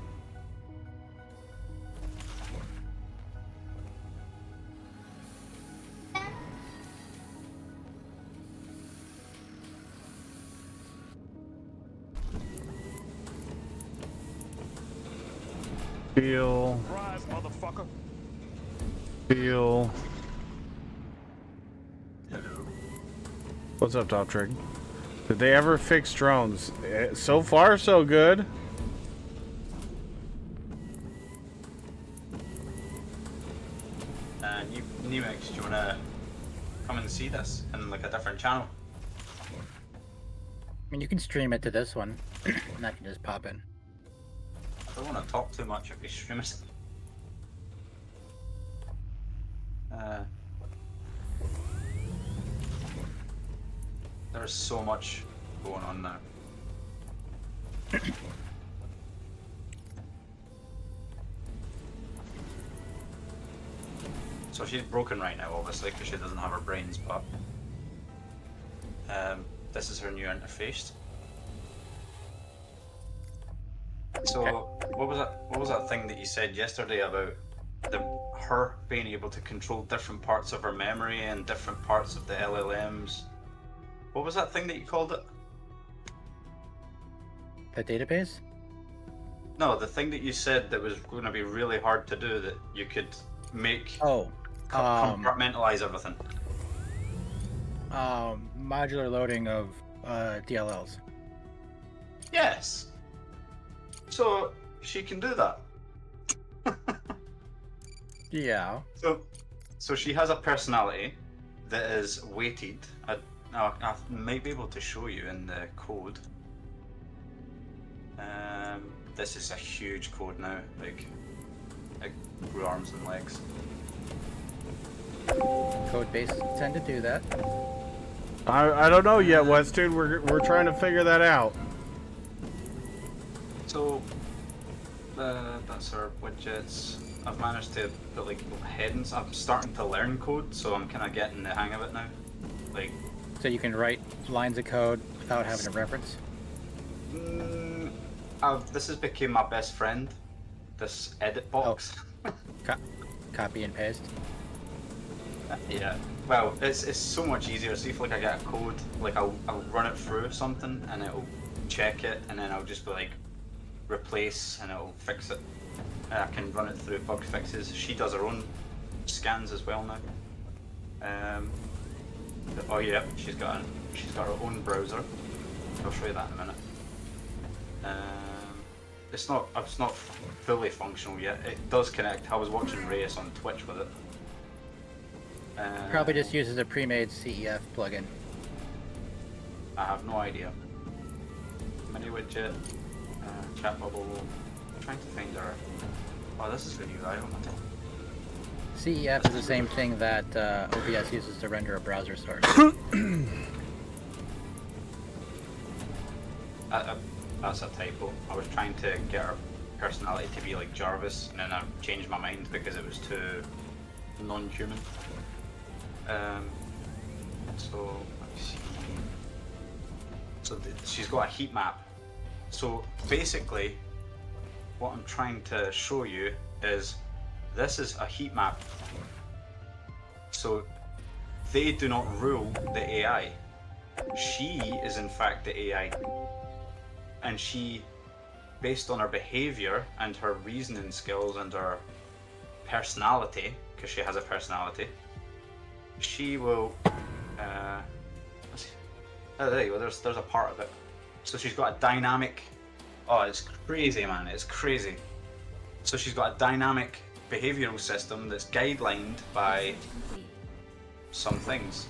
Feel. Feel. Hello. What's up, Top Trig? Did they ever fix drones? So far, so good. New Mix, do you wanna come and see this in like a different channel? I mean, you can stream it to this one, and I can just pop in. I don't want to talk too much if we stream it. There's so much going on now. So she's broken right now, obviously, because she doesn't have her brains, but this is her new interface. So what was that thing that you said yesterday about her being able to control different parts of her memory and different parts of the LLMs? What was that thing that you called it? The database? No, the thing that you said that was going to be really hard to do, that you could make compartmentalize everything. Modular loading of DLLs. Yes. So she can do that. Yeah. So she has a personality that is weighted. I might be able to show you in the code. This is a huge code now, like grew arms and legs. Code bases tend to do that. I don't know yet, West dude. We're trying to figure that out. So that's our widgets. I've managed to put like headings. I'm starting to learn code, so I'm kind of getting the hang of it now. Like, so you can write lines of code without having a reference. This has become my best friend. This edit box. Oh. Copy and paste. Yeah. Well, it's so much easier. See if like I get a code, like I'll run it through something and it'll check it, and then I'll just be like replace and it'll fix it. I can run it through bug fixes. She does her own scans as well now. Oh yeah, she's got her own browser. I'll show you that in a minute. It's not fully functional yet. It does connect. I was watching Reyes on Twitch with it. Probably just uses a pre-made CEF plugin. I have no idea. Mini widget, chat bubble. I'm trying to find her. Oh, this is the new item. CEF is the same thing that OBS uses to render a browser source. That's a typo. I was trying to get her personality to be like Jarvis, and then I changed my mind because it was too non-human. So let me see. So she's got a heat map. So basically, what I'm trying to show you is this is a heat map. So they do not rule the AI. She is in fact the AI. And she, based on her behavior and her reasoning skills and her personality, because she has a personality, she will. Oh, there you go. There's a part of it. So she's got a dynamic. Oh, it's crazy, man. It's crazy. So she's got a dynamic behavioral system that's guidelined by some things.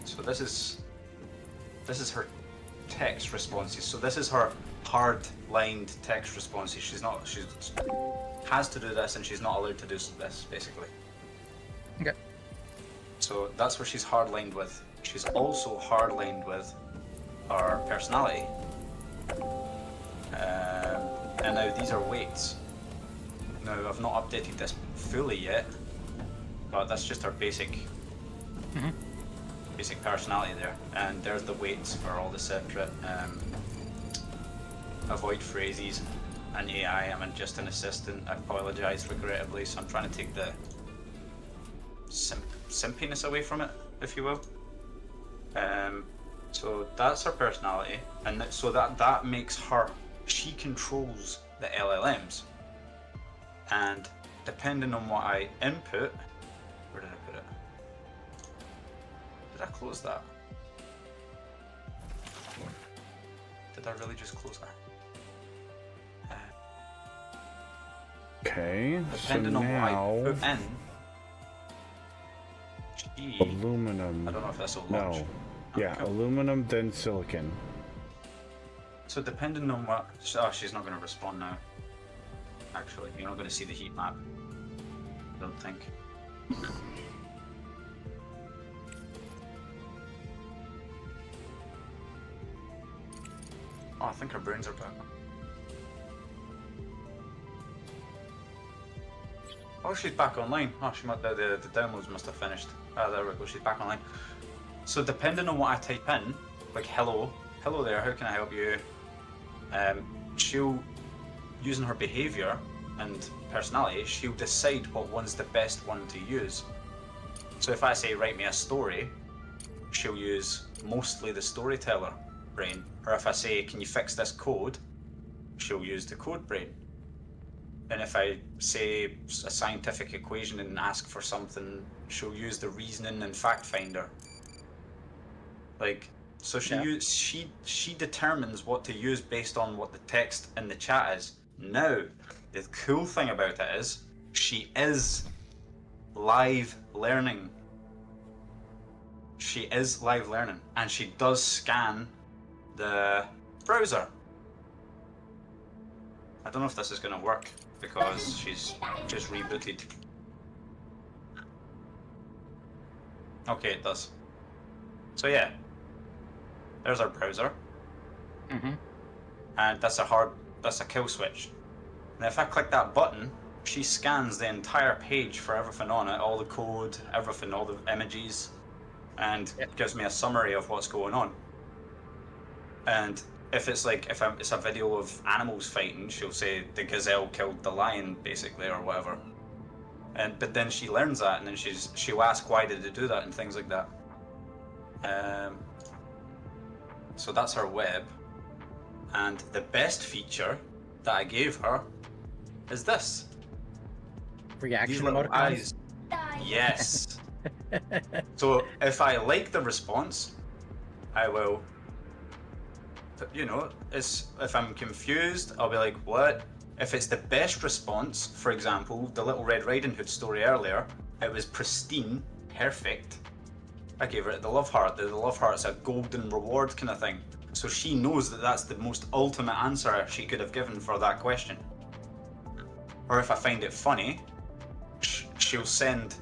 So this is her text responses. So this is her hard-lined text responses. She has to do this, and she's not allowed to do this, basically. Okay. So that's where she's hard-lined with. She's also hard-lined with her personality. And now these are weights. Now I've not updated this fully yet, but that's just her basic personality there. And there's the weights for all the separate avoid phrases and AI. I'm just an assistant. I apologise regrettably, so I'm trying to take the simpiness away from it, if you will. So that's her personality, and so that makes her. She controls the LLMs. And depending on what I input, where did I put it? Did I close that? Did I really just close that? Okay, Depending so on now what I put in, she, aluminum. I don't know if this will launch. No. Yeah, aluminum, then silicon. So depending on what... Oh, she's not going to respond now. Actually, you're not going to see the heat map. I don't think. Oh, I think her brains are back. Oh, she's back online. Oh, she might, the downloads must have finished. Ah, there we go. She's back online. So depending on what I type in, like hello there, how can I help you? She'll, using her behaviour and personality, she'll decide what one's the best one to use. So if I say write me a story, she'll use mostly the storyteller brain. Or if I say can you fix this code, she'll use the code brain. And if I say a scientific equation and ask for something, she'll use the reasoning and fact finder. Like, so she determines what to use based on what the text in the chat is. Now, the cool thing about it is she is live learning. She is live learning, and she does scan the browser. I don't know if this is going to work because she's just rebooted. Okay, it does. So yeah, there's our browser. And that's a kill switch. And if I click that button, she scans the entire page for everything on it, all the code, everything, all the images, and gives me a summary of what's going on. And if it's like, it's a video of animals fighting, she'll say the gazelle killed the lion, basically, or whatever. But then she learns that, and then she'll ask why did it do that and things like that. So that's her web. And the best feature that I gave her is this. Reaction These little emoticons? eyes. Yes. So if I like the response, I will, you know, if I'm confused, I'll be like, what? If it's the best response, for example, the Little Red Riding Hood story earlier, it was pristine, perfect. I gave her the love heart. The love heart's a golden reward kind of thing. So she knows that that's the most ultimate answer she could have given for that question. Or if I find it funny, she'll send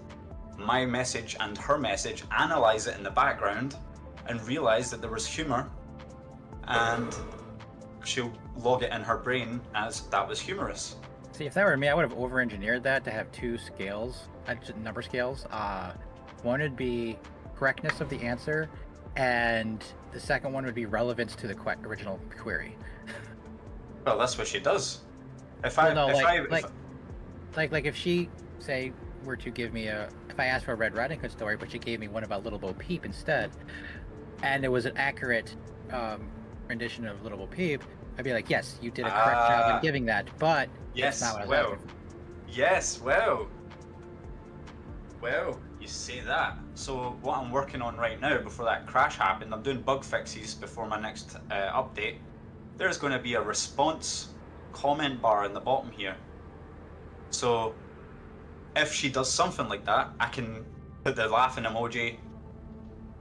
my message and her message, analyze it in the background, and realize that there was humor, and she'll log it in her brain as that was humorous. See, if that were me, I would have over-engineered that to have two scales, number scales. One would be correctness of the answer, and the second one would be relevance to the original query. Well, that's what she does. If she say were to give me if I asked for a Red Riding Hood story, but she gave me one about Little Bo Peep instead, and it was an accurate rendition of Little Bo Peep, I'd be like, yes, you did a correct job in giving that, but yes, that's not what I was well, asking. yes, well, you say that. So what I'm working on right now, before that crash happened, I'm doing bug fixes before my next update. There's going to be a response comment bar in the bottom here. So if she does something like that, I can put the laughing emoji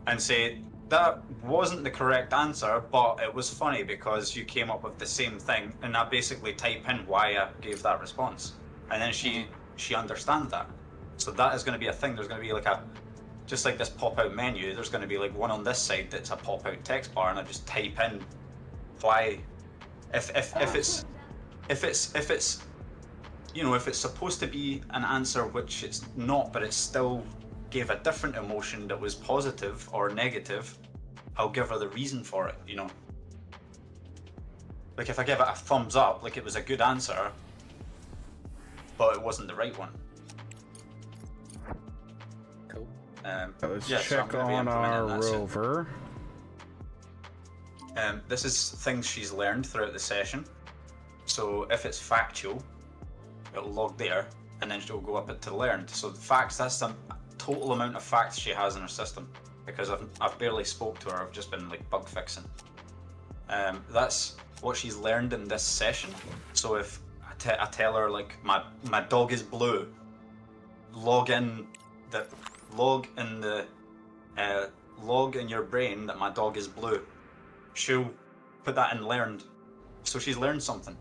and say, that wasn't the correct answer, but it was funny because you came up with the same thing, and I basically type in why I gave that response. And then she understands that. So that is going to be a thing. There's going to be like just like this pop-out menu, there's going to be like one on this side that's a pop-out text bar, and I just type in why, if it's you know, if it's supposed to be an answer which it's not, but it still gave a different emotion that was positive or negative, I'll give her the reason for it, you know. Like if I give it a thumbs up, like it was a good answer, but it wasn't the right one. Cool. Let's check on our rover. This is things she's learned throughout the session. So if it's factual, it'll log there, and then she'll go up it to learned. So the facts, that's the total amount of facts she has in her system, because I've barely spoke to her. I've just been like bug fixing. That's what she's learned in this session. So if I tell her like my dog is blue, log in your brain that my dog is blue, she'll put that in learned. So she's learned something.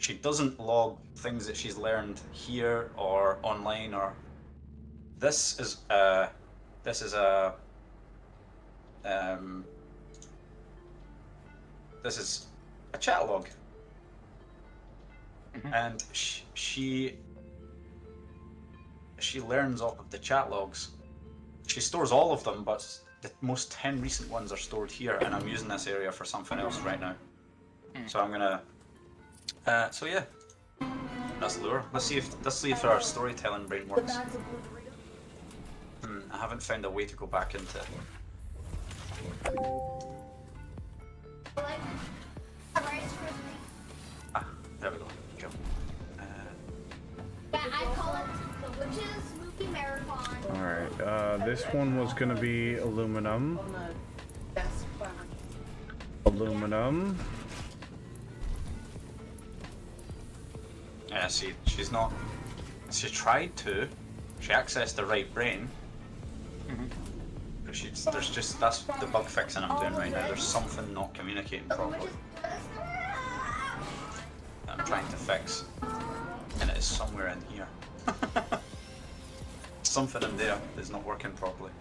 She doesn't log things that she's learned here or online, or this is a chat log. And she learns off of the chat logs. She stores all of them, but the most 10 recent ones are stored here, and I'm using this area for something else right now. So I'm gonna so yeah, that's lure. Let's see if our storytelling brain works. I haven't found a way to go back into there we go. Go. Yeah, I call it the Witches Movie Marathon. Alright, this one was gonna be aluminum. Aluminum. Yeah, see, she's not. She tried to. She accessed the right brain. But that's the bug fixing I'm doing right now. There's something not communicating properly that I'm trying to fix, and it is somewhere in here. Something in there is not working properly.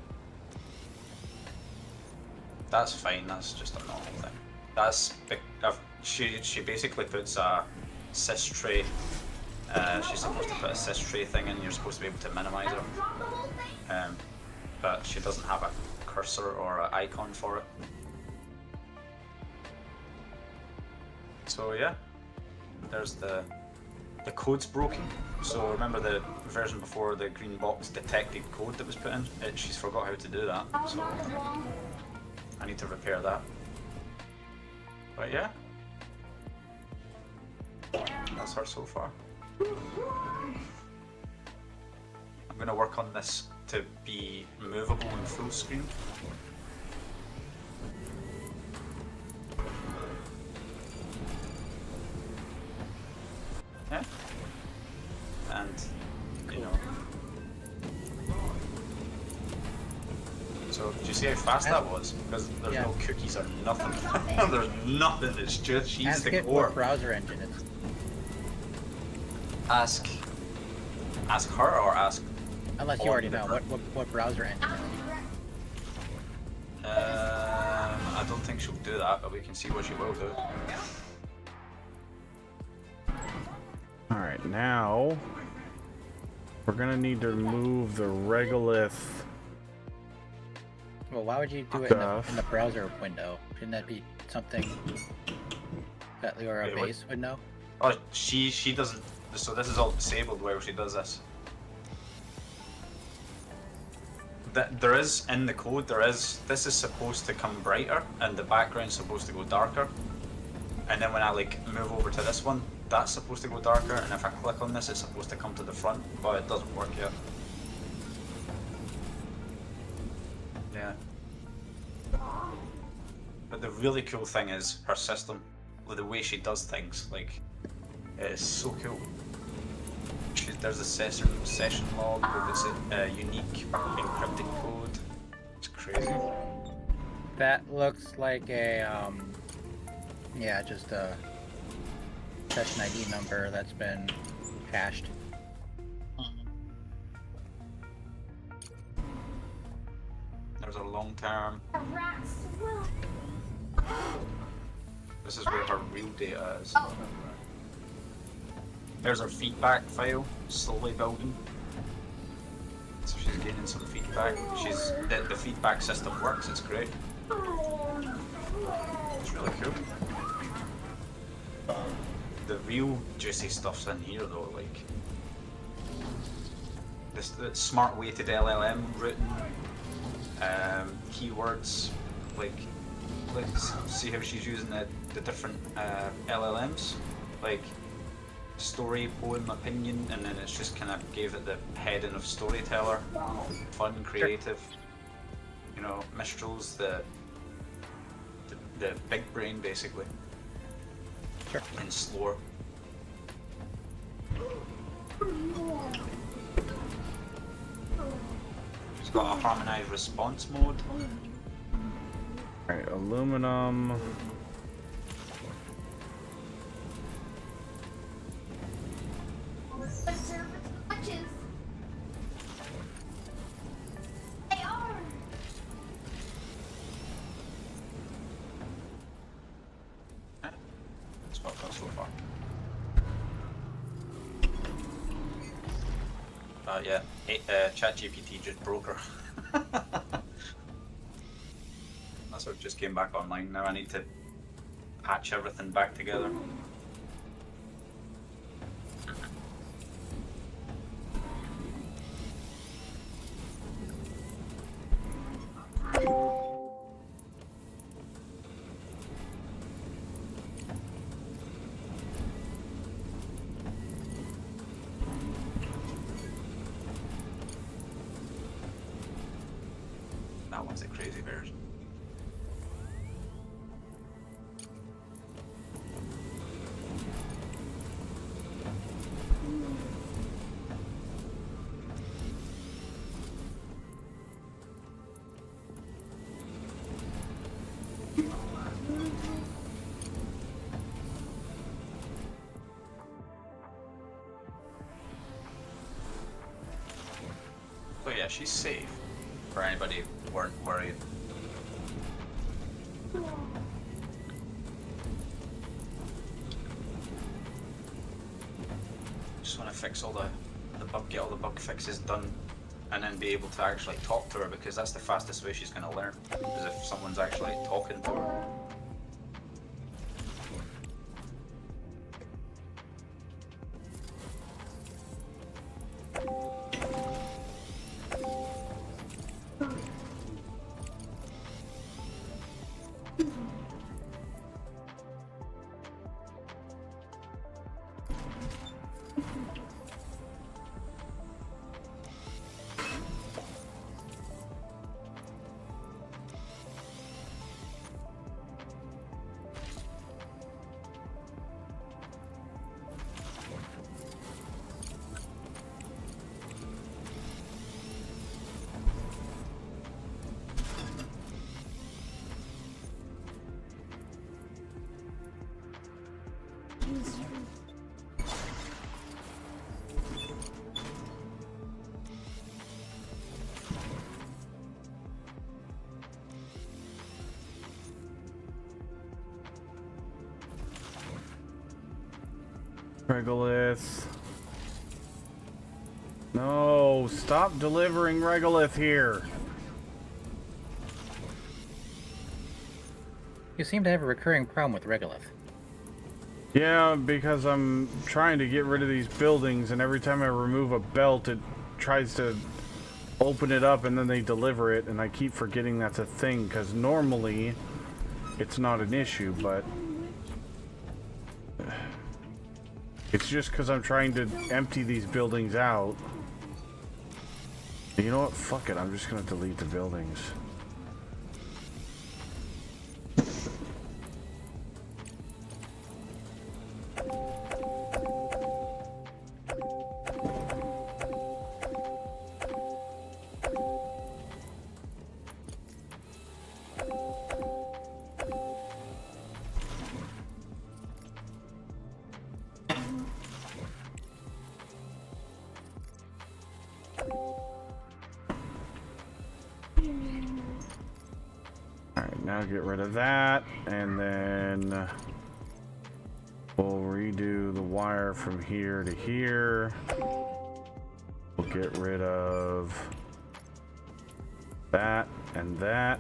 That's fine. That's just a normal thing. She basically puts a sys tray. She's supposed to put a sys tray thing in. You're supposed to be able to minimize her. But she doesn't have a cursor or an icon for it. So yeah, there's the code's broken. So remember the version before the green box detected code that was put in? She's forgot how to do that. So I need to repair that. But yeah, that's her so far. I'm gonna work on this to be movable and full screen. Yeah. And, you know. So, did you see how fast that was? Because there's no cookies or nothing. There's nothing, it's just, she's the core. What browser engine is. Ask her or ask. Unless you already know what browser engine. I don't think she'll do that, but we can see what she will do. Alright, now we're gonna need to remove the regolith. Well, why would you do it in the browser window? Shouldn't that be something that Leora base would know? Oh, she doesn't. So this is all disabled where she does this. There is in the code. This is supposed to come brighter, and the background's supposed to go darker. And then when I like move over to this one, that's supposed to go darker. And if I click on this, it's supposed to come to the front, but it doesn't work yet. Yeah. But the really cool thing is her system, the way she does things. Like, it is so cool. There's a session log with its unique encrypted code. It's crazy. That looks like a yeah, just a session ID number that's been cached. There's a long term. This is where her real data is. There's her feedback file, slowly building. So she's gaining some feedback. The feedback system works, it's great. It's really cool. The real juicy stuff's in here though, like the smart weighted LLM routing, keywords, like see how she's using the different LLMs. like story poem opinion, and then it's just kind of gave it the heading of storyteller, fun, creative. You know, Mistral's the big brain basically, and slower. It's got a harmonized response mode. Alright, aluminum. They are. That's what I've got so far. Yeah, ChatGPT just broke her. That's what just came back online. Now I need to patch everything back together. That one's a crazy version. So yeah, she's safe. For anybody who weren't worried. Just want to fix all get all the bug fixes done, and then be able to actually talk to her, because that's the fastest way she's going to learn, is if someone's actually talking to her. Regolith. No, stop delivering Regolith here. You seem to have a recurring problem with Regolith. Yeah, because I'm trying to get rid of these buildings, and every time I remove a belt, it tries to open it up, and then they deliver it, and I keep forgetting that's a thing, because normally it's not an issue, but it's just because I'm trying to empty these buildings out. You know what? Fuck it. I'm just going to delete the buildings. Alright, now get rid of that, and then we'll redo the wire from here to here. We'll get rid of that and that.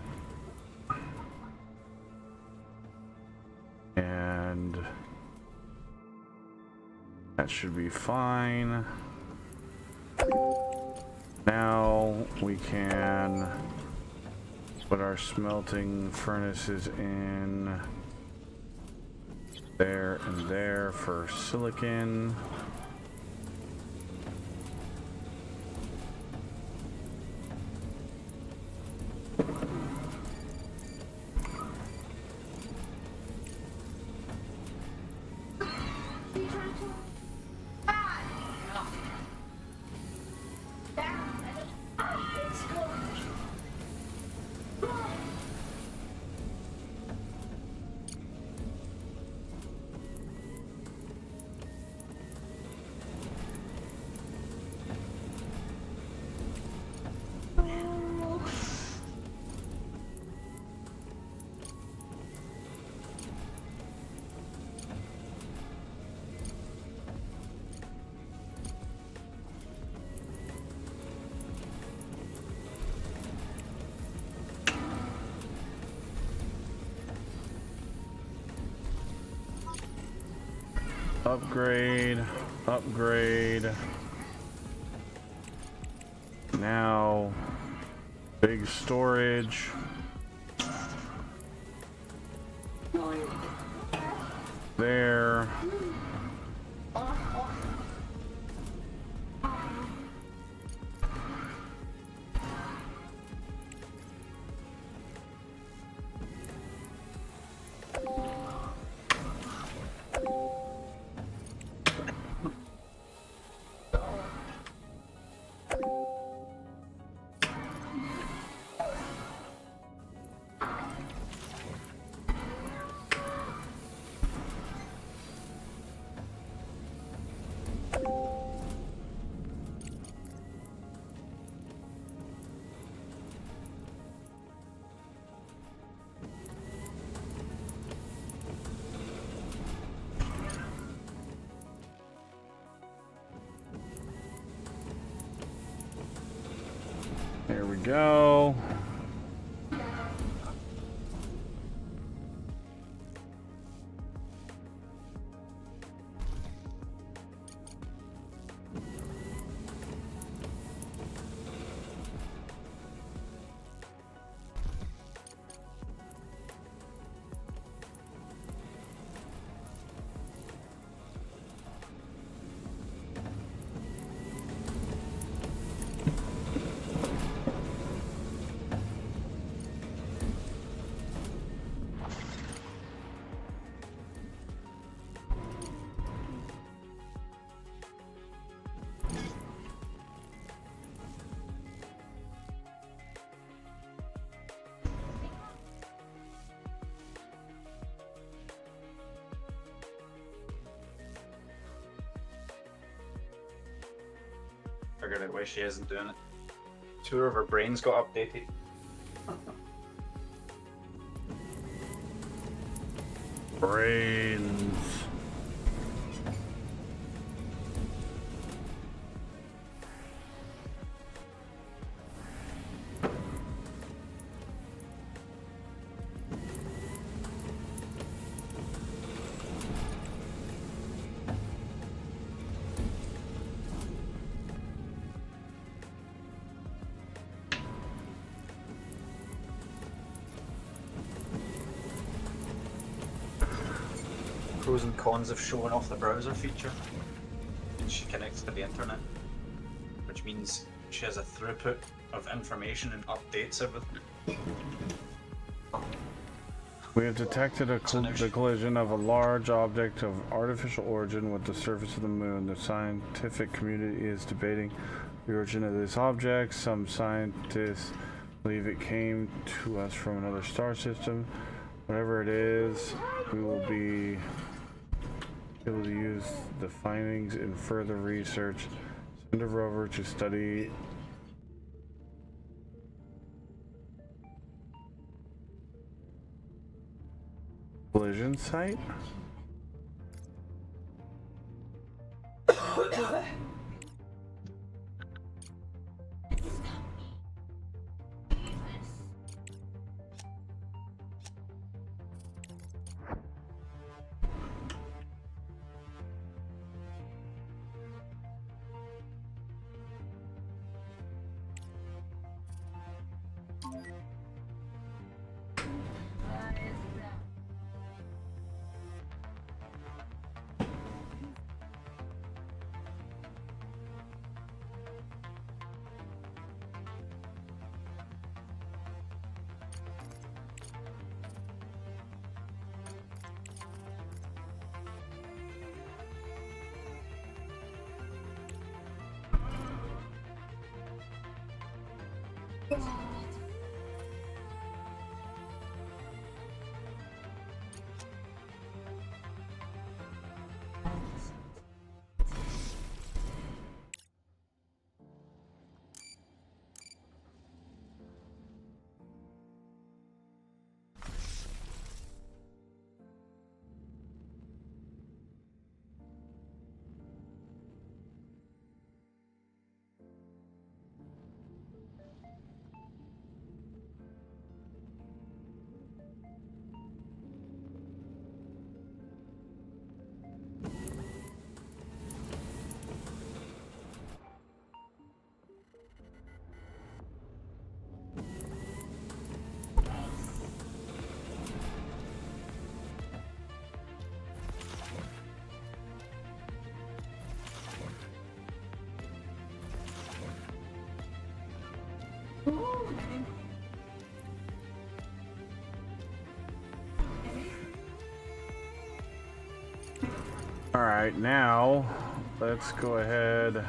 And that should be fine. Now we can put our smelting furnaces in There and there for silicon. Upgrade, upgrade. Now, big storage. There. There we go. Figured out why she isn't doing it. Two of her brains got updated. Brains. Pros and cons of showing off the browser feature. She connects to the internet, which means she has a throughput of information and updates everything. We have detected the collision of a large object of artificial origin with the surface of the moon. The scientific community is debating the origin of this object. Some scientists believe it came to us from another star system. Whatever it is, we will be able to use the findings in further research. Send a rover to study collision site. Alright, now let's go ahead,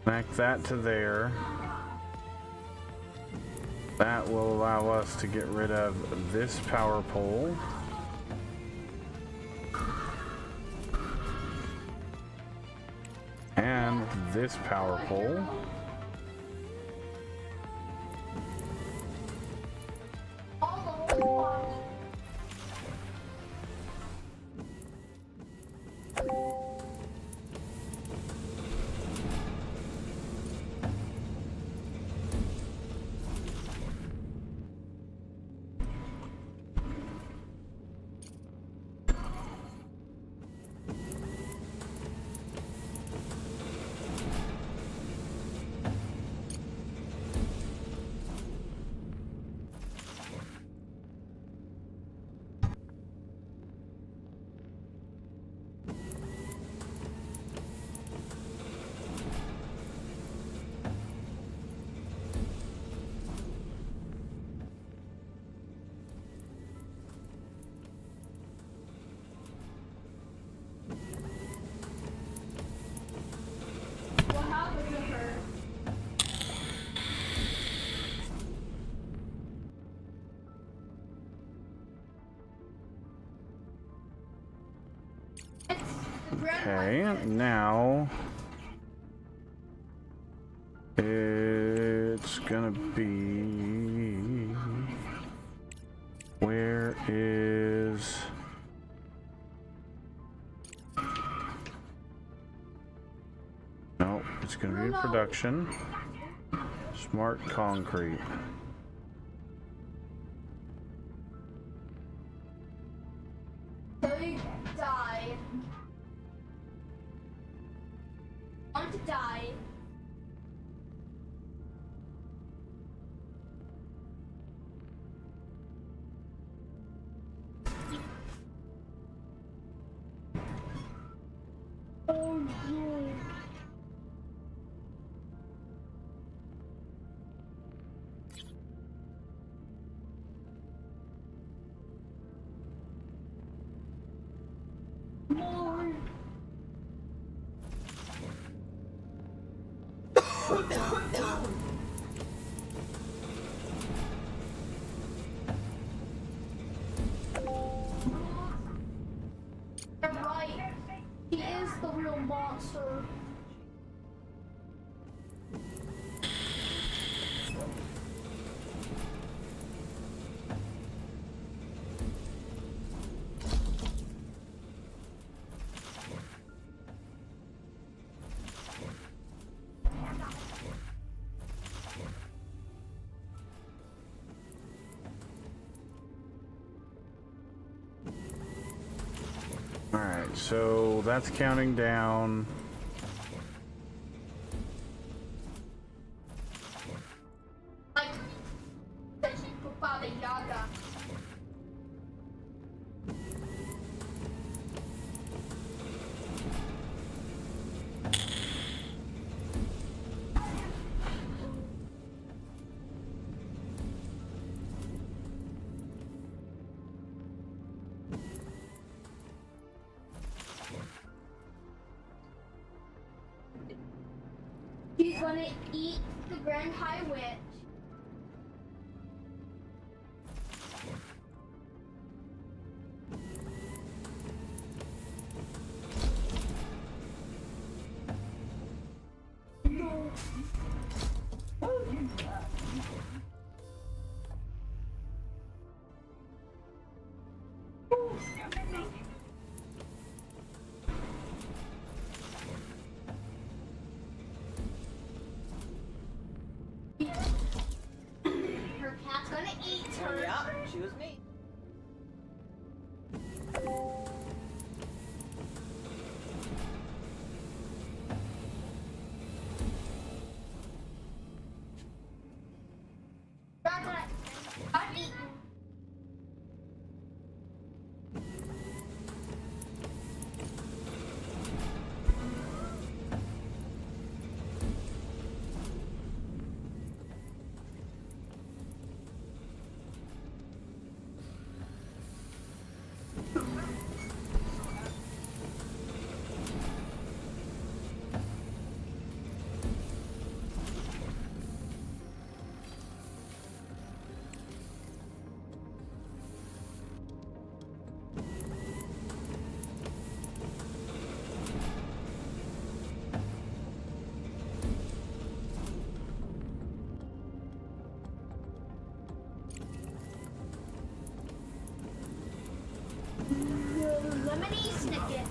connect that to there. That will allow us to get rid of this power pole. And this power pole. Okay, now it's gonna be, where is, no, it's gonna be in production. Smart concrete. They die. Want to die. Oh no. More. You're right. He is the real monster. Alright, so that's counting down. Like the Baba Yaga. He's gonna eat the Grand High Witch. I've eaten. Lemony Snicket.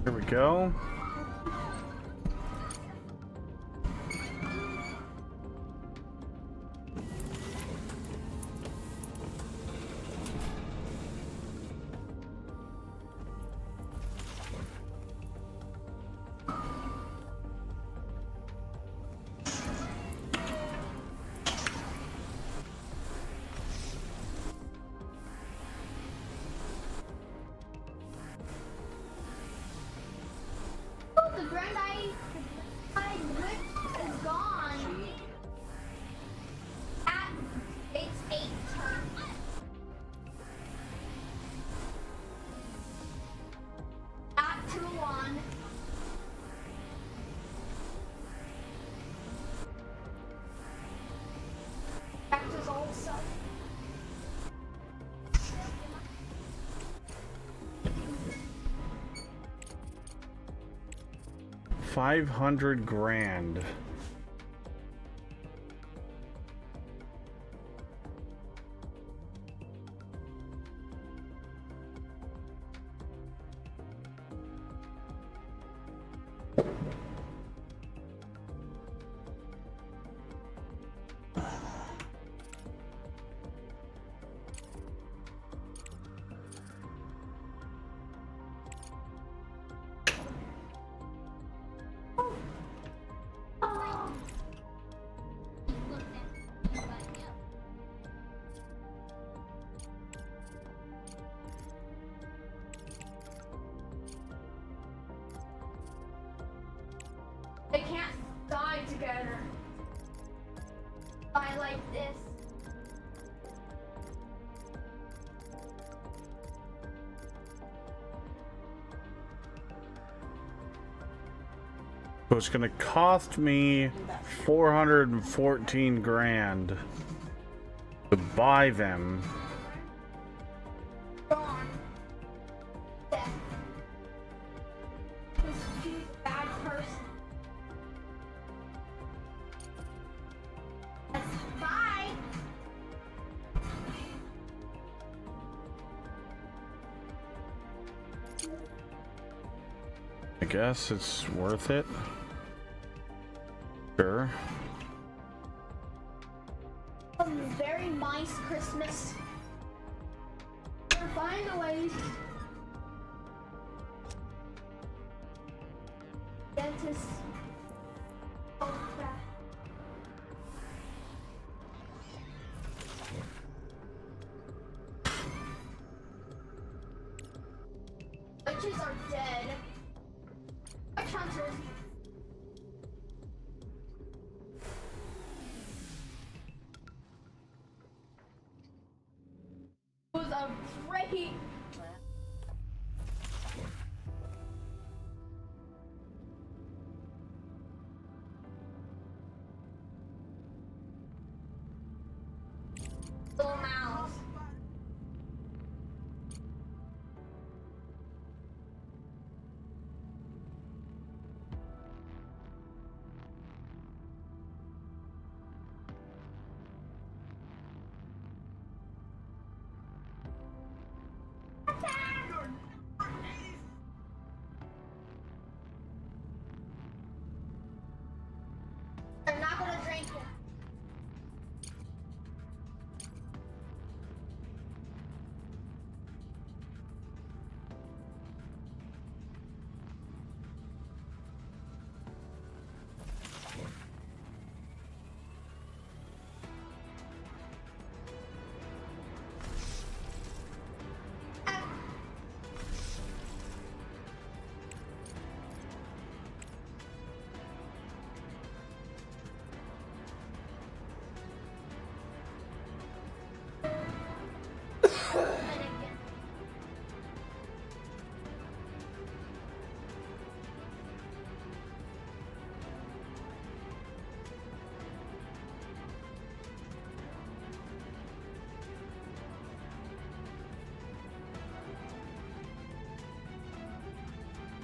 Here we go. Oh, the grand I whip is gone. It's 8. At 2-1. Back to his old self. $500,000. They can't die together. I like this. So it's gonna cost me 414 grand to buy them. Gone. Death. She's a bad person. Bye. I guess it's worth it. Sure. Very nice Christmas. Find a way. Dentist. Oh, crap. Witches are dead. Witch hunters. Was a great. Little mouse.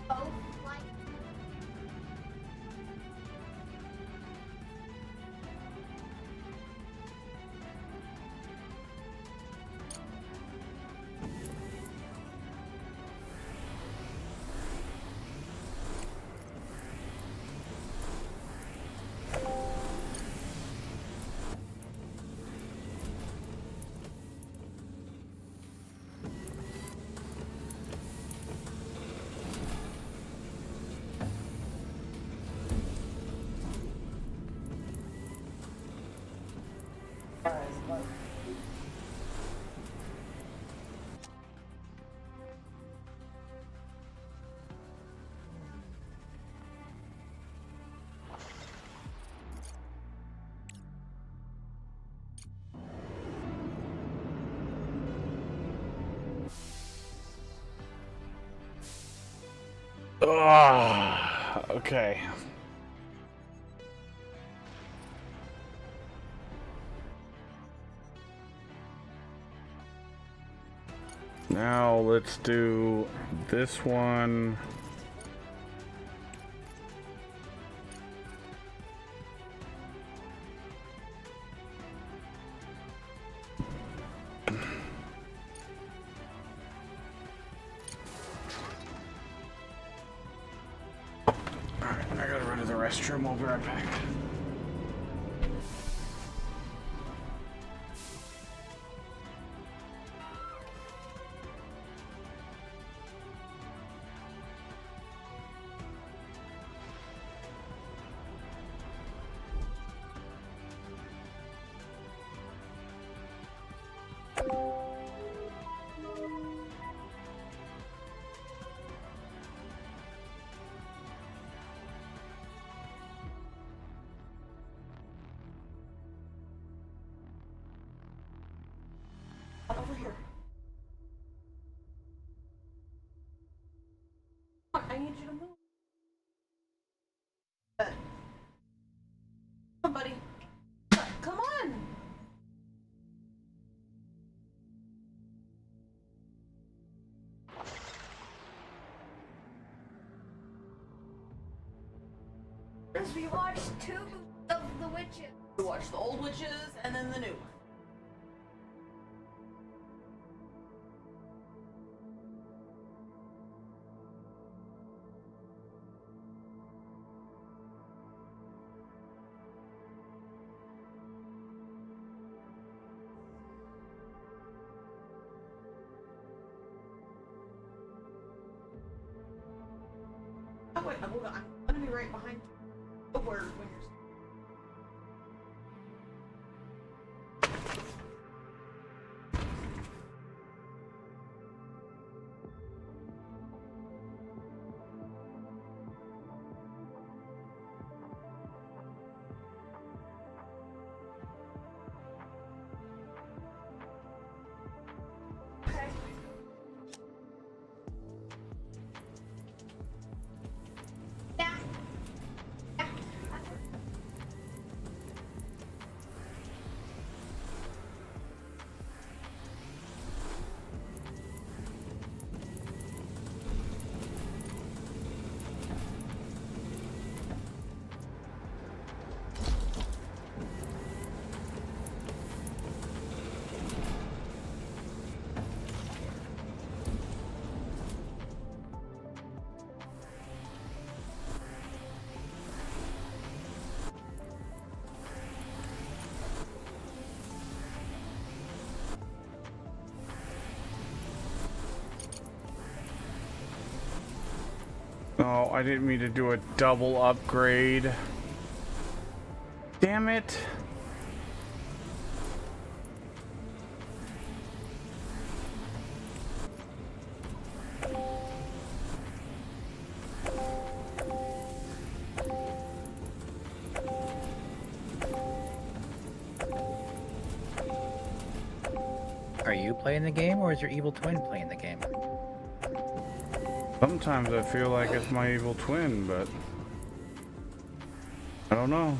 Oh, like. Okay. Now let's do this one. Alright, I gotta run to the restroom. I'll be right back. Over here. I need you to move. Come on, buddy. Come on. As we watched two of the witches. We watched the old witches and then the new. Oh wait, I'm gonna be right behind the word when you're. Oh, I didn't mean to do a double upgrade. Damn it. Are you playing the game, or is your evil twin playing the game? Sometimes I feel like it's my evil twin, but I don't know.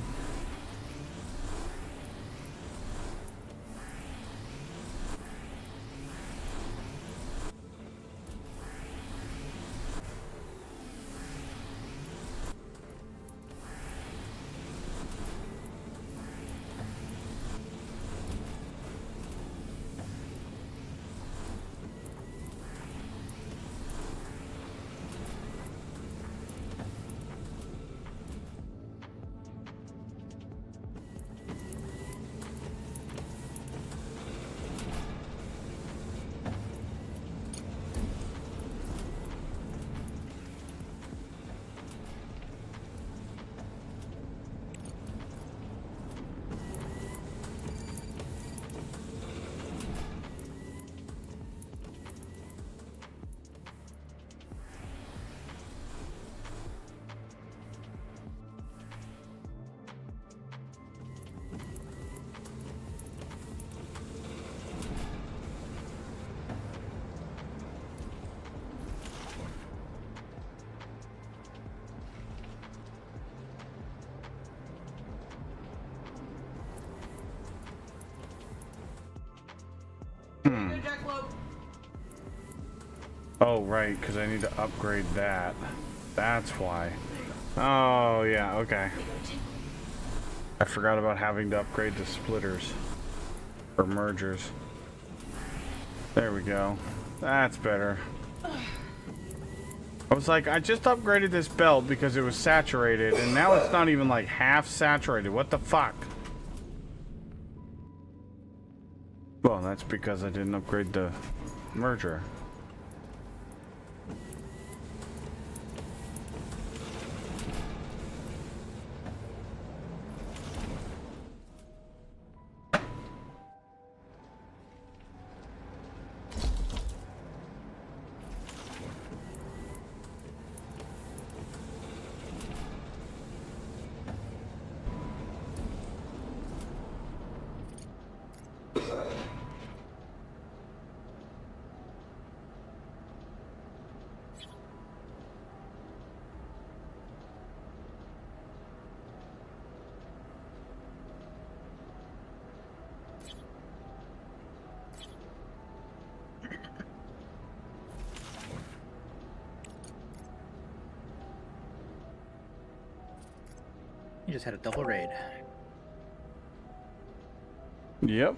Oh, right, because I need to upgrade that. That's why. Oh, yeah, okay. I forgot about having to upgrade the splitters. Or mergers. There we go. That's better. I was like, I just upgraded this belt because it was saturated, and now it's not even like half saturated. What the fuck? Well, that's because I didn't upgrade the merger. You just had a double raid. Yep.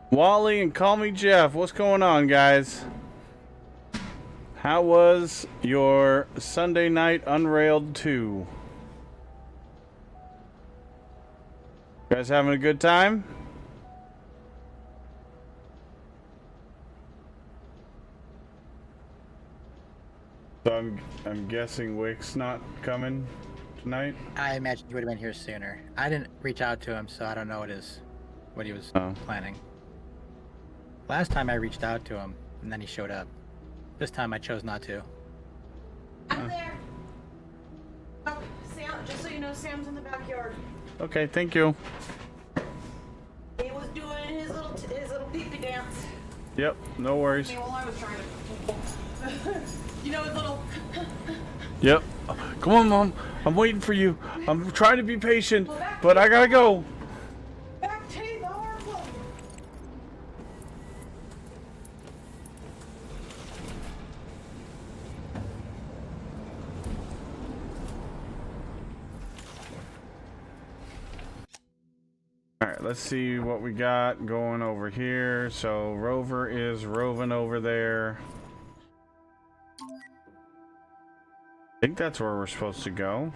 Wally and Call Me Jeff, what's going on, guys? How was your Sunday night Unrailed 2? You guys having a good time? So I'm guessing Wick's not coming tonight? I imagine he would have been here sooner. I didn't reach out to him, so I don't know what he was planning. Last time I reached out to him, and then he showed up. This time I chose not to. I'm there. Oh, Sam, just so you know, Sam's in the backyard. Okay, thank you. He was doing his little pee-pee dance. Yep, no worries. While I was trying to, you know, his little. Yep. Come on, Mom. I'm waiting for you. I'm trying to be patient, but I gotta go. Back teeth are full. Alright, let's see what we got going over here. So Rover is roving over there. I think that's where we're supposed to go.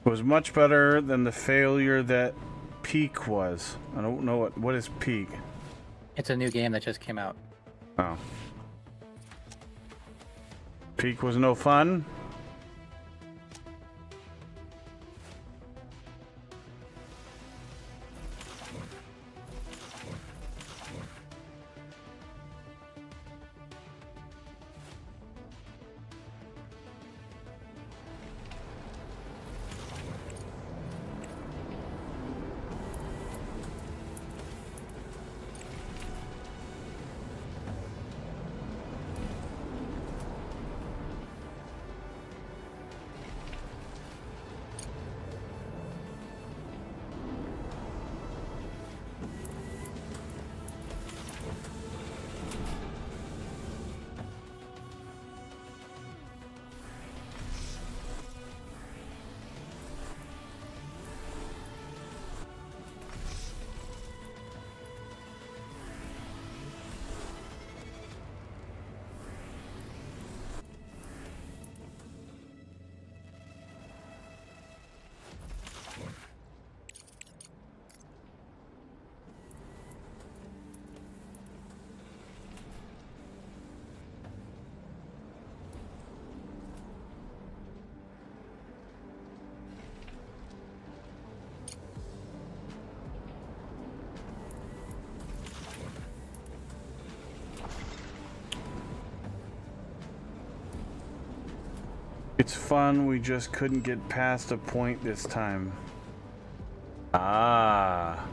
Was much better than the failure that Peak was. I don't know what is Peak. It's a new game that just came out. Oh. Peak was no fun. It's fun, we just couldn't get past a point this time. Ah.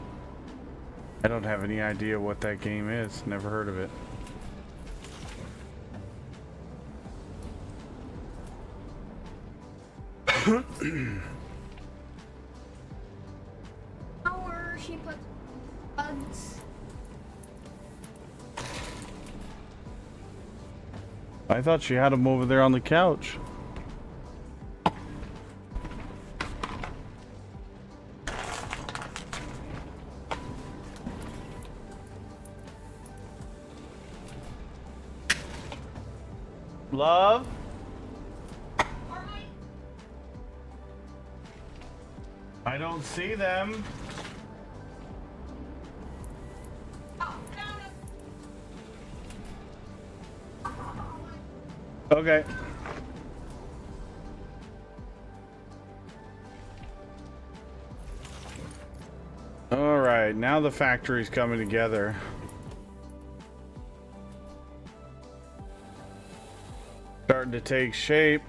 I don't have any idea what that game is. Never heard of it. Power, she puts bugs. I thought she had him over there on the couch. Love? I don't see them. Okay. All right, now the factory's coming together. Starting to take shape.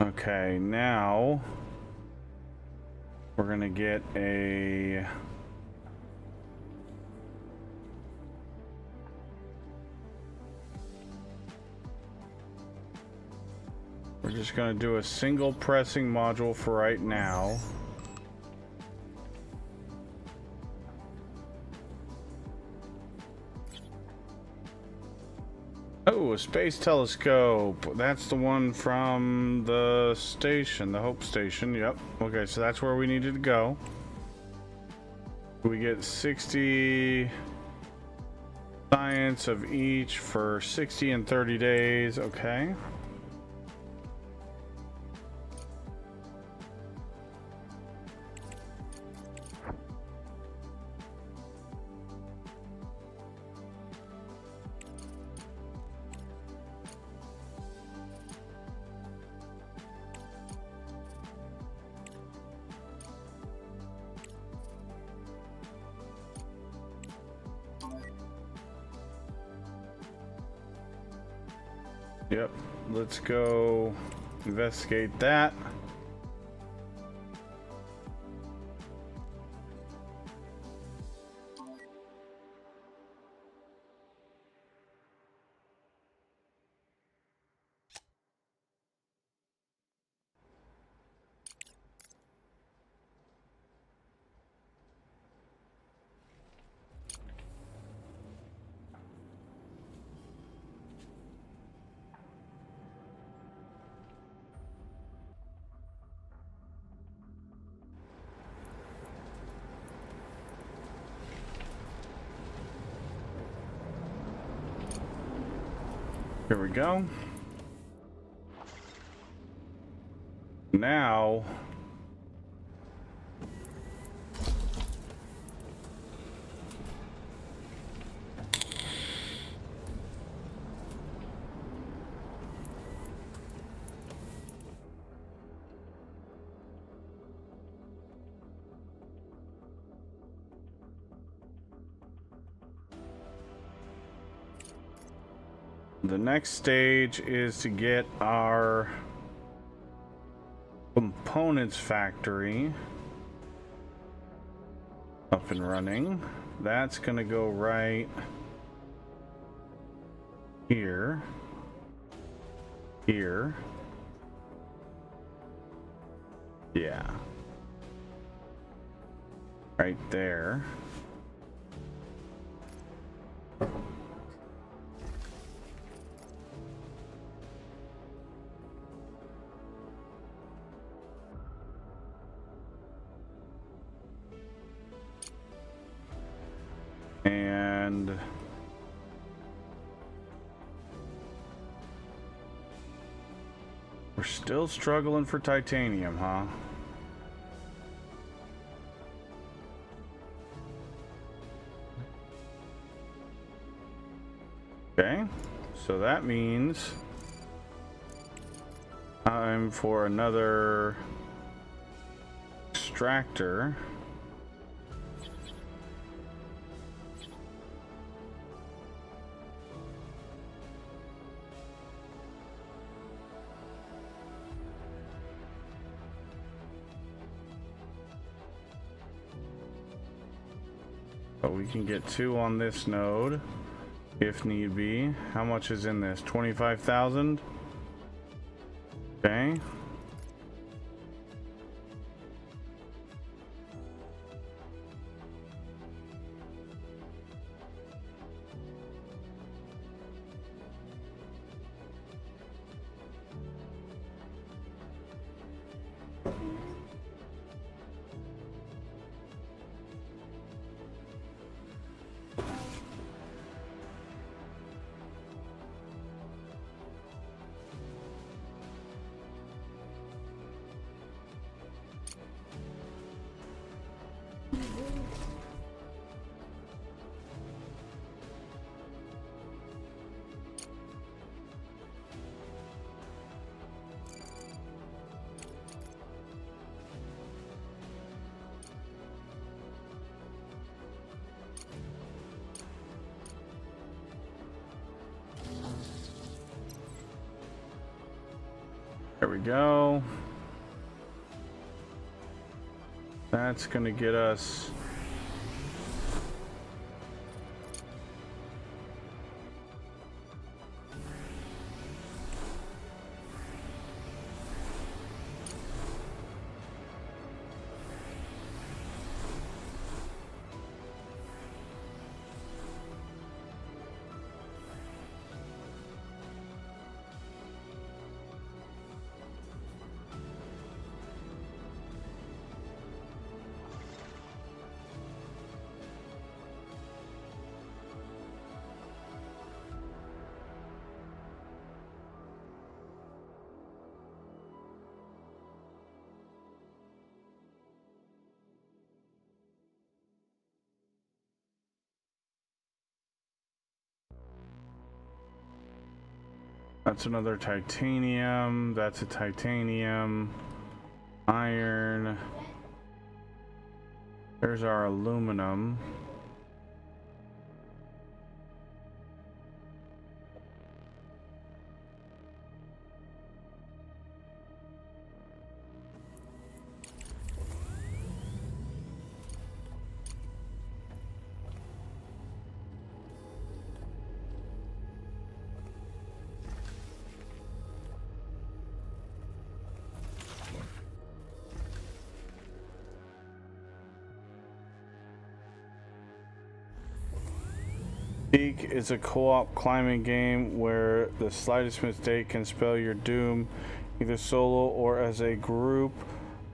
Okay, now we're gonna get a we're just gonna do a single pressing module for right now. Oh, a space telescope. That's the one from the station, the Hope Station. Yep. Okay, so that's where we needed to go. We get 60 science of each for 60 and 30 days. Okay. Yep, let's go investigate that. Here we go. Now the next stage is to get our components factory up and running. That's gonna go right here, here, yeah, right there. And and we're still struggling for titanium, huh? Okay, so that means time for another extractor. But we can get 2 on this node if need be. How much is in this? 25,000? Okay. There we go. That's gonna get us that's another titanium. That's a titanium. Iron. There's our aluminum. Peak is a co-op climbing game where the slightest mistake can spell your doom, either solo or as a group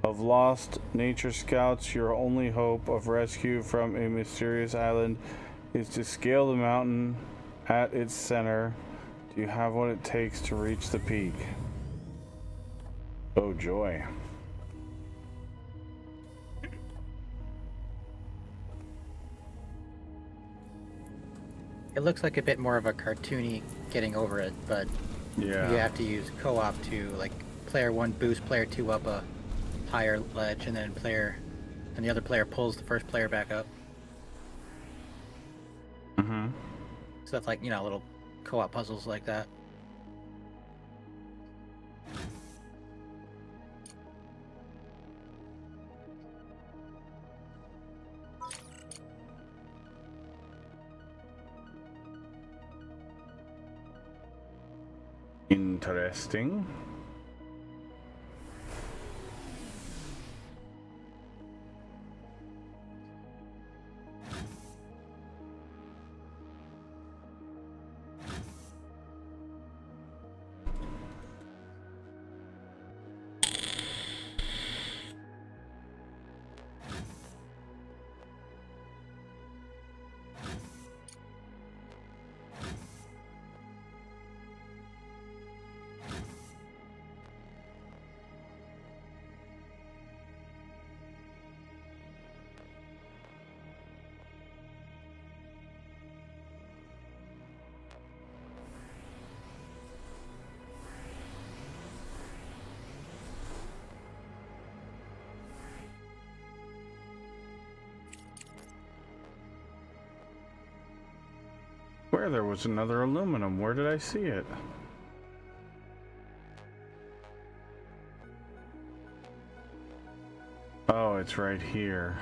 of lost nature scouts. Your only hope of rescue from a mysterious island is to scale the mountain at its center. Do you have what it takes to reach the peak? Oh joy. It looks like a bit more of a cartoony getting over it, but yeah, you have to use co-op to, like, player 1 boosts player 2 up a higher ledge, and then the other player pulls the first player back up. Mm-hmm. So that's like, little co-op puzzles like that. Interesting. swear there was another aluminum. Where did I see it? Oh, it's right here.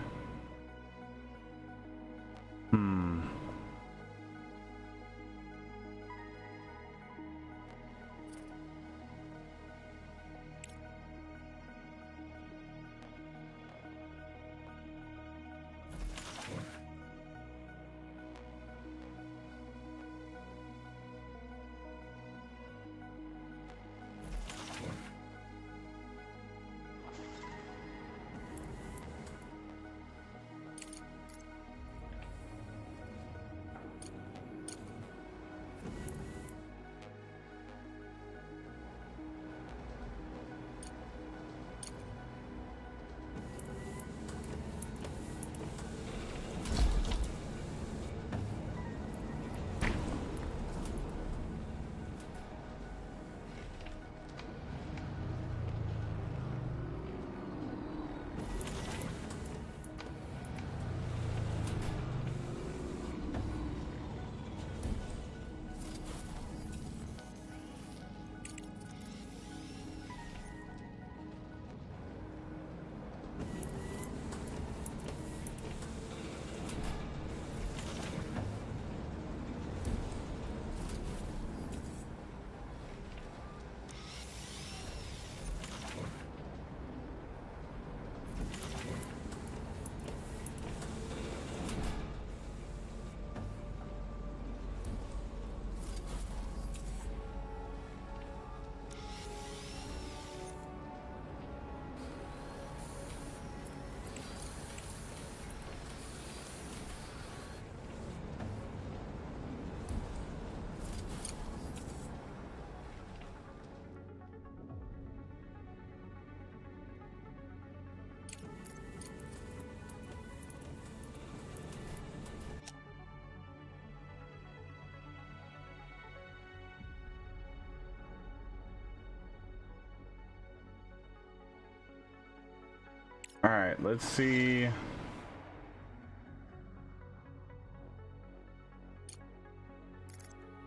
Alright, let's see.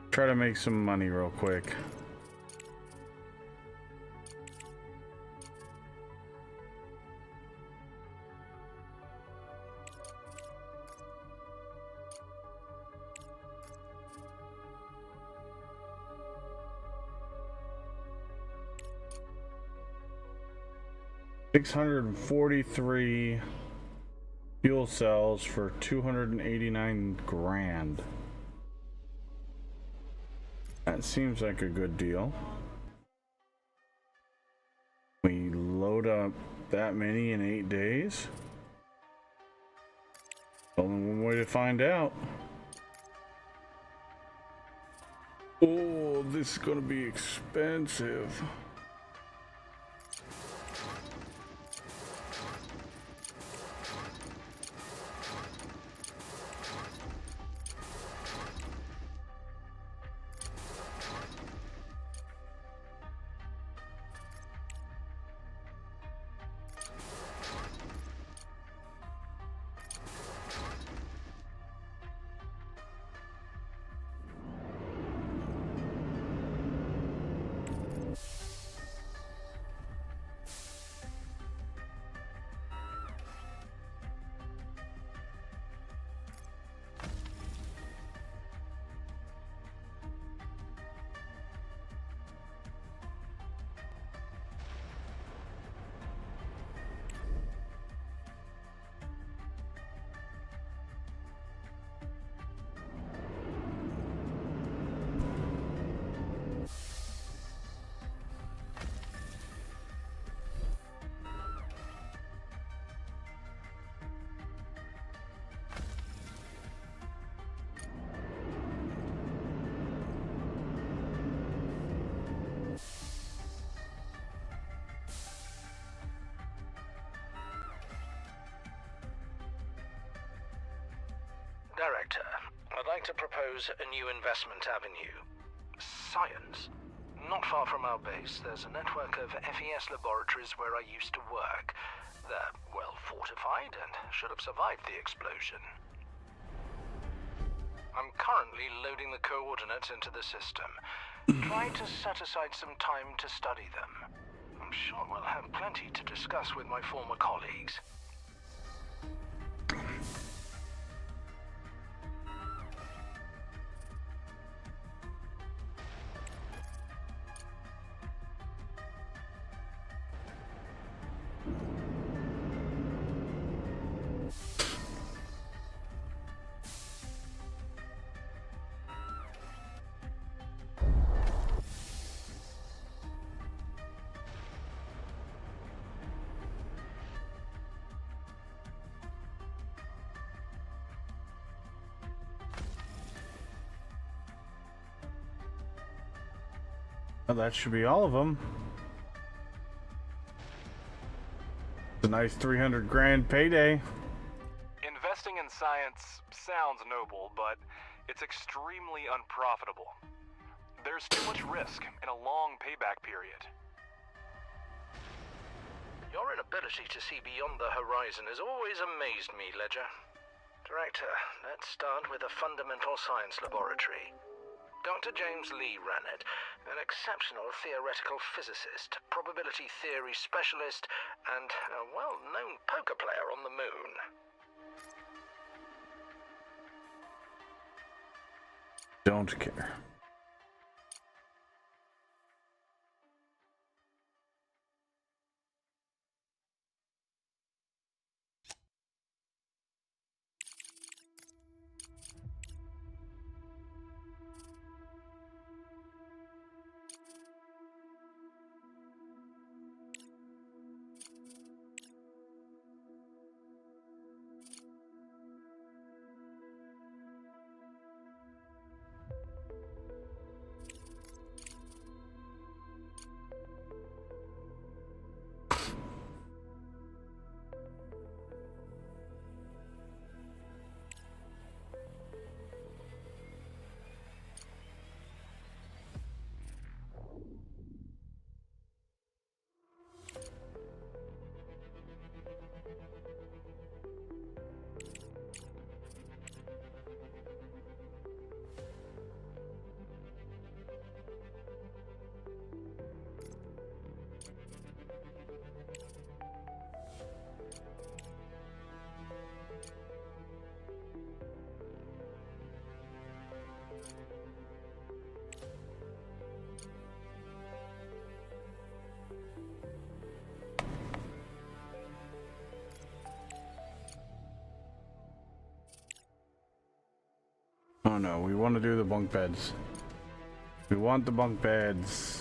Try to make some money real quick. $643 fuel cells for 289 grand. That seems like a good deal. We load up that many in 8 days. Only one way to find out. Oh, this is gonna be expensive. Director, I'd like to propose a new investment avenue. Science. Not far from our base, there's a network of FES laboratories where I used to work. They're well fortified and should have survived the explosion. I'm currently loading the coordinates into the system. Try to set aside some time to study them. I'm sure we'll have plenty to discuss with my former colleagues. Well, that should be all of them. It's a nice 300 grand payday. Investing in science sounds noble, but it's extremely unprofitable. There's too much risk and a long payback period. Your inability to see beyond the horizon has always amazed me, Ledger. Director, let's start with a fundamental science laboratory. Dr. James Lee ran it, an exceptional theoretical physicist, probability theory specialist, and a well-known poker player on the moon. Don't care. Oh no, we want to do the bunk beds. We want the bunk beds.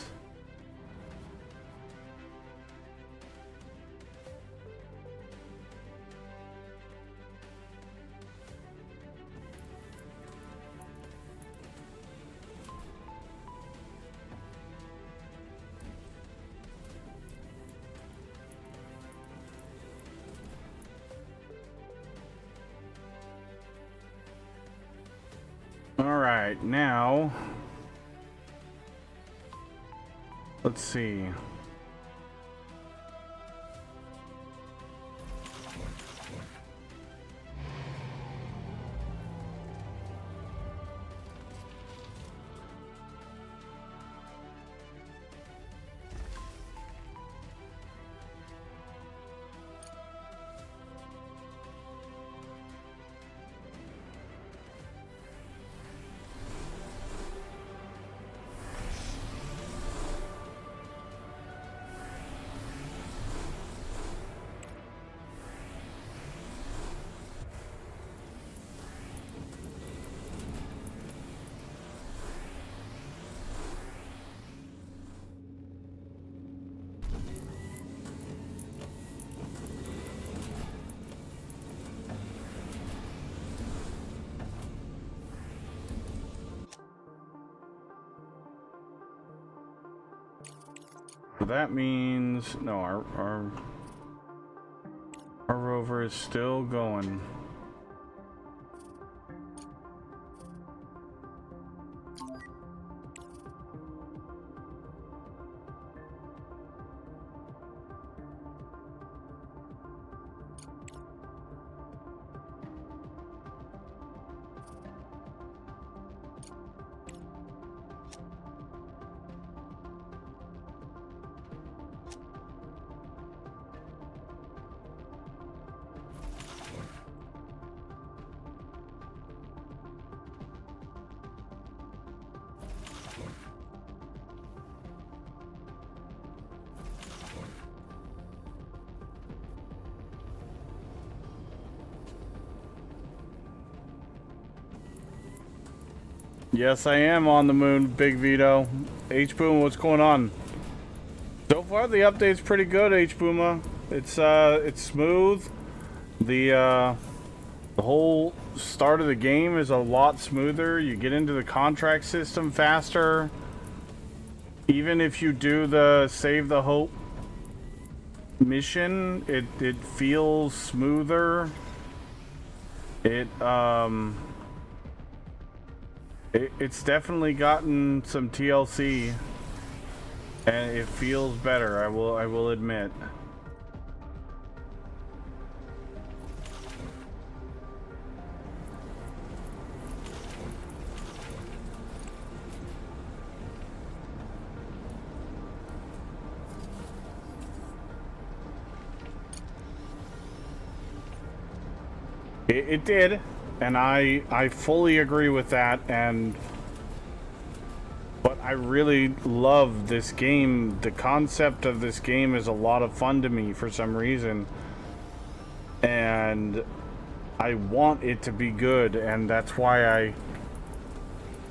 All right, now let's see. So that means no, our rover is still going. Yes, I am on the moon, Big Vito. H-Boom, what's going on? So far, the update's pretty good, H-Booma. It's smooth. The whole start of the game is a lot smoother. You get into the contract system faster. Even if you do the Save the Hope mission, it feels smoother. It's definitely gotten some TLC, and it feels better. I will admit. It did, and I fully agree with that. But I really love this game. The concept of this game is a lot of fun to me for some reason, and I want it to be good, and that's why I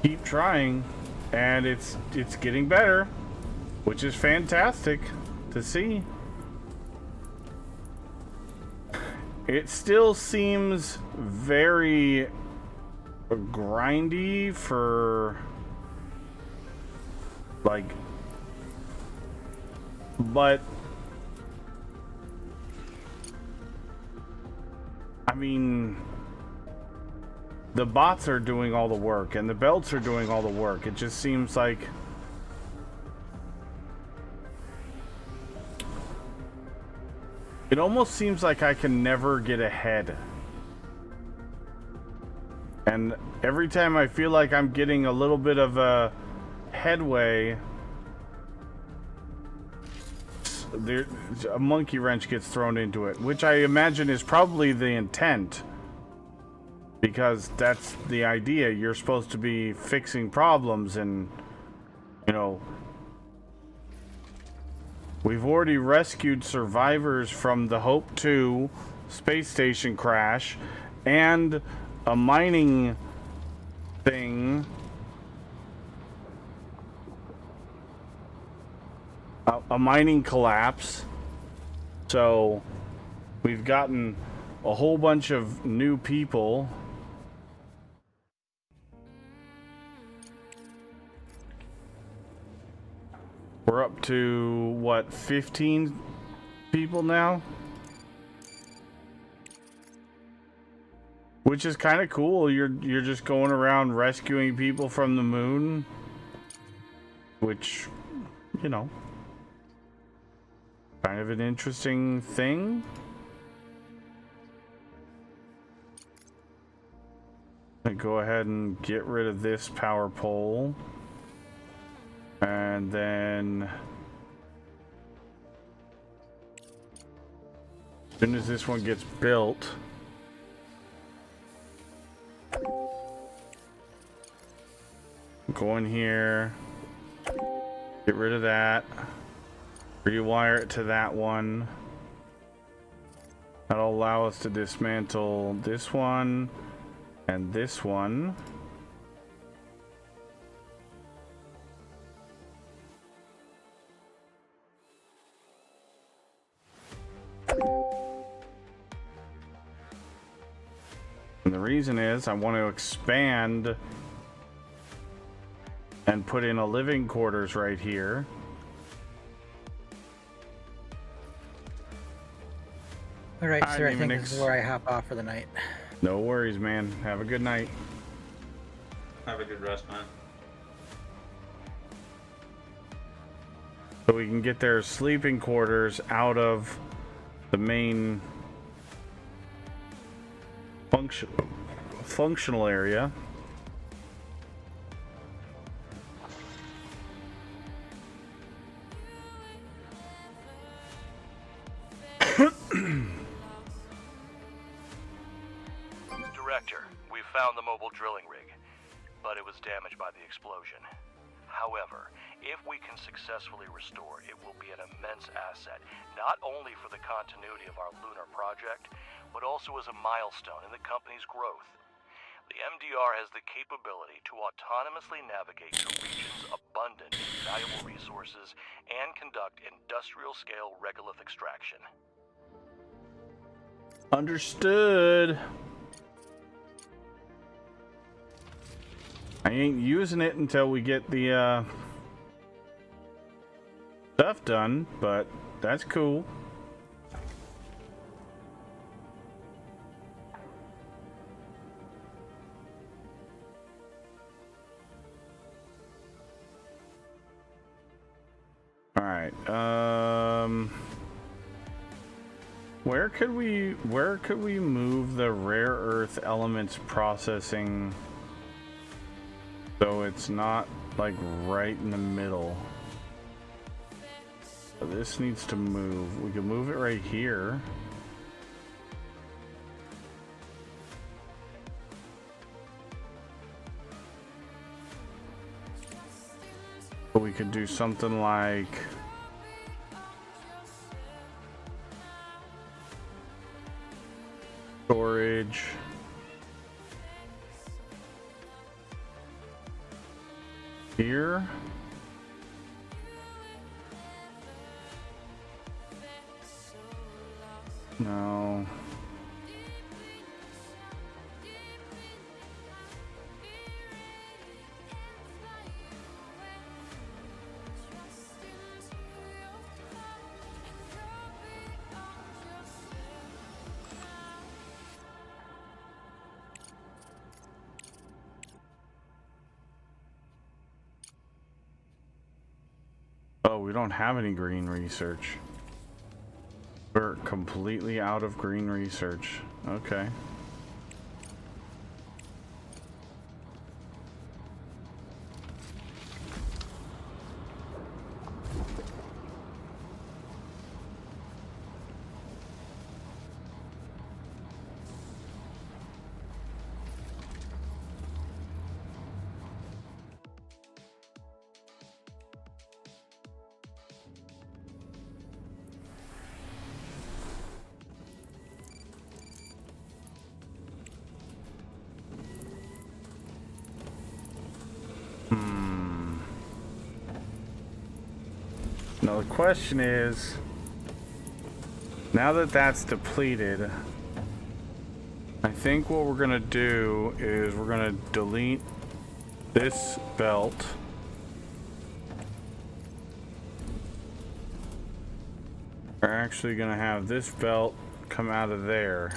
keep trying. And it's getting better, which is fantastic to see. It still seems very grindy for, like, but I mean, the bots are doing all the work and the belts are doing all the work. It just seems like it almost seems like I can never get ahead. And every time I feel like I'm getting a little bit of a headway, a monkey wrench gets thrown into it, which I imagine is probably the intent. Because that's the idea. You're supposed to be fixing problems and, you know, we've already rescued survivors from the Hope 2 space station crash and a mining thing. A mining collapse. So we've gotten a whole bunch of new people. We're up to, what, 15 people now? Which is kind of cool. You're just going around rescuing people from the moon. Which, you know, kind of an interesting thing. I go ahead and get rid of this power pole. And then as soon as this one gets built, go in here, get rid of that, rewire it to that one. That'll allow us to dismantle this one and this one. And the reason is I want to expand and put in a living quarters right here. All right, sir, I think this is where I hop off for the night. No worries, man. Have a good night. Have a good rest, man. So we can get their sleeping quarters out of the main functional area. Director, we found the mobile drilling rig, but it was damaged by the explosion. However, if we can successfully restore it, will be an immense asset, not only for the continuity of our lunar project, but also as a milestone in the company's growth. The MDR has the capability to autonomously navigate to regions abundant in valuable resources and conduct industrial-scale regolith extraction. Understood. I ain't using it until we get the stuff done, but that's cool. All right. Where could we move the rare earth elements processing so it's not like right in the middle? So this needs to move. We can move it right here. But we could do something like storage. Here. No. Oh, we don't have any green research. We're completely out of green research. Okay. Now the question is, now that that's depleted, I think what we're gonna do is we're gonna delete this belt. We're actually gonna have this belt come out of there.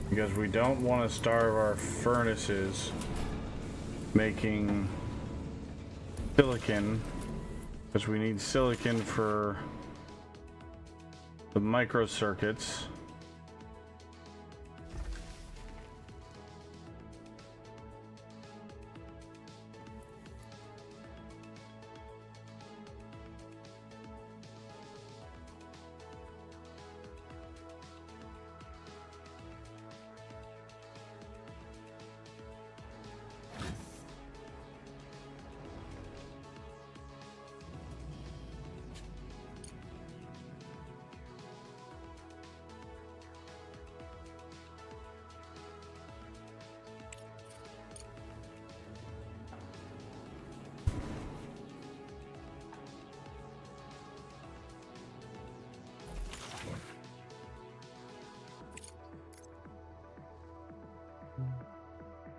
Because we don't want to starve our furnaces making silicon, because we need silicon for the microcircuits.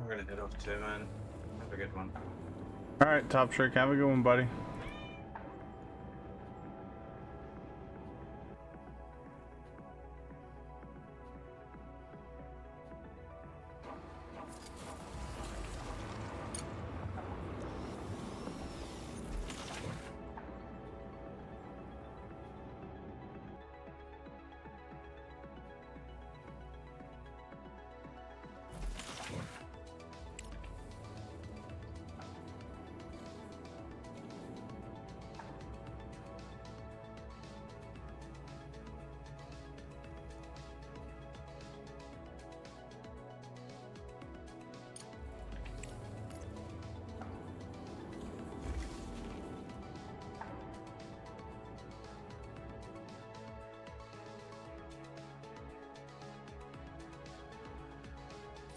I'm gonna head off too, man. Have a good one. Alright, Top Trick, have a good one, buddy.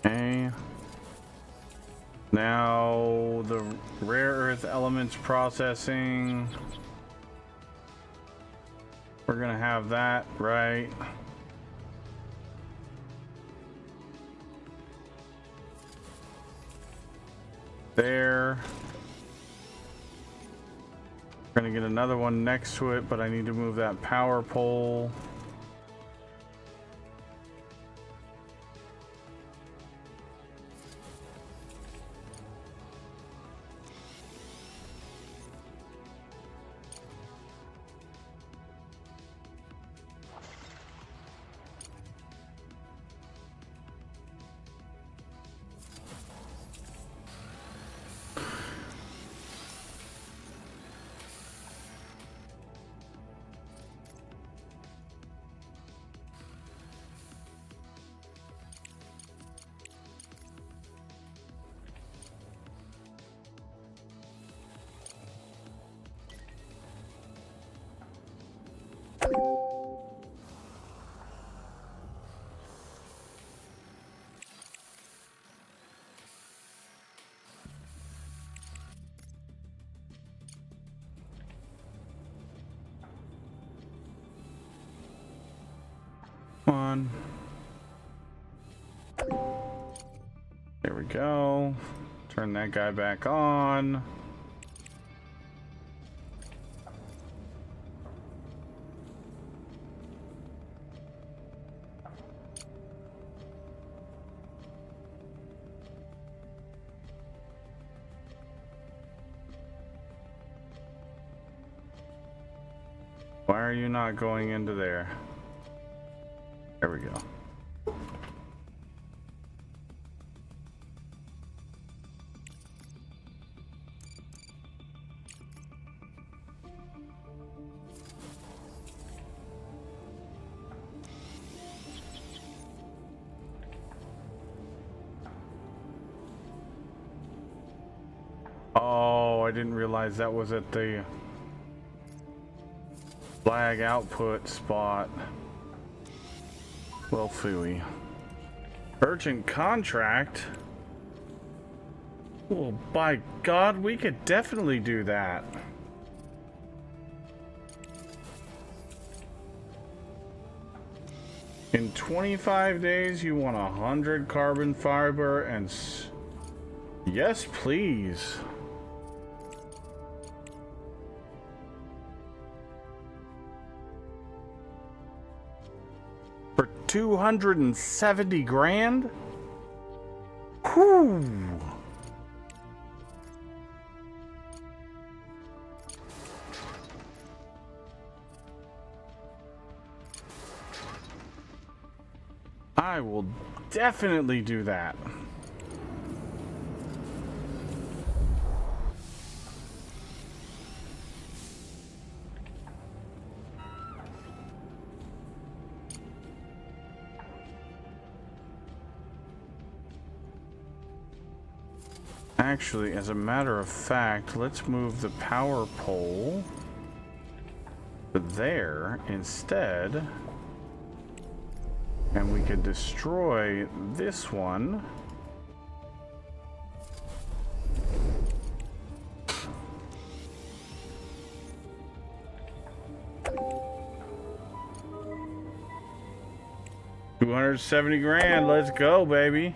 Okay. Now the rare earth elements processing. We're gonna have that, right? There. We're gonna get another one next to it, but I need to move that power pole. On. There we go. Turn that guy back on. Why are you not going into there? There we go. Oh, I didn't realize that was at the flag output spot. Well, phooey. Urgent contract? Well, by God, we could definitely do that. In 25 days, you want 100 carbon fiber and... Yes, please. For 270 grand? Whew. I will definitely do that. Actually, as a matter of fact, let's move the power pole to there instead. And we could destroy this one. $270 grand, let's go, baby.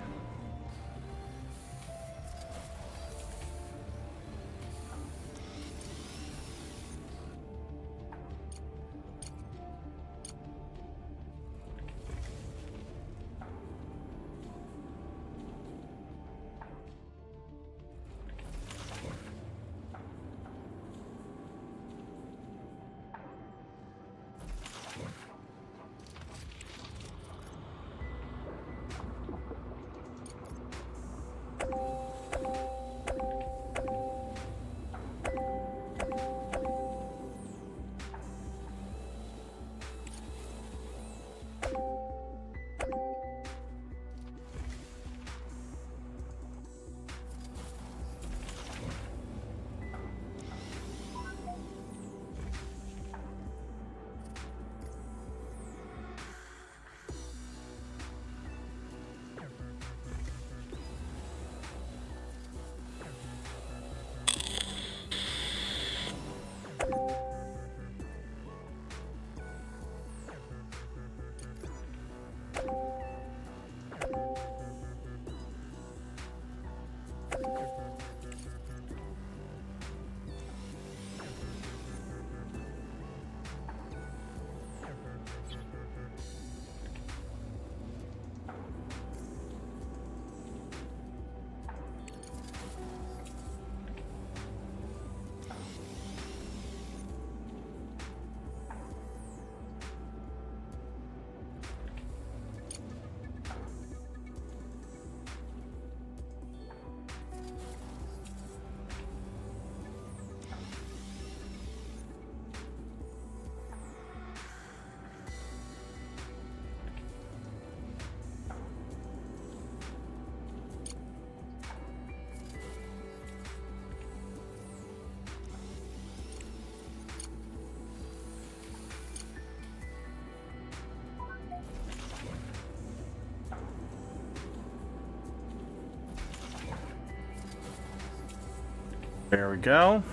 There we go.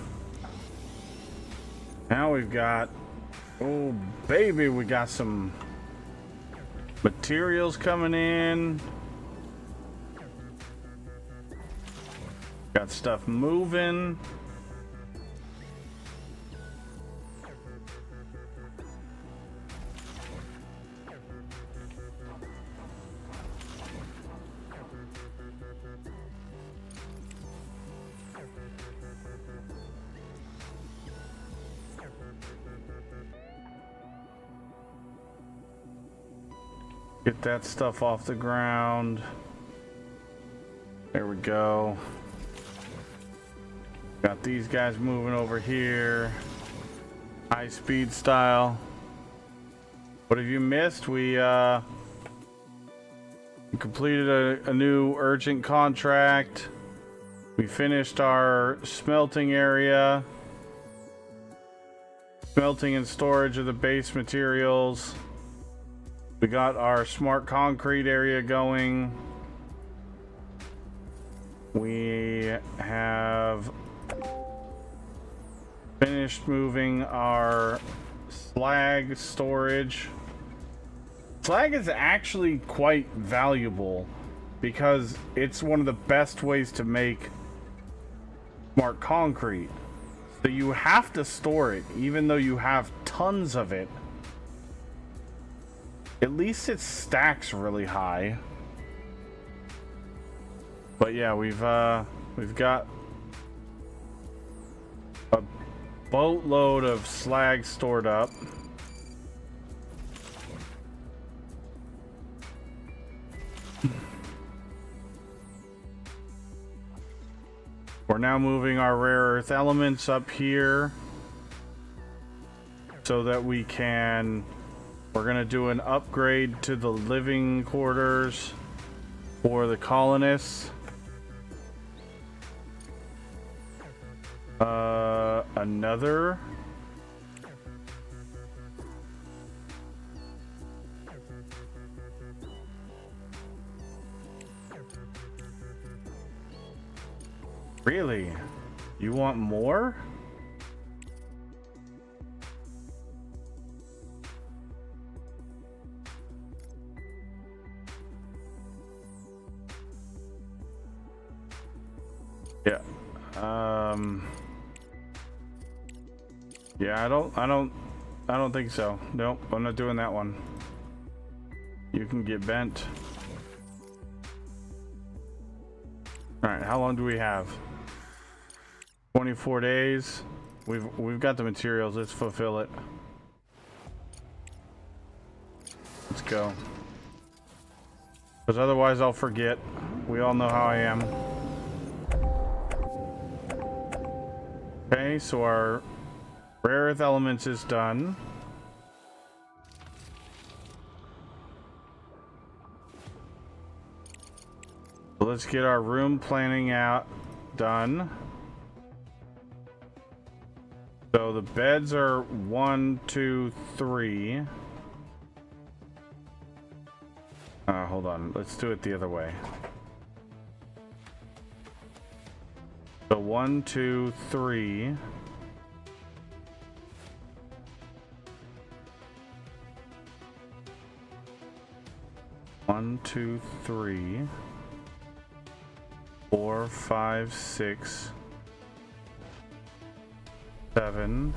Now we've got, oh baby, we got some materials coming in. Got stuff moving. Get that stuff off the ground. There we go. Got these guys moving over here. High speed style. What have you missed? We completed a new urgent contract. We finished our smelting area. Smelting and storage of the base materials. We got our smart concrete area going. We have finished moving our slag storage. Slag is actually quite valuable because it's one of the best ways to make smart concrete. So you have to store it, even though you have tons of it. At least it stacks really high. But yeah, we've got a boatload of slag stored up. We're now moving our rare earth elements up here so that we can. We're gonna do an upgrade to the living quarters for the colonists. Another. Really? You want more? Yeah. Yeah, I don't think so. Nope, I'm not doing that one. You can get bent. All right, how long do we have? 24 days. We've got the materials. Let's fulfill it. Let's go. Because otherwise I'll forget. We all know how I am. Okay, so our rare earth elements is done. So let's get our room planning out done. So the beds are 1, 2, 3. Hold on. Let's do it the other way. So 1, 2, 3. One, two, 3, 4, 5, 6, 7,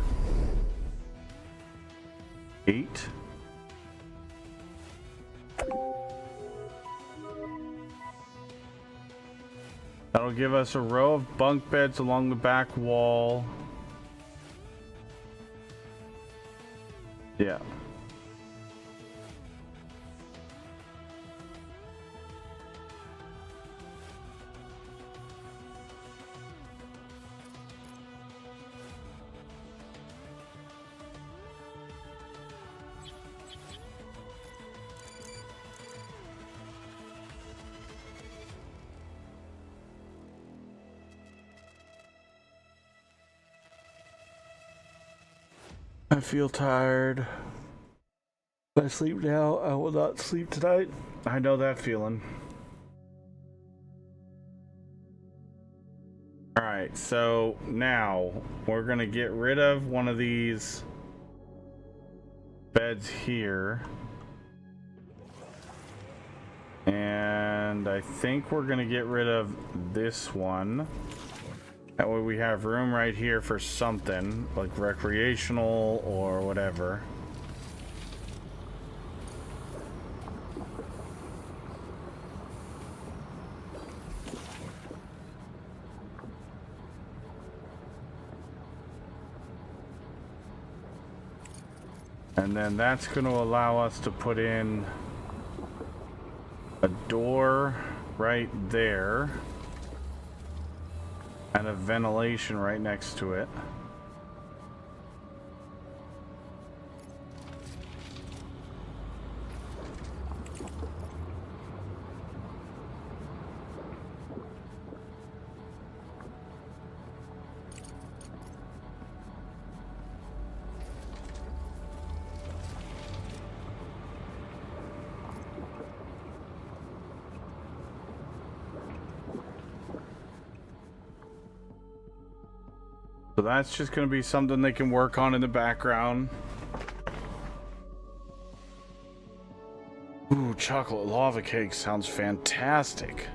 8. That'll give us a row of bunk beds along the back wall. Yeah. I feel tired. If I sleep now, I will not sleep tonight. I know that feeling. Alright, so now we're gonna get rid of one of these beds here. And I think we're gonna get rid of this one. That way we have room right here for something, like recreational or whatever. And then that's going to allow us to put in a door right there and a ventilation right next to it. So that's just going to be something they can work on in the background. Ooh, chocolate lava cake sounds fantastic.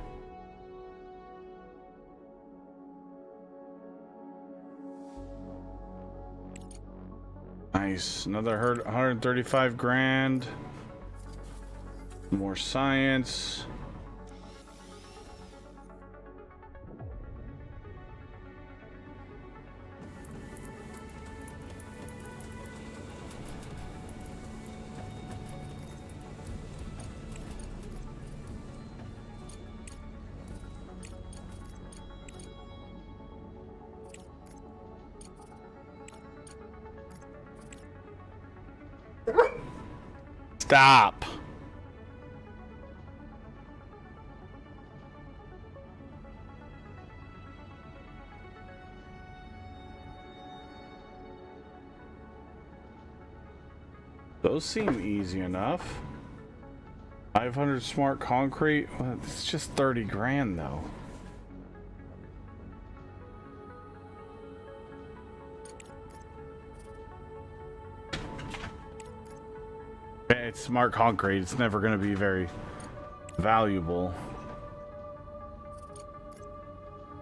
Nice. Another 135 grand. More science. Stop. Those seem easy enough. 500 smart concrete. Well, it's just 30 grand though. It's smart concrete. It's never going to be very valuable.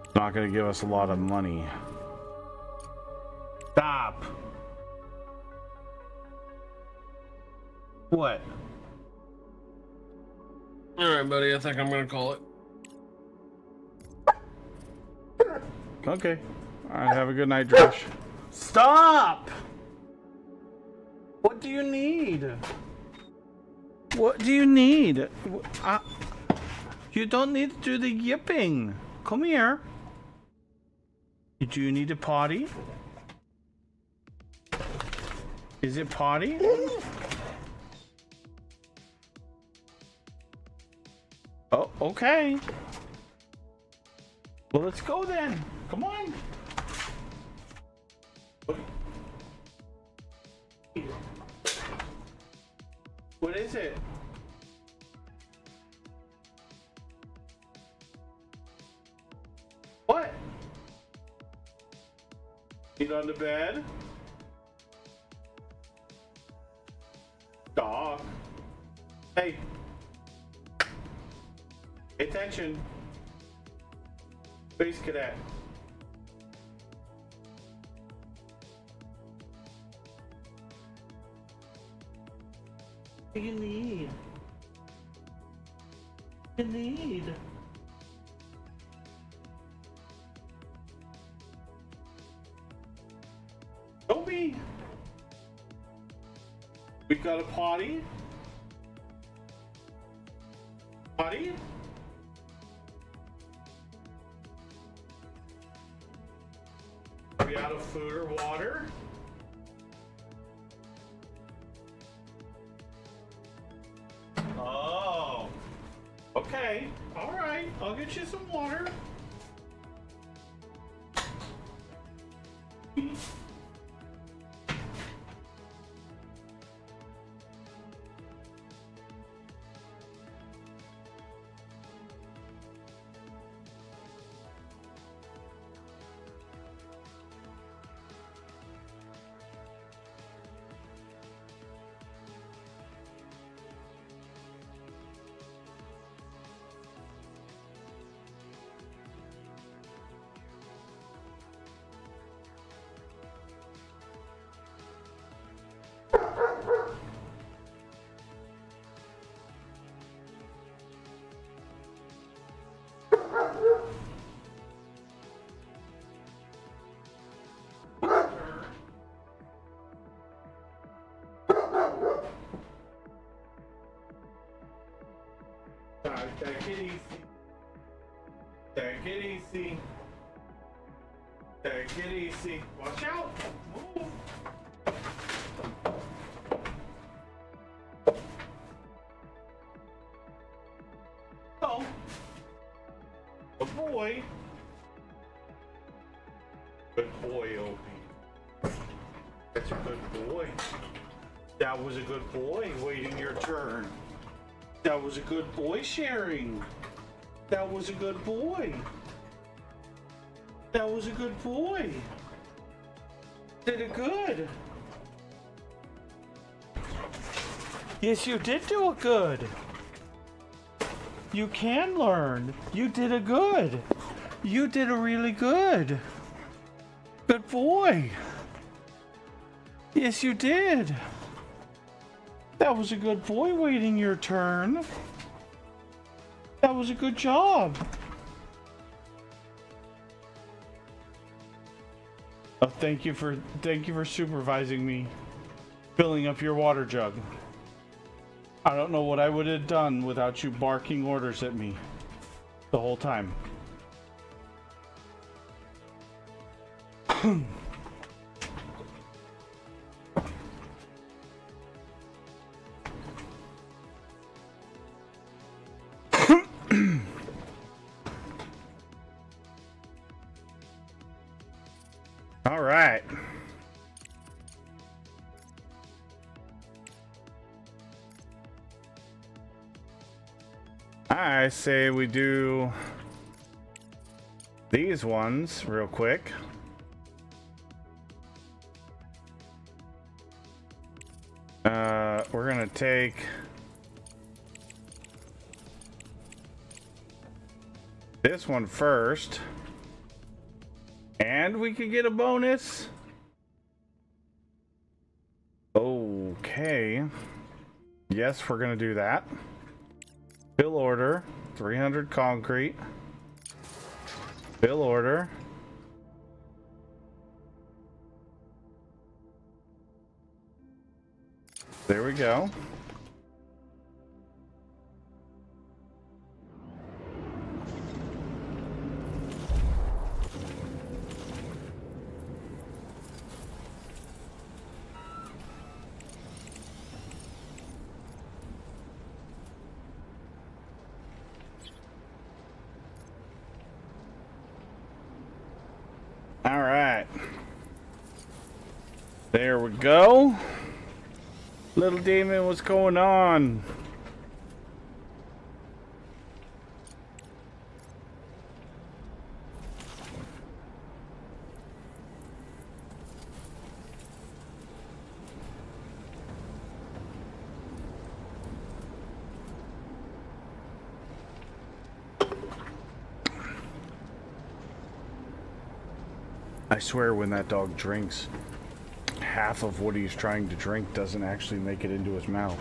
It's not going to give us a lot of money. Stop. What? Alright, buddy. I think I'm going to call it. Okay. Alright, have a good night, Josh. Stop! What do you need? What do you need? You don't need to do the yipping. Come here. Do you need a potty? Is it potty? Oh, okay. Well, let's go then. Come on. What is it? What? Eat on the bed? Dog. Hey. Pay attention. Space Cadet. What do you need? What do you need? Toby! We got a potty? Potty? Are we out of food or water? Oh. Okay. All right. I'll get you some water. Alright, take it easy. Take it easy. Take it easy. Watch out! Move! Oh! Good boy! Good boy, Opie. That's a good boy. That was a good boy waiting your turn. That was a good boy sharing. That was a good boy. That was a good boy. Did it good. Yes, you did do it good. You can learn. You did it good. You did a really good. Good boy. Yes, you did. That was a good boy waiting your turn. That was a good job. Oh, thank you for supervising me filling up your water jug. I don't know what I would have done without you barking orders at me the whole time. All right. I say we do these ones real quick. We're gonna take this one first. And we could get a bonus. Okay. Yes, we're gonna do that. Fill order. 300 concrete. Fill order. There we go. All right. There we go. Little demon, what's going on? I swear when that dog drinks, half of what he's trying to drink doesn't actually make it into his mouth.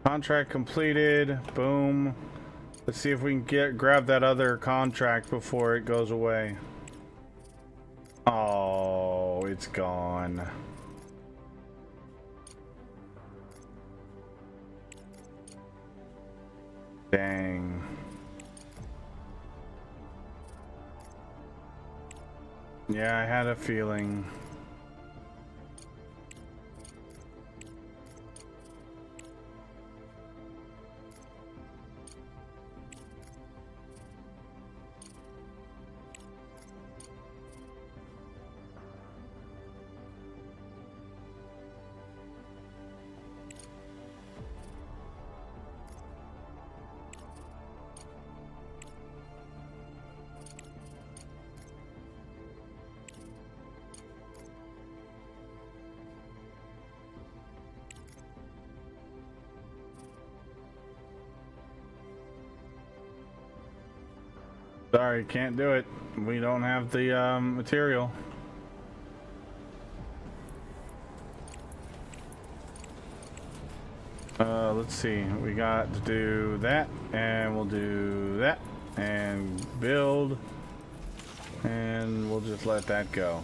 Contract completed. Boom. Let's see if we can grab that other contract before it goes away. Oh, it's gone. Dang. Yeah, I had a feeling. Sorry, can't do it. We don't have the material. Let's see. We got to do that, and we'll do that, and build, and we'll just let that go.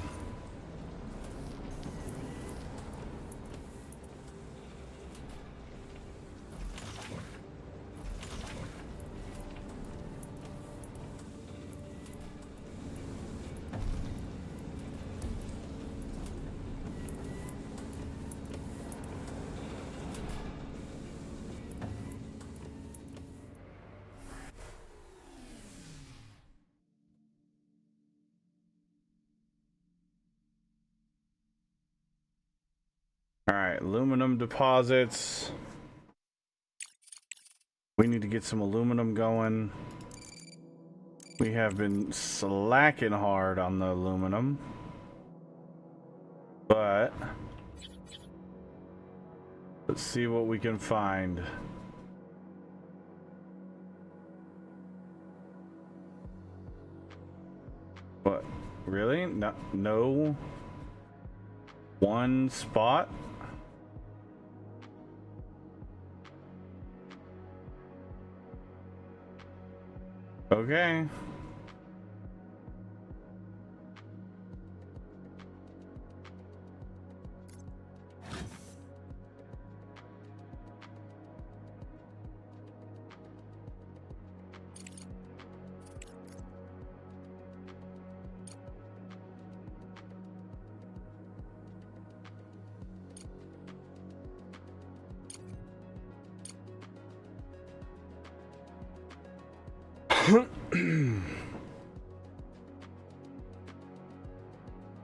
Alright, aluminum deposits. We need to get some aluminum going. We have been slacking hard on the aluminum. But let's see what we can find. What? Really? No one spot? Okay.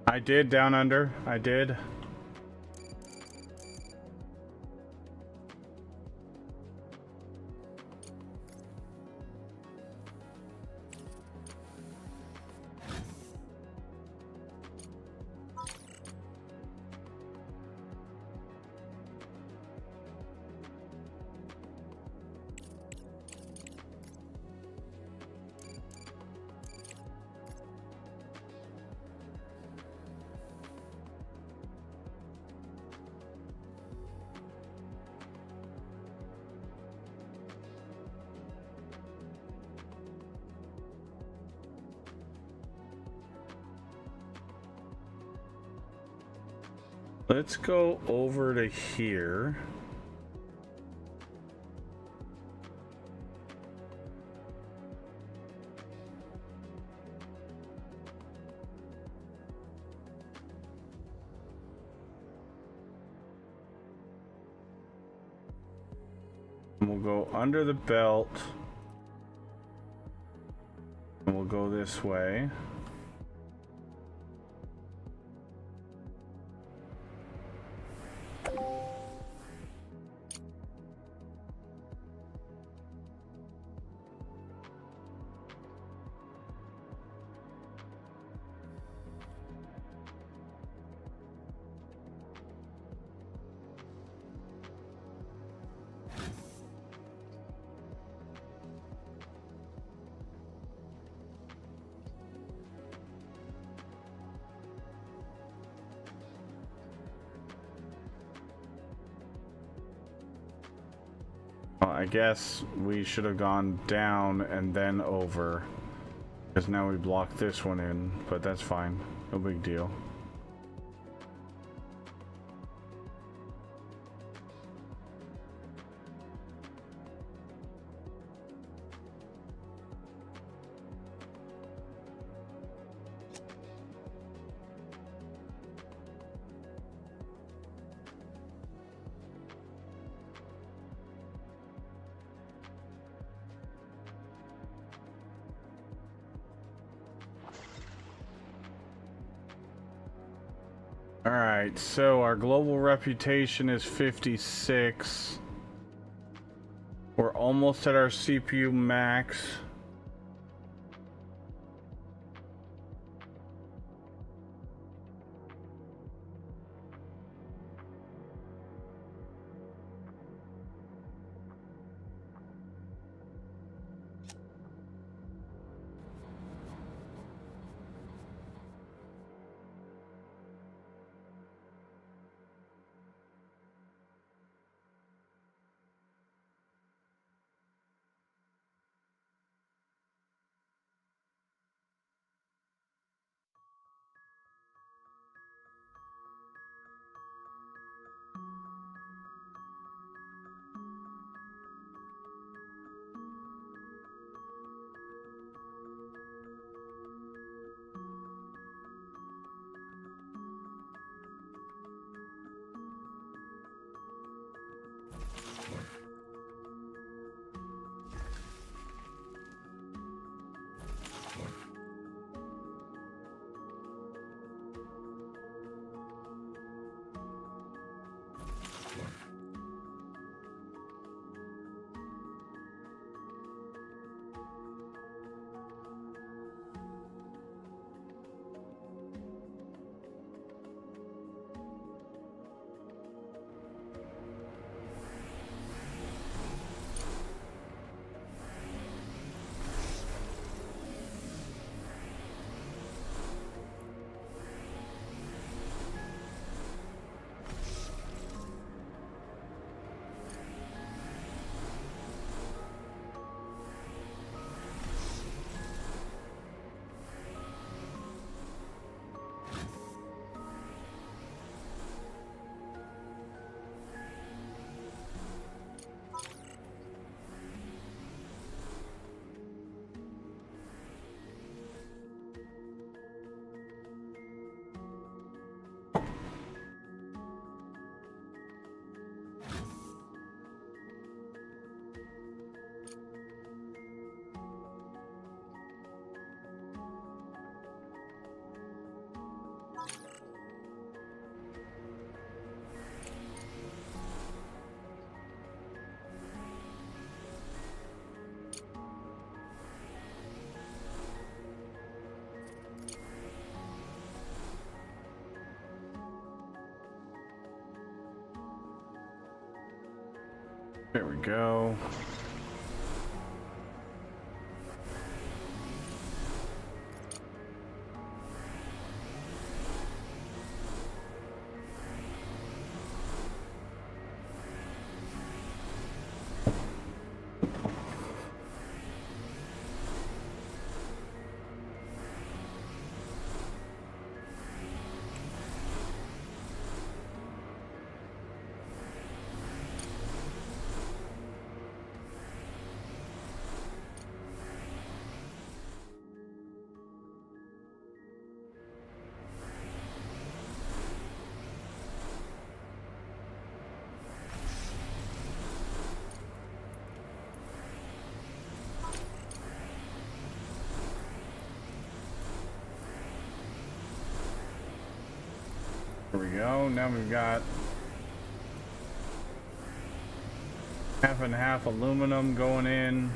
I did down under. I did. Let's go over to here. And we'll go under the belt. And we'll go this way. I guess we should have gone down and then over, because now we blocked this one in, but that's fine. No big deal. Alright, so our global reputation is 56. We're almost at our CPU max. There we go. There we go. Now we've got half and half aluminum going in.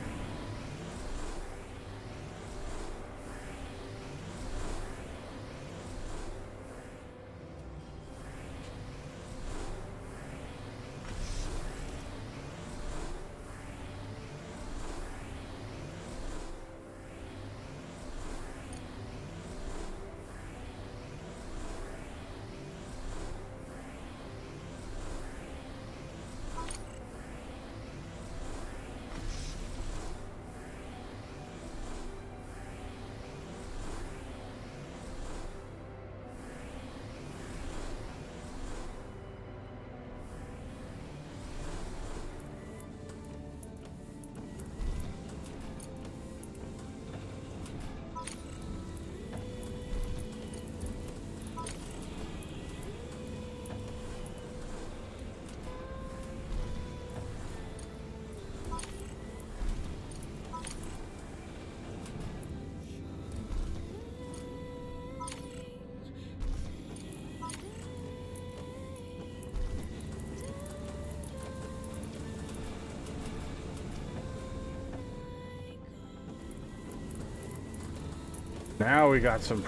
Now we got some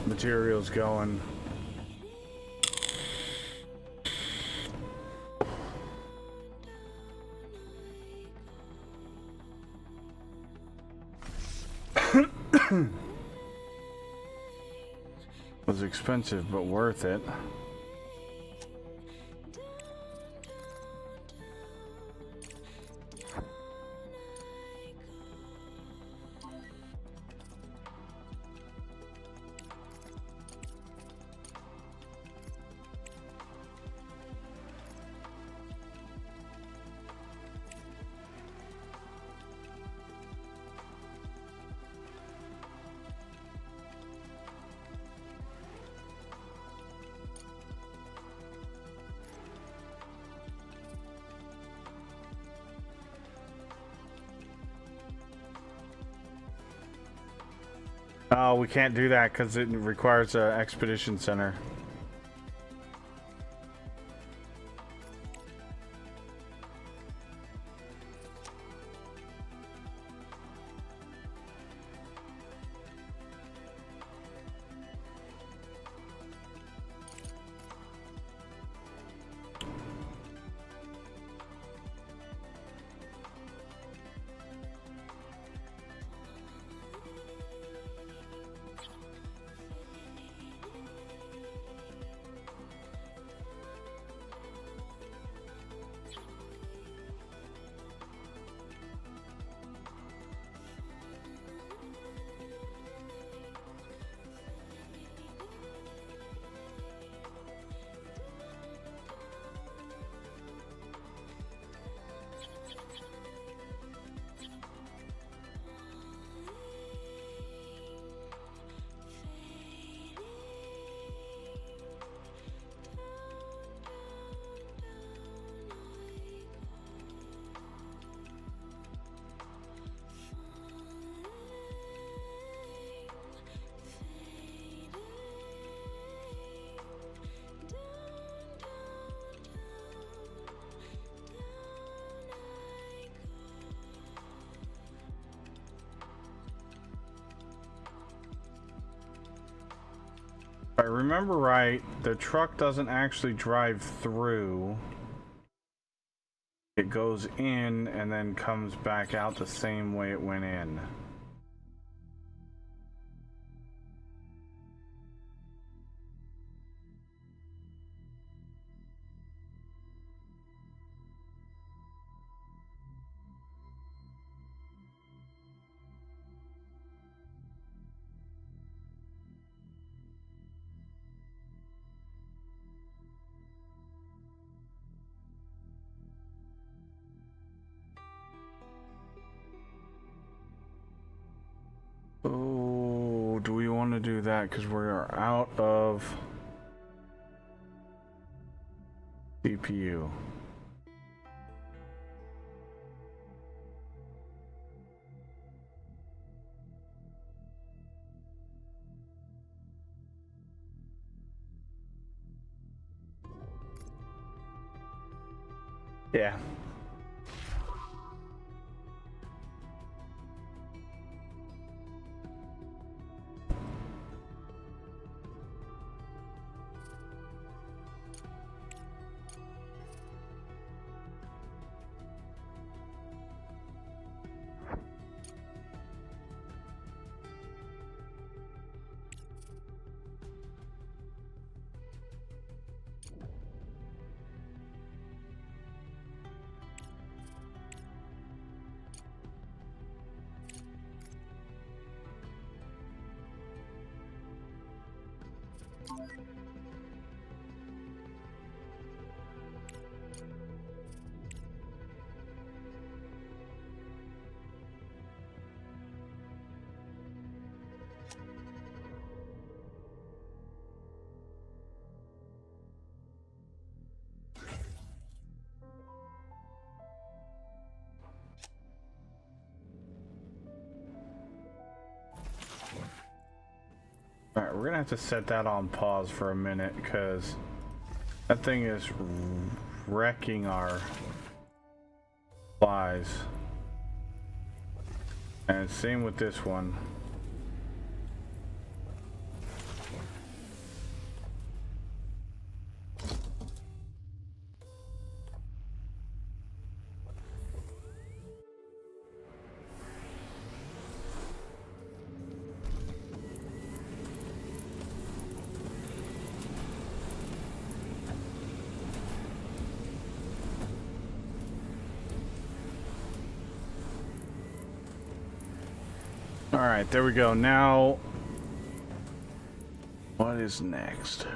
materials going. Was expensive, but worth it. Oh, we can't do that because it requires an expedition center. If I remember right, the truck doesn't actually drive through. It goes in and then comes back out the same way it went in. Oh, do we want to do that? Because we are out of CPU. Yeah. Alright, we're gonna have to set that on pause for a minute because that thing is wrecking our supplies. And same with this one. Alright, there we go. Now, what is next?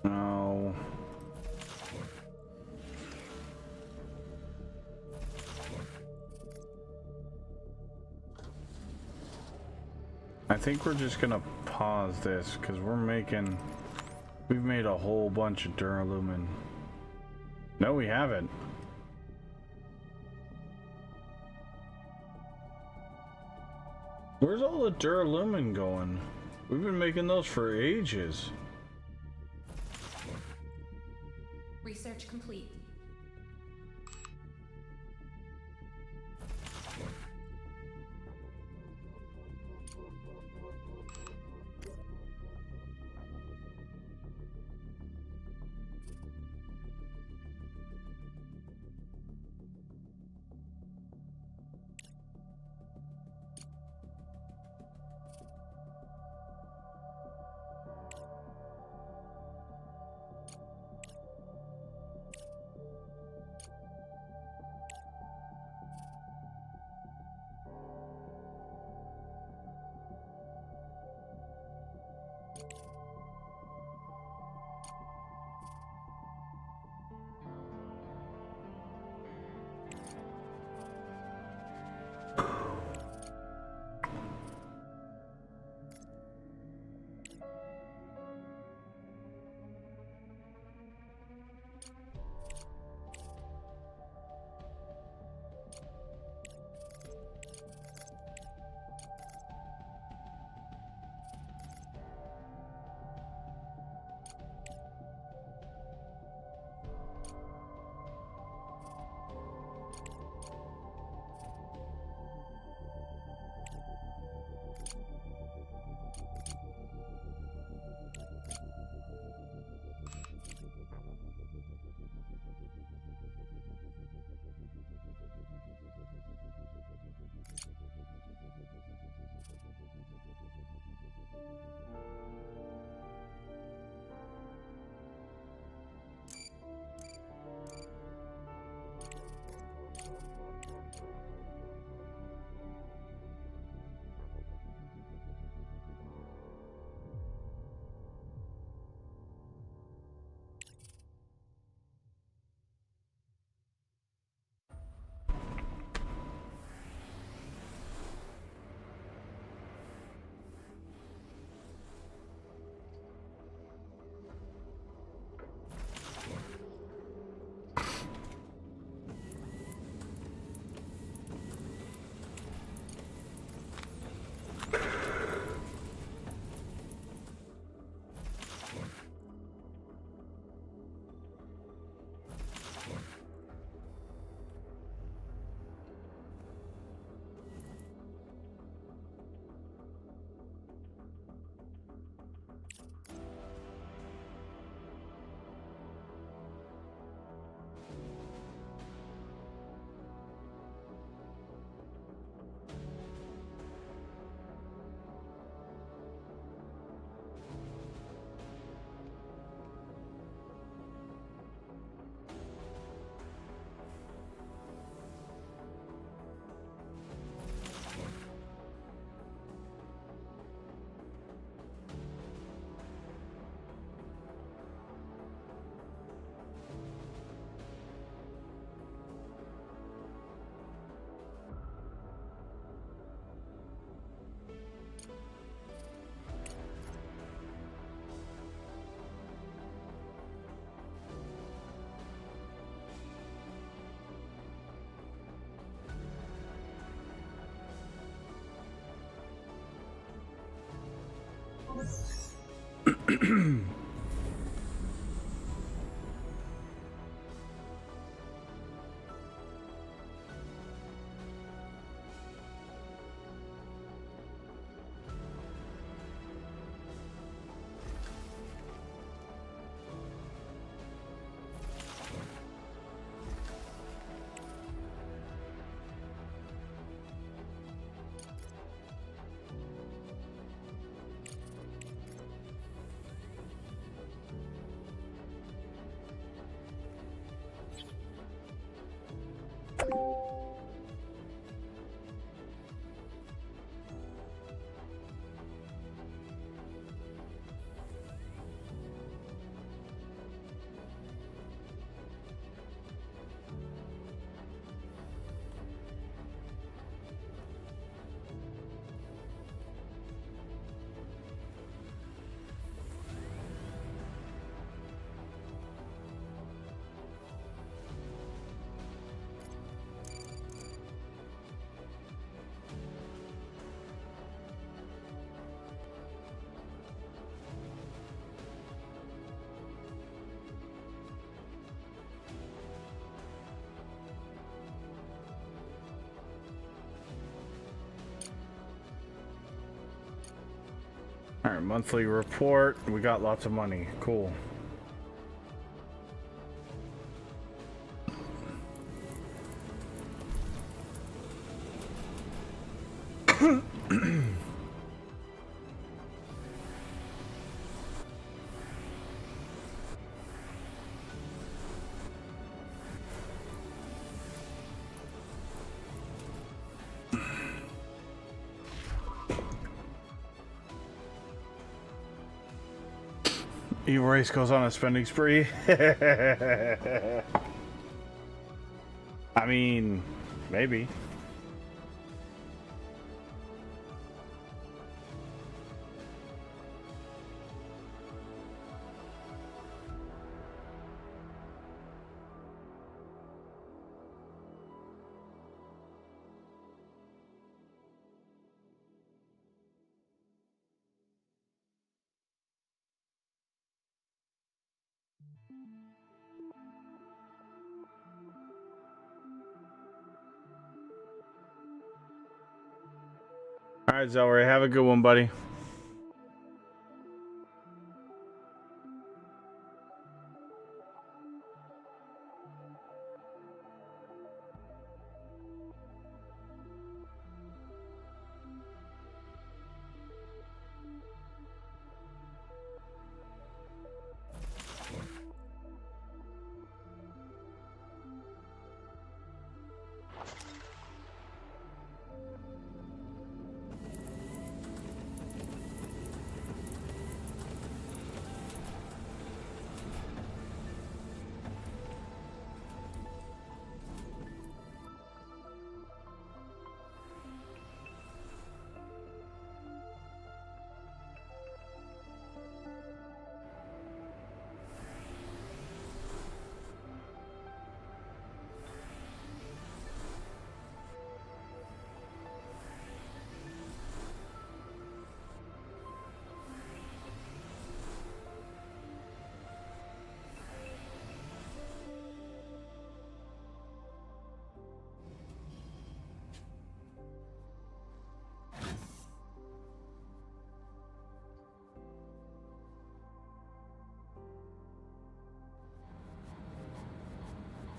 No. I think we're just gonna pause this because we've made a whole bunch of duralumin. No, we haven't. Where's all the duralumin going? We've been making those for ages. Research complete. All right, monthly report. We got lots of money. Cool. Evil Race goes on a spending spree. I mean, maybe. All right, Zelray, have a good one, buddy.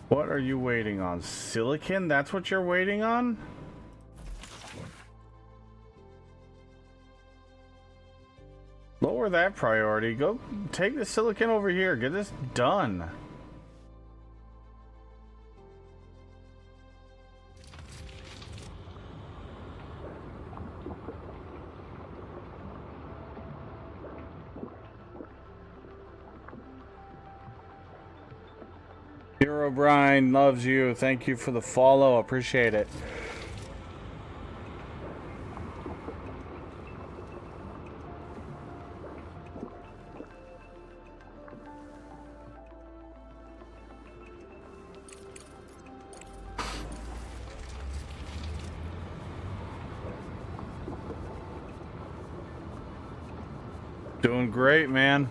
What are you waiting on? Silicon? That's what you're waiting on? Lower that priority. Go take the silicon over here. Get this done. Hero Brian loves you. Thank you for the follow. Appreciate it. Doing great, man.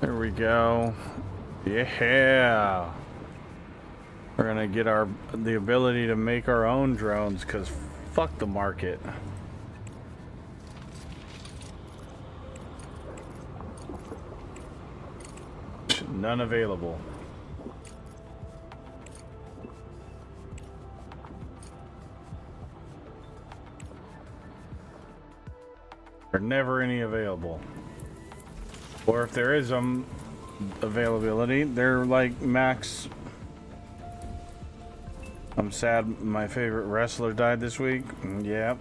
There we go. Yeah. We're gonna get the ability to make our own drones, because fuck the market. None available. There are never any available. Or if there is availability, they're like max. I'm sad my favorite wrestler died this week. Yep.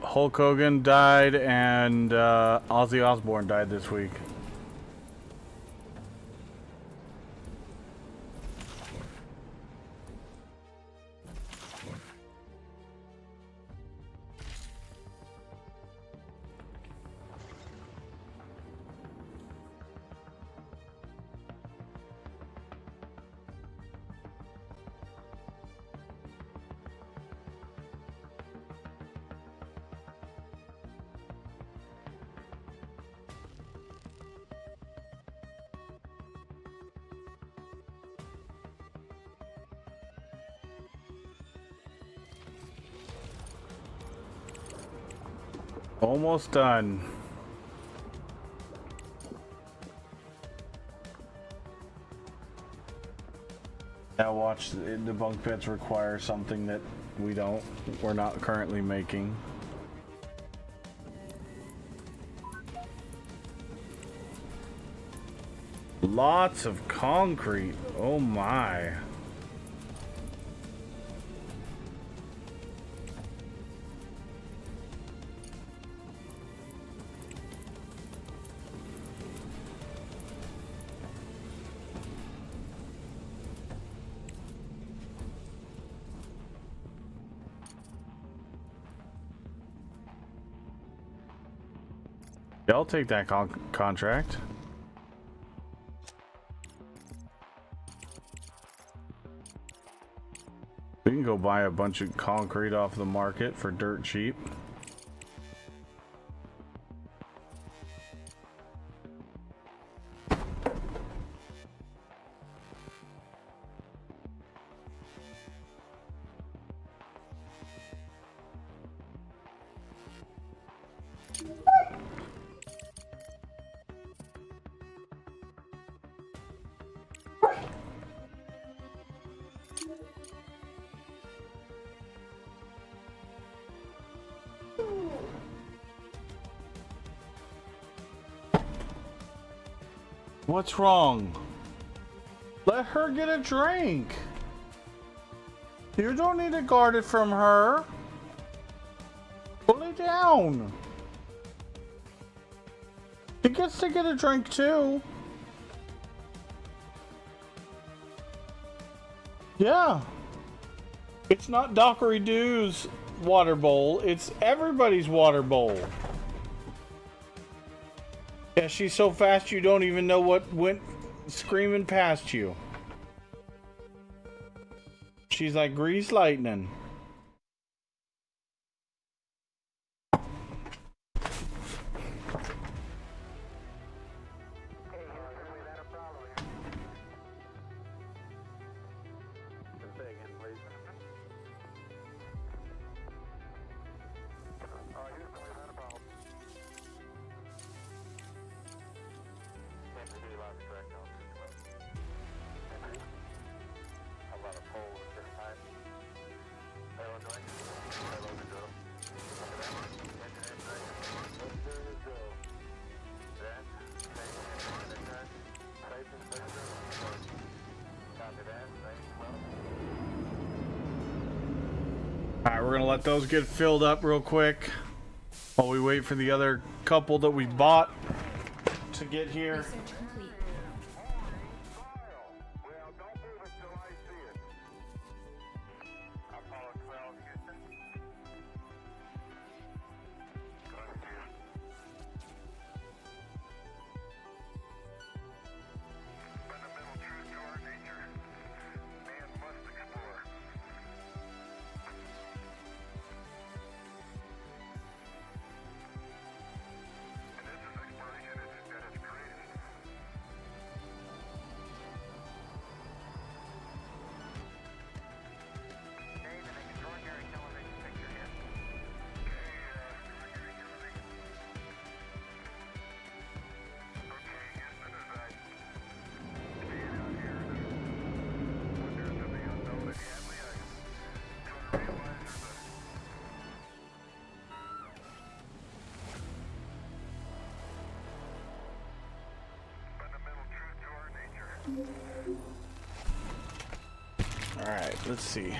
Hulk Hogan died and Ozzy Osbourne died this week. Almost done. Now watch, the bunk beds require something that we're not currently making. Lots of concrete. Oh my. Yeah, I'll take that contract. We can go buy a bunch of concrete off the market for dirt cheap. What's wrong? Let her get a drink. You don't need to guard it from her. Pull it down. She gets to get a drink too. Yeah. It's not Dockery Doo's water bowl. It's everybody's water bowl. Yeah, she's so fast you don't even know what went screaming past you. She's like grease lightning. we're gonna let those get filled up real quick while we wait for the other couple that we bought to get here. Research complete. Alright, let's see.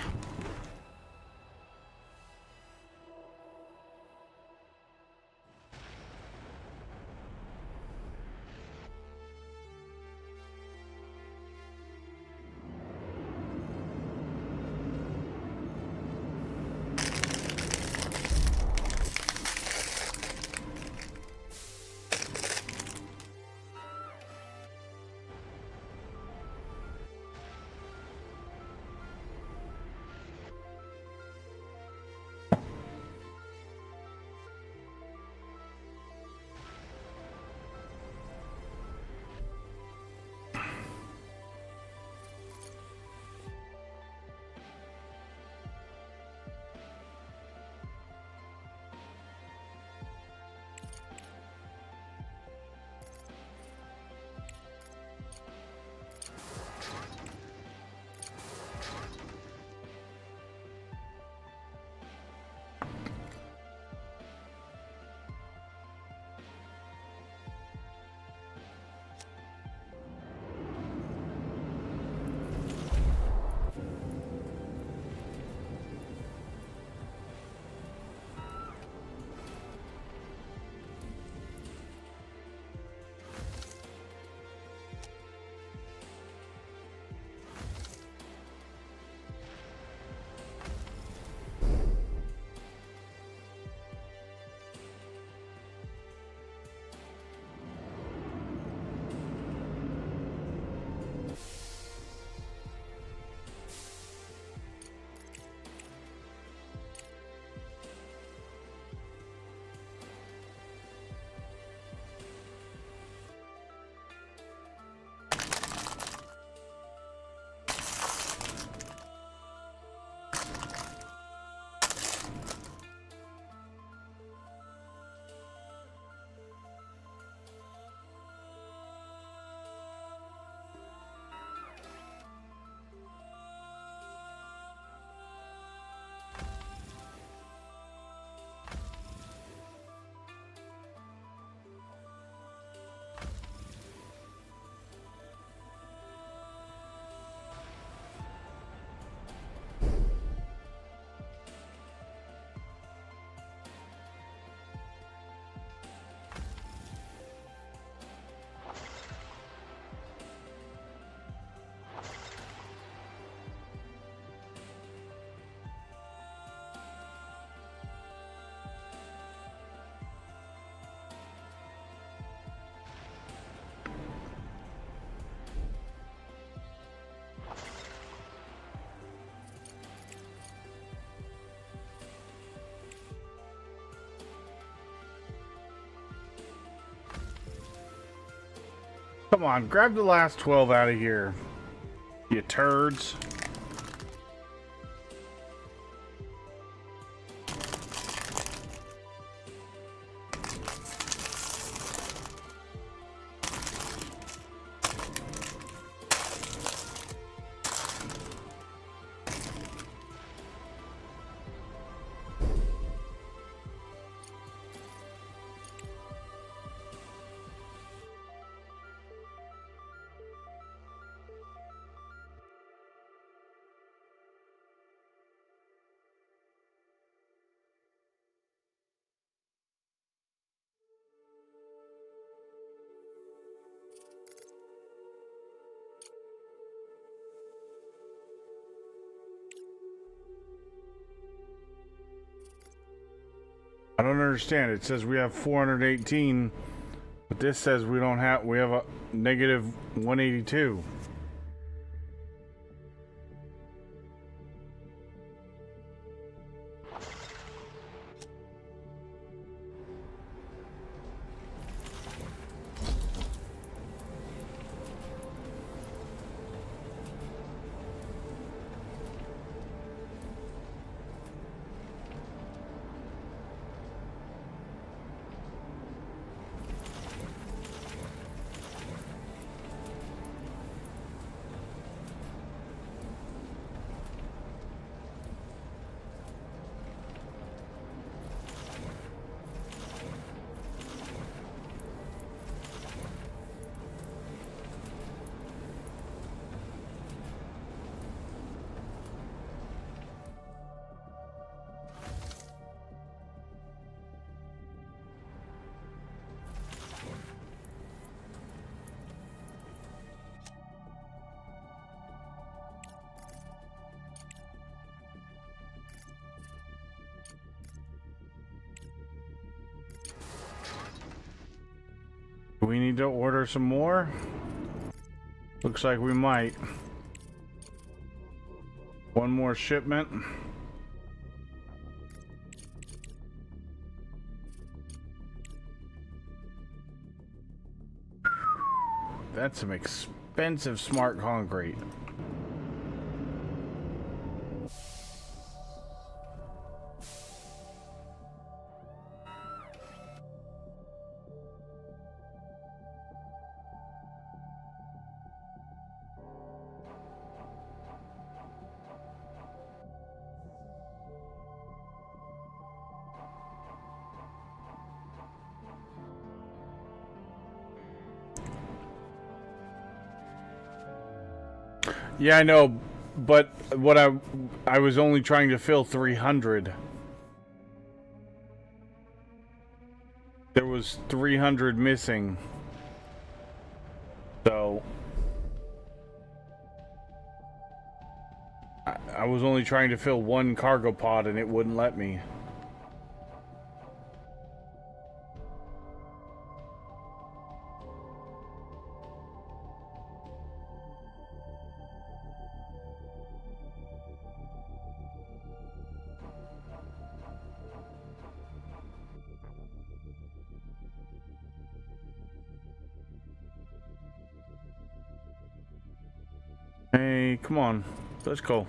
Come on, grab the last 12 out of here, you turds. understand. It says we have 418, but this says we don't have. We have a negative 182. We need to order some more. Looks like we might. One more shipment. That's some expensive smart concrete. Yeah, I know, but what I was only trying to fill 300. There was 300 missing. So I was only trying to fill one cargo pod and it wouldn't let me. Hey, come on. Let's go.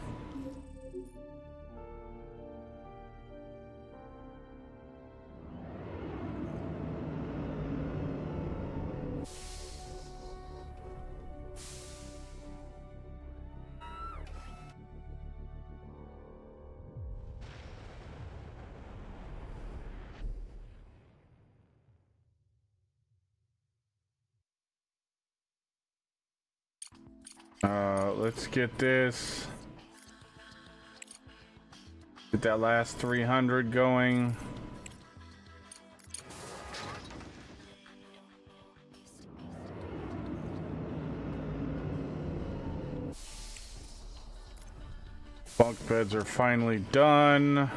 Let's get this. Get that last 300 going. Bunk beds are finally done.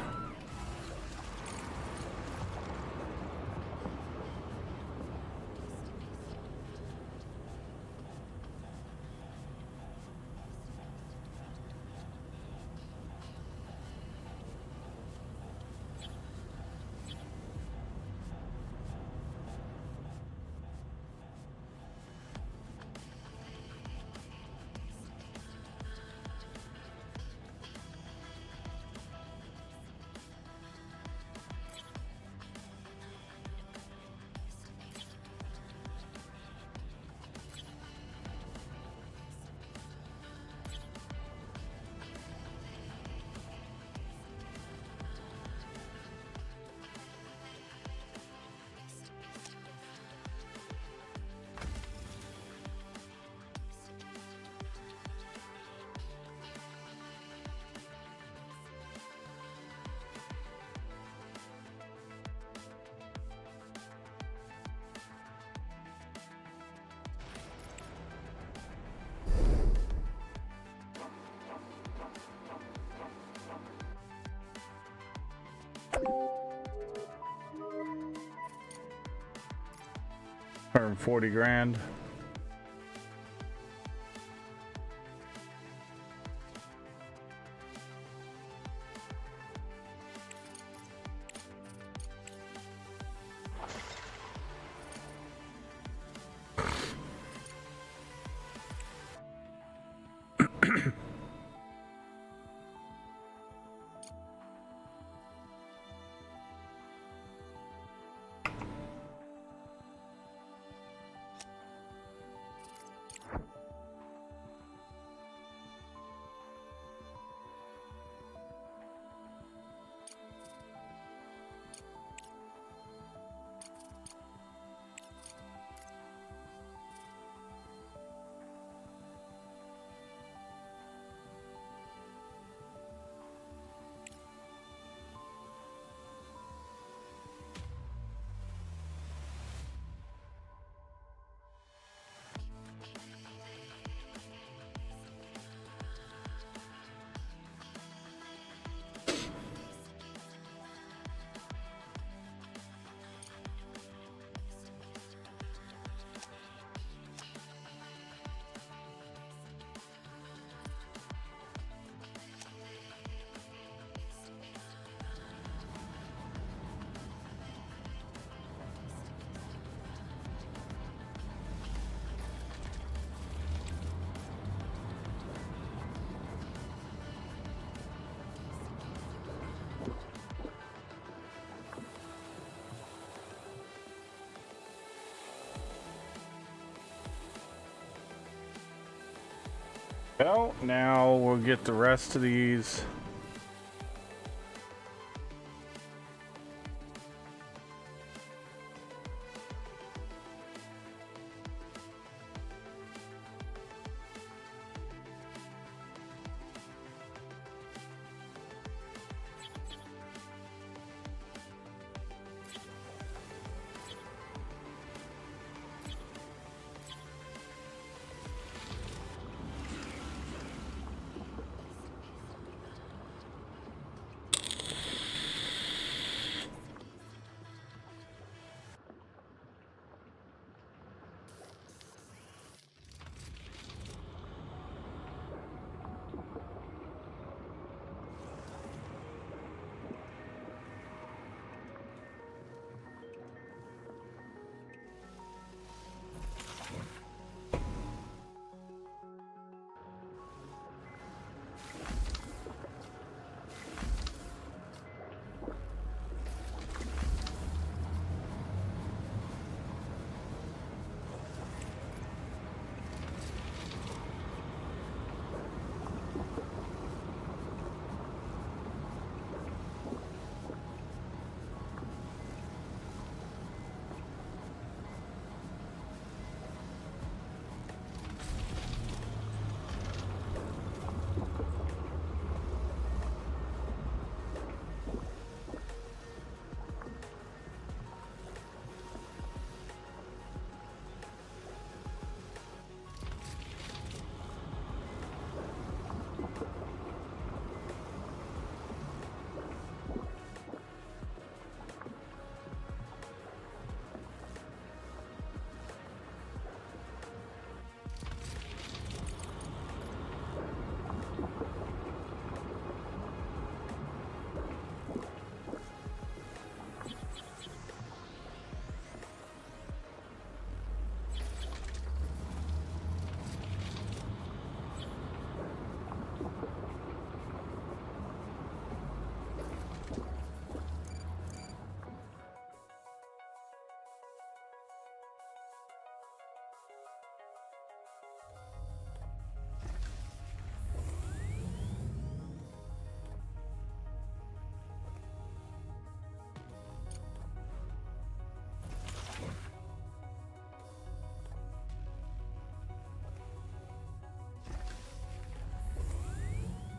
140 grand. Well, now we'll get the rest of these.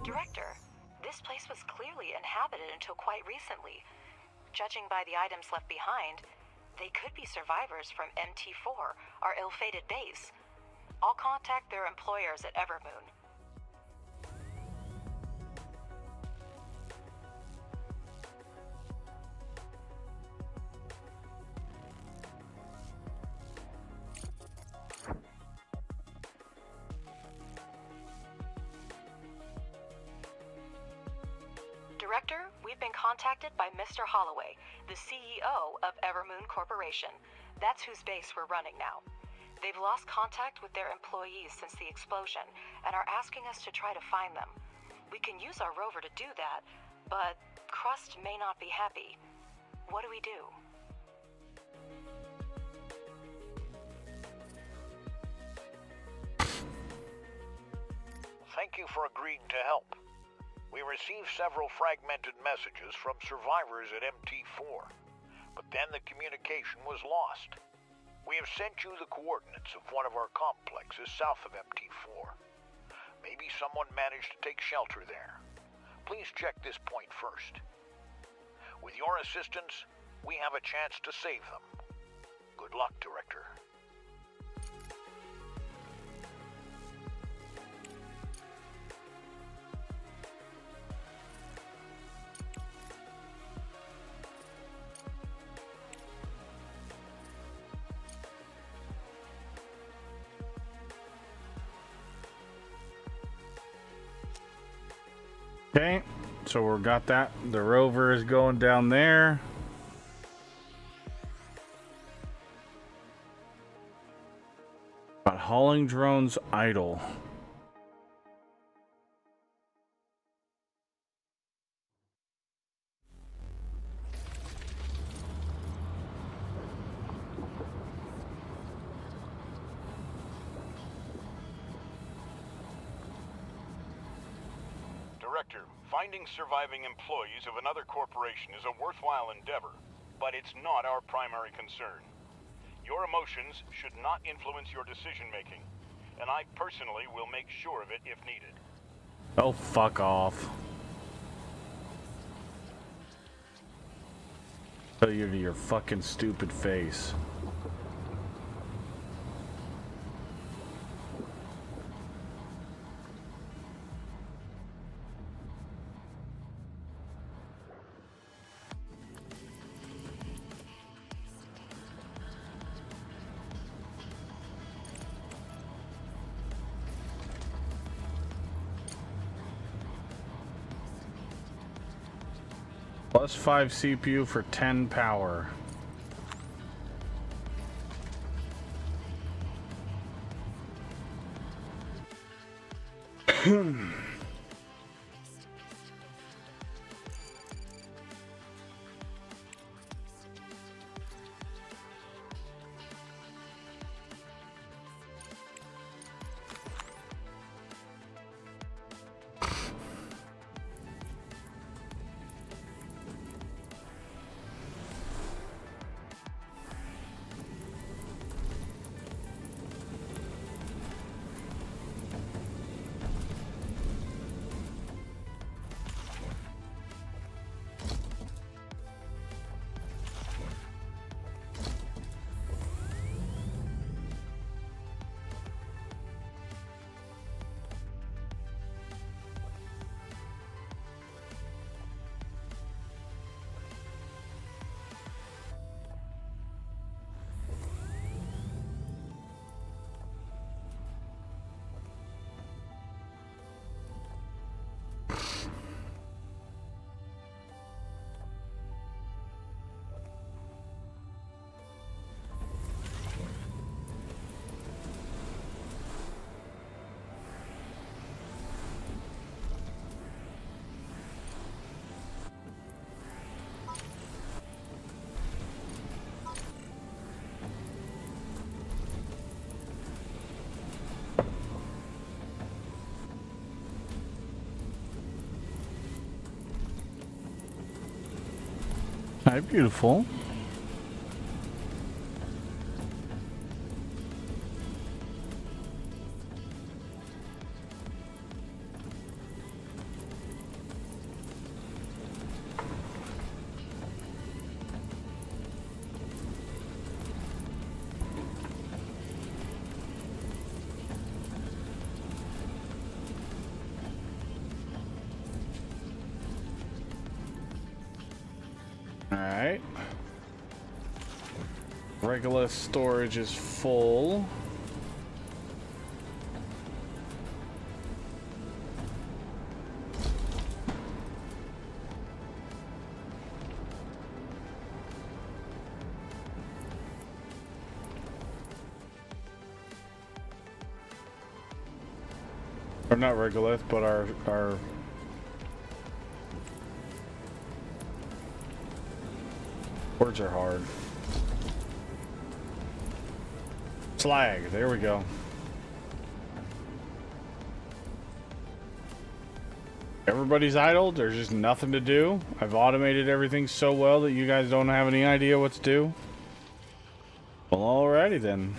Director, this place was clearly inhabited until quite recently. Judging by the items left behind, they could be survivors from MT4, our ill-fated base. I'll contact their employers at Evermoon. we've been contacted by Mr. Holloway, the CEO of Evermoon Corporation. That's whose base we're running now. They've lost contact with their employees since the explosion and are asking us to try to find them. We can use our rover to do that, but Crust may not be happy. What do we do? Thank you for agreeing to help. We received several fragmented messages from survivors at MT4, but then the communication was lost. We have sent you the coordinates of one of our complexes south of MT4. Maybe someone managed to take shelter there. Please check this point first. With your assistance, we have a chance to save them. Good luck, Director. Okay, so we got that. The rover is going down there. But hauling drones idle. Director, finding surviving employees of another corporation is a worthwhile endeavor, but it's not our primary concern. Your emotions should not influence your decision-making, and I personally will make sure of it if needed. Oh, fuck off. Tell you to your fucking stupid face. Plus 5 CPU for 10 power. Hi, beautiful. Alright. Regular storage is full. Or not regolith, but our words are hard. Slag, there we go. Everybody's idle, there's just nothing to do. I've automated everything so well that you guys don't have any idea what to do. Well, alrighty then.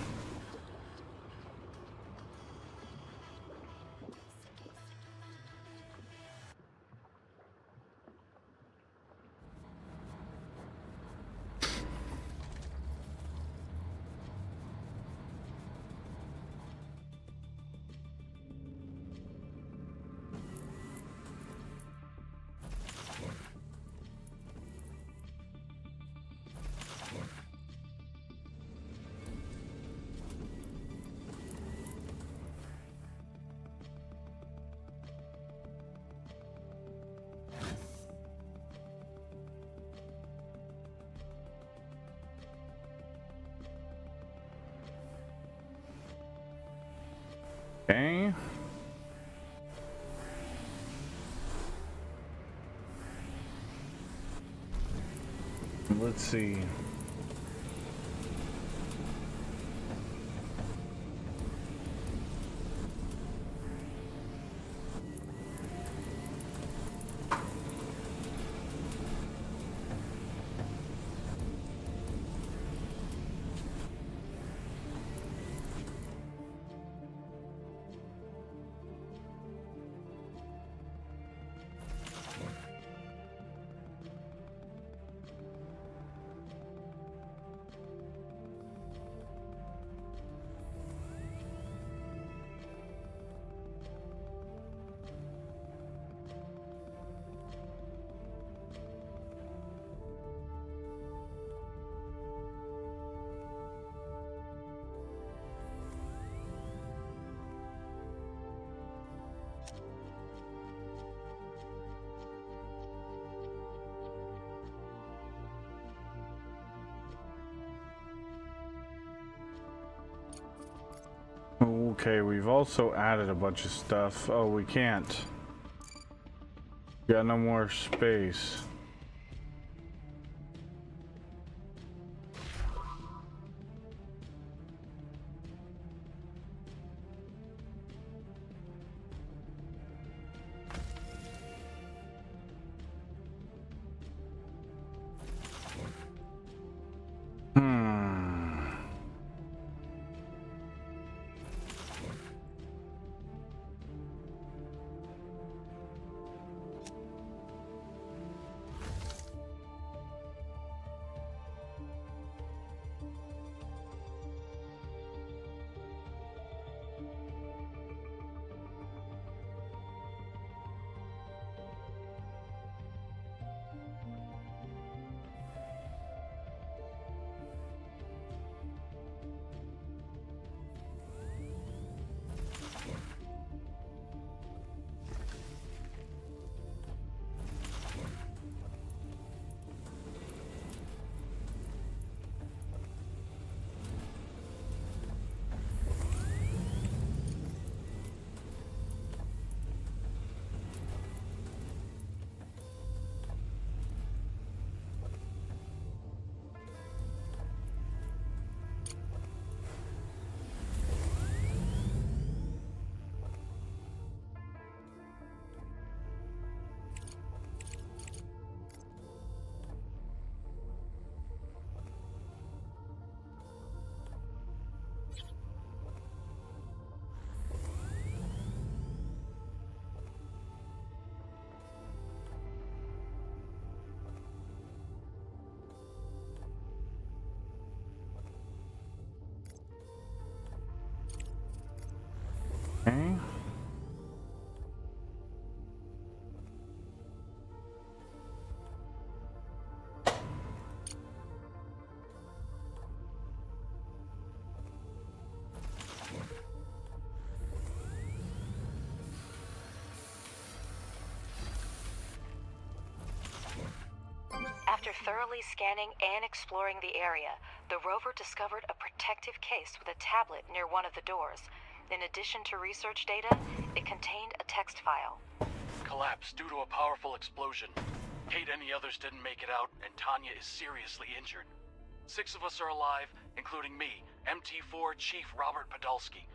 Okay. Let's see. Okay, we've also added a bunch of stuff. Oh, we can't. Got no more space. Okay. After thoroughly scanning and exploring the area, the rover discovered a protective case with a tablet near one of the doors. In addition to research data, it contained a text file. Collapse due to a powerful explosion. Kate and the others didn't make it out, and Tanya is seriously injured. 6 of us are alive, including me, MT4 Chief Robert Podolsky.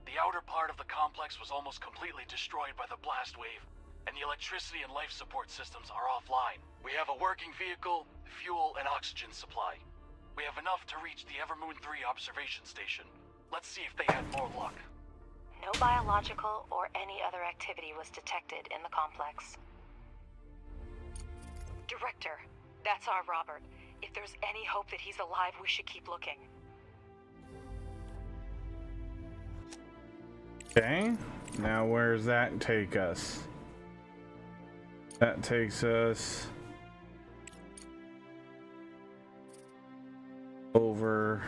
The outer part of the complex was almost completely destroyed by the blast wave, and the electricity and life support systems are offline. We have a working vehicle, fuel, and oxygen supply. We have enough to reach the Evermoon 3 observation station. Let's see if they had more luck. No biological or any other activity was detected in the complex. Director, that's our Robert. If there's any hope that he's alive, we should keep looking. Okay, now where does that take us? That takes us over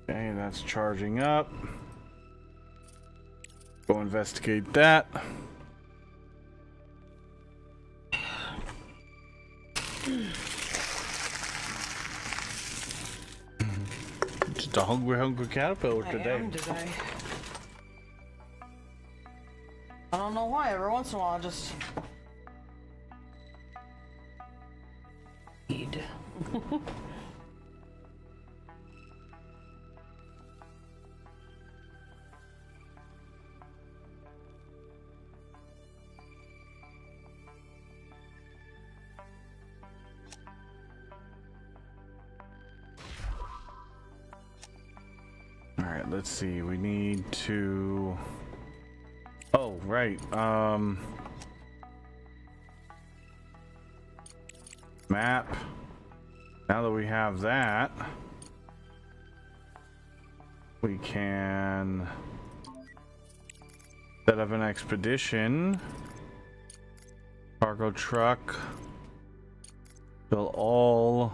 okay, that's charging up. Go investigate that. Just a hungry caterpillar today. I am today. I don't know why. Every once in a while, I just eat. Alright, let's see. We need to... Oh, right. Map. Now that we have that, we can set up an expedition. Cargo truck. Fill all.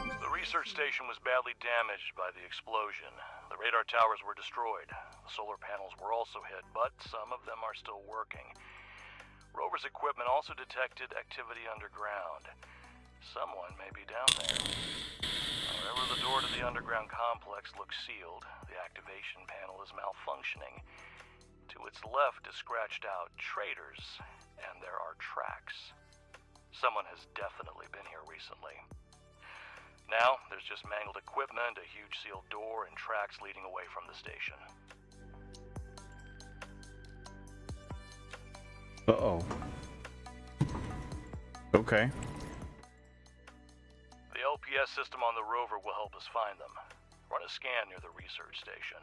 The research station was badly damaged by the explosion. The radar towers were destroyed. The solar panels were also hit, but some of them are still working. Rover's equipment also detected activity underground. Someone may be down there. However, the door to the underground complex looks sealed. The activation panel is malfunctioning. To its left is scratched out "Traitors," and there are tracks. Someone has definitely been here recently. Now, there's just mangled equipment, a huge sealed door, and tracks leading away from the station. Uh-oh. Okay. The LPS system on the rover will help us find them. Run a scan near the research station.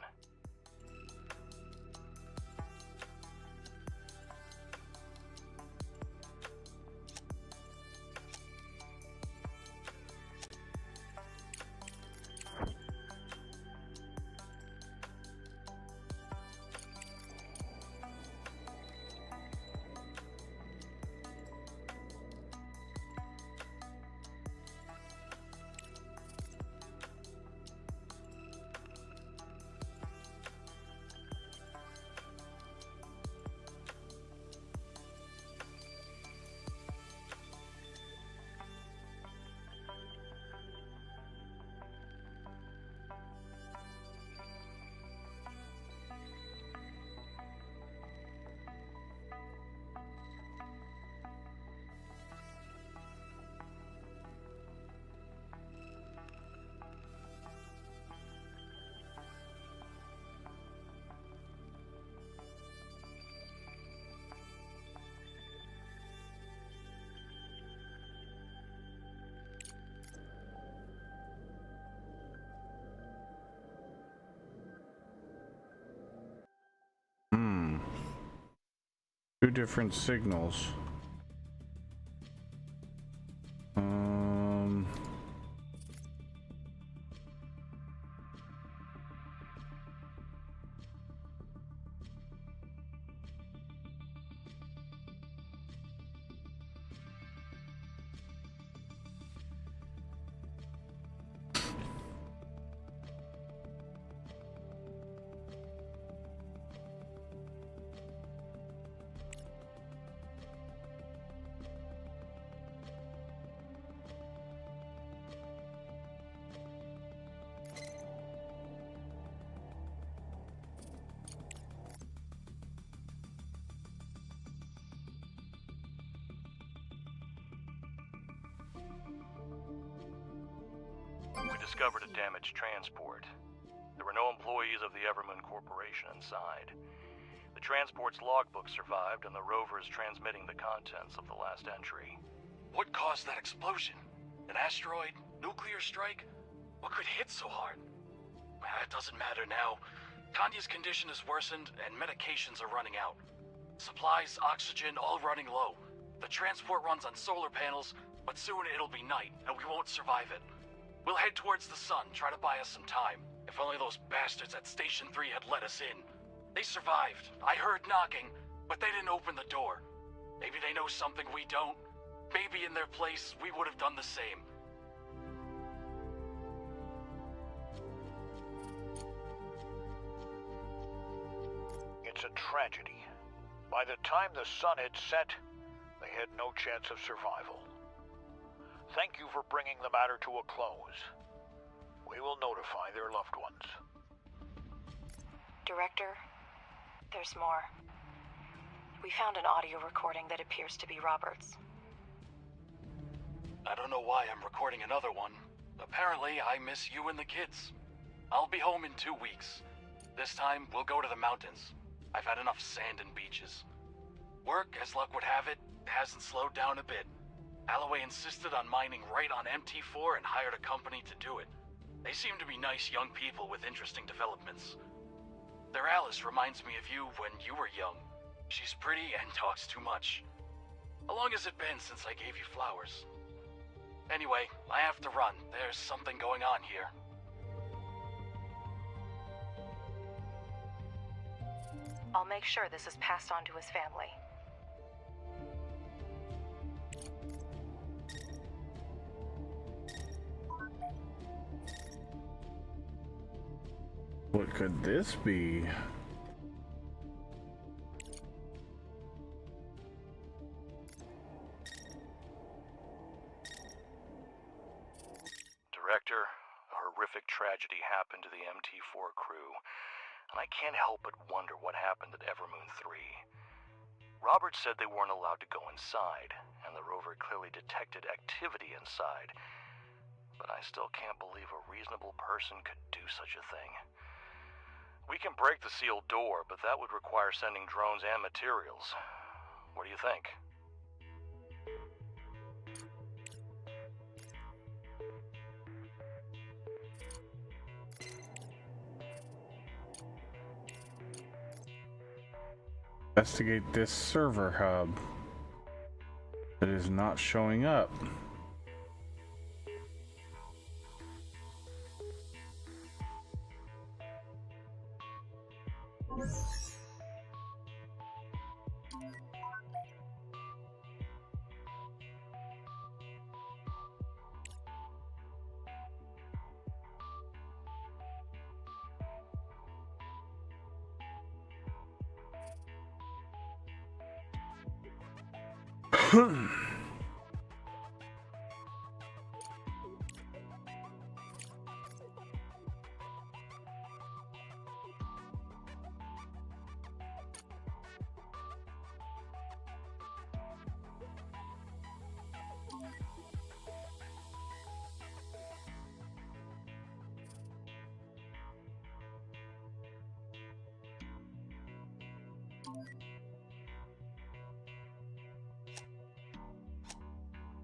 Two different signals. We discovered a damaged transport. There were no employees of the Evermoon Corporation inside. The transport's logbook survived, and the rover is transmitting the contents of the last entry. What caused that explosion? An asteroid? Nuclear strike? What could hit so hard? It doesn't matter now. Tanya's condition has worsened, and medications are running out. Supplies, oxygen, all running low. The transport runs on solar panels, but soon it'll be night, and we won't survive it. We'll head towards the sun, try to buy us some time. If only those bastards at Station 3 had let us in. They survived. I heard knocking, but they didn't open the door. Maybe they know something we don't. Maybe in their place, we would have done the same. It's a tragedy. By the time the sun had set, they had no chance of survival. Thank you for bringing the matter to a close. We will notify their loved ones. Director, there's more. We found an audio recording that appears to be Robert's. I don't know why I'm recording another one. Apparently, I miss you and the kids. I'll be home in 2 weeks. This time, we'll go to the mountains. I've had enough sand and beaches. Work, as luck would have it, hasn't slowed down a bit. Alloway insisted on mining right on MT4 and hired a company to do it. They seem to be nice young people with interesting developments. Their Alice reminds me of you when you were young. She's pretty and talks too much. How long has it been since I gave you flowers? Anyway, I have to run. There's something going on here. I'll make sure this is passed on to his family. What could this be? Director, a horrific tragedy happened to the MT4 crew, and I can't help but wonder what happened at Evermoon 3. Robert said they weren't allowed to go inside, and the rover clearly detected activity inside, but I still can't believe a reasonable person could do such a thing. We can break the sealed door, but that would require sending drones and materials. What do you think? Investigate this server hub that is not showing up.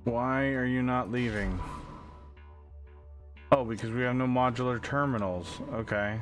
Why are you not leaving? Oh, because we have no modular terminals. Okay.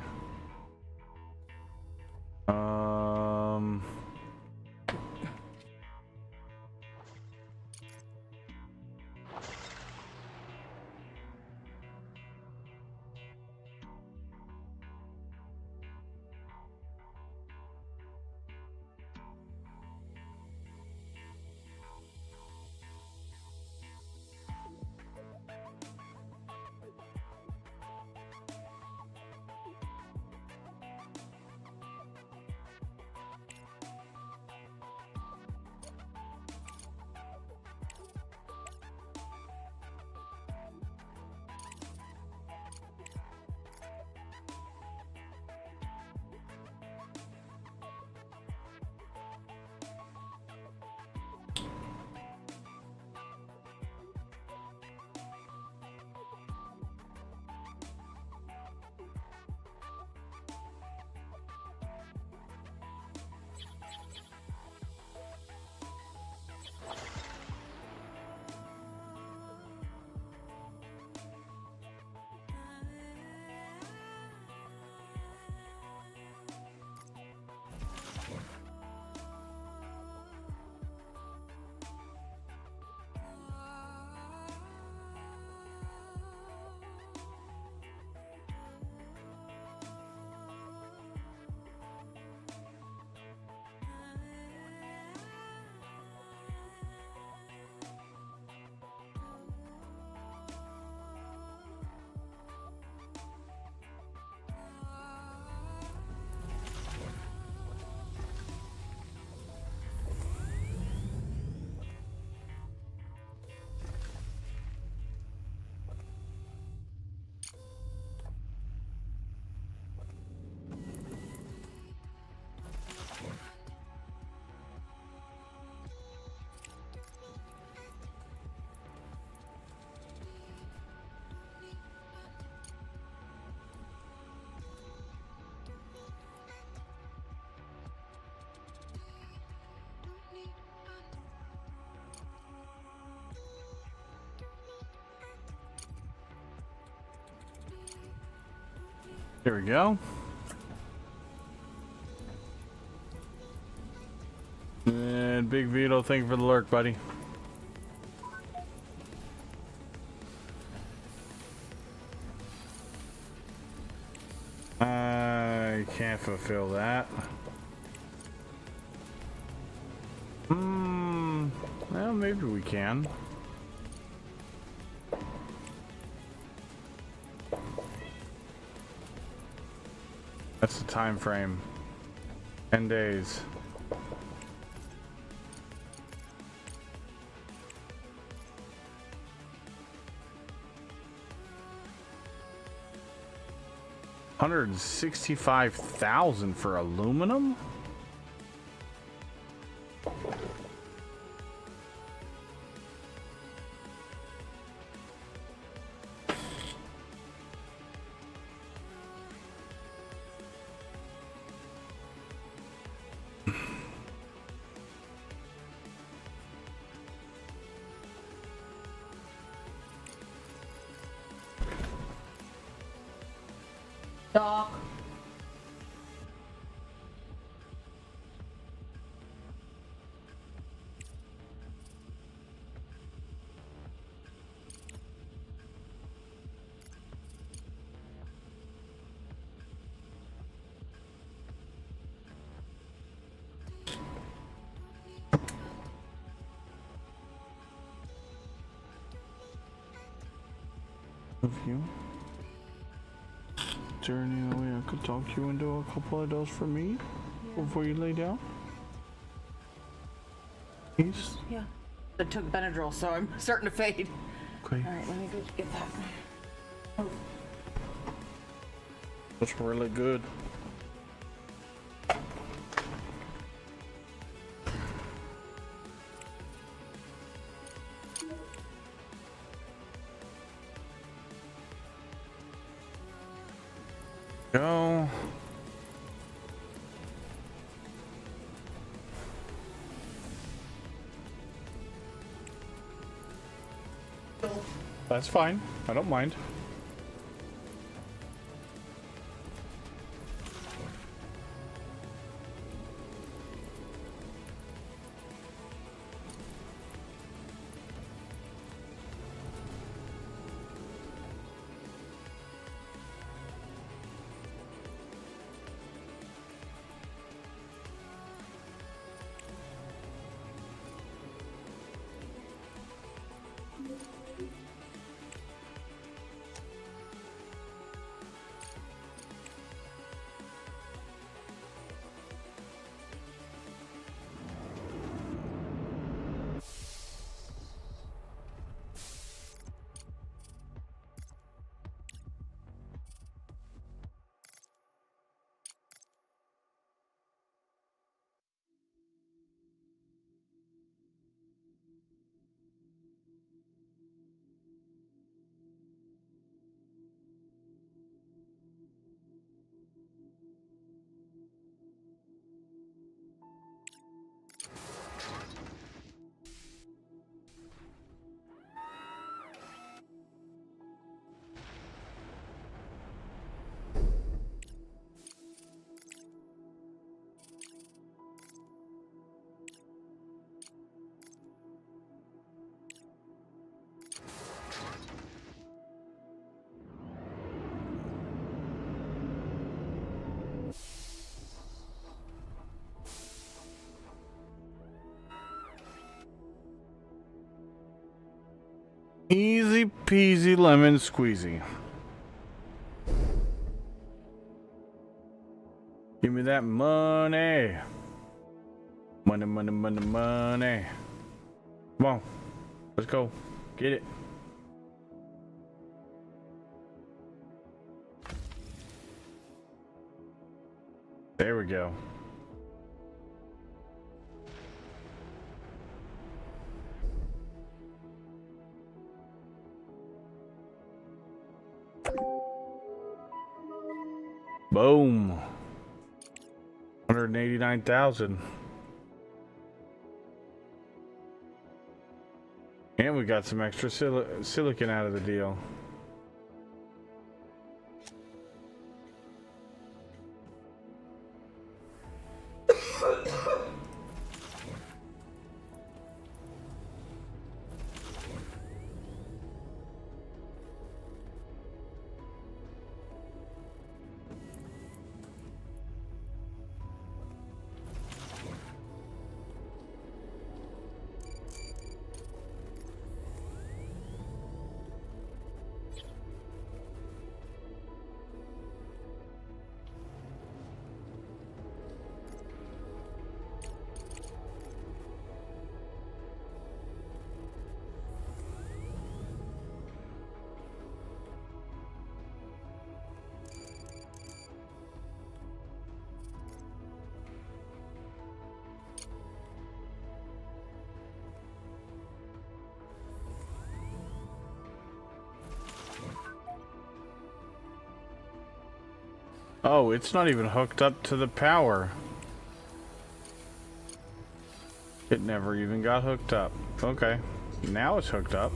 There we go. And Big Vito, thank you for the lurk, buddy. I can't fulfill that. Well, maybe we can. That's the time frame. 10 days. $165,000 for aluminum? Doc. Of you. Is there any way I could talk you into a couple of those for me before you lay down? Please? Yeah. I took Benadryl, so I'm starting to fade. Okay. Alright, let me go get that. Oh. That's really good. Go. That's fine. I don't mind. Easy peasy lemon squeezy. Give me that money. Money, money, money, money. Come on. Let's go. Get it. There we go. Boom. 189,000. And we got some extra silicon out of the deal. Oh, it's not even hooked up to the power. It never even got hooked up. Okay, now it's hooked up.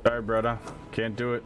Sorry, brother. Can't do it.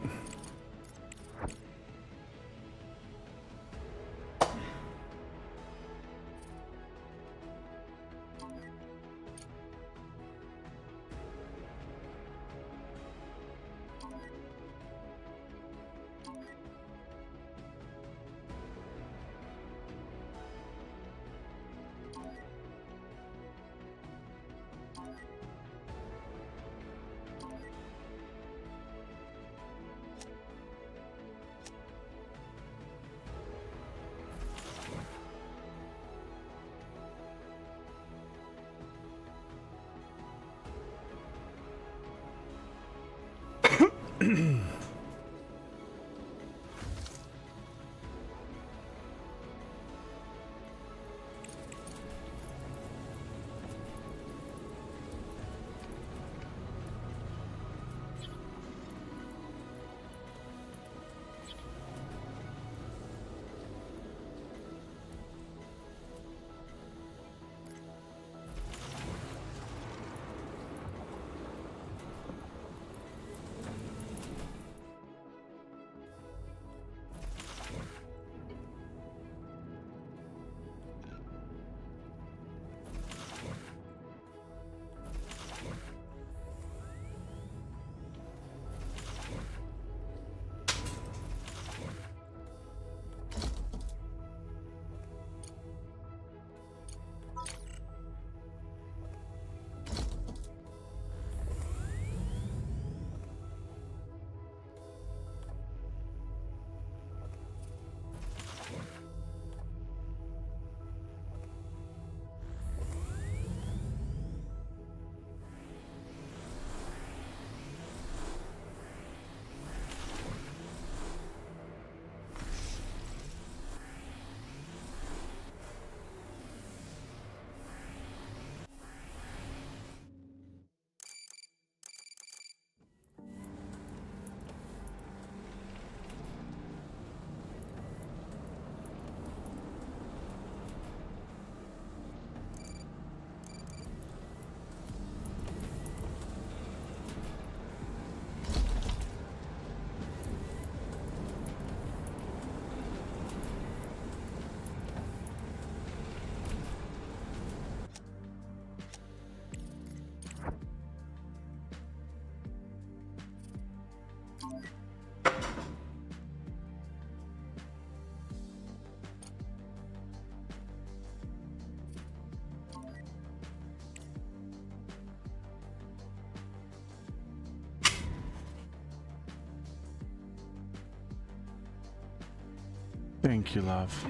Thank you, love.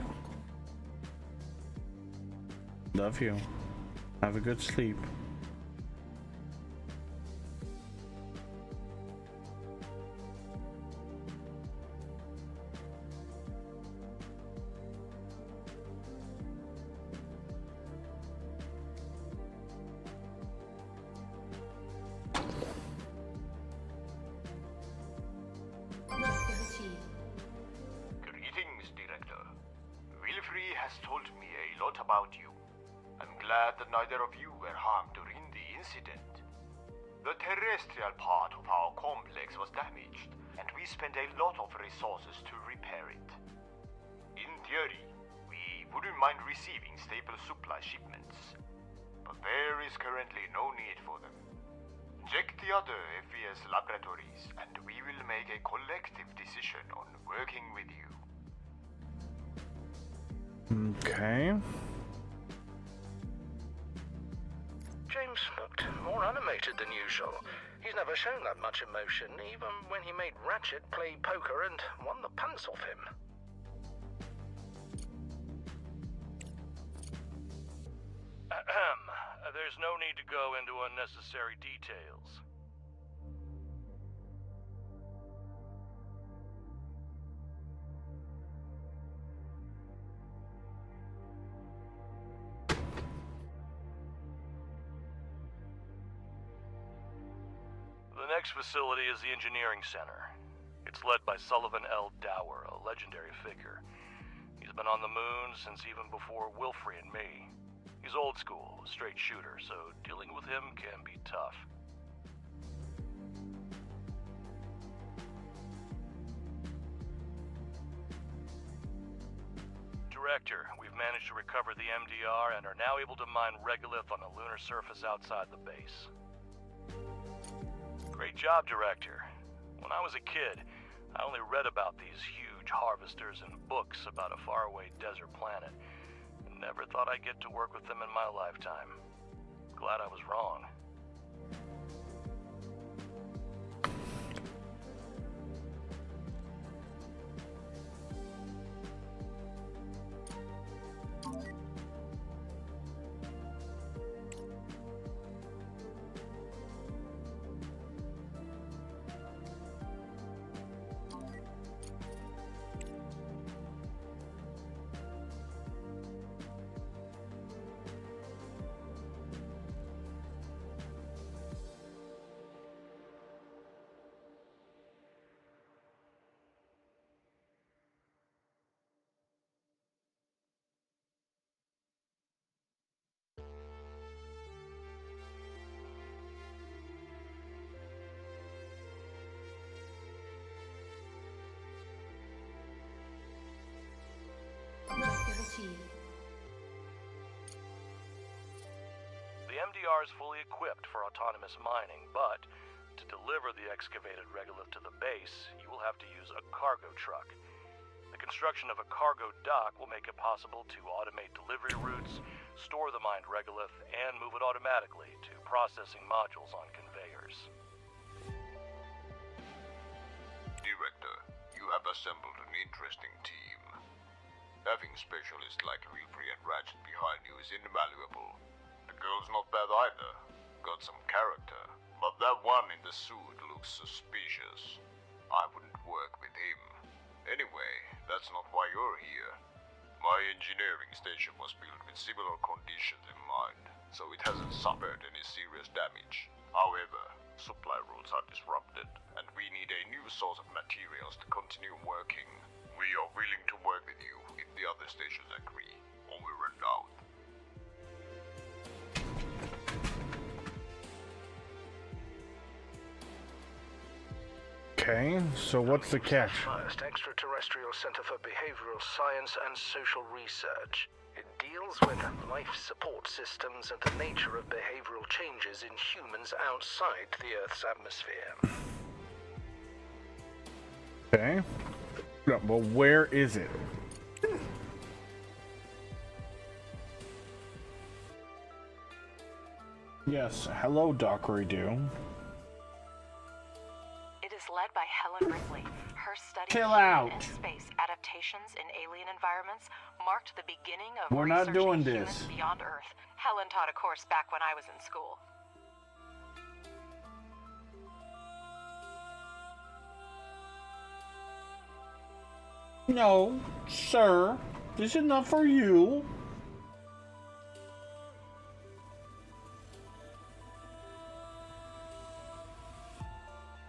Love you. Have a good sleep. Greetings, Director. Wilfrey has told me a lot about you. I'm glad that neither of you were harmed during the incident. The terrestrial part of our complex was damaged, and we spent a lot of resources to repair it. In theory, we wouldn't mind receiving staple supply shipments, but there is currently no need for them. Check the other FES laboratories, and we will make a collective decision on working with you. Okay. James looked more animated than usual. He's never shown that much emotion, even when he made Ratchet play poker and won the pants off him. Ahem. There's no need to go into unnecessary details. next facility is the Engineering Center. It's led by Sullivan L. Dower, a legendary figure. He's been on the moon since even before Wilfrey and me. He's old school, a straight shooter, so dealing with him can be tough. Director, we've managed to recover the MDR and are now able to mine regolith on the lunar surface outside the base. Great job, Director. When I was a kid, I only read about these huge harvesters in books about a faraway desert planet. Never thought I'd get to work with them in my lifetime. Glad I was wrong. Objective achieved. The MDR is fully equipped for autonomous mining, but to deliver the excavated regolith to the base, you will have to use a cargo truck. The construction of a cargo dock will make it possible to automate delivery routes, store the mined regolith, and move it automatically to processing modules on conveyors. Director, you have assembled an interesting team. Having specialists like Wilfrey and Ratchet behind you is invaluable. The girl's not bad either. Got some character. But that one in the suit looks suspicious. I wouldn't work with him. Anyway, that's not why you're here. My engineering station was built with similar conditions in mind, so it hasn't suffered any serious damage. However, supply routes are disrupted, and we need a new source of materials to continue working. We are willing to work with you if the other stations agree, or we run out. Okay, so what's the catch? First Extraterrestrial Center for Behavioral Science and Social Research. It deals with life support systems and the nature of behavioral changes in humans outside the Earth's atmosphere. Okay. Yeah, well, where is it? Yes, hello, Dockery Doo. It is led by Helen Ripley. Her study Chill of out. human and space adaptations in alien environments marked the beginning of We're not doing researching this. humans beyond Earth. Helen taught a course back when I was in school. No, sir. This is not for you.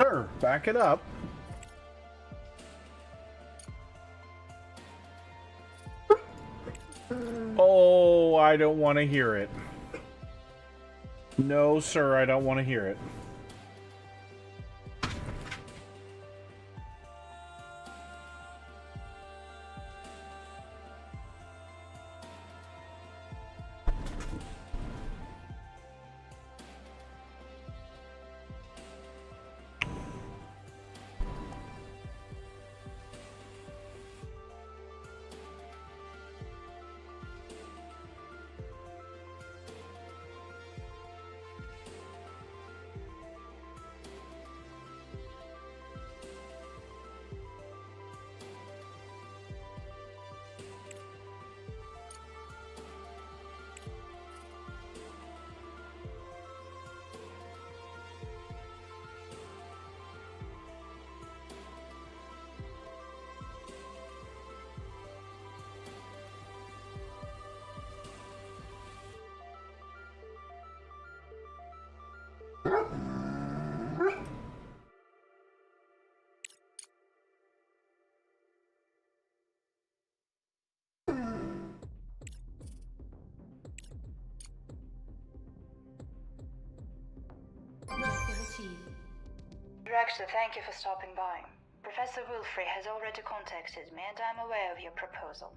Sir, back it up. Oh, I don't want to hear it. No, sir, I don't want to hear it. Director, thank you for stopping by. Professor Wilfrey has already contacted me, and I'm aware of your proposal.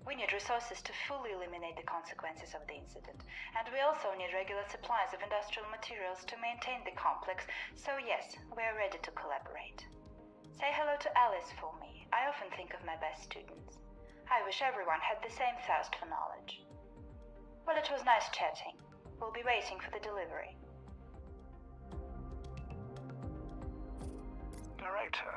We need resources to fully eliminate the consequences of the incident, and we also need regular supplies of industrial materials to maintain the complex, so yes, we're ready to collaborate. Say hello to Alice for me. I often think of my best students. I wish everyone had the same thirst for knowledge. Well, it was nice chatting. We'll be waiting for the delivery. Director,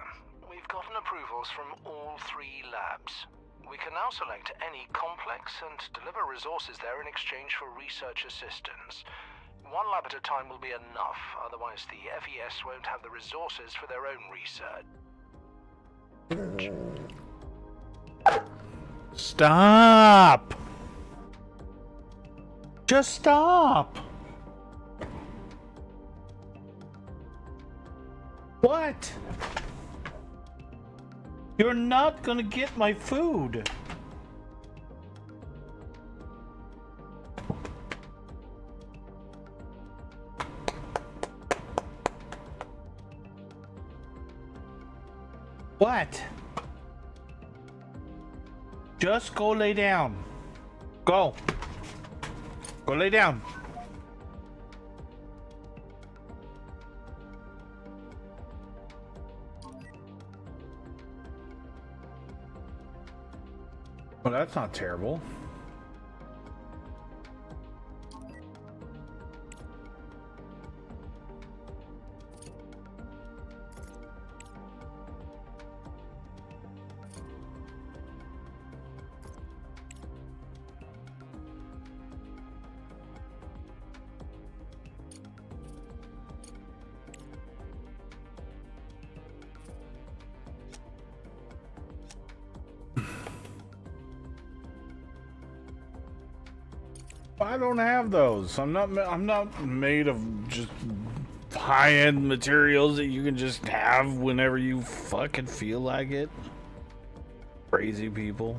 we've gotten approvals from all 3 labs. We can now select any complex and deliver resources there in exchange for research assistance. 1 lab at a time will be enough, otherwise the FES won't have the resources for their own research. Stop! Just stop! What? You're not gonna get my food. What? Just go lay down. Go. Go lay down. Well, that's not terrible. I don't have those. I'm not made of just high-end materials that you can just have whenever you fucking feel like it. Crazy people.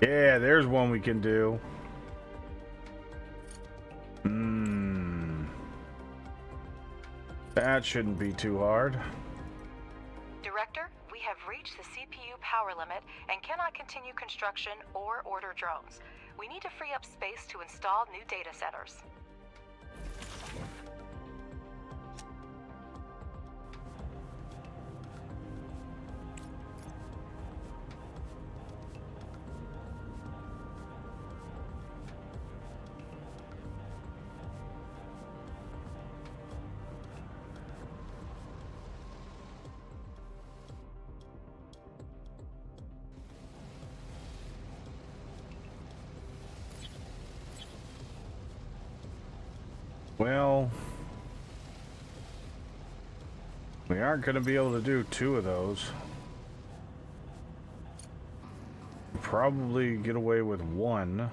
Yeah, there's one we can do. That shouldn't be too hard. Director, we have reached the CPU power limit and cannot continue construction or order drones. We need to free up space to install new data centers. Well, we aren't going to be able to do 2 of those. Probably get away with 1.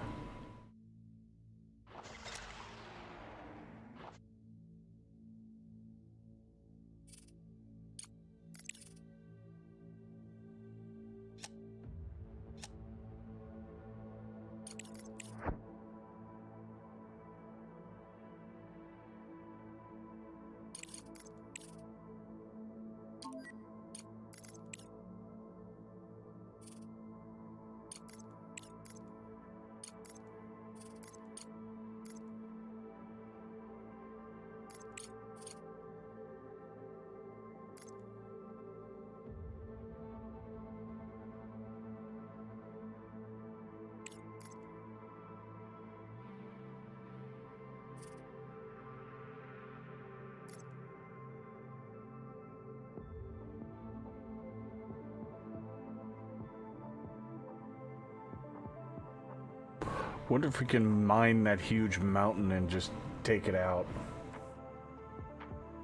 Wonder if we can mine that huge mountain and just take it out.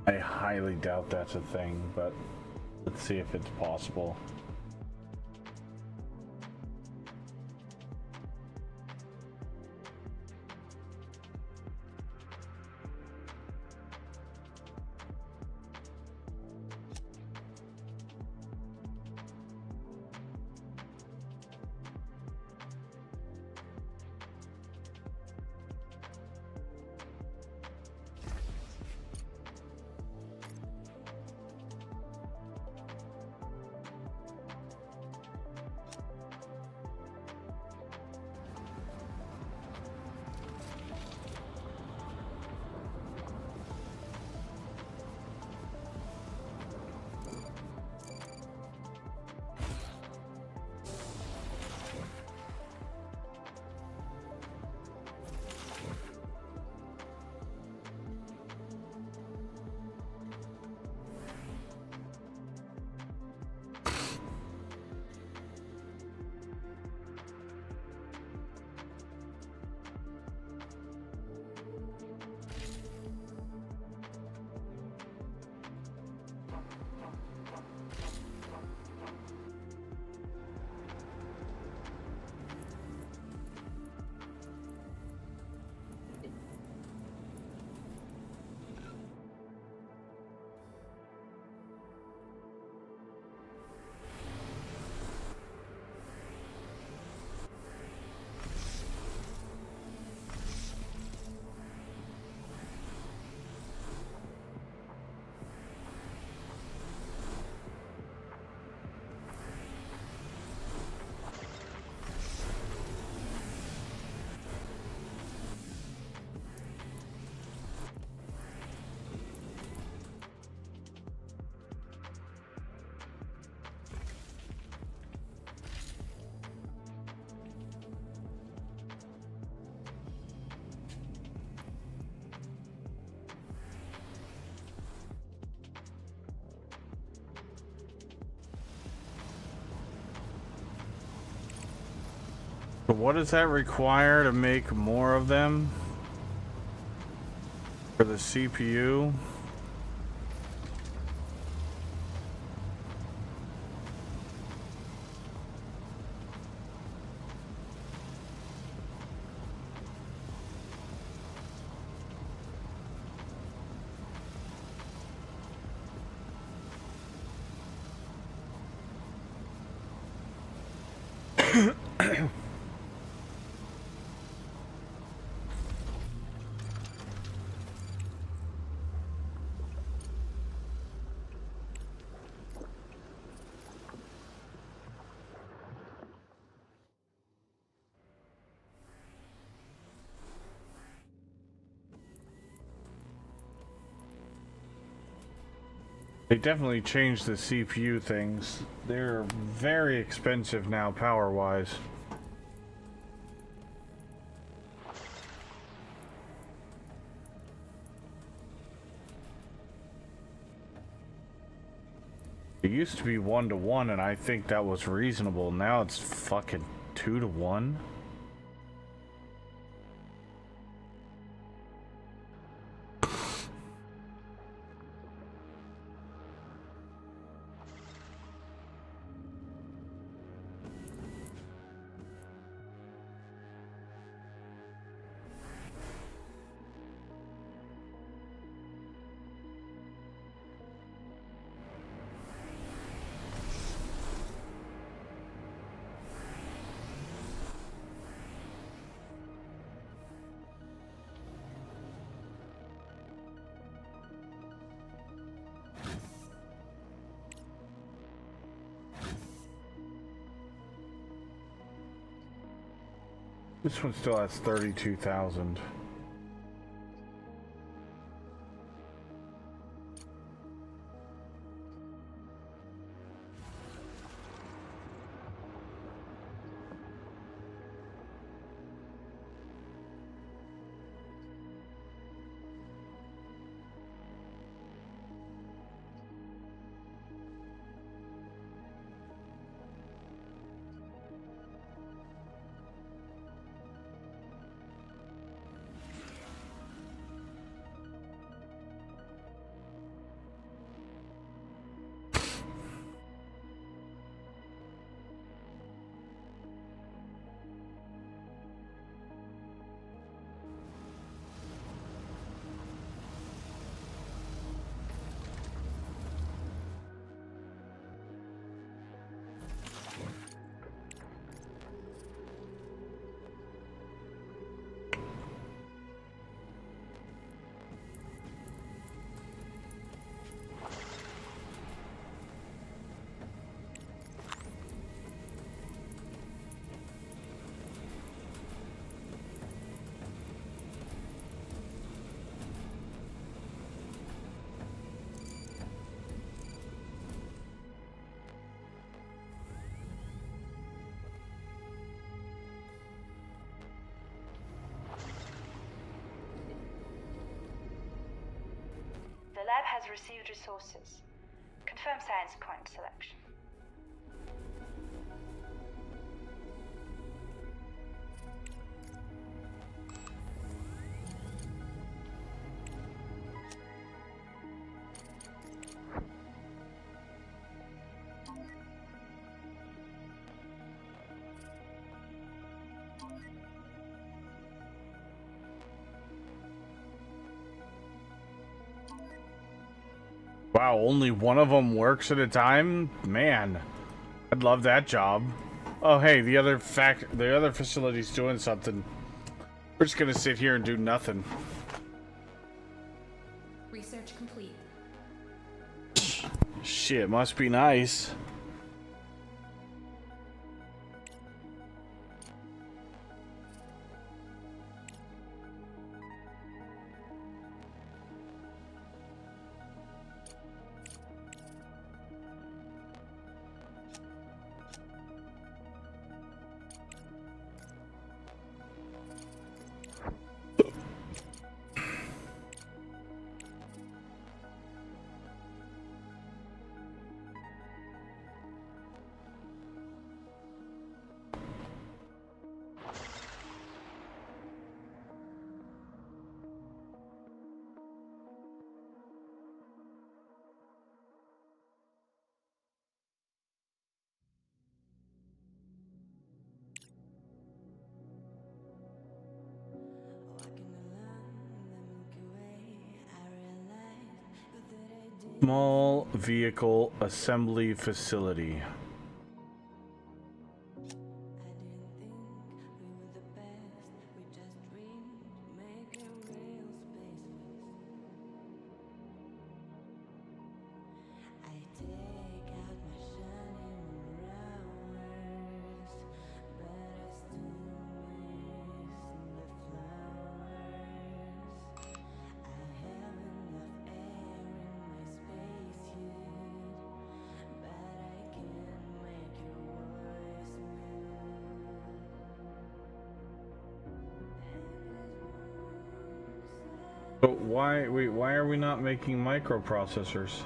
I highly doubt that's a thing, but let's see if it's possible. So what does that require to make more of them? For the CPU? They definitely changed the CPU things. They're very expensive now, power-wise. It used to be 1-to-1, and I think that was reasonable. Now it's fucking 2-to-1. This one still has 32,000. has received resources. Confirm science point selection. Wow, only one of them works at a time? Man, I'd love that job. Oh, hey, the other facility's doing something. We're just gonna sit here and do nothing. Research complete. Shit, must be nice. Small vehicle assembly facility. But why are we not making microprocessors?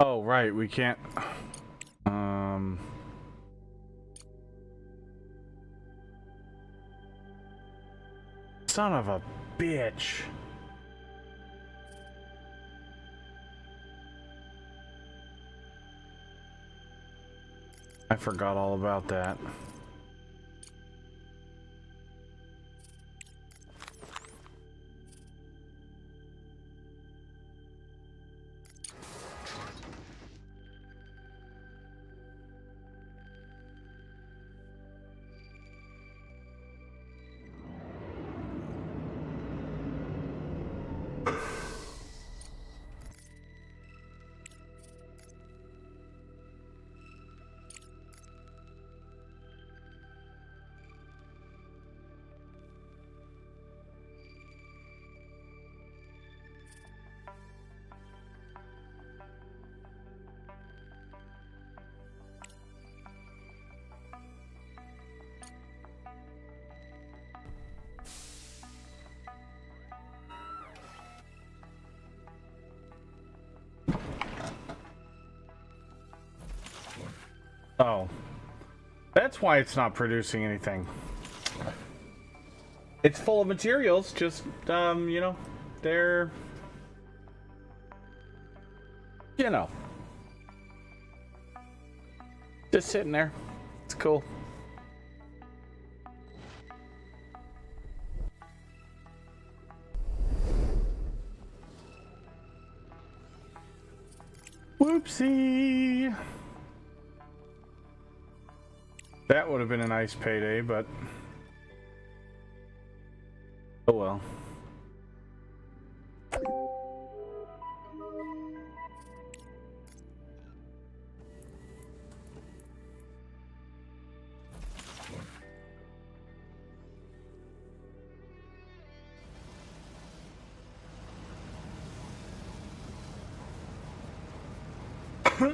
Oh, right, we can't. Son of a bitch. I forgot all about that. Oh. That's why it's not producing anything. It's full of materials, just, you know, they're... You know. Just sitting there. It's cool. Whoopsie! That would have been a nice payday, but... Oh well. We're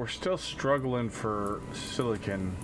still struggling for silicon.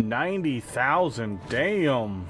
90,000, damn.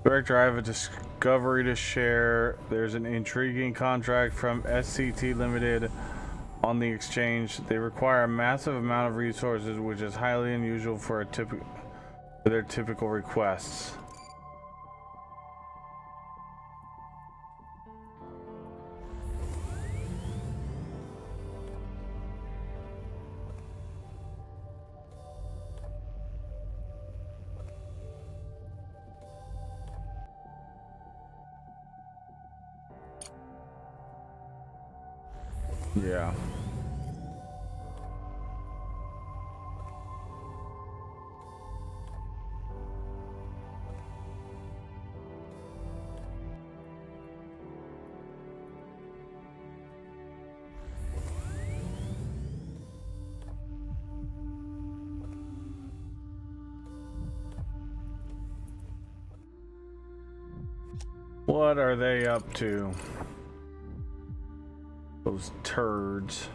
Director, I have a discovery to share. There's an intriguing contract from SCT Limited on the exchange. They require a massive amount of resources, which is highly unusual for their typical requests. Yeah. What are they up to? Those turds.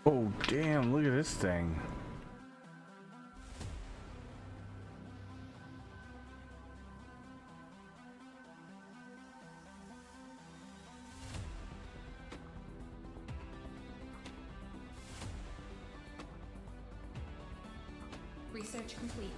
Oh, damn, look at this thing. Research complete.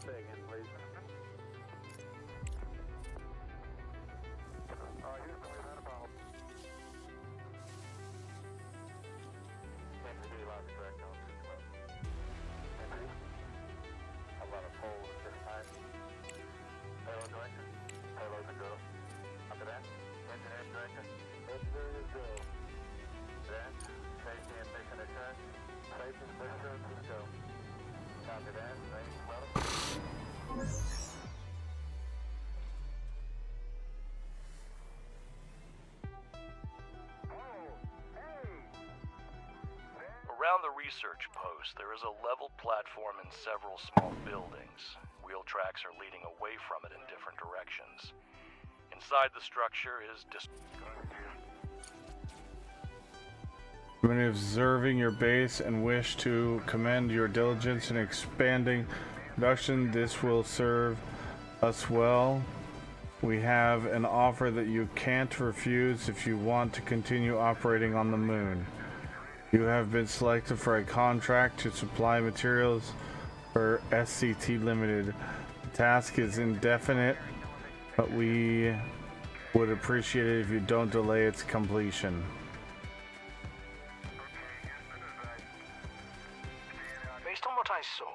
Say again, please. Houston, we've had a problem. Kansas City lost correct on 212. Entry. How about a pole at this time? Payload director? Payload's a go. After that? Engineering director? Engineering is go. Then, safety and mission assurance? Safety and mission assurance is go. Copy that. Ready to level? Around the research post, there is a level platform and several small buildings. Wheel tracks are leading away from it in different directions. Inside the structure is I've been observing your base and wish to commend your diligence in expanding production. This will serve us well. We have an offer that you can't refuse if you want to continue operating on the moon. You have been selected for a contract to supply materials for SCT Limited. The task is indefinite, but we would appreciate it if you don't delay its completion. Based on what I saw,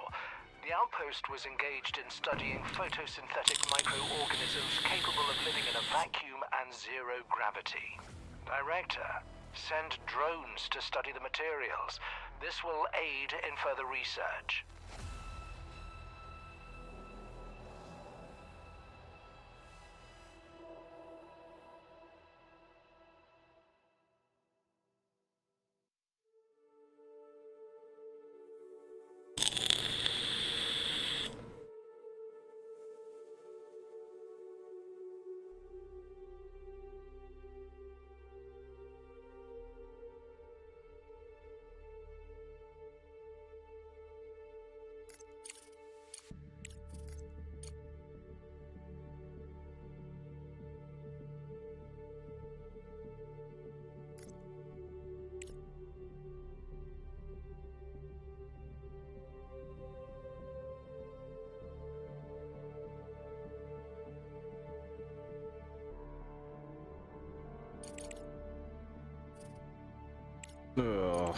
the outpost was engaged in studying photosynthetic microorganisms capable of living in a vacuum and zero gravity. Director, send drones to study the materials. This will aid in further research. Ugh.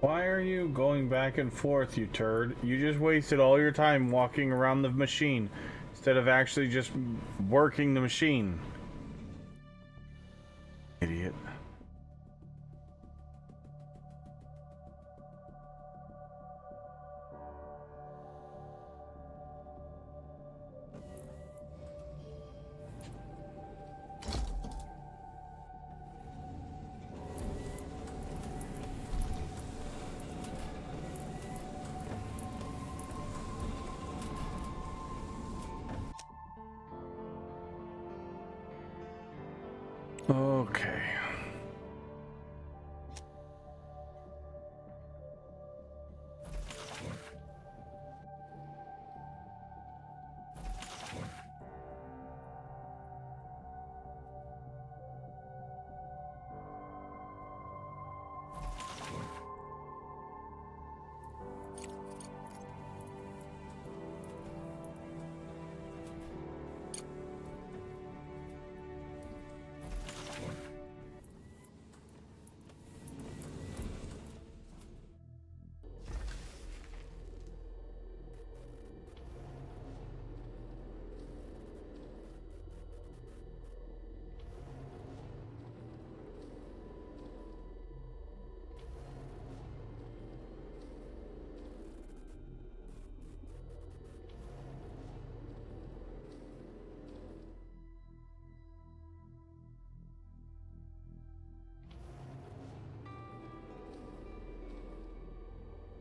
Why are you going back and forth, you turd? You just wasted all your time walking around the machine instead of actually just working the machine. Idiot. Okay.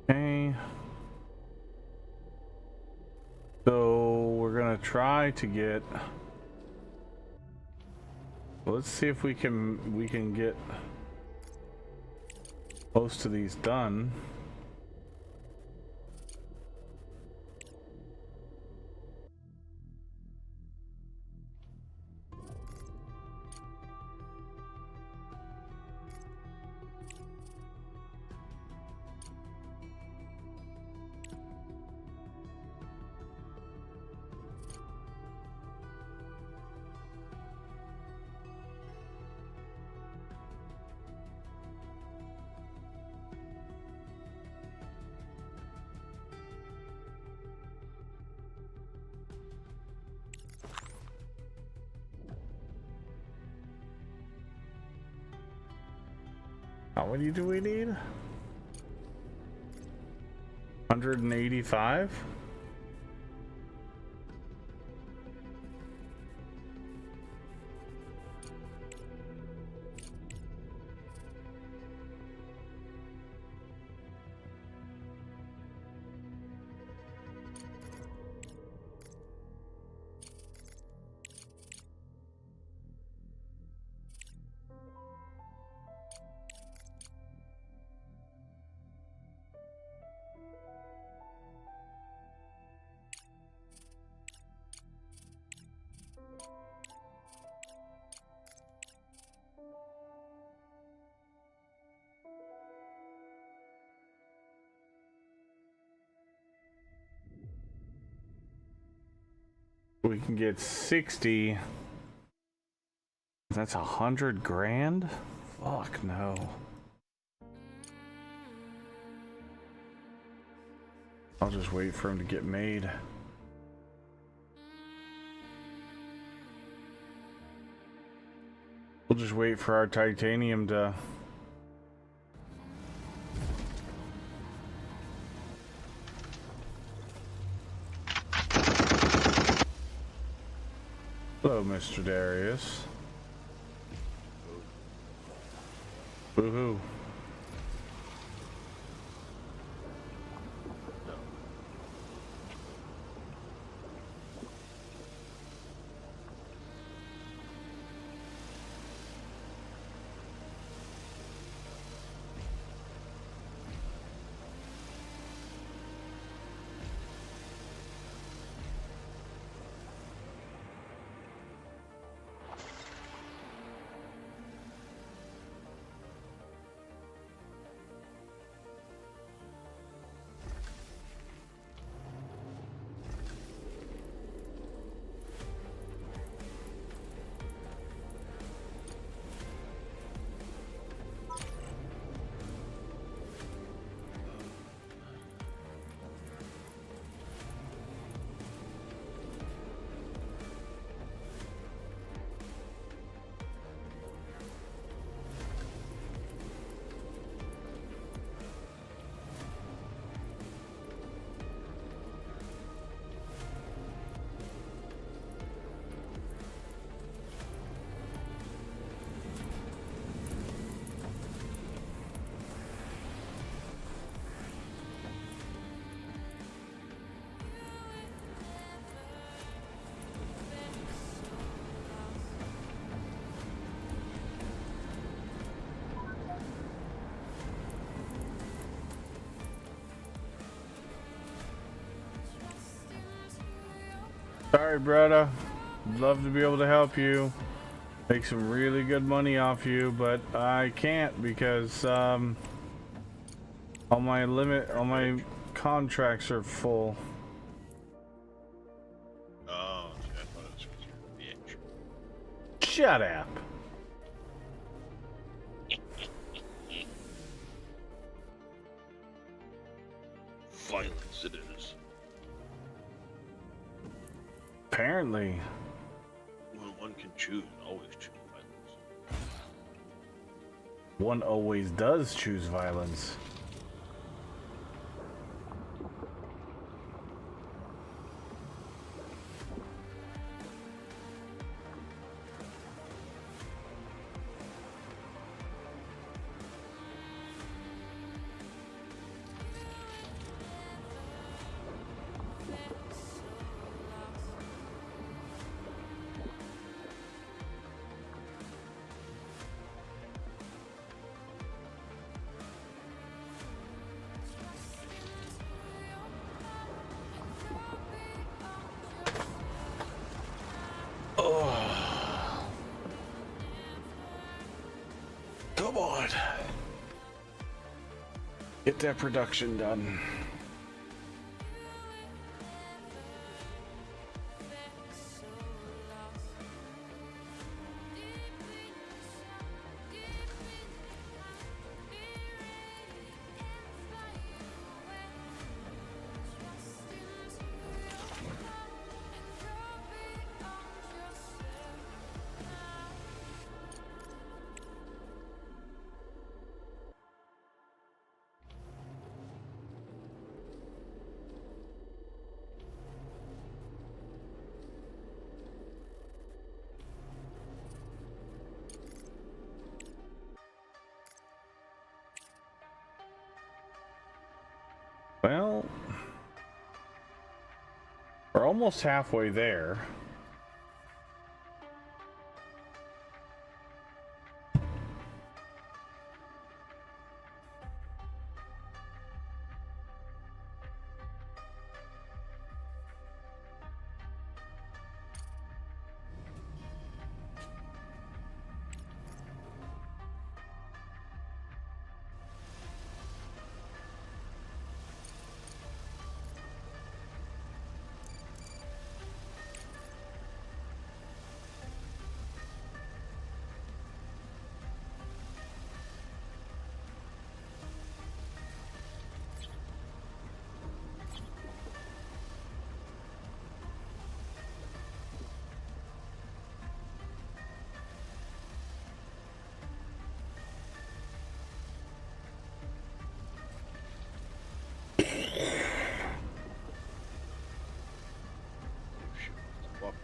Okay. So we're gonna try to get. Let's see if we can get most of these done. How many do we need? 185? We can get 60. That's 100 grand? Fuck no. I'll just wait for him to get made. We'll just wait for our titanium to... Hello, Mr. Darius. Woohoo. Sorry, brother. Love to be able to help you. Make some really good money off you, but I can't because all my contracts are full. Oh, I thought it was because you're a bitch. Shut up. Violence it is. Apparently. One can choose, always choose violence. One always does choose violence. Come on. Get that production done. Well, we're almost halfway there.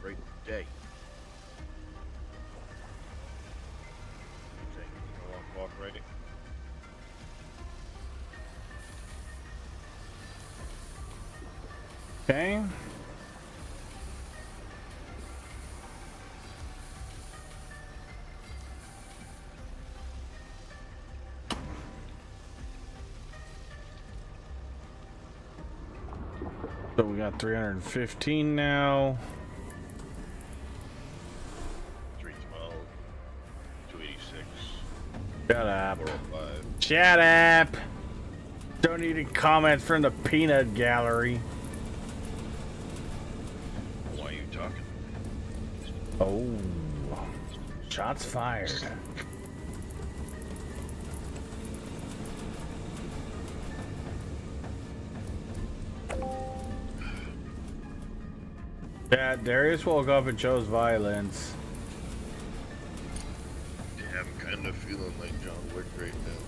Right today. Walk right in. Okay. So we got 315 now. 312, 286. Shut up. 405. Shut up. Don't need any comments from the peanut gallery. Why are you talking? Oh. Shots fired. Yeah, Darius woke up and chose violence. Yeah, I'm kind of feeling like John Wick right now.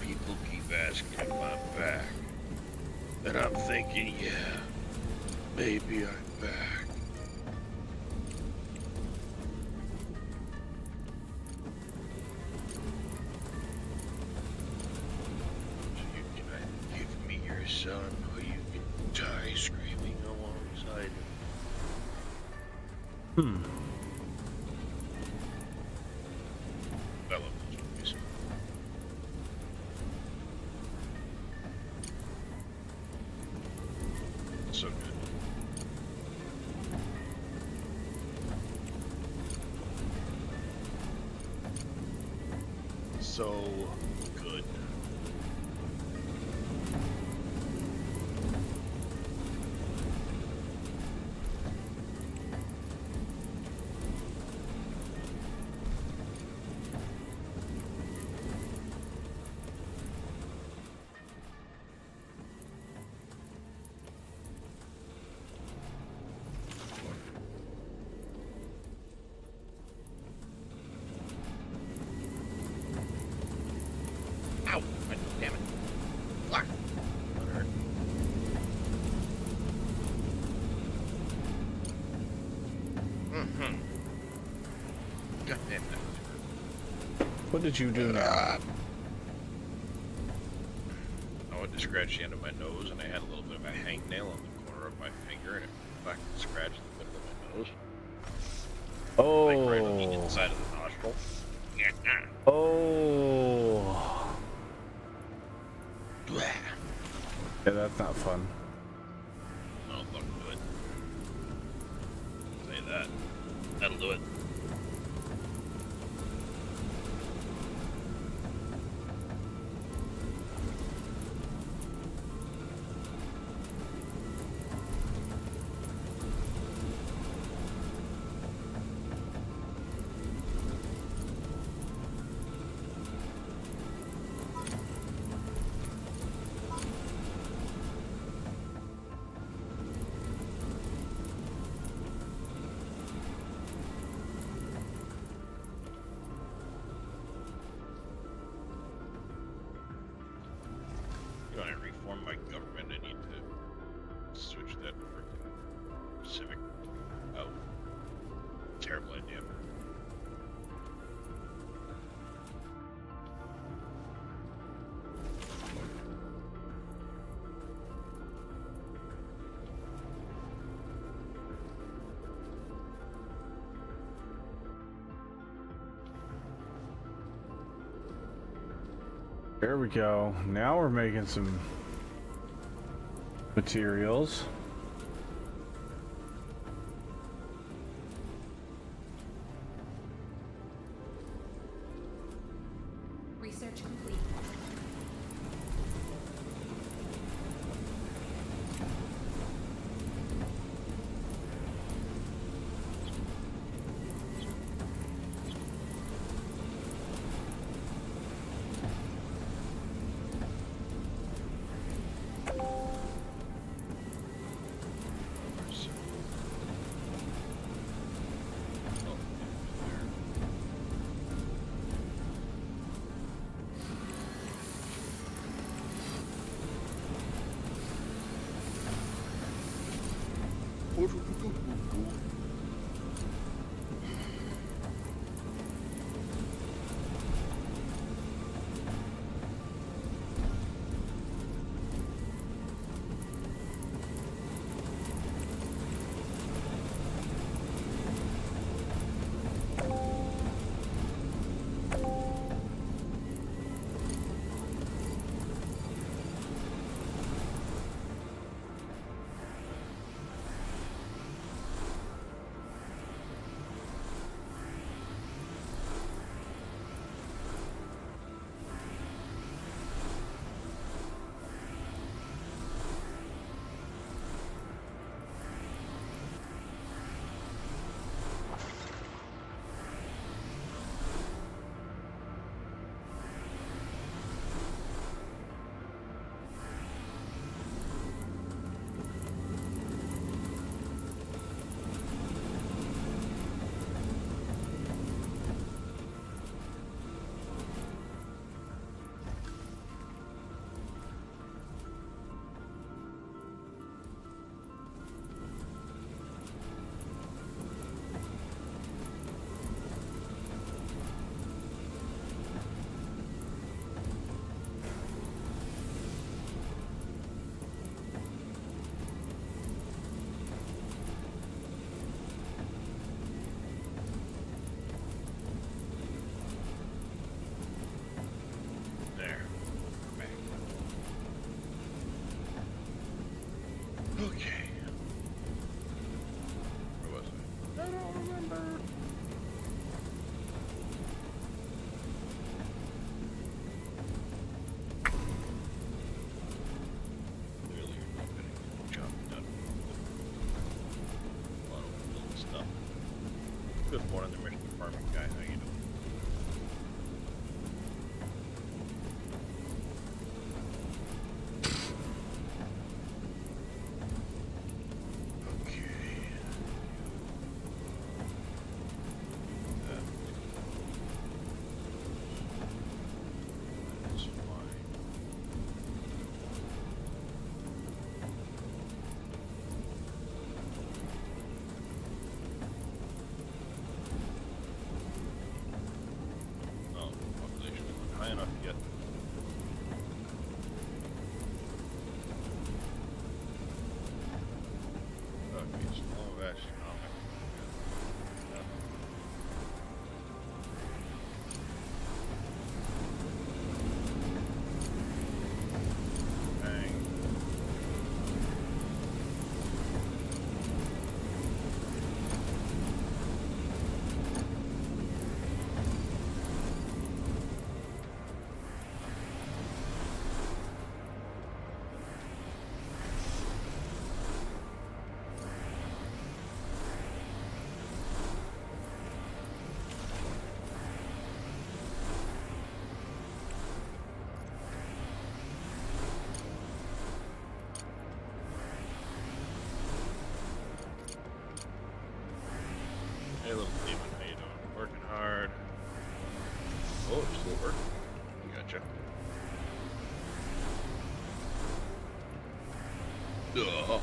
People keep asking if I'm back. And I'm thinking, yeah, maybe I'm back. So you can either give me your son, or you can die screaming alongside him. I love those movies. So good. So good. Ow! Damn it. Fuck. That hurt. Mm-hmm. God damn it. What did you do now? I went to scratch the end of my nose, and I had a little bit of a hangnail on the corner of my finger, and it fucking scratched the middle of my nose. Oh. Like right on the inside of the nostril. Oh. Yeah, that's not fun. No, look, do it. Say that. That'll do it. You want to reform my government, I need to switch that freaking civic out. Terrible idea. There we go. Now we're making some materials. Research complete. Okay. Where was I? I don't remember. Clearly you're not getting the job done. A lot of little stuff. Good morning, the mission department guy. How you doing? High enough yet. Okay, so all that's Hey, little demon, how you doing? Working hard. Oh, it's still working. Gotcha. Ugh.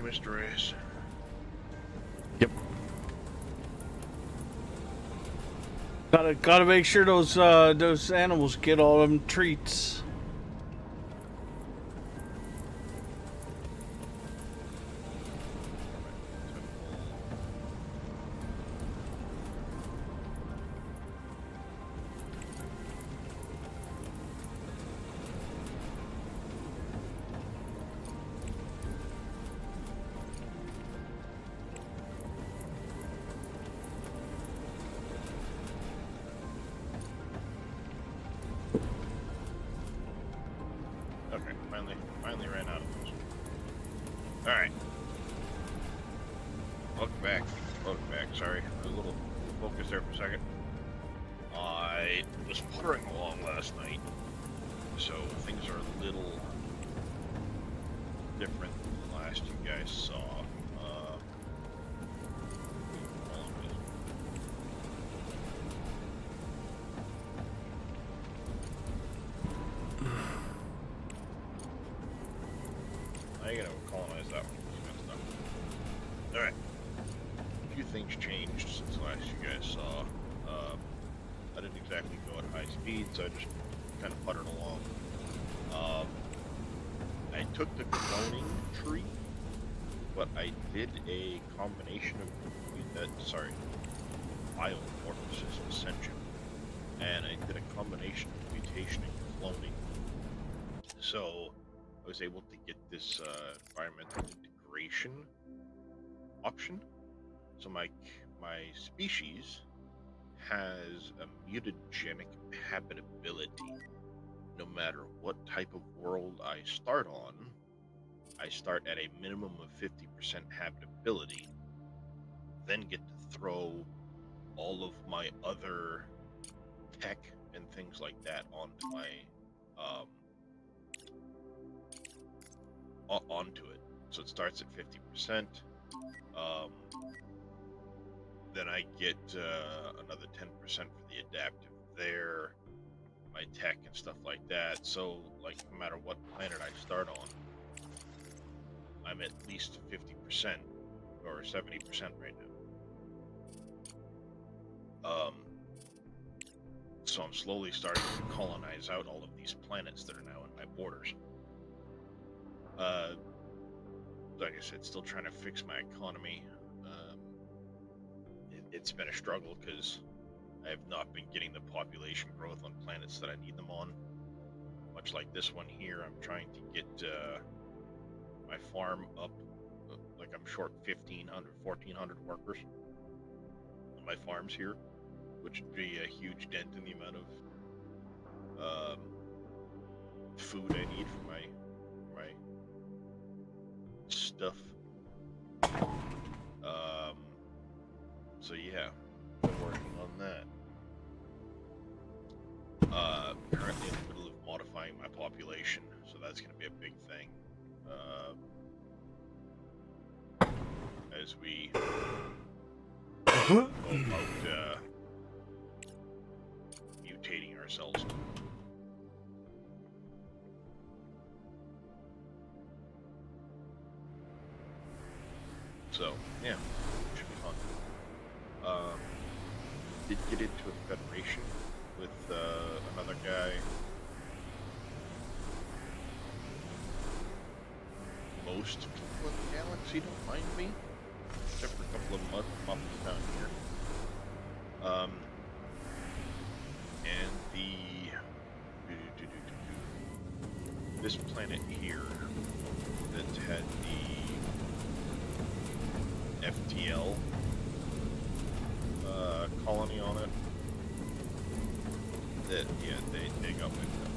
Mr. Ace. Yep. Gotta make sure those animals get all them treats. Okay, finally ran out of those. Alright. Welcome back. Sorry, I was a little focused there for a second. I was puttering along last night, so things are a little different than the last you guys saw. I gotta colonize that one. Alright. A few things changed since last you guys saw. I didn't exactly go at high speed, so I just kind of puttered along. I took the cloning tree, but I did a combination of biomorphosis ascension, and I did a combination of mutation and cloning. So I was able to get this environmental integration option. So my species has a mutagenic habitability. No matter what type of world I start on, I start at a minimum of 50% habitability, then get to throw all of my other tech and things like that onto my onto it. So it starts at 50%. Then I get another 10% for the adaptive there, my tech and stuff like that. So, like, no matter what planet I start on, I'm at least 50% or 70% right now. So I'm slowly starting to colonize out all of these planets that are now in my borders. Like I said, still trying to fix my economy. It's been a struggle because I have not been getting the population growth on planets that I need them on. Much like this one here, I'm trying to get my farm up. Like I'm short 1,500, 1,400 workers on my farms here, which would be a huge dent in the amount of food I need for my stuff. So yeah, been working on that. Currently in the middle of modifying my population, so that's going to be a big thing. As we go about mutating ourselves. So, yeah, should be fun. Did get into a federation with another guy. Most people in the galaxy don't mind me, except for a couple of muffins down here. And this planet here that had the FTL colony on it. That they got with them.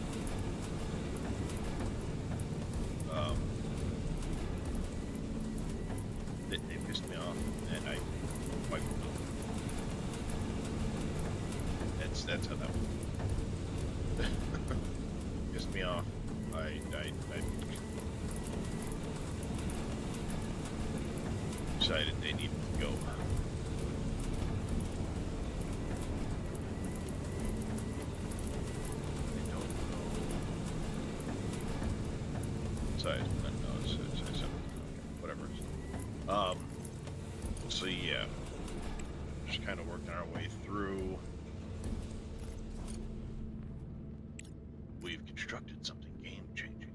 They pissed me off, and I wiped them. That's how that went. Pissed me off. I decided they needed to go. Size, but no, it's whatever. So yeah, just kind of working our way through. We've constructed something game-changing.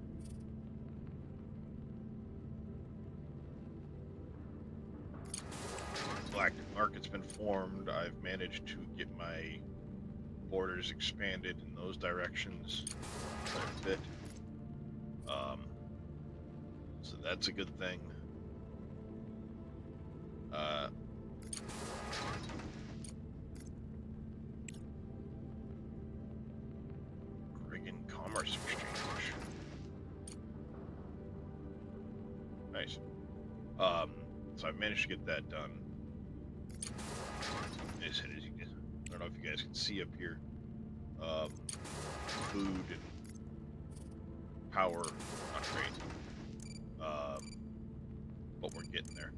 Galactic market's been formed. I've managed to get my borders expanded in those directions quite a bit. So that's a good thing. Friggin' commerce exchange. Nice. So I managed to get that done. I don't know if you guys can see up here. Food and power, not great. But we're getting there.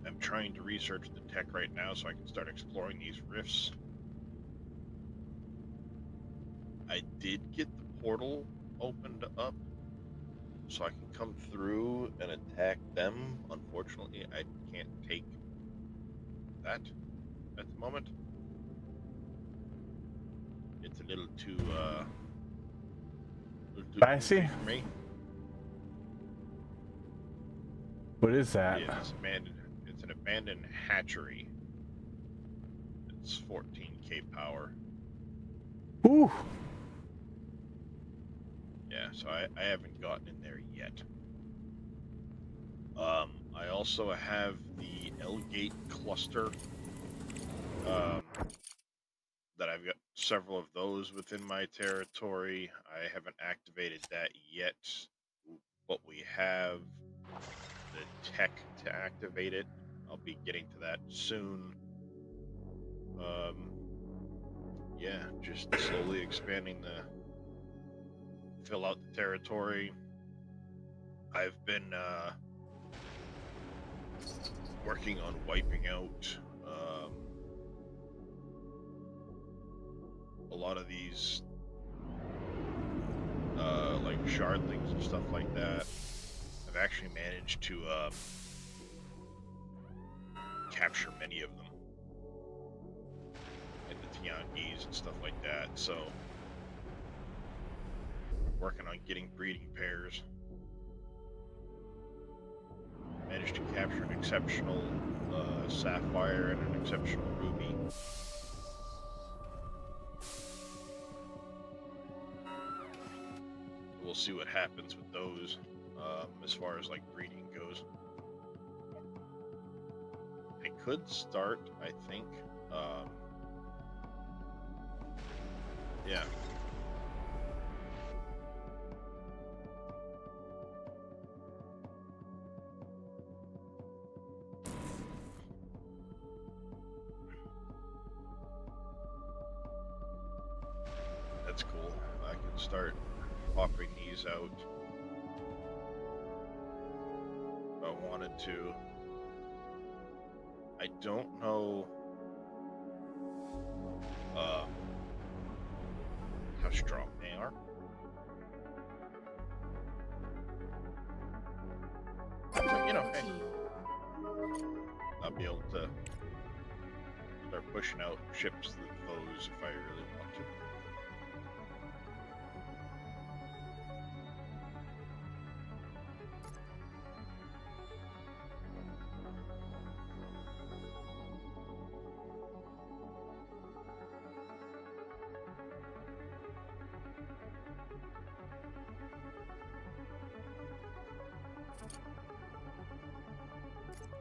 I'm trying to research the tech right now so I can start exploring these rifts. I did get the portal opened up so I can come through and attack them. Unfortunately, I can't take that at the moment. It's a little too Spicy? easy for me. What is that? Yeah, it's an abandoned hatchery. It's 14k power. Ooh. Yeah, so I haven't gotten in there yet. I also have the L-Gate cluster. That I've got several of those within my territory. I haven't activated that yet, but we have the tech to activate it. I'll be getting to that soon. Yeah, just slowly expanding fill out the territory. I've been working on wiping out a lot of these like shardlings and stuff like that. I've actually managed to capture many of them, and the Tiangis and stuff like that. So, working on getting breeding pairs. Managed to capture an exceptional sapphire and an exceptional ruby. We'll see what happens with those as far as like breeding goes. I could start, I think. Yeah. That's cool. I can start popping these out if I wanted to. I don't know how strong they are. But, you know, hey, I'll be able to start pushing out ships with those if I really want to.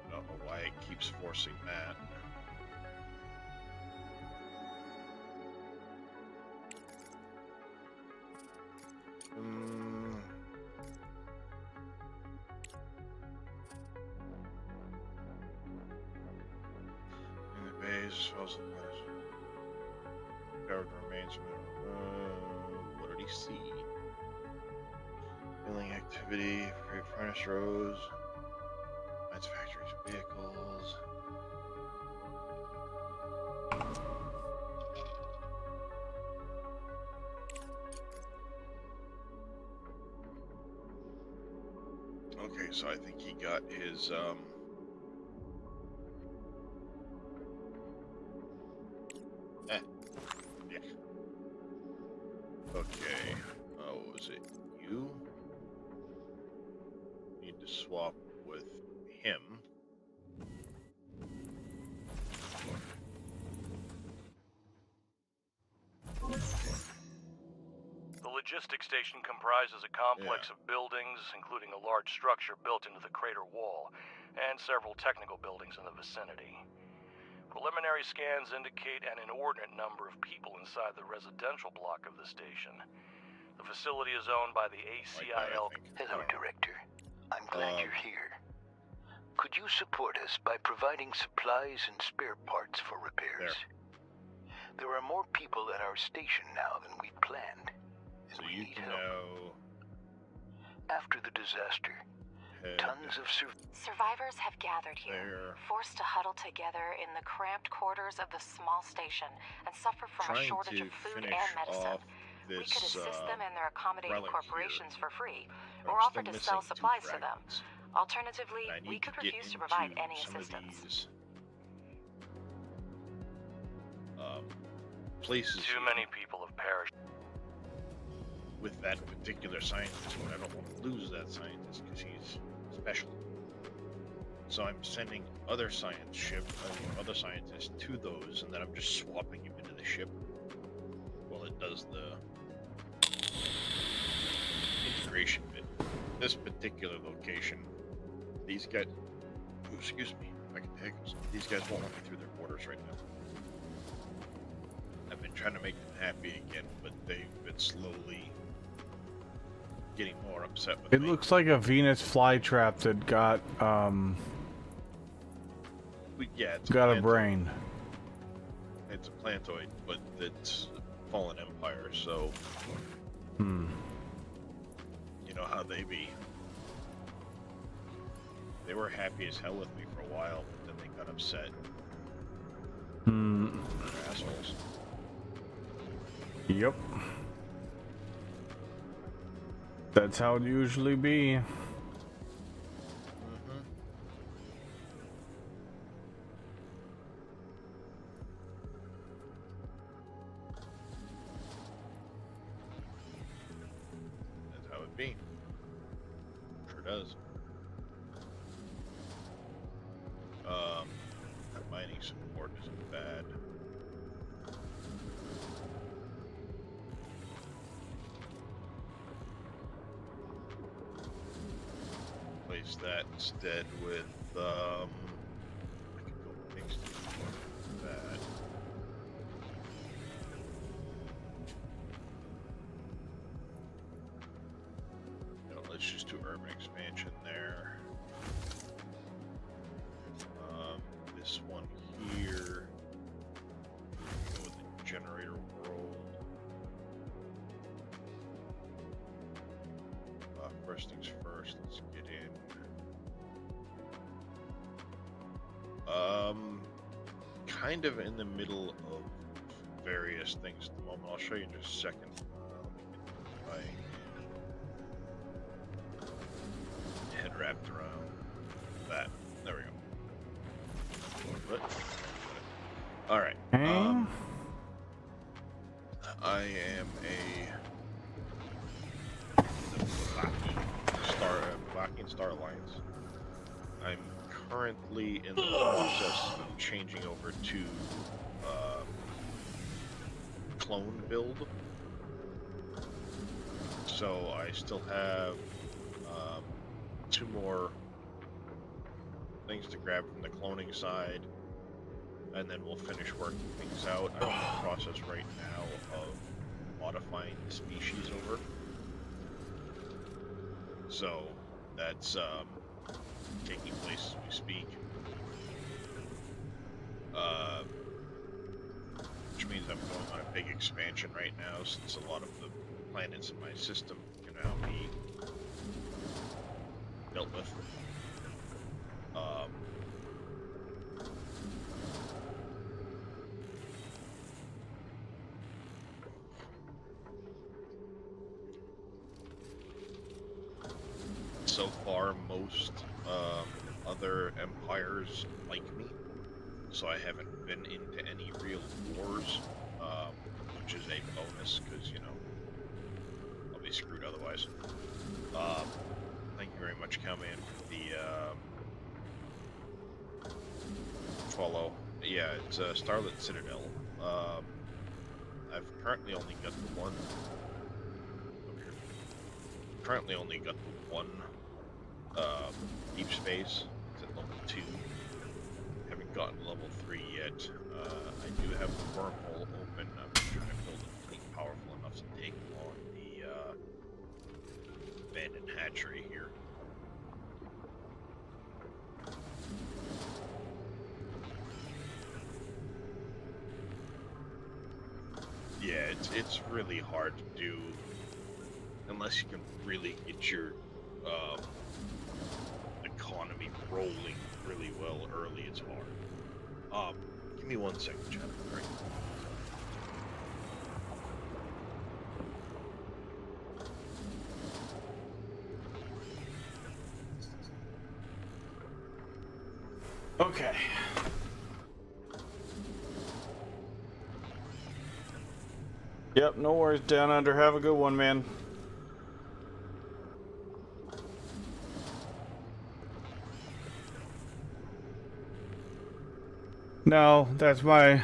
I don't know why it keeps forcing that. In the base, also covered remains. What did he see? Building activity, furnace rows, mines, factories, vehicles. Okay, so I think he got his yeah. Okay. What was it? You need to swap with him. The logistics station comprises a complex of buildings, including a large structure built into the crater wall, and several technical buildings in the vicinity. Preliminary scans indicate an inordinate number of people inside the residential block of the station. The facility is owned by the ACIL. Hello, Director. I'm glad you're here. Could you support us by providing supplies and spare parts for repairs? There are more people at our station now than we'd planned. So you can know. After the disaster, tons of survivors have gathered here, forced to huddle together in the cramped quarters of the small station and suffer from a shortage of food and medicine. We could assist them in their accommodating corporations for free, or offer to sell supplies to them. Alternatively, we could refuse to provide any assistance. Places. Too many people have perished. With that particular scientist, but I don't want to lose that scientist because he's special. So I'm sending other other scientists to those, and then I'm just swapping him into the ship while it does the integration bit. This particular location, these guys, excuse me, if I can take them. These guys won't let me through their borders right now. I've been trying to make them happy again, but they've been slowly getting more upset with It me. looks like a Venus flytrap that got it's got a brain. It's a plantoid, but it's fallen empire, so Hmm. you know how they be. They were happy as hell with me for a while, but then they got upset. Hmm. They're assholes. Yep. That's how it usually be. That's how it be. Sure does. That mining support isn't bad. Place that instead with I can go next to that. No, let's just do urban expansion there. This one here. Go with the generator world. First things first, let's get in. Kind of in the middle of various things at the moment. I'll show you in just a second. Let me get my head wrapped around that. There we go. What? All right. I am a Vakian Star Alliance. I'm currently in the process of changing over to clone build. So I still have 2 more things to grab from the cloning side, and then we'll finish working things out. I'm in the process right now of modifying the species over. So that's taking place as we speak. Which means I'm going on a big expansion right now, since a lot of the planets in my system can now be dealt with. so far most other empires like me, so I haven't been into any real wars, which is a bonus because, you know, I'll be screwed otherwise. Thank you very much, Cowman, for the follow. Yeah, it's Starlit Citadel. I've currently only got the one. Currently only got the one deep space. It's at level 2. Haven't gotten level 3 yet. I do have the wormhole open. I'm trying to build a fleet powerful enough to take on the abandoned hatchery here. Yeah, it's really hard to do unless you can really get your economy rolling really well early. It's hard. Give me 1 second, chat. Right. Okay. Yep, no worries, Down Under. Have a good one, man. No, that's my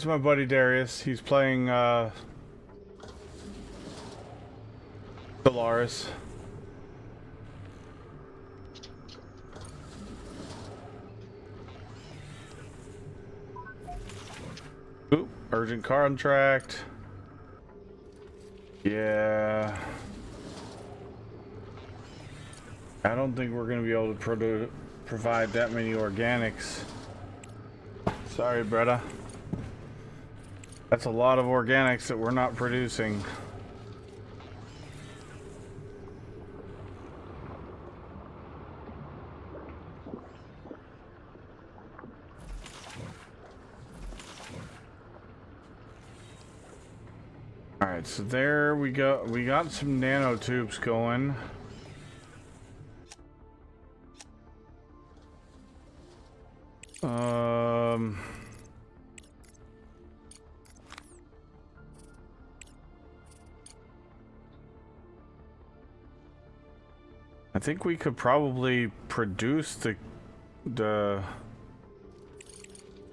buddy Darius. He's playing Stellaris. Oop, urgent contract. Yeah. I don't think we're going to be able to provide that many organics. Sorry, Bretta. That's a lot of organics that we're not producing. Alright, so there we go. We got some nanotubes going. I think we could probably produce the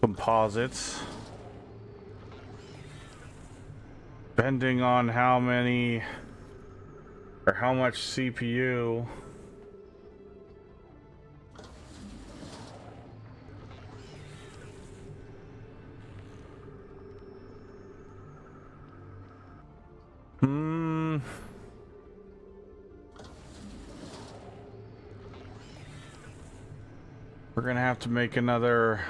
composites, depending on how many or how much CPU. We're gonna have to make another.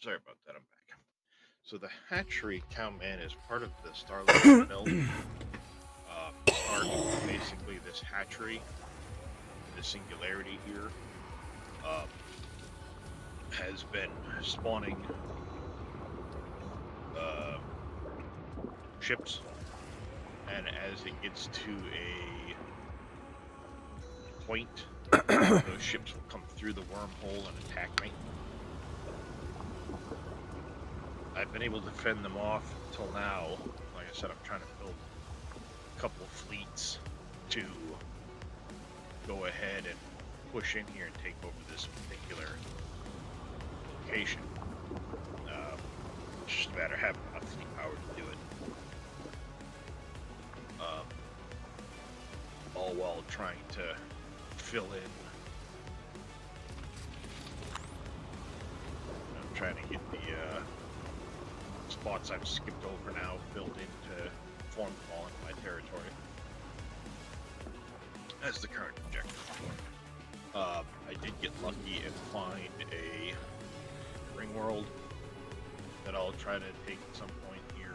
Sorry about that, I'm back. So the hatchery, Cowman, is part of the Starlight Mill. Basically this hatchery, the singularity here, has been spawning ships, and as it gets to a point, those ships will come through the wormhole and attack me. I've been able to fend them off until now. Like I said, I'm trying to build a couple of fleets to go ahead and push in here and take over this particular location. It's just a matter of having enough fleet power to do it. All while trying to fill in. I'm trying to get the spots I've skipped over now filled into form them all in my territory. That's the current objective. I did get lucky and find a ring world that I'll try to take at some point here.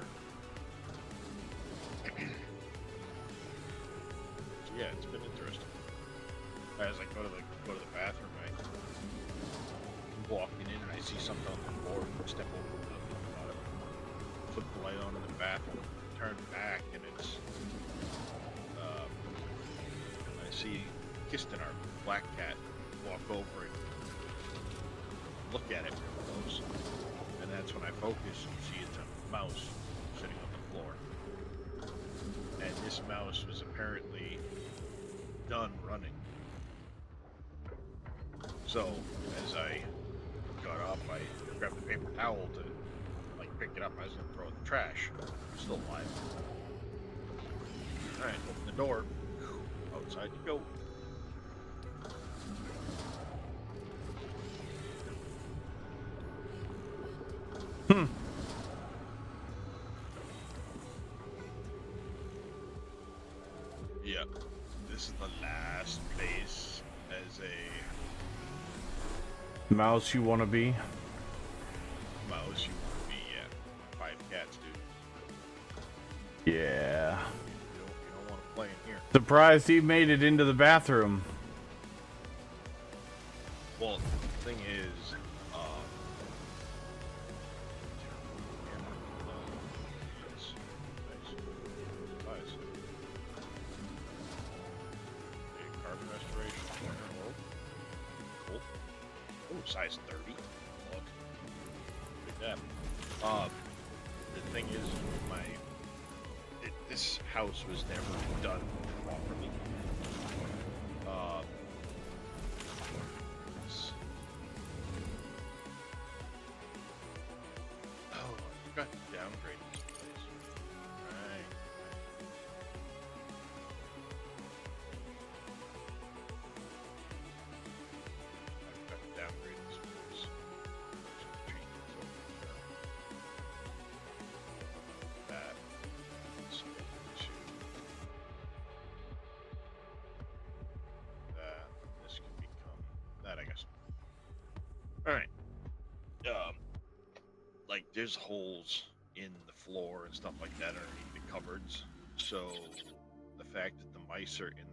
So yeah, it's been interesting. As I go to the bathroom, I'm walking in and I see something on the floor, step over it, flip the light on in the bathroom, turn back, and it's I see Kistin, our black cat, walk over it, look at it real close, and that's when I focus and see it's a mouse sitting on the floor. And this mouse was apparently done running. So, as I got up, I grabbed the paper towel to, pick it up. I was going to throw it in the trash. It's still alive. Alright, open the door. Outside you go. Yeah, this is the last place as a mouse you want to be. Mouse you want to be, yeah. 5 cats, dude. Yeah. You don't want to play in here. Surprised he made it into the bathroom. Well, the thing is, carbon restoration. Cool. Oh, size 30. Look. Look at that. The thing is, this house was never done properly. Oh, I forgot to downgrade this place. Right. I forgot to downgrade this place. Change this over there. That. Let's go to that. This can become that, I guess. Alright. Like, there's holes in the floor and stuff like that underneath the cupboards. So, the fact that the mice are in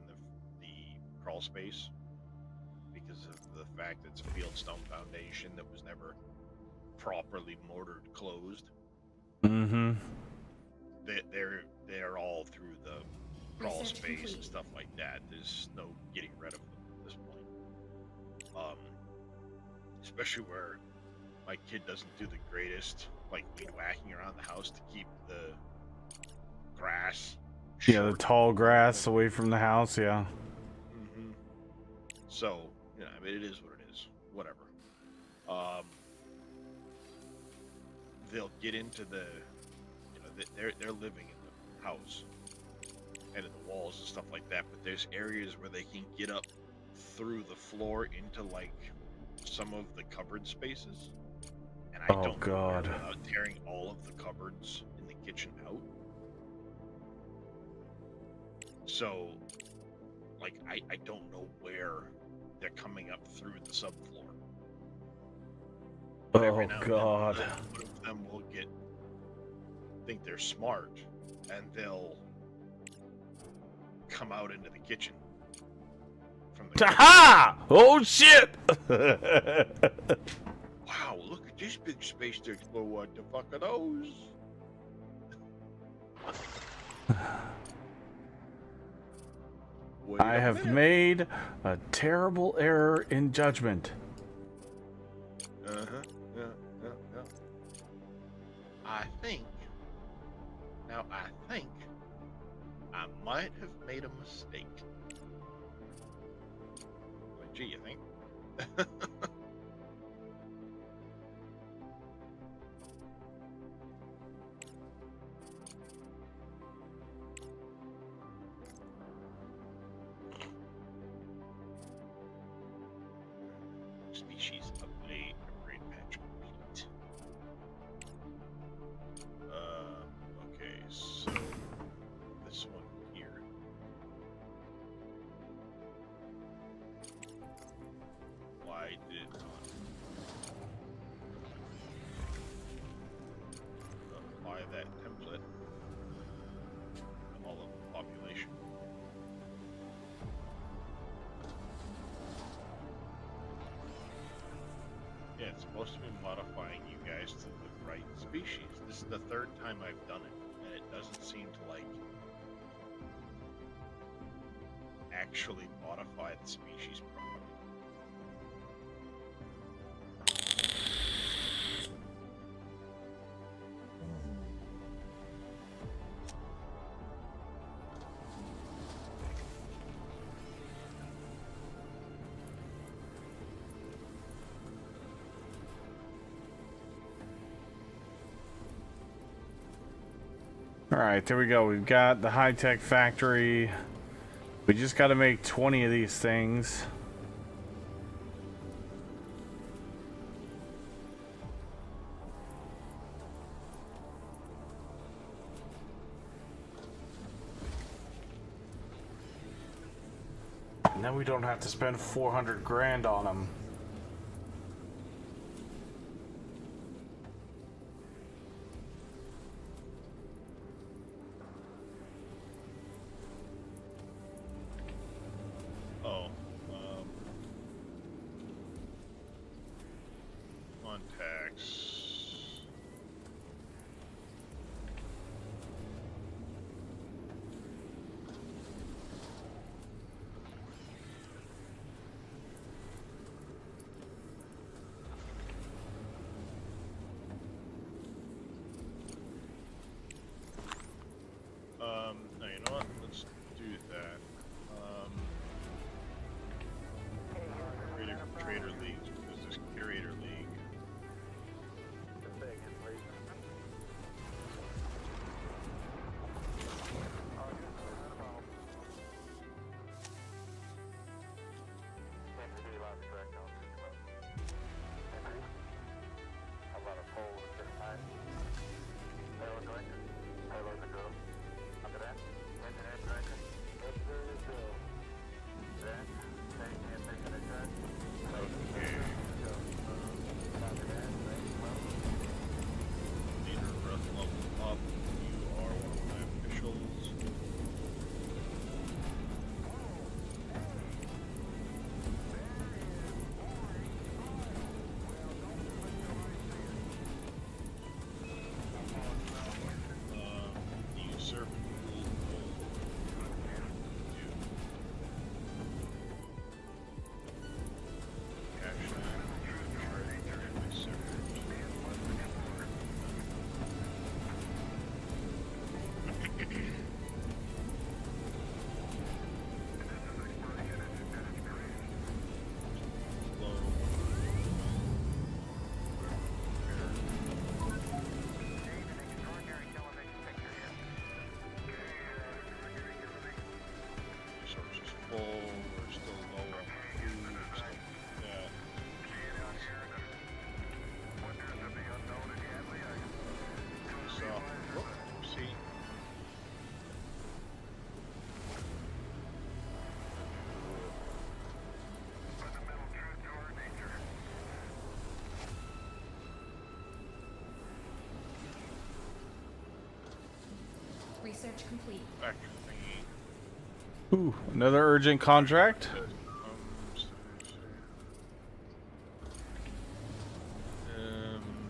the crawl space, because of the fact that it's a fieldstone foundation that was never properly mortared closed. Mm-hmm. They're all through the crawl space and stuff like that. There's no getting rid of them at this point. Especially where my kid doesn't do the greatest, like, weed whacking around the house to keep the grass. Yeah, the tall grass away from the house, yeah. Mm-hmm. So, you know, I mean, it is what it is. Whatever. They'll get into the, you know, they're living in the house and in the walls and stuff like that, but there's areas where they can get up through the floor into, like, some of the cupboard spaces. And I don't know where without tearing all of the cupboards in the kitchen out. So, like, I don't know where they're coming up through the subfloor. But every now and then, one of them will think they're smart, and they'll come out into the kitchen. From the Ha! Oh shit! Wow, look at this big space to explore. What the fuck are those? I have made a terrible error in judgment. Yeah. I think I might have made a mistake. Like, gee, you think? Species upgrade patch complete. Okay, so did it not? Apply that template to all of the population. Yeah, it's supposed to be modifying you guys to the right species. This is the third time I've done it, and it doesn't seem to like actually modify the species properly. Alright, there we go. We've got the high-tech factory. We just got to make 20 of these things. And then we don't have to spend 400 grand on them. No, you know what? Let's do that. Trader League, Business Curator League. Research complete. Ooh, another urgent contract.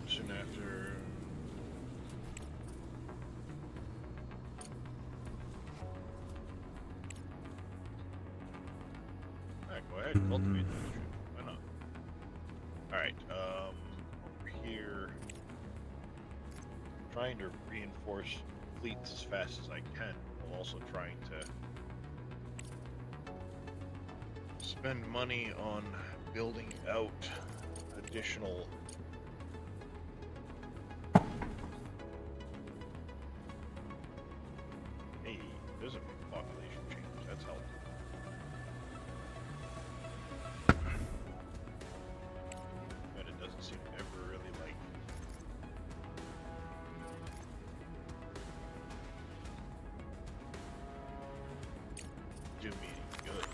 Soon after. Alright, go ahead, cultivate that shit. Why not? Alright, over here. I'm trying to reinforce fleets as fast as I can, while also trying to spend money on building out additional there's a big population change. That's helpful. But it doesn't seem to ever really like do me any good.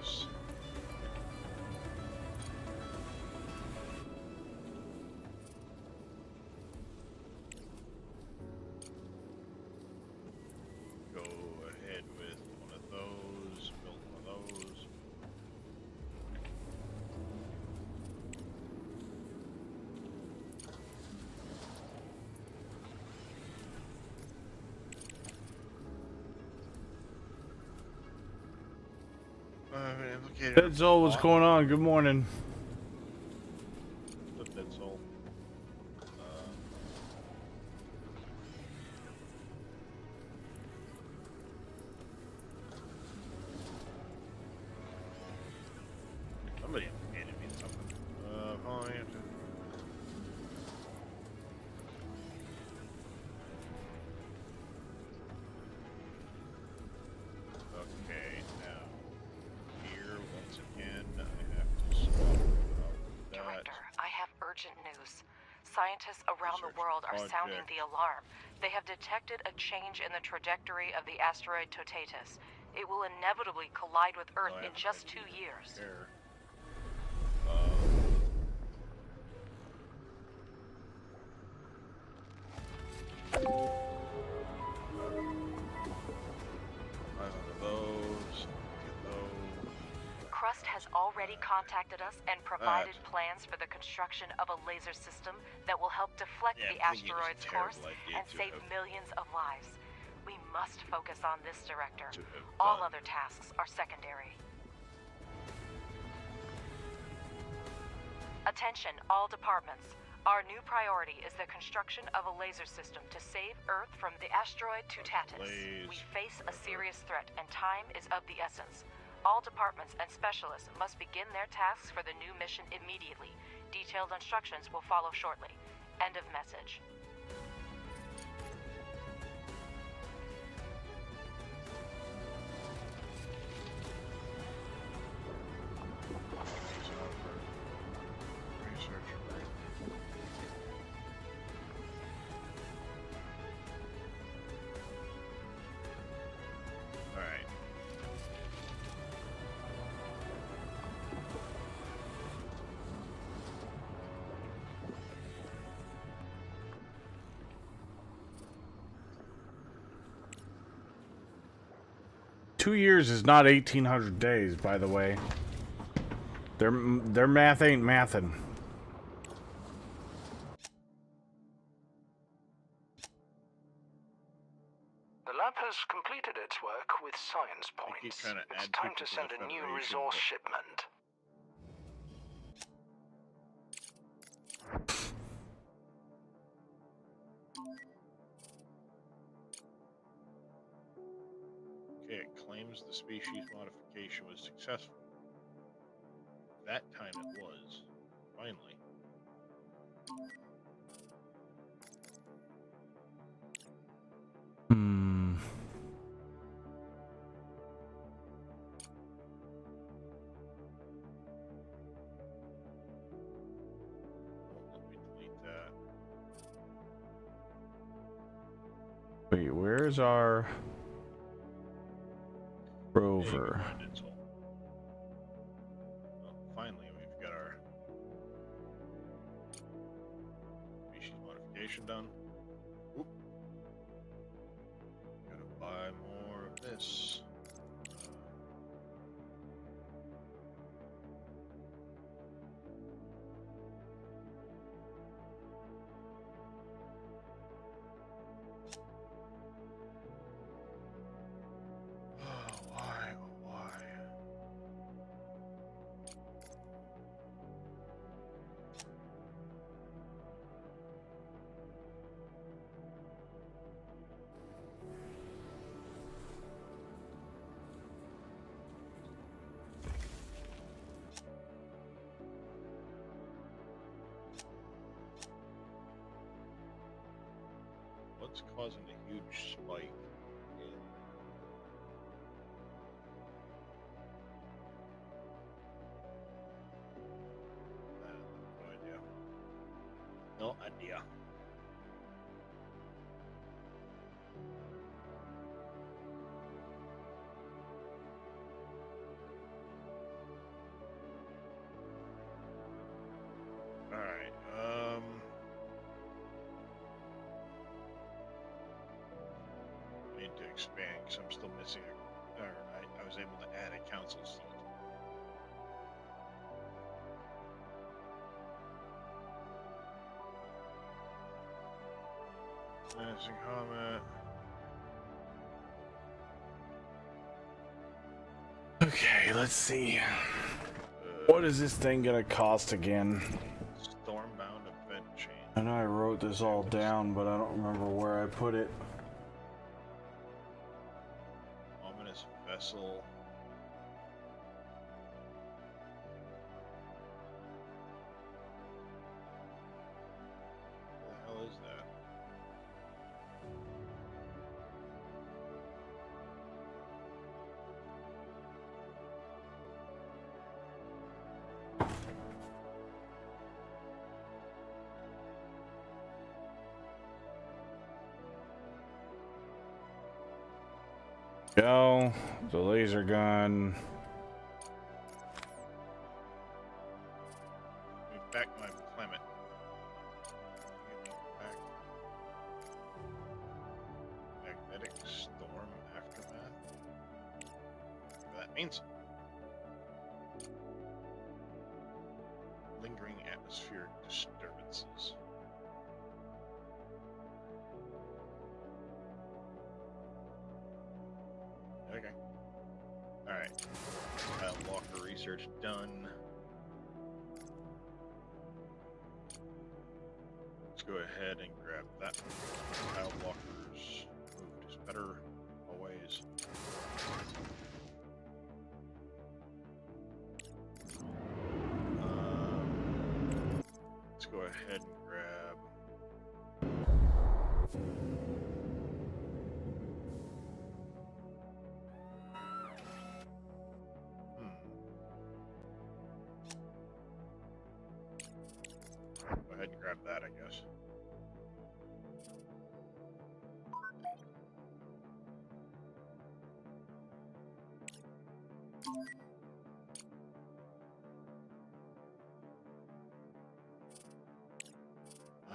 this. Go ahead with one of those, build one of those. Dead Soul, what's going on? Good morning. The Dead Soul. Somebody handed me something. Fine. Okay, now here once again I have to swap out that. Director, I have urgent news. Scientists around the world are sounding the alarm. They have detected a change in the trajectory of the asteroid Totatus. It will inevitably collide with Earth in just 2 years. Crust has already contacted us and provided plans for the construction of a laser system that will help deflect the asteroid's course and save millions of lives. We must focus on this, Director. All other tasks are secondary. Attention, all departments. Our new priority is the construction of a laser system to save Earth from the asteroid Totatus. We face a serious threat and time is of the essence. All departments and specialists must begin their tasks for the new mission immediately. Detailed instructions will follow shortly. End of message. Alright. 2 years is not 1,800 days, by the way. Their math ain't mathin'. The lab has completed its work with science points. It's time to send a new resource shipment. Okay, it claims the species modification was successful. That time it was. Finally. Let me delete that. Wait, where's our rover? Well, finally, we've got our species modification done. Oop. Gotta buy more of this. Why? What's causing a huge spike in no idea. No idea. need to expand because I'm still missing I was able to add a council seat. Missing comment. Okay, let's see. What is this thing gonna cost again? Stormbound event change. I know I wrote this all down, but I don't remember where I put it. Ominous vessel. What the hell is that? Go, the laser gun. Move back my Clement. Back. Magnetic storm aftermath. Whatever that means. Lingering atmospheric disturbances. Okay. Alright. Walker research done. Let's go ahead and grab that. Kyle Walker's moved is better always. Let's go ahead and grab. Go ahead and grab that, I guess. I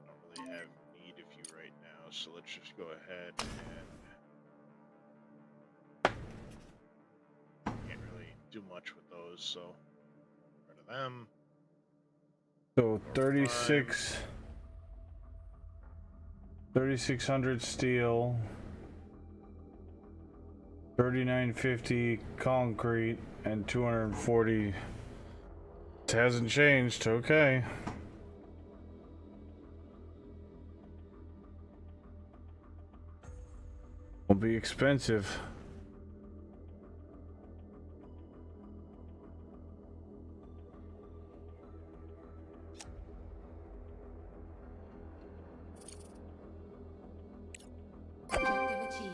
don't really have need of you right now, so let's just go ahead and can't really do much with those, so rid of them. So 3600 steel, 3950 concrete, and 240. It hasn't changed. Okay. Will be expensive. Objective achieved.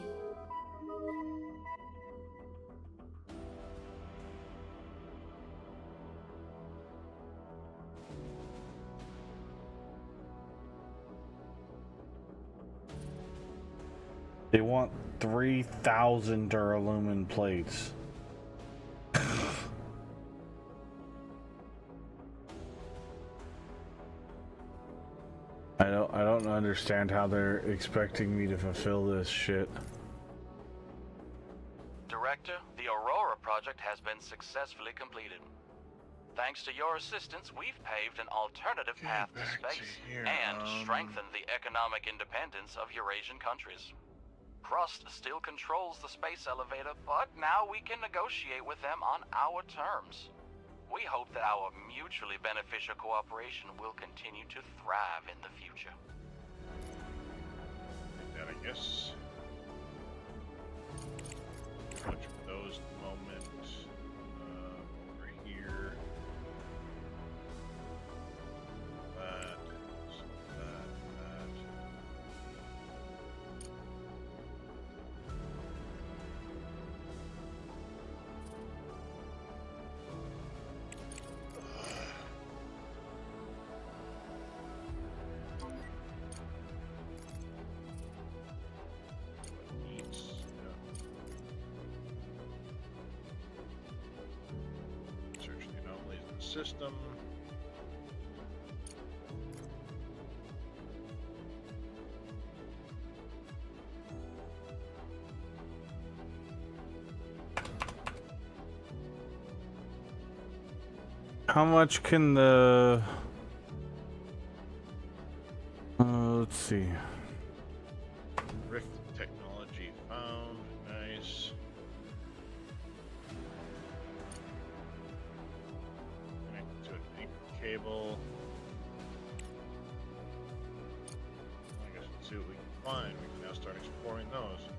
They want 3,000 duralumin plates. I don't understand how they're expecting me to fulfill this shit. Director, the Aurora project has been successfully completed. Thanks to your assistance, we've paved an alternative path to space and strengthened the economic independence of Eurasian countries. Crust still controls the space elevator, but now we can negotiate with them on our terms. We hope that our mutually beneficial cooperation will continue to thrive in the future. That I guess. Much for those at the moment. Over here. That. Search the anomalies in the system. How much can the... let's see. Rift technology found. Nice. Connected to an anchor cable. I guess let's see what we can find. We can now start exploring those.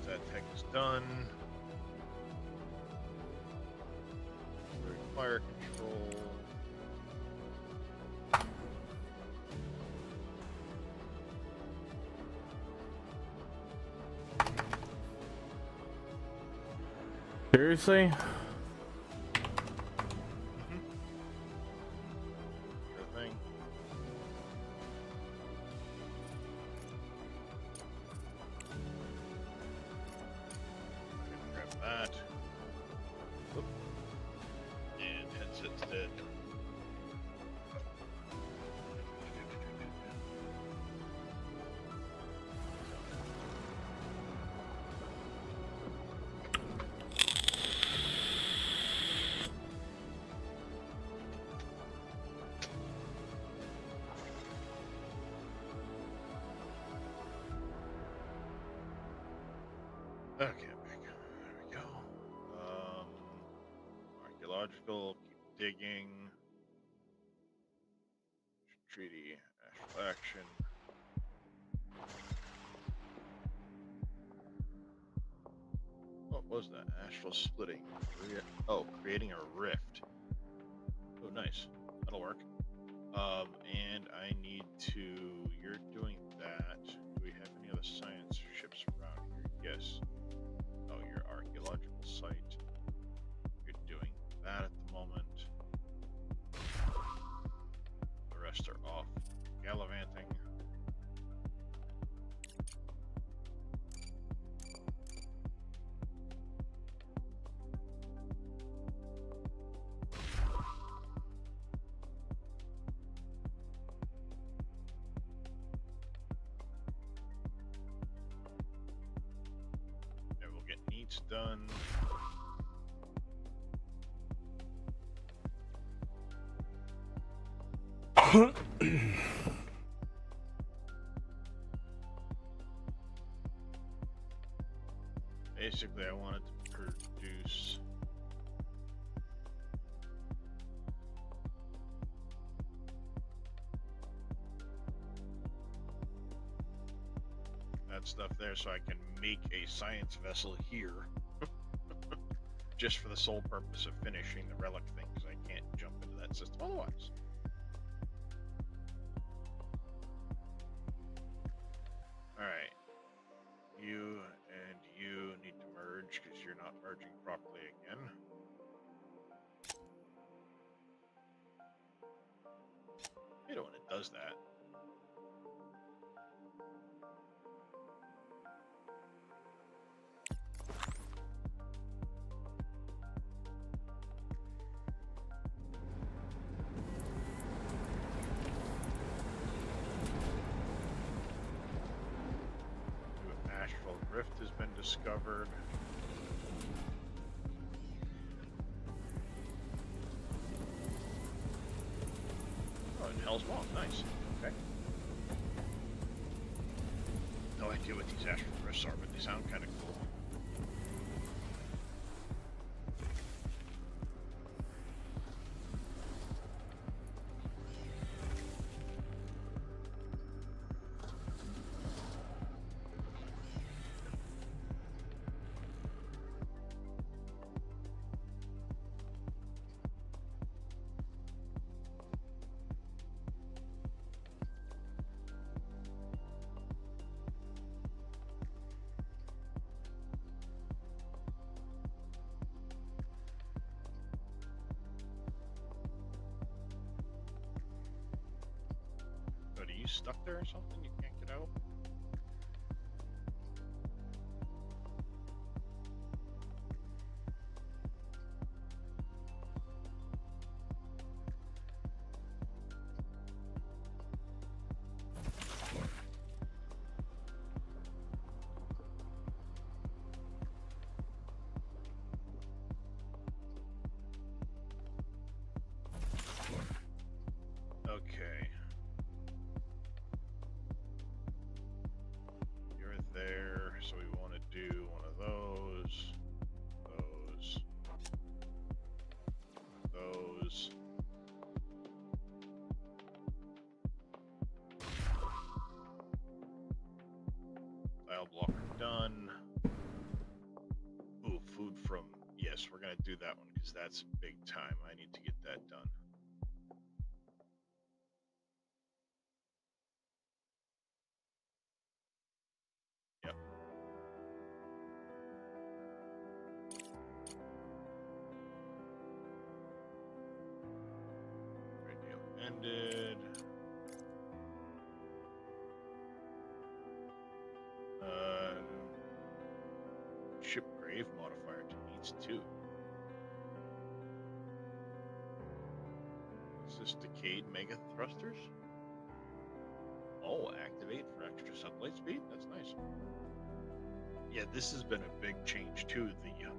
That tech is done. Fire control. Seriously? Sure thing. Grab that. Whoop. And headset's dead. Okay, back. There we go. Archaeological, keep digging. Treaty, astral action. What was that? Astral splitting. Oh, creating a rift. Oh, nice. That'll work. And I need to... You're doing that. Do we have any other science ships around here? Yes. Oh, your archaeological site. You're doing that at the moment. The rest are off gallivanting. And we'll get needs done. Basically, I wanted to produce that stuff there so I can make a science vessel here. Just for the sole purpose of finishing the relic thing, because I can't jump into that system otherwise. Alright. You and you need to merge because you're not merging properly again. I hate it when it does that. Astral rift has been discovered. Oh, and Hell's Wall, nice. Okay. No idea what these astral rifts are, but they sound kind of cool. Are you stuck there or something? You can't get out? yes, we're gonna do that one because that's big time. I need to get that done. Yep. Radio ended. Ship grave modifier to needs 2. Is this decayed mega thrusters? Oh, activate for extra sunlight speed? That's nice. Yeah, this has been a big change too,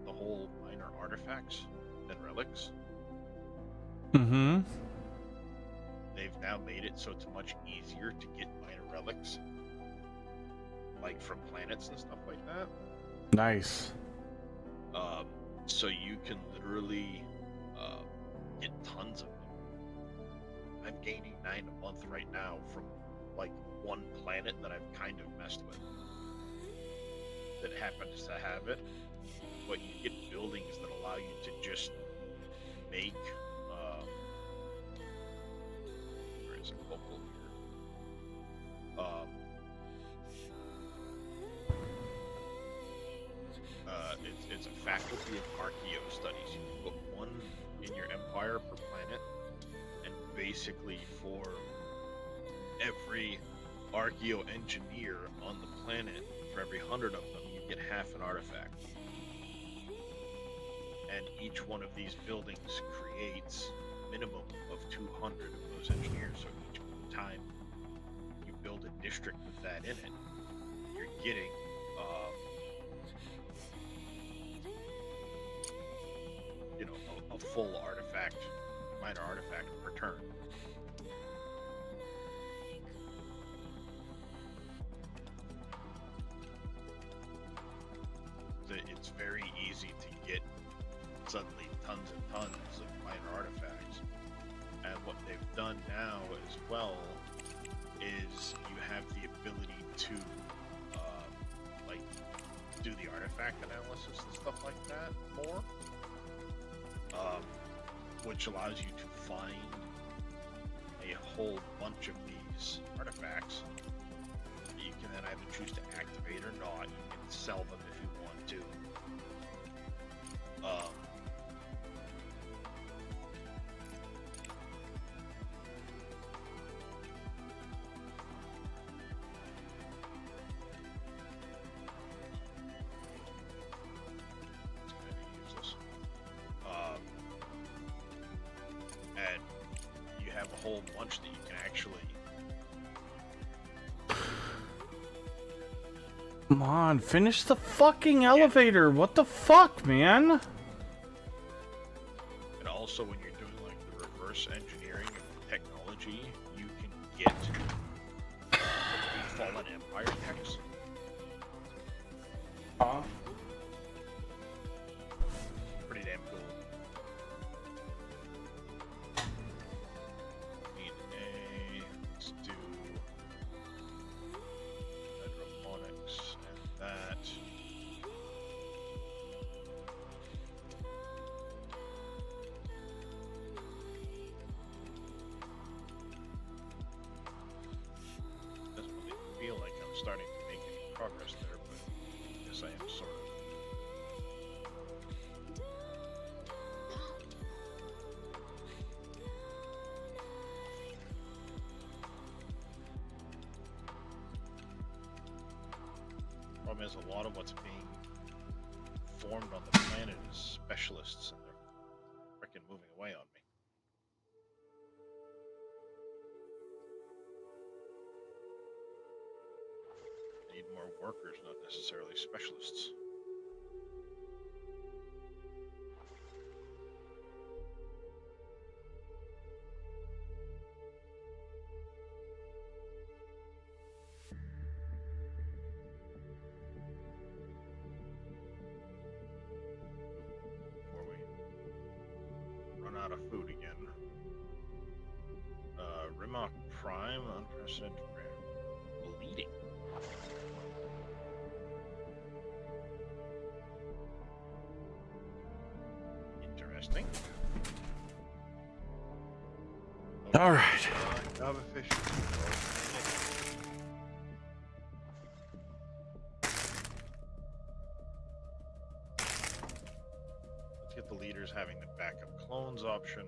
the whole minor artifacts and relics. Mm-hmm. They've now made it so it's much easier to get minor relics. Like from planets and stuff like that. Nice. So you can literally get tons of them. I'm gaining 9 a month right now from like one planet that I've kind of messed with that happens to have it. But you get buildings that allow you to just make where is it local here? It's a faculty of Archaeo studies. You can put 1 in your empire per planet, and basically for every Archaeo engineer on the planet, for every 100 of them, you get half an artifact. And each one of these buildings creates a minimum of 200 of those engineers. So each time you build a district with that in it, you're getting a full artifact, minor artifact per turn. It's very easy to get suddenly tons and tons of minor artifacts. And what they've done now as well is you have the ability to like do the artifact analysis and stuff like that more. Which allows you to find a whole bunch of these artifacts that you can then either choose to activate or not. You can sell them if you want to. And you have a whole bunch that you can actually. Come on, finish the fucking elevator. What the fuck, man? And also, when you're doing like the reverse engineering of the technology, you can get Fallen Empire techs. Pretty damn cool. Let's do hydroponics and that. Doesn't really feel like I'm starting to make any progress there, but yes, I am sort of. Problem is, a lot of what's being formed on the planet is specialists, and they're frickin' moving away on me. I need more workers, not necessarily specialists. Before we run out of food again. Rimok Prime, unprecedented rare. Bleeding. Interesting. All right. Job efficiency. Let's get the leaders having the backup clones option.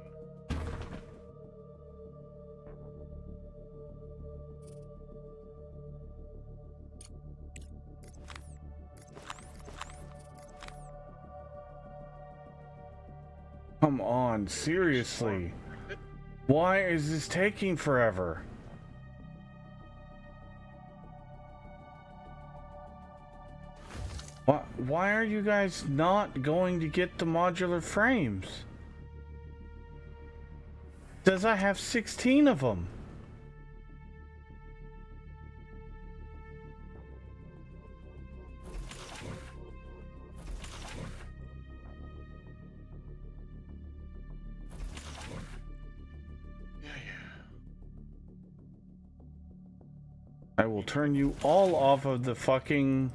Come on, seriously. Why is this taking forever? Why are you guys not going to get the modular frames? Says I have 16 of them. I will turn you all off of the fucking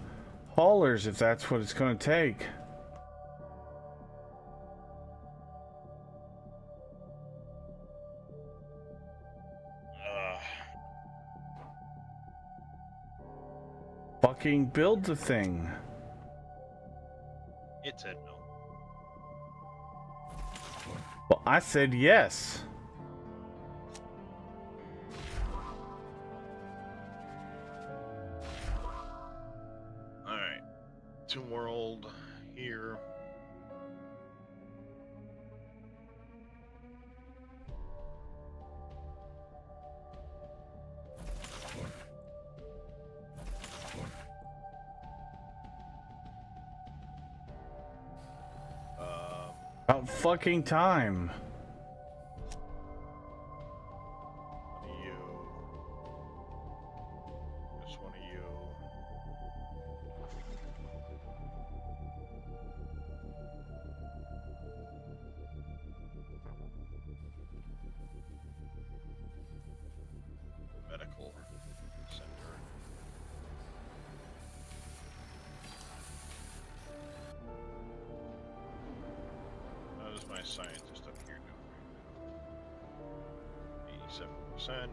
haulers if that's what it's going to take. Fucking build the thing. It said no. Well, I said yes. Alright. Tomb World here. About fucking time. One of you. Just one of you. Medical center. How does my scientist up here do? 87%.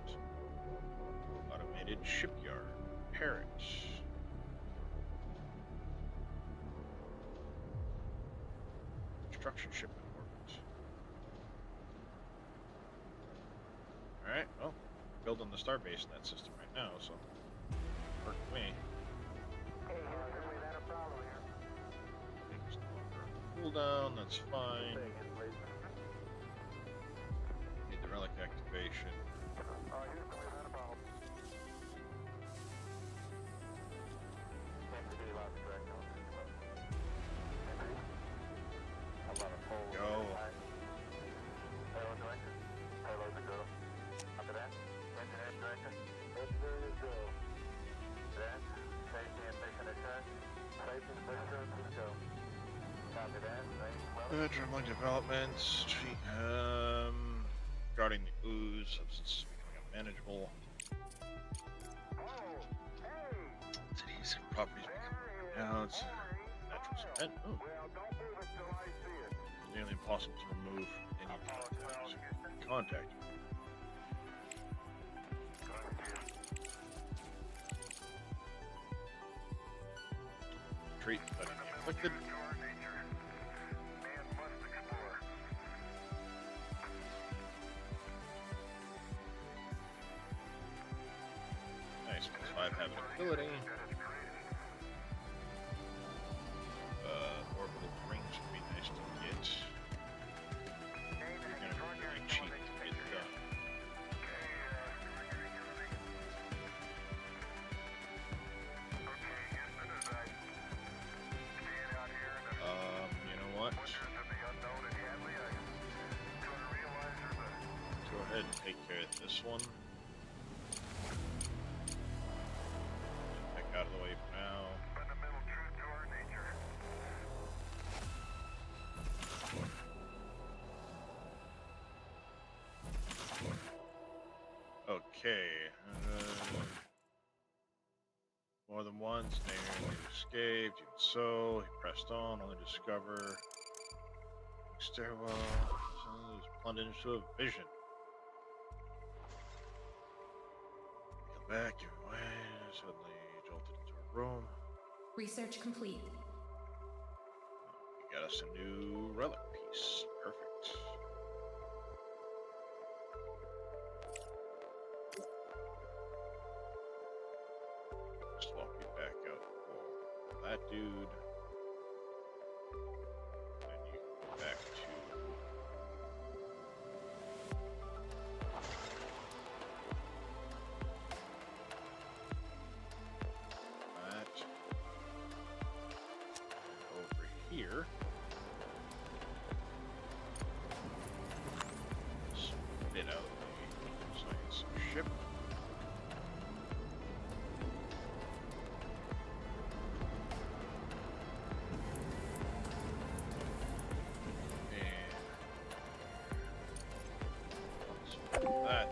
Automated shipyard. Paris. Construction shipment orbit. Alright, well, building the starbase in that system right now, so work for me. Cooldown, that's fine. Need the relic activation. Go. Drone developments. Regarding the ooze, substance is becoming unmanageable. Cities and properties becoming pronounced. Natural cement. Oh. It's nearly impossible to remove any contact. Treat but inflicted. Nice, +5 habitability. Orbital rings would be nice to get. They're gonna be very cheap to get done. You know what? Go ahead and take care of this one. Get back out of the way for now. Okay. More than once, Nair escaped. Even so, he pressed on, only to discover stairwell. Is plunged into a vision. Come back, give it away. Suddenly jolted into a room. Research complete. We got us a new relic piece. Perfect. Just walk you back out for that dude. Then you go back to that. And over here. Spit out the science ship. That.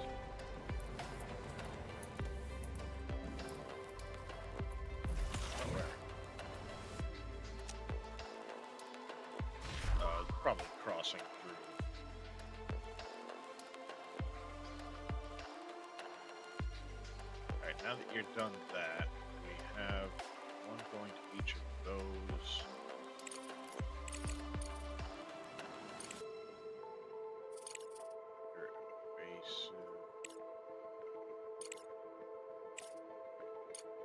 Probably crossing through. Alright, now that you're done that, we have one going to each of those.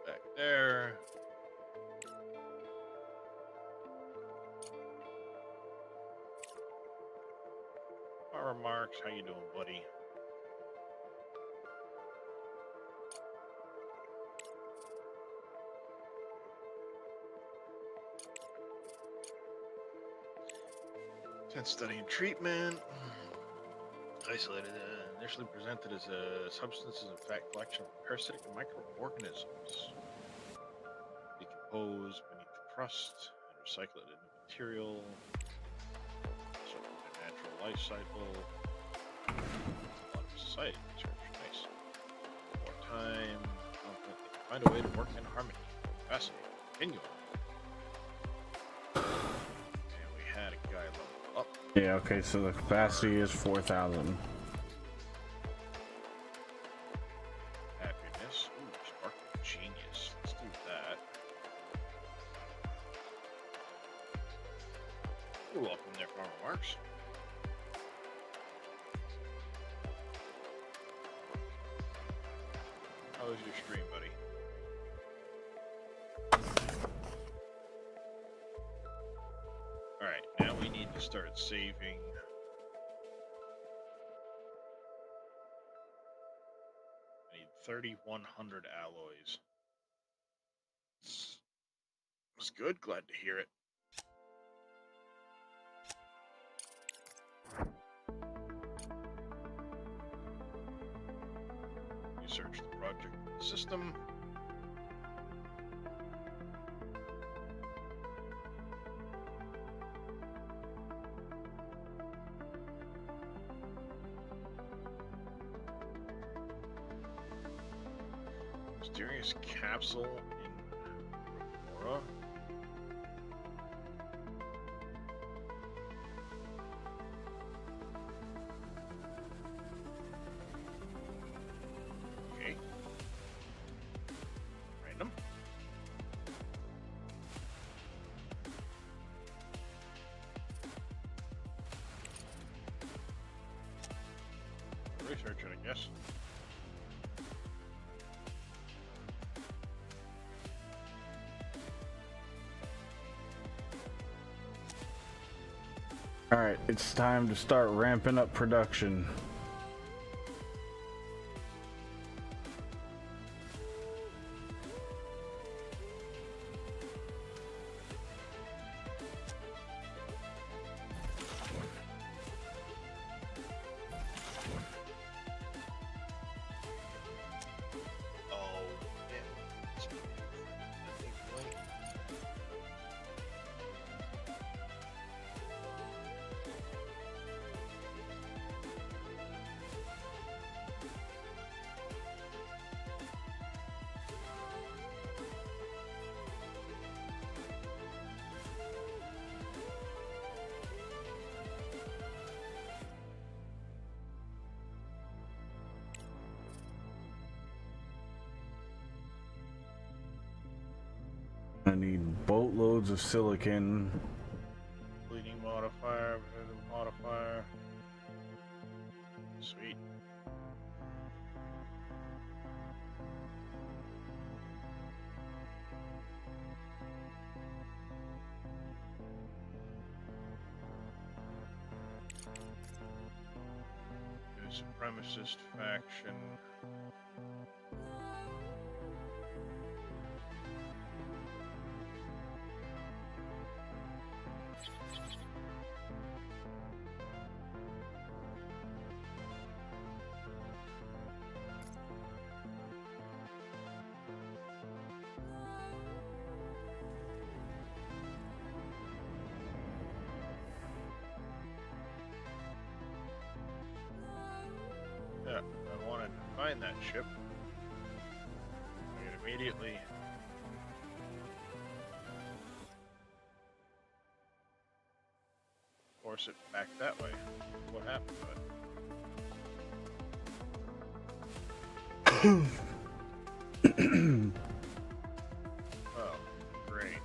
Back there. Our Marks, how you doing, buddy? Intense study and treatment. Isolated, initially presented as a substance is in fact collection of parasitic microorganisms. Decompose beneath the crust and recycle it into material. So the natural life cycle. A lot of society research. Nice. More time. Confident they can find a way to work in harmony. Fascinating. Continue on. And we had a guy level up. Yeah, okay, so the capacity is 4,000. Happiness. Ooh, spark of genius. Let's do that. You're welcome there, Farmer Marks. How was your stream, buddy? Alright, now we need to start saving. I need 3,100 alloys. That's good, glad to hear it. You search the project in the system. Mysterious capsule in Aurora. Okay. Random. Research it, I guess. Alright, it's time to start ramping up production. loads of silicon. Bleeding modifier, modifier. Sweet. Supremacist faction. Yeah, I wanted to find that ship. I could immediately force it back that way. What happened to it? Oh, great.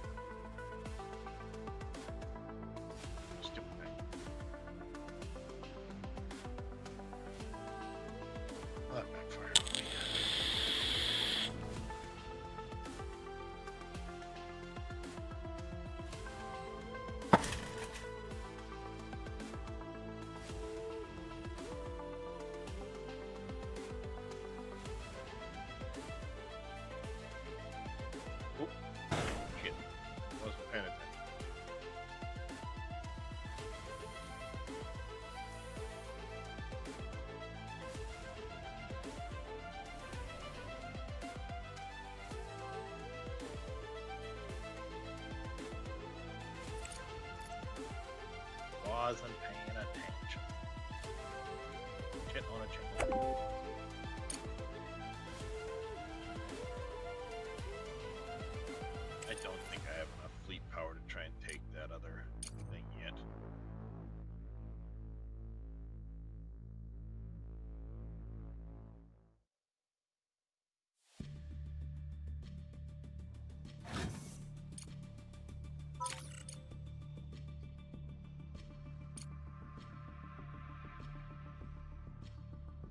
Stupid thing. That backfired on me. Oop. Shit. Wasn't paying attention. Wasn't paying attention. Shit on a chicken. I don't think I have enough fleet power to try and take that other thing yet.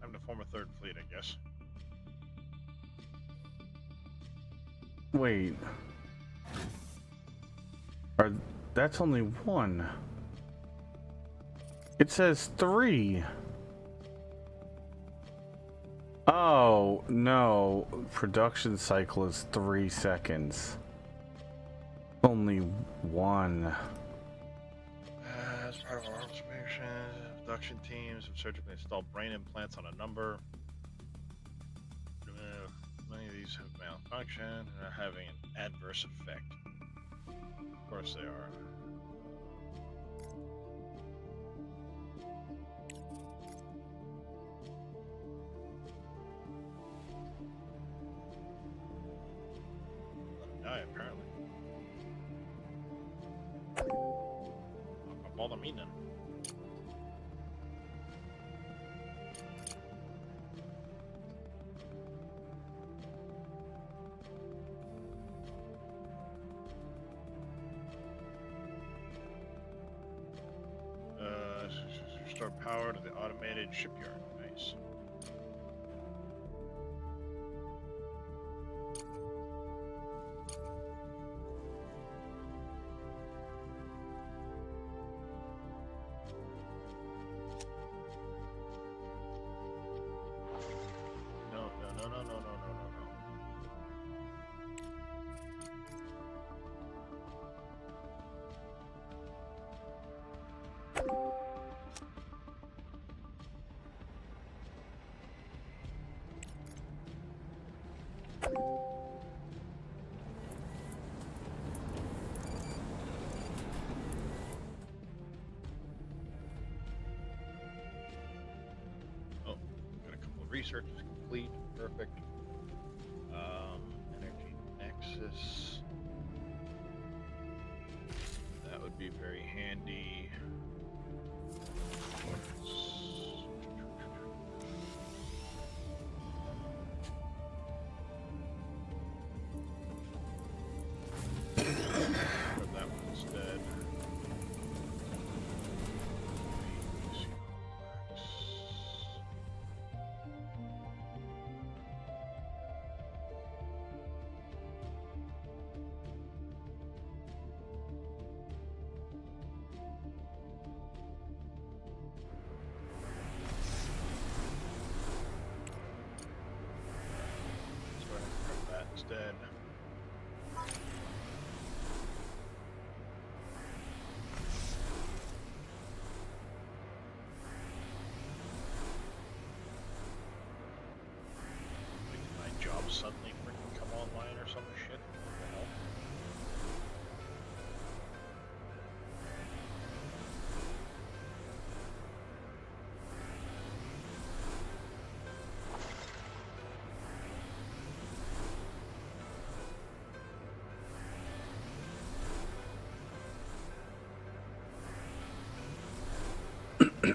Time to form a third fleet, I guess. Wait. That's only one. It says 3. Oh, no. Production cycle is 3 seconds. Only 1. As part of our observation, production teams have surgically installed brain implants on a number. Many of these have malfunctioned and are having an adverse effect. Of course they are. Let them die, apparently. Not bother me then. Restore power to the automated shipyard. Nice. No. Research is complete. Perfect. Energy Nexus. That would be very handy. Grab that So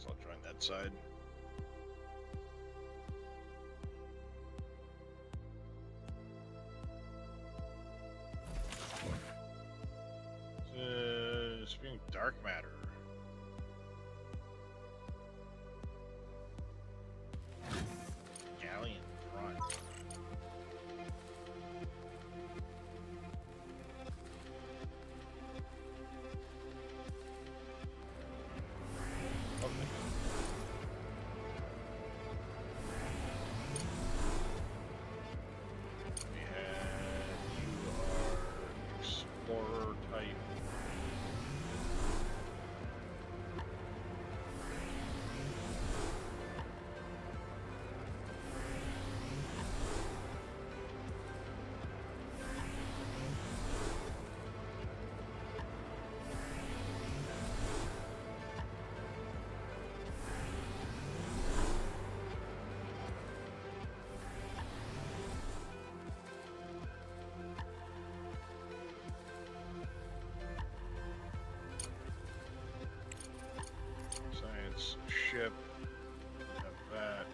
I'll join that side. Spewing dark matter. Galleon front. Explorer type. Science ship. Have that.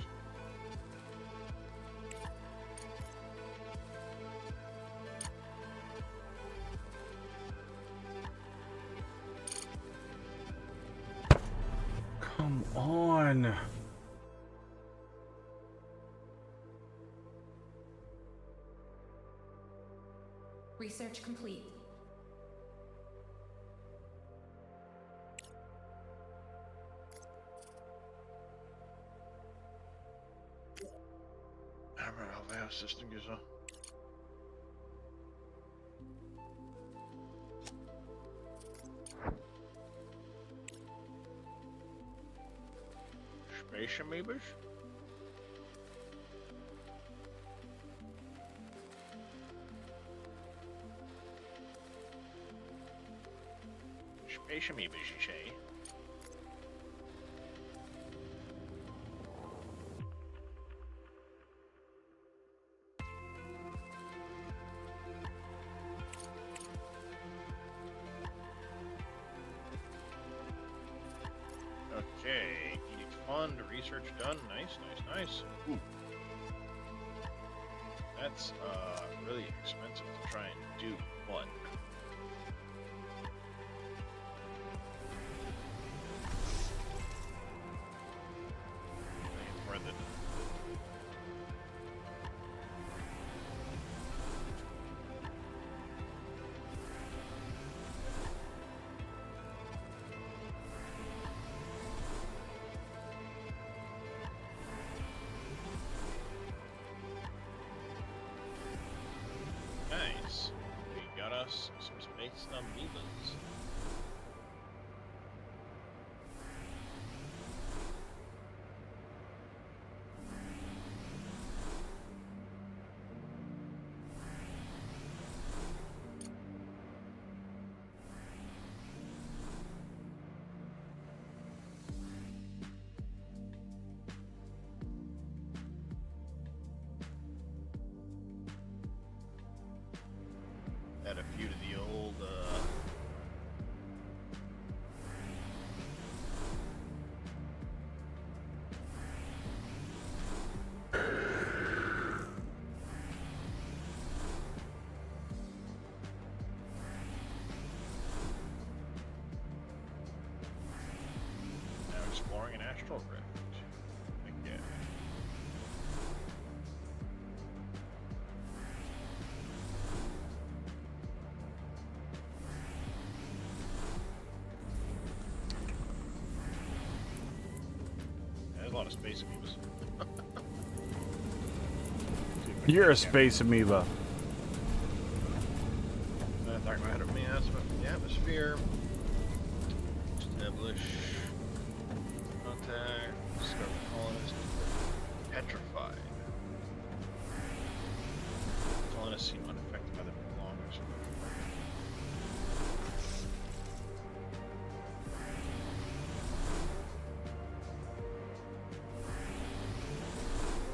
Come on. Research complete. Alpha system gives a space amoebas? Space amoebas, you say? Okay, edict fund, research done. Nice, nice, nice. Ooh. That's really expensive to try and do, but ain't worth it. Nice. We got us some space amoebas. Add a few to the old now exploring an astral rift. Again. There's a lot of space amoebas. You're a space amoeba. Dark matter, the atmosphere. Just have English. Contact. Discover colonist. Petrified. Colonists seem unaffected by the prolongers.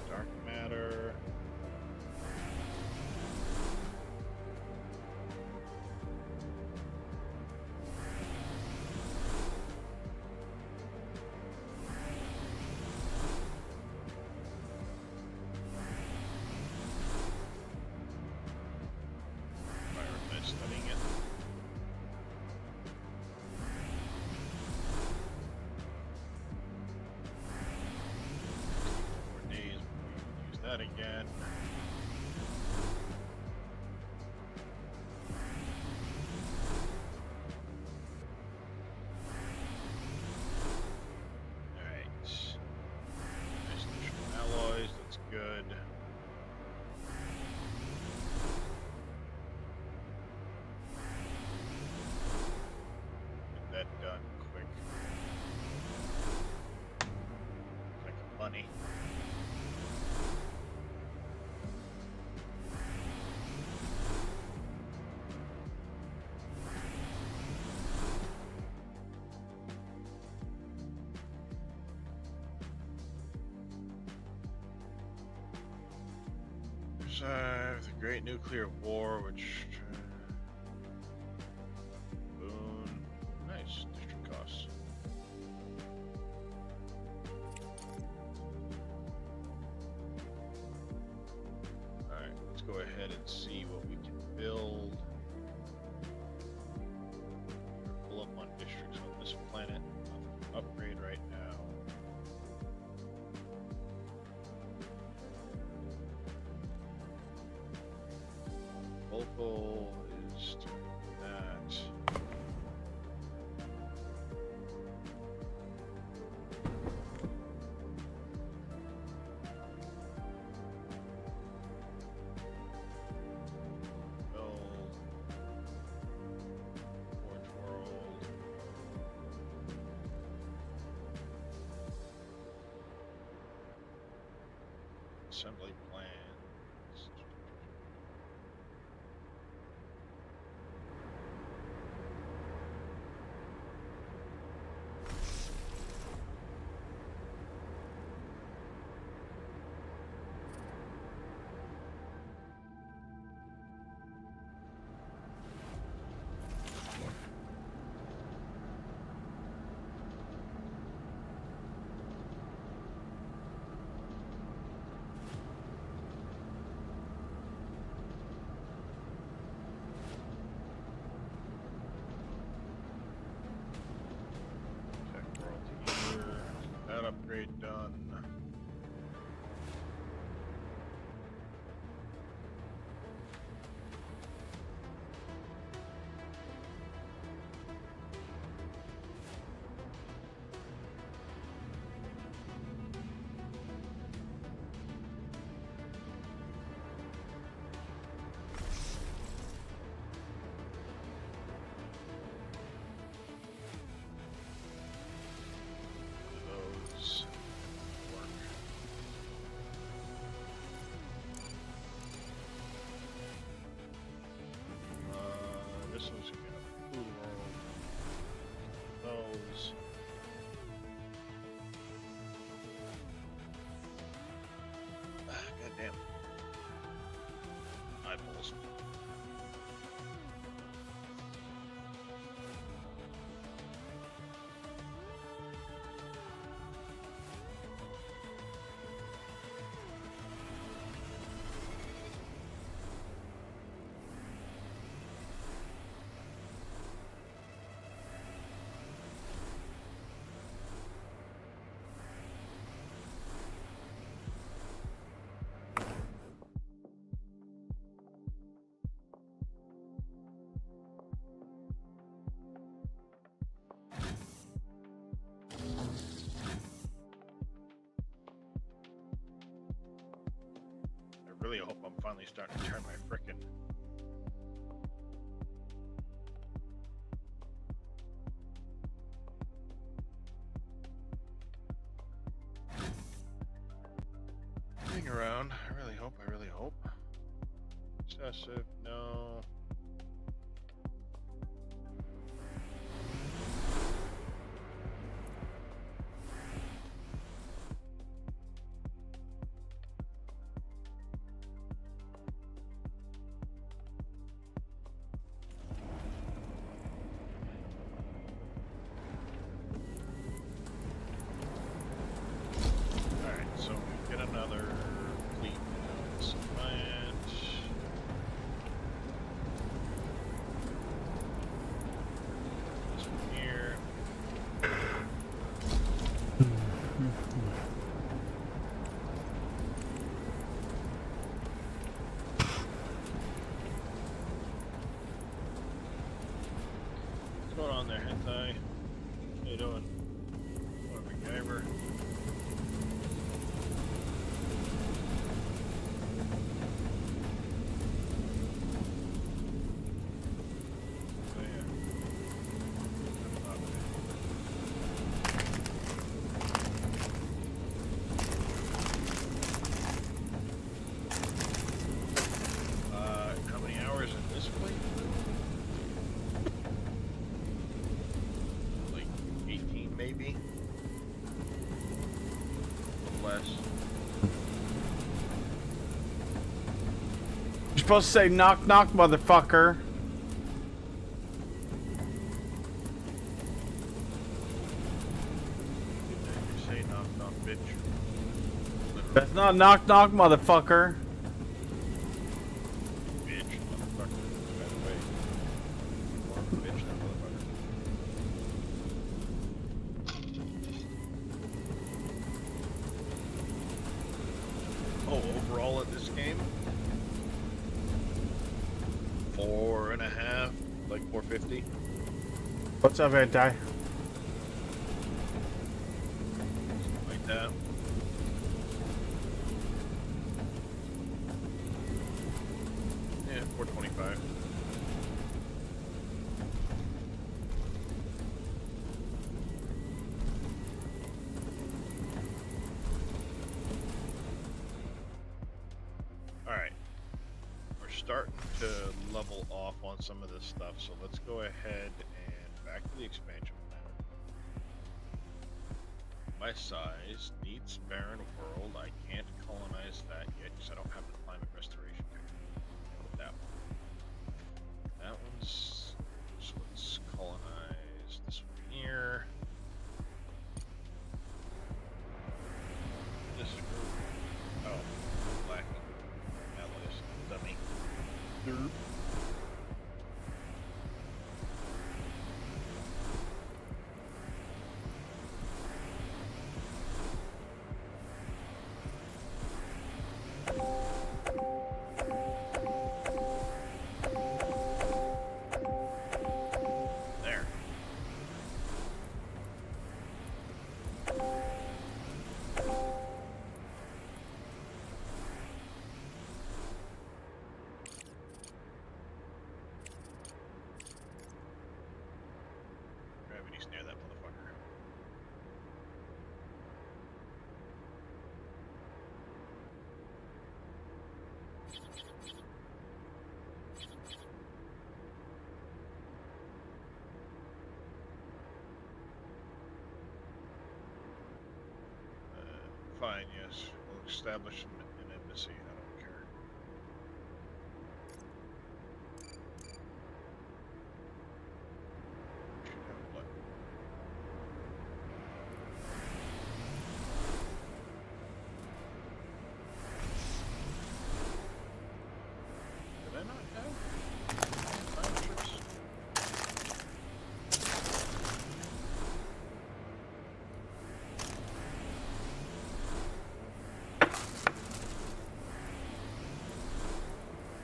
Dark matter. Studying it. 4 days, we use that again. Alright. Nice additional alloys, that's good. That done quick. Like money. Survive the Great Nuclear War, which nice district costs. Alright, let's go ahead and see what we can build. Pull up on districts on this planet. Upgrade right now. Local is doing that. Assembly plans. That upgrade done. This one's gonna food world. Those. Goddamn. Eyeballs. I really hope I'm finally starting to turn my frickin' moving around. I really hope. Excessive, no. Alright, so we get another fleet now. This plant. This one here. What's going on there, Hentai? How you doing? What a MacGyver. Oh yeah. How many hours in this plate? Like 18 maybe? Less. You're supposed to say knock knock, motherfucker. You say knock knock, bitch. That's not knock knock, motherfucker. Bitch, motherfucker. By the way. More of a bitch than motherfucker. Oh, overall at this game? 4.5, like 450. What's up, Anti? Like that. Yeah, 425. Alright. We're starting to level off on some of this stuff, so let's go ahead and back to the expansion plan. My size needs barren world. I can't colonize that yet because I don't have the climate restoration with that one. That one's, so let's colonize this one here. This group. Oh, lacking allies. Dummy. Derp. There. Gravity snare that motherfucker. Fine, yes. We'll establish an embassy. I don't care. Should have what? Did I not have time ships?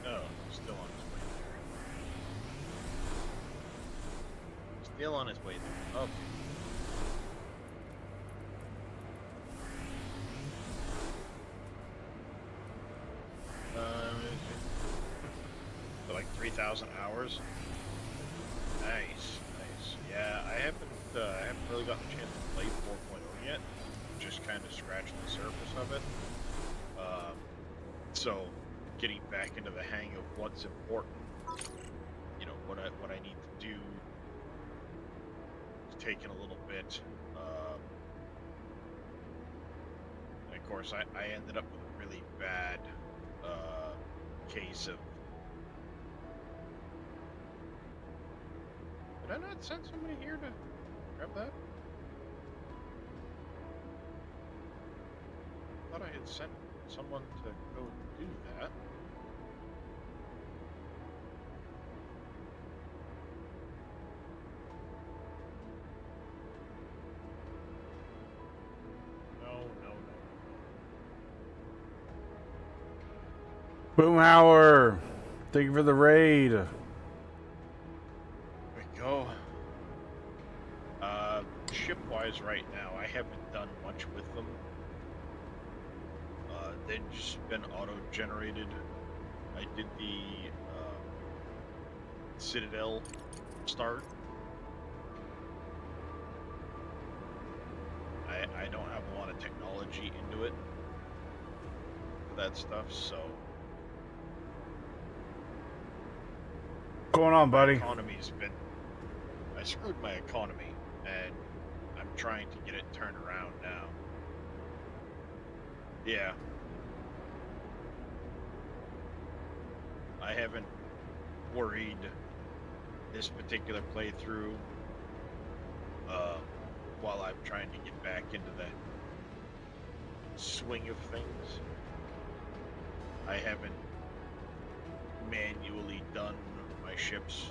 No, still on his way there. Still on his way there. Okay. So like 3,000 hours. Nice. Yeah, I haven't really gotten a chance to play 4.0 yet. Just kind of scratched the surface of it. So, getting back into the hang of what's important, you know, what I need to do, is taking a little bit. And of course, I ended up with a really bad case of. Did I not send somebody here to grab that? I thought I had sent someone to go do that. No. Boomhauer, thank you for the raid. There we go. Ship-wise right now, I haven't done much with them. They've just been auto-generated. I did the Citadel start. I don't have a lot of technology into it for that stuff, so. What's going on, buddy? My economy's been. I screwed my economy, and I'm trying to get it turned around now. Yeah. I haven't worried this particular playthrough while I'm trying to get back into the swing of things. I haven't manually done my ships.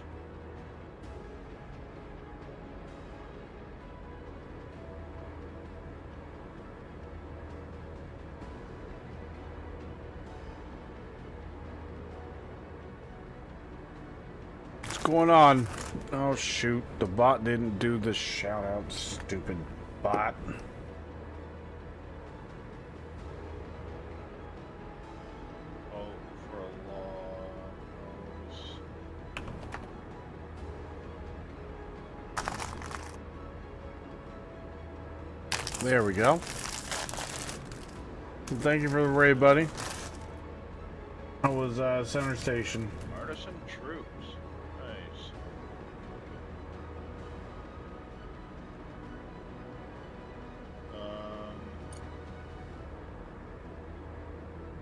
What's going on? Oh shoot, the bot didn't do the shout out, stupid bot. Oh, for a long There we go. Thank you for the raid, buddy. That was center station. Artisan troops. Nice.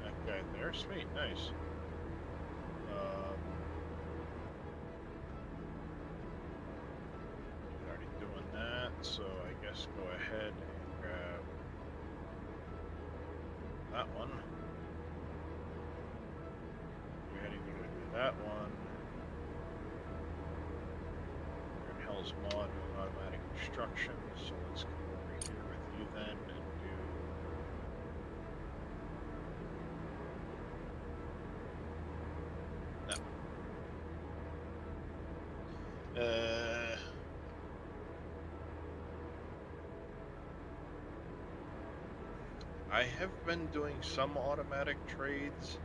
That guy there, sweet, nice. Already doing that, so I guess go ahead and grab that one. You're heading to go do that one. You're in Hell's Mod doing automatic construction, so let's come over here with you then and do. No. I have been doing some automatic trades.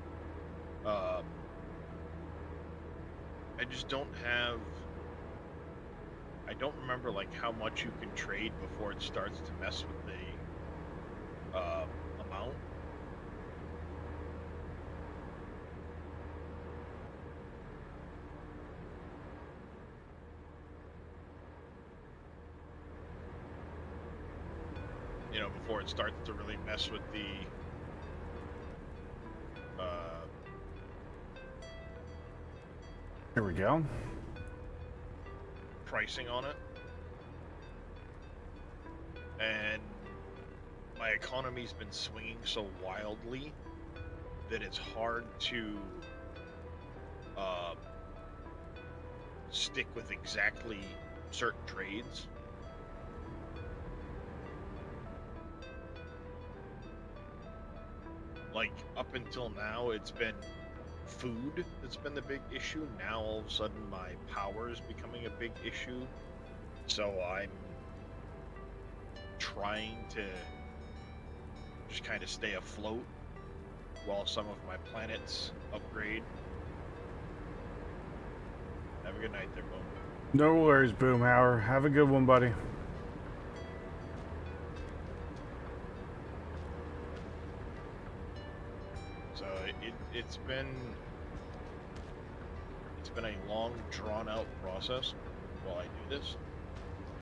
I just don't have. I don't remember like how much you can trade before it starts to mess with the amount. You know, before it starts to really mess with the Here we go. pricing on it. And my economy's been swinging so wildly that it's hard to stick with exactly certain trades. Like, up until now, it's been food that's been the big issue. Now, all of a sudden, my power is becoming a big issue. So I'm trying to just kind of stay afloat while some of my planets upgrade. Have a good night there, Boom. No worries, Boomhauer. Have a good one, buddy. So it's been a long, drawn-out process while I do this.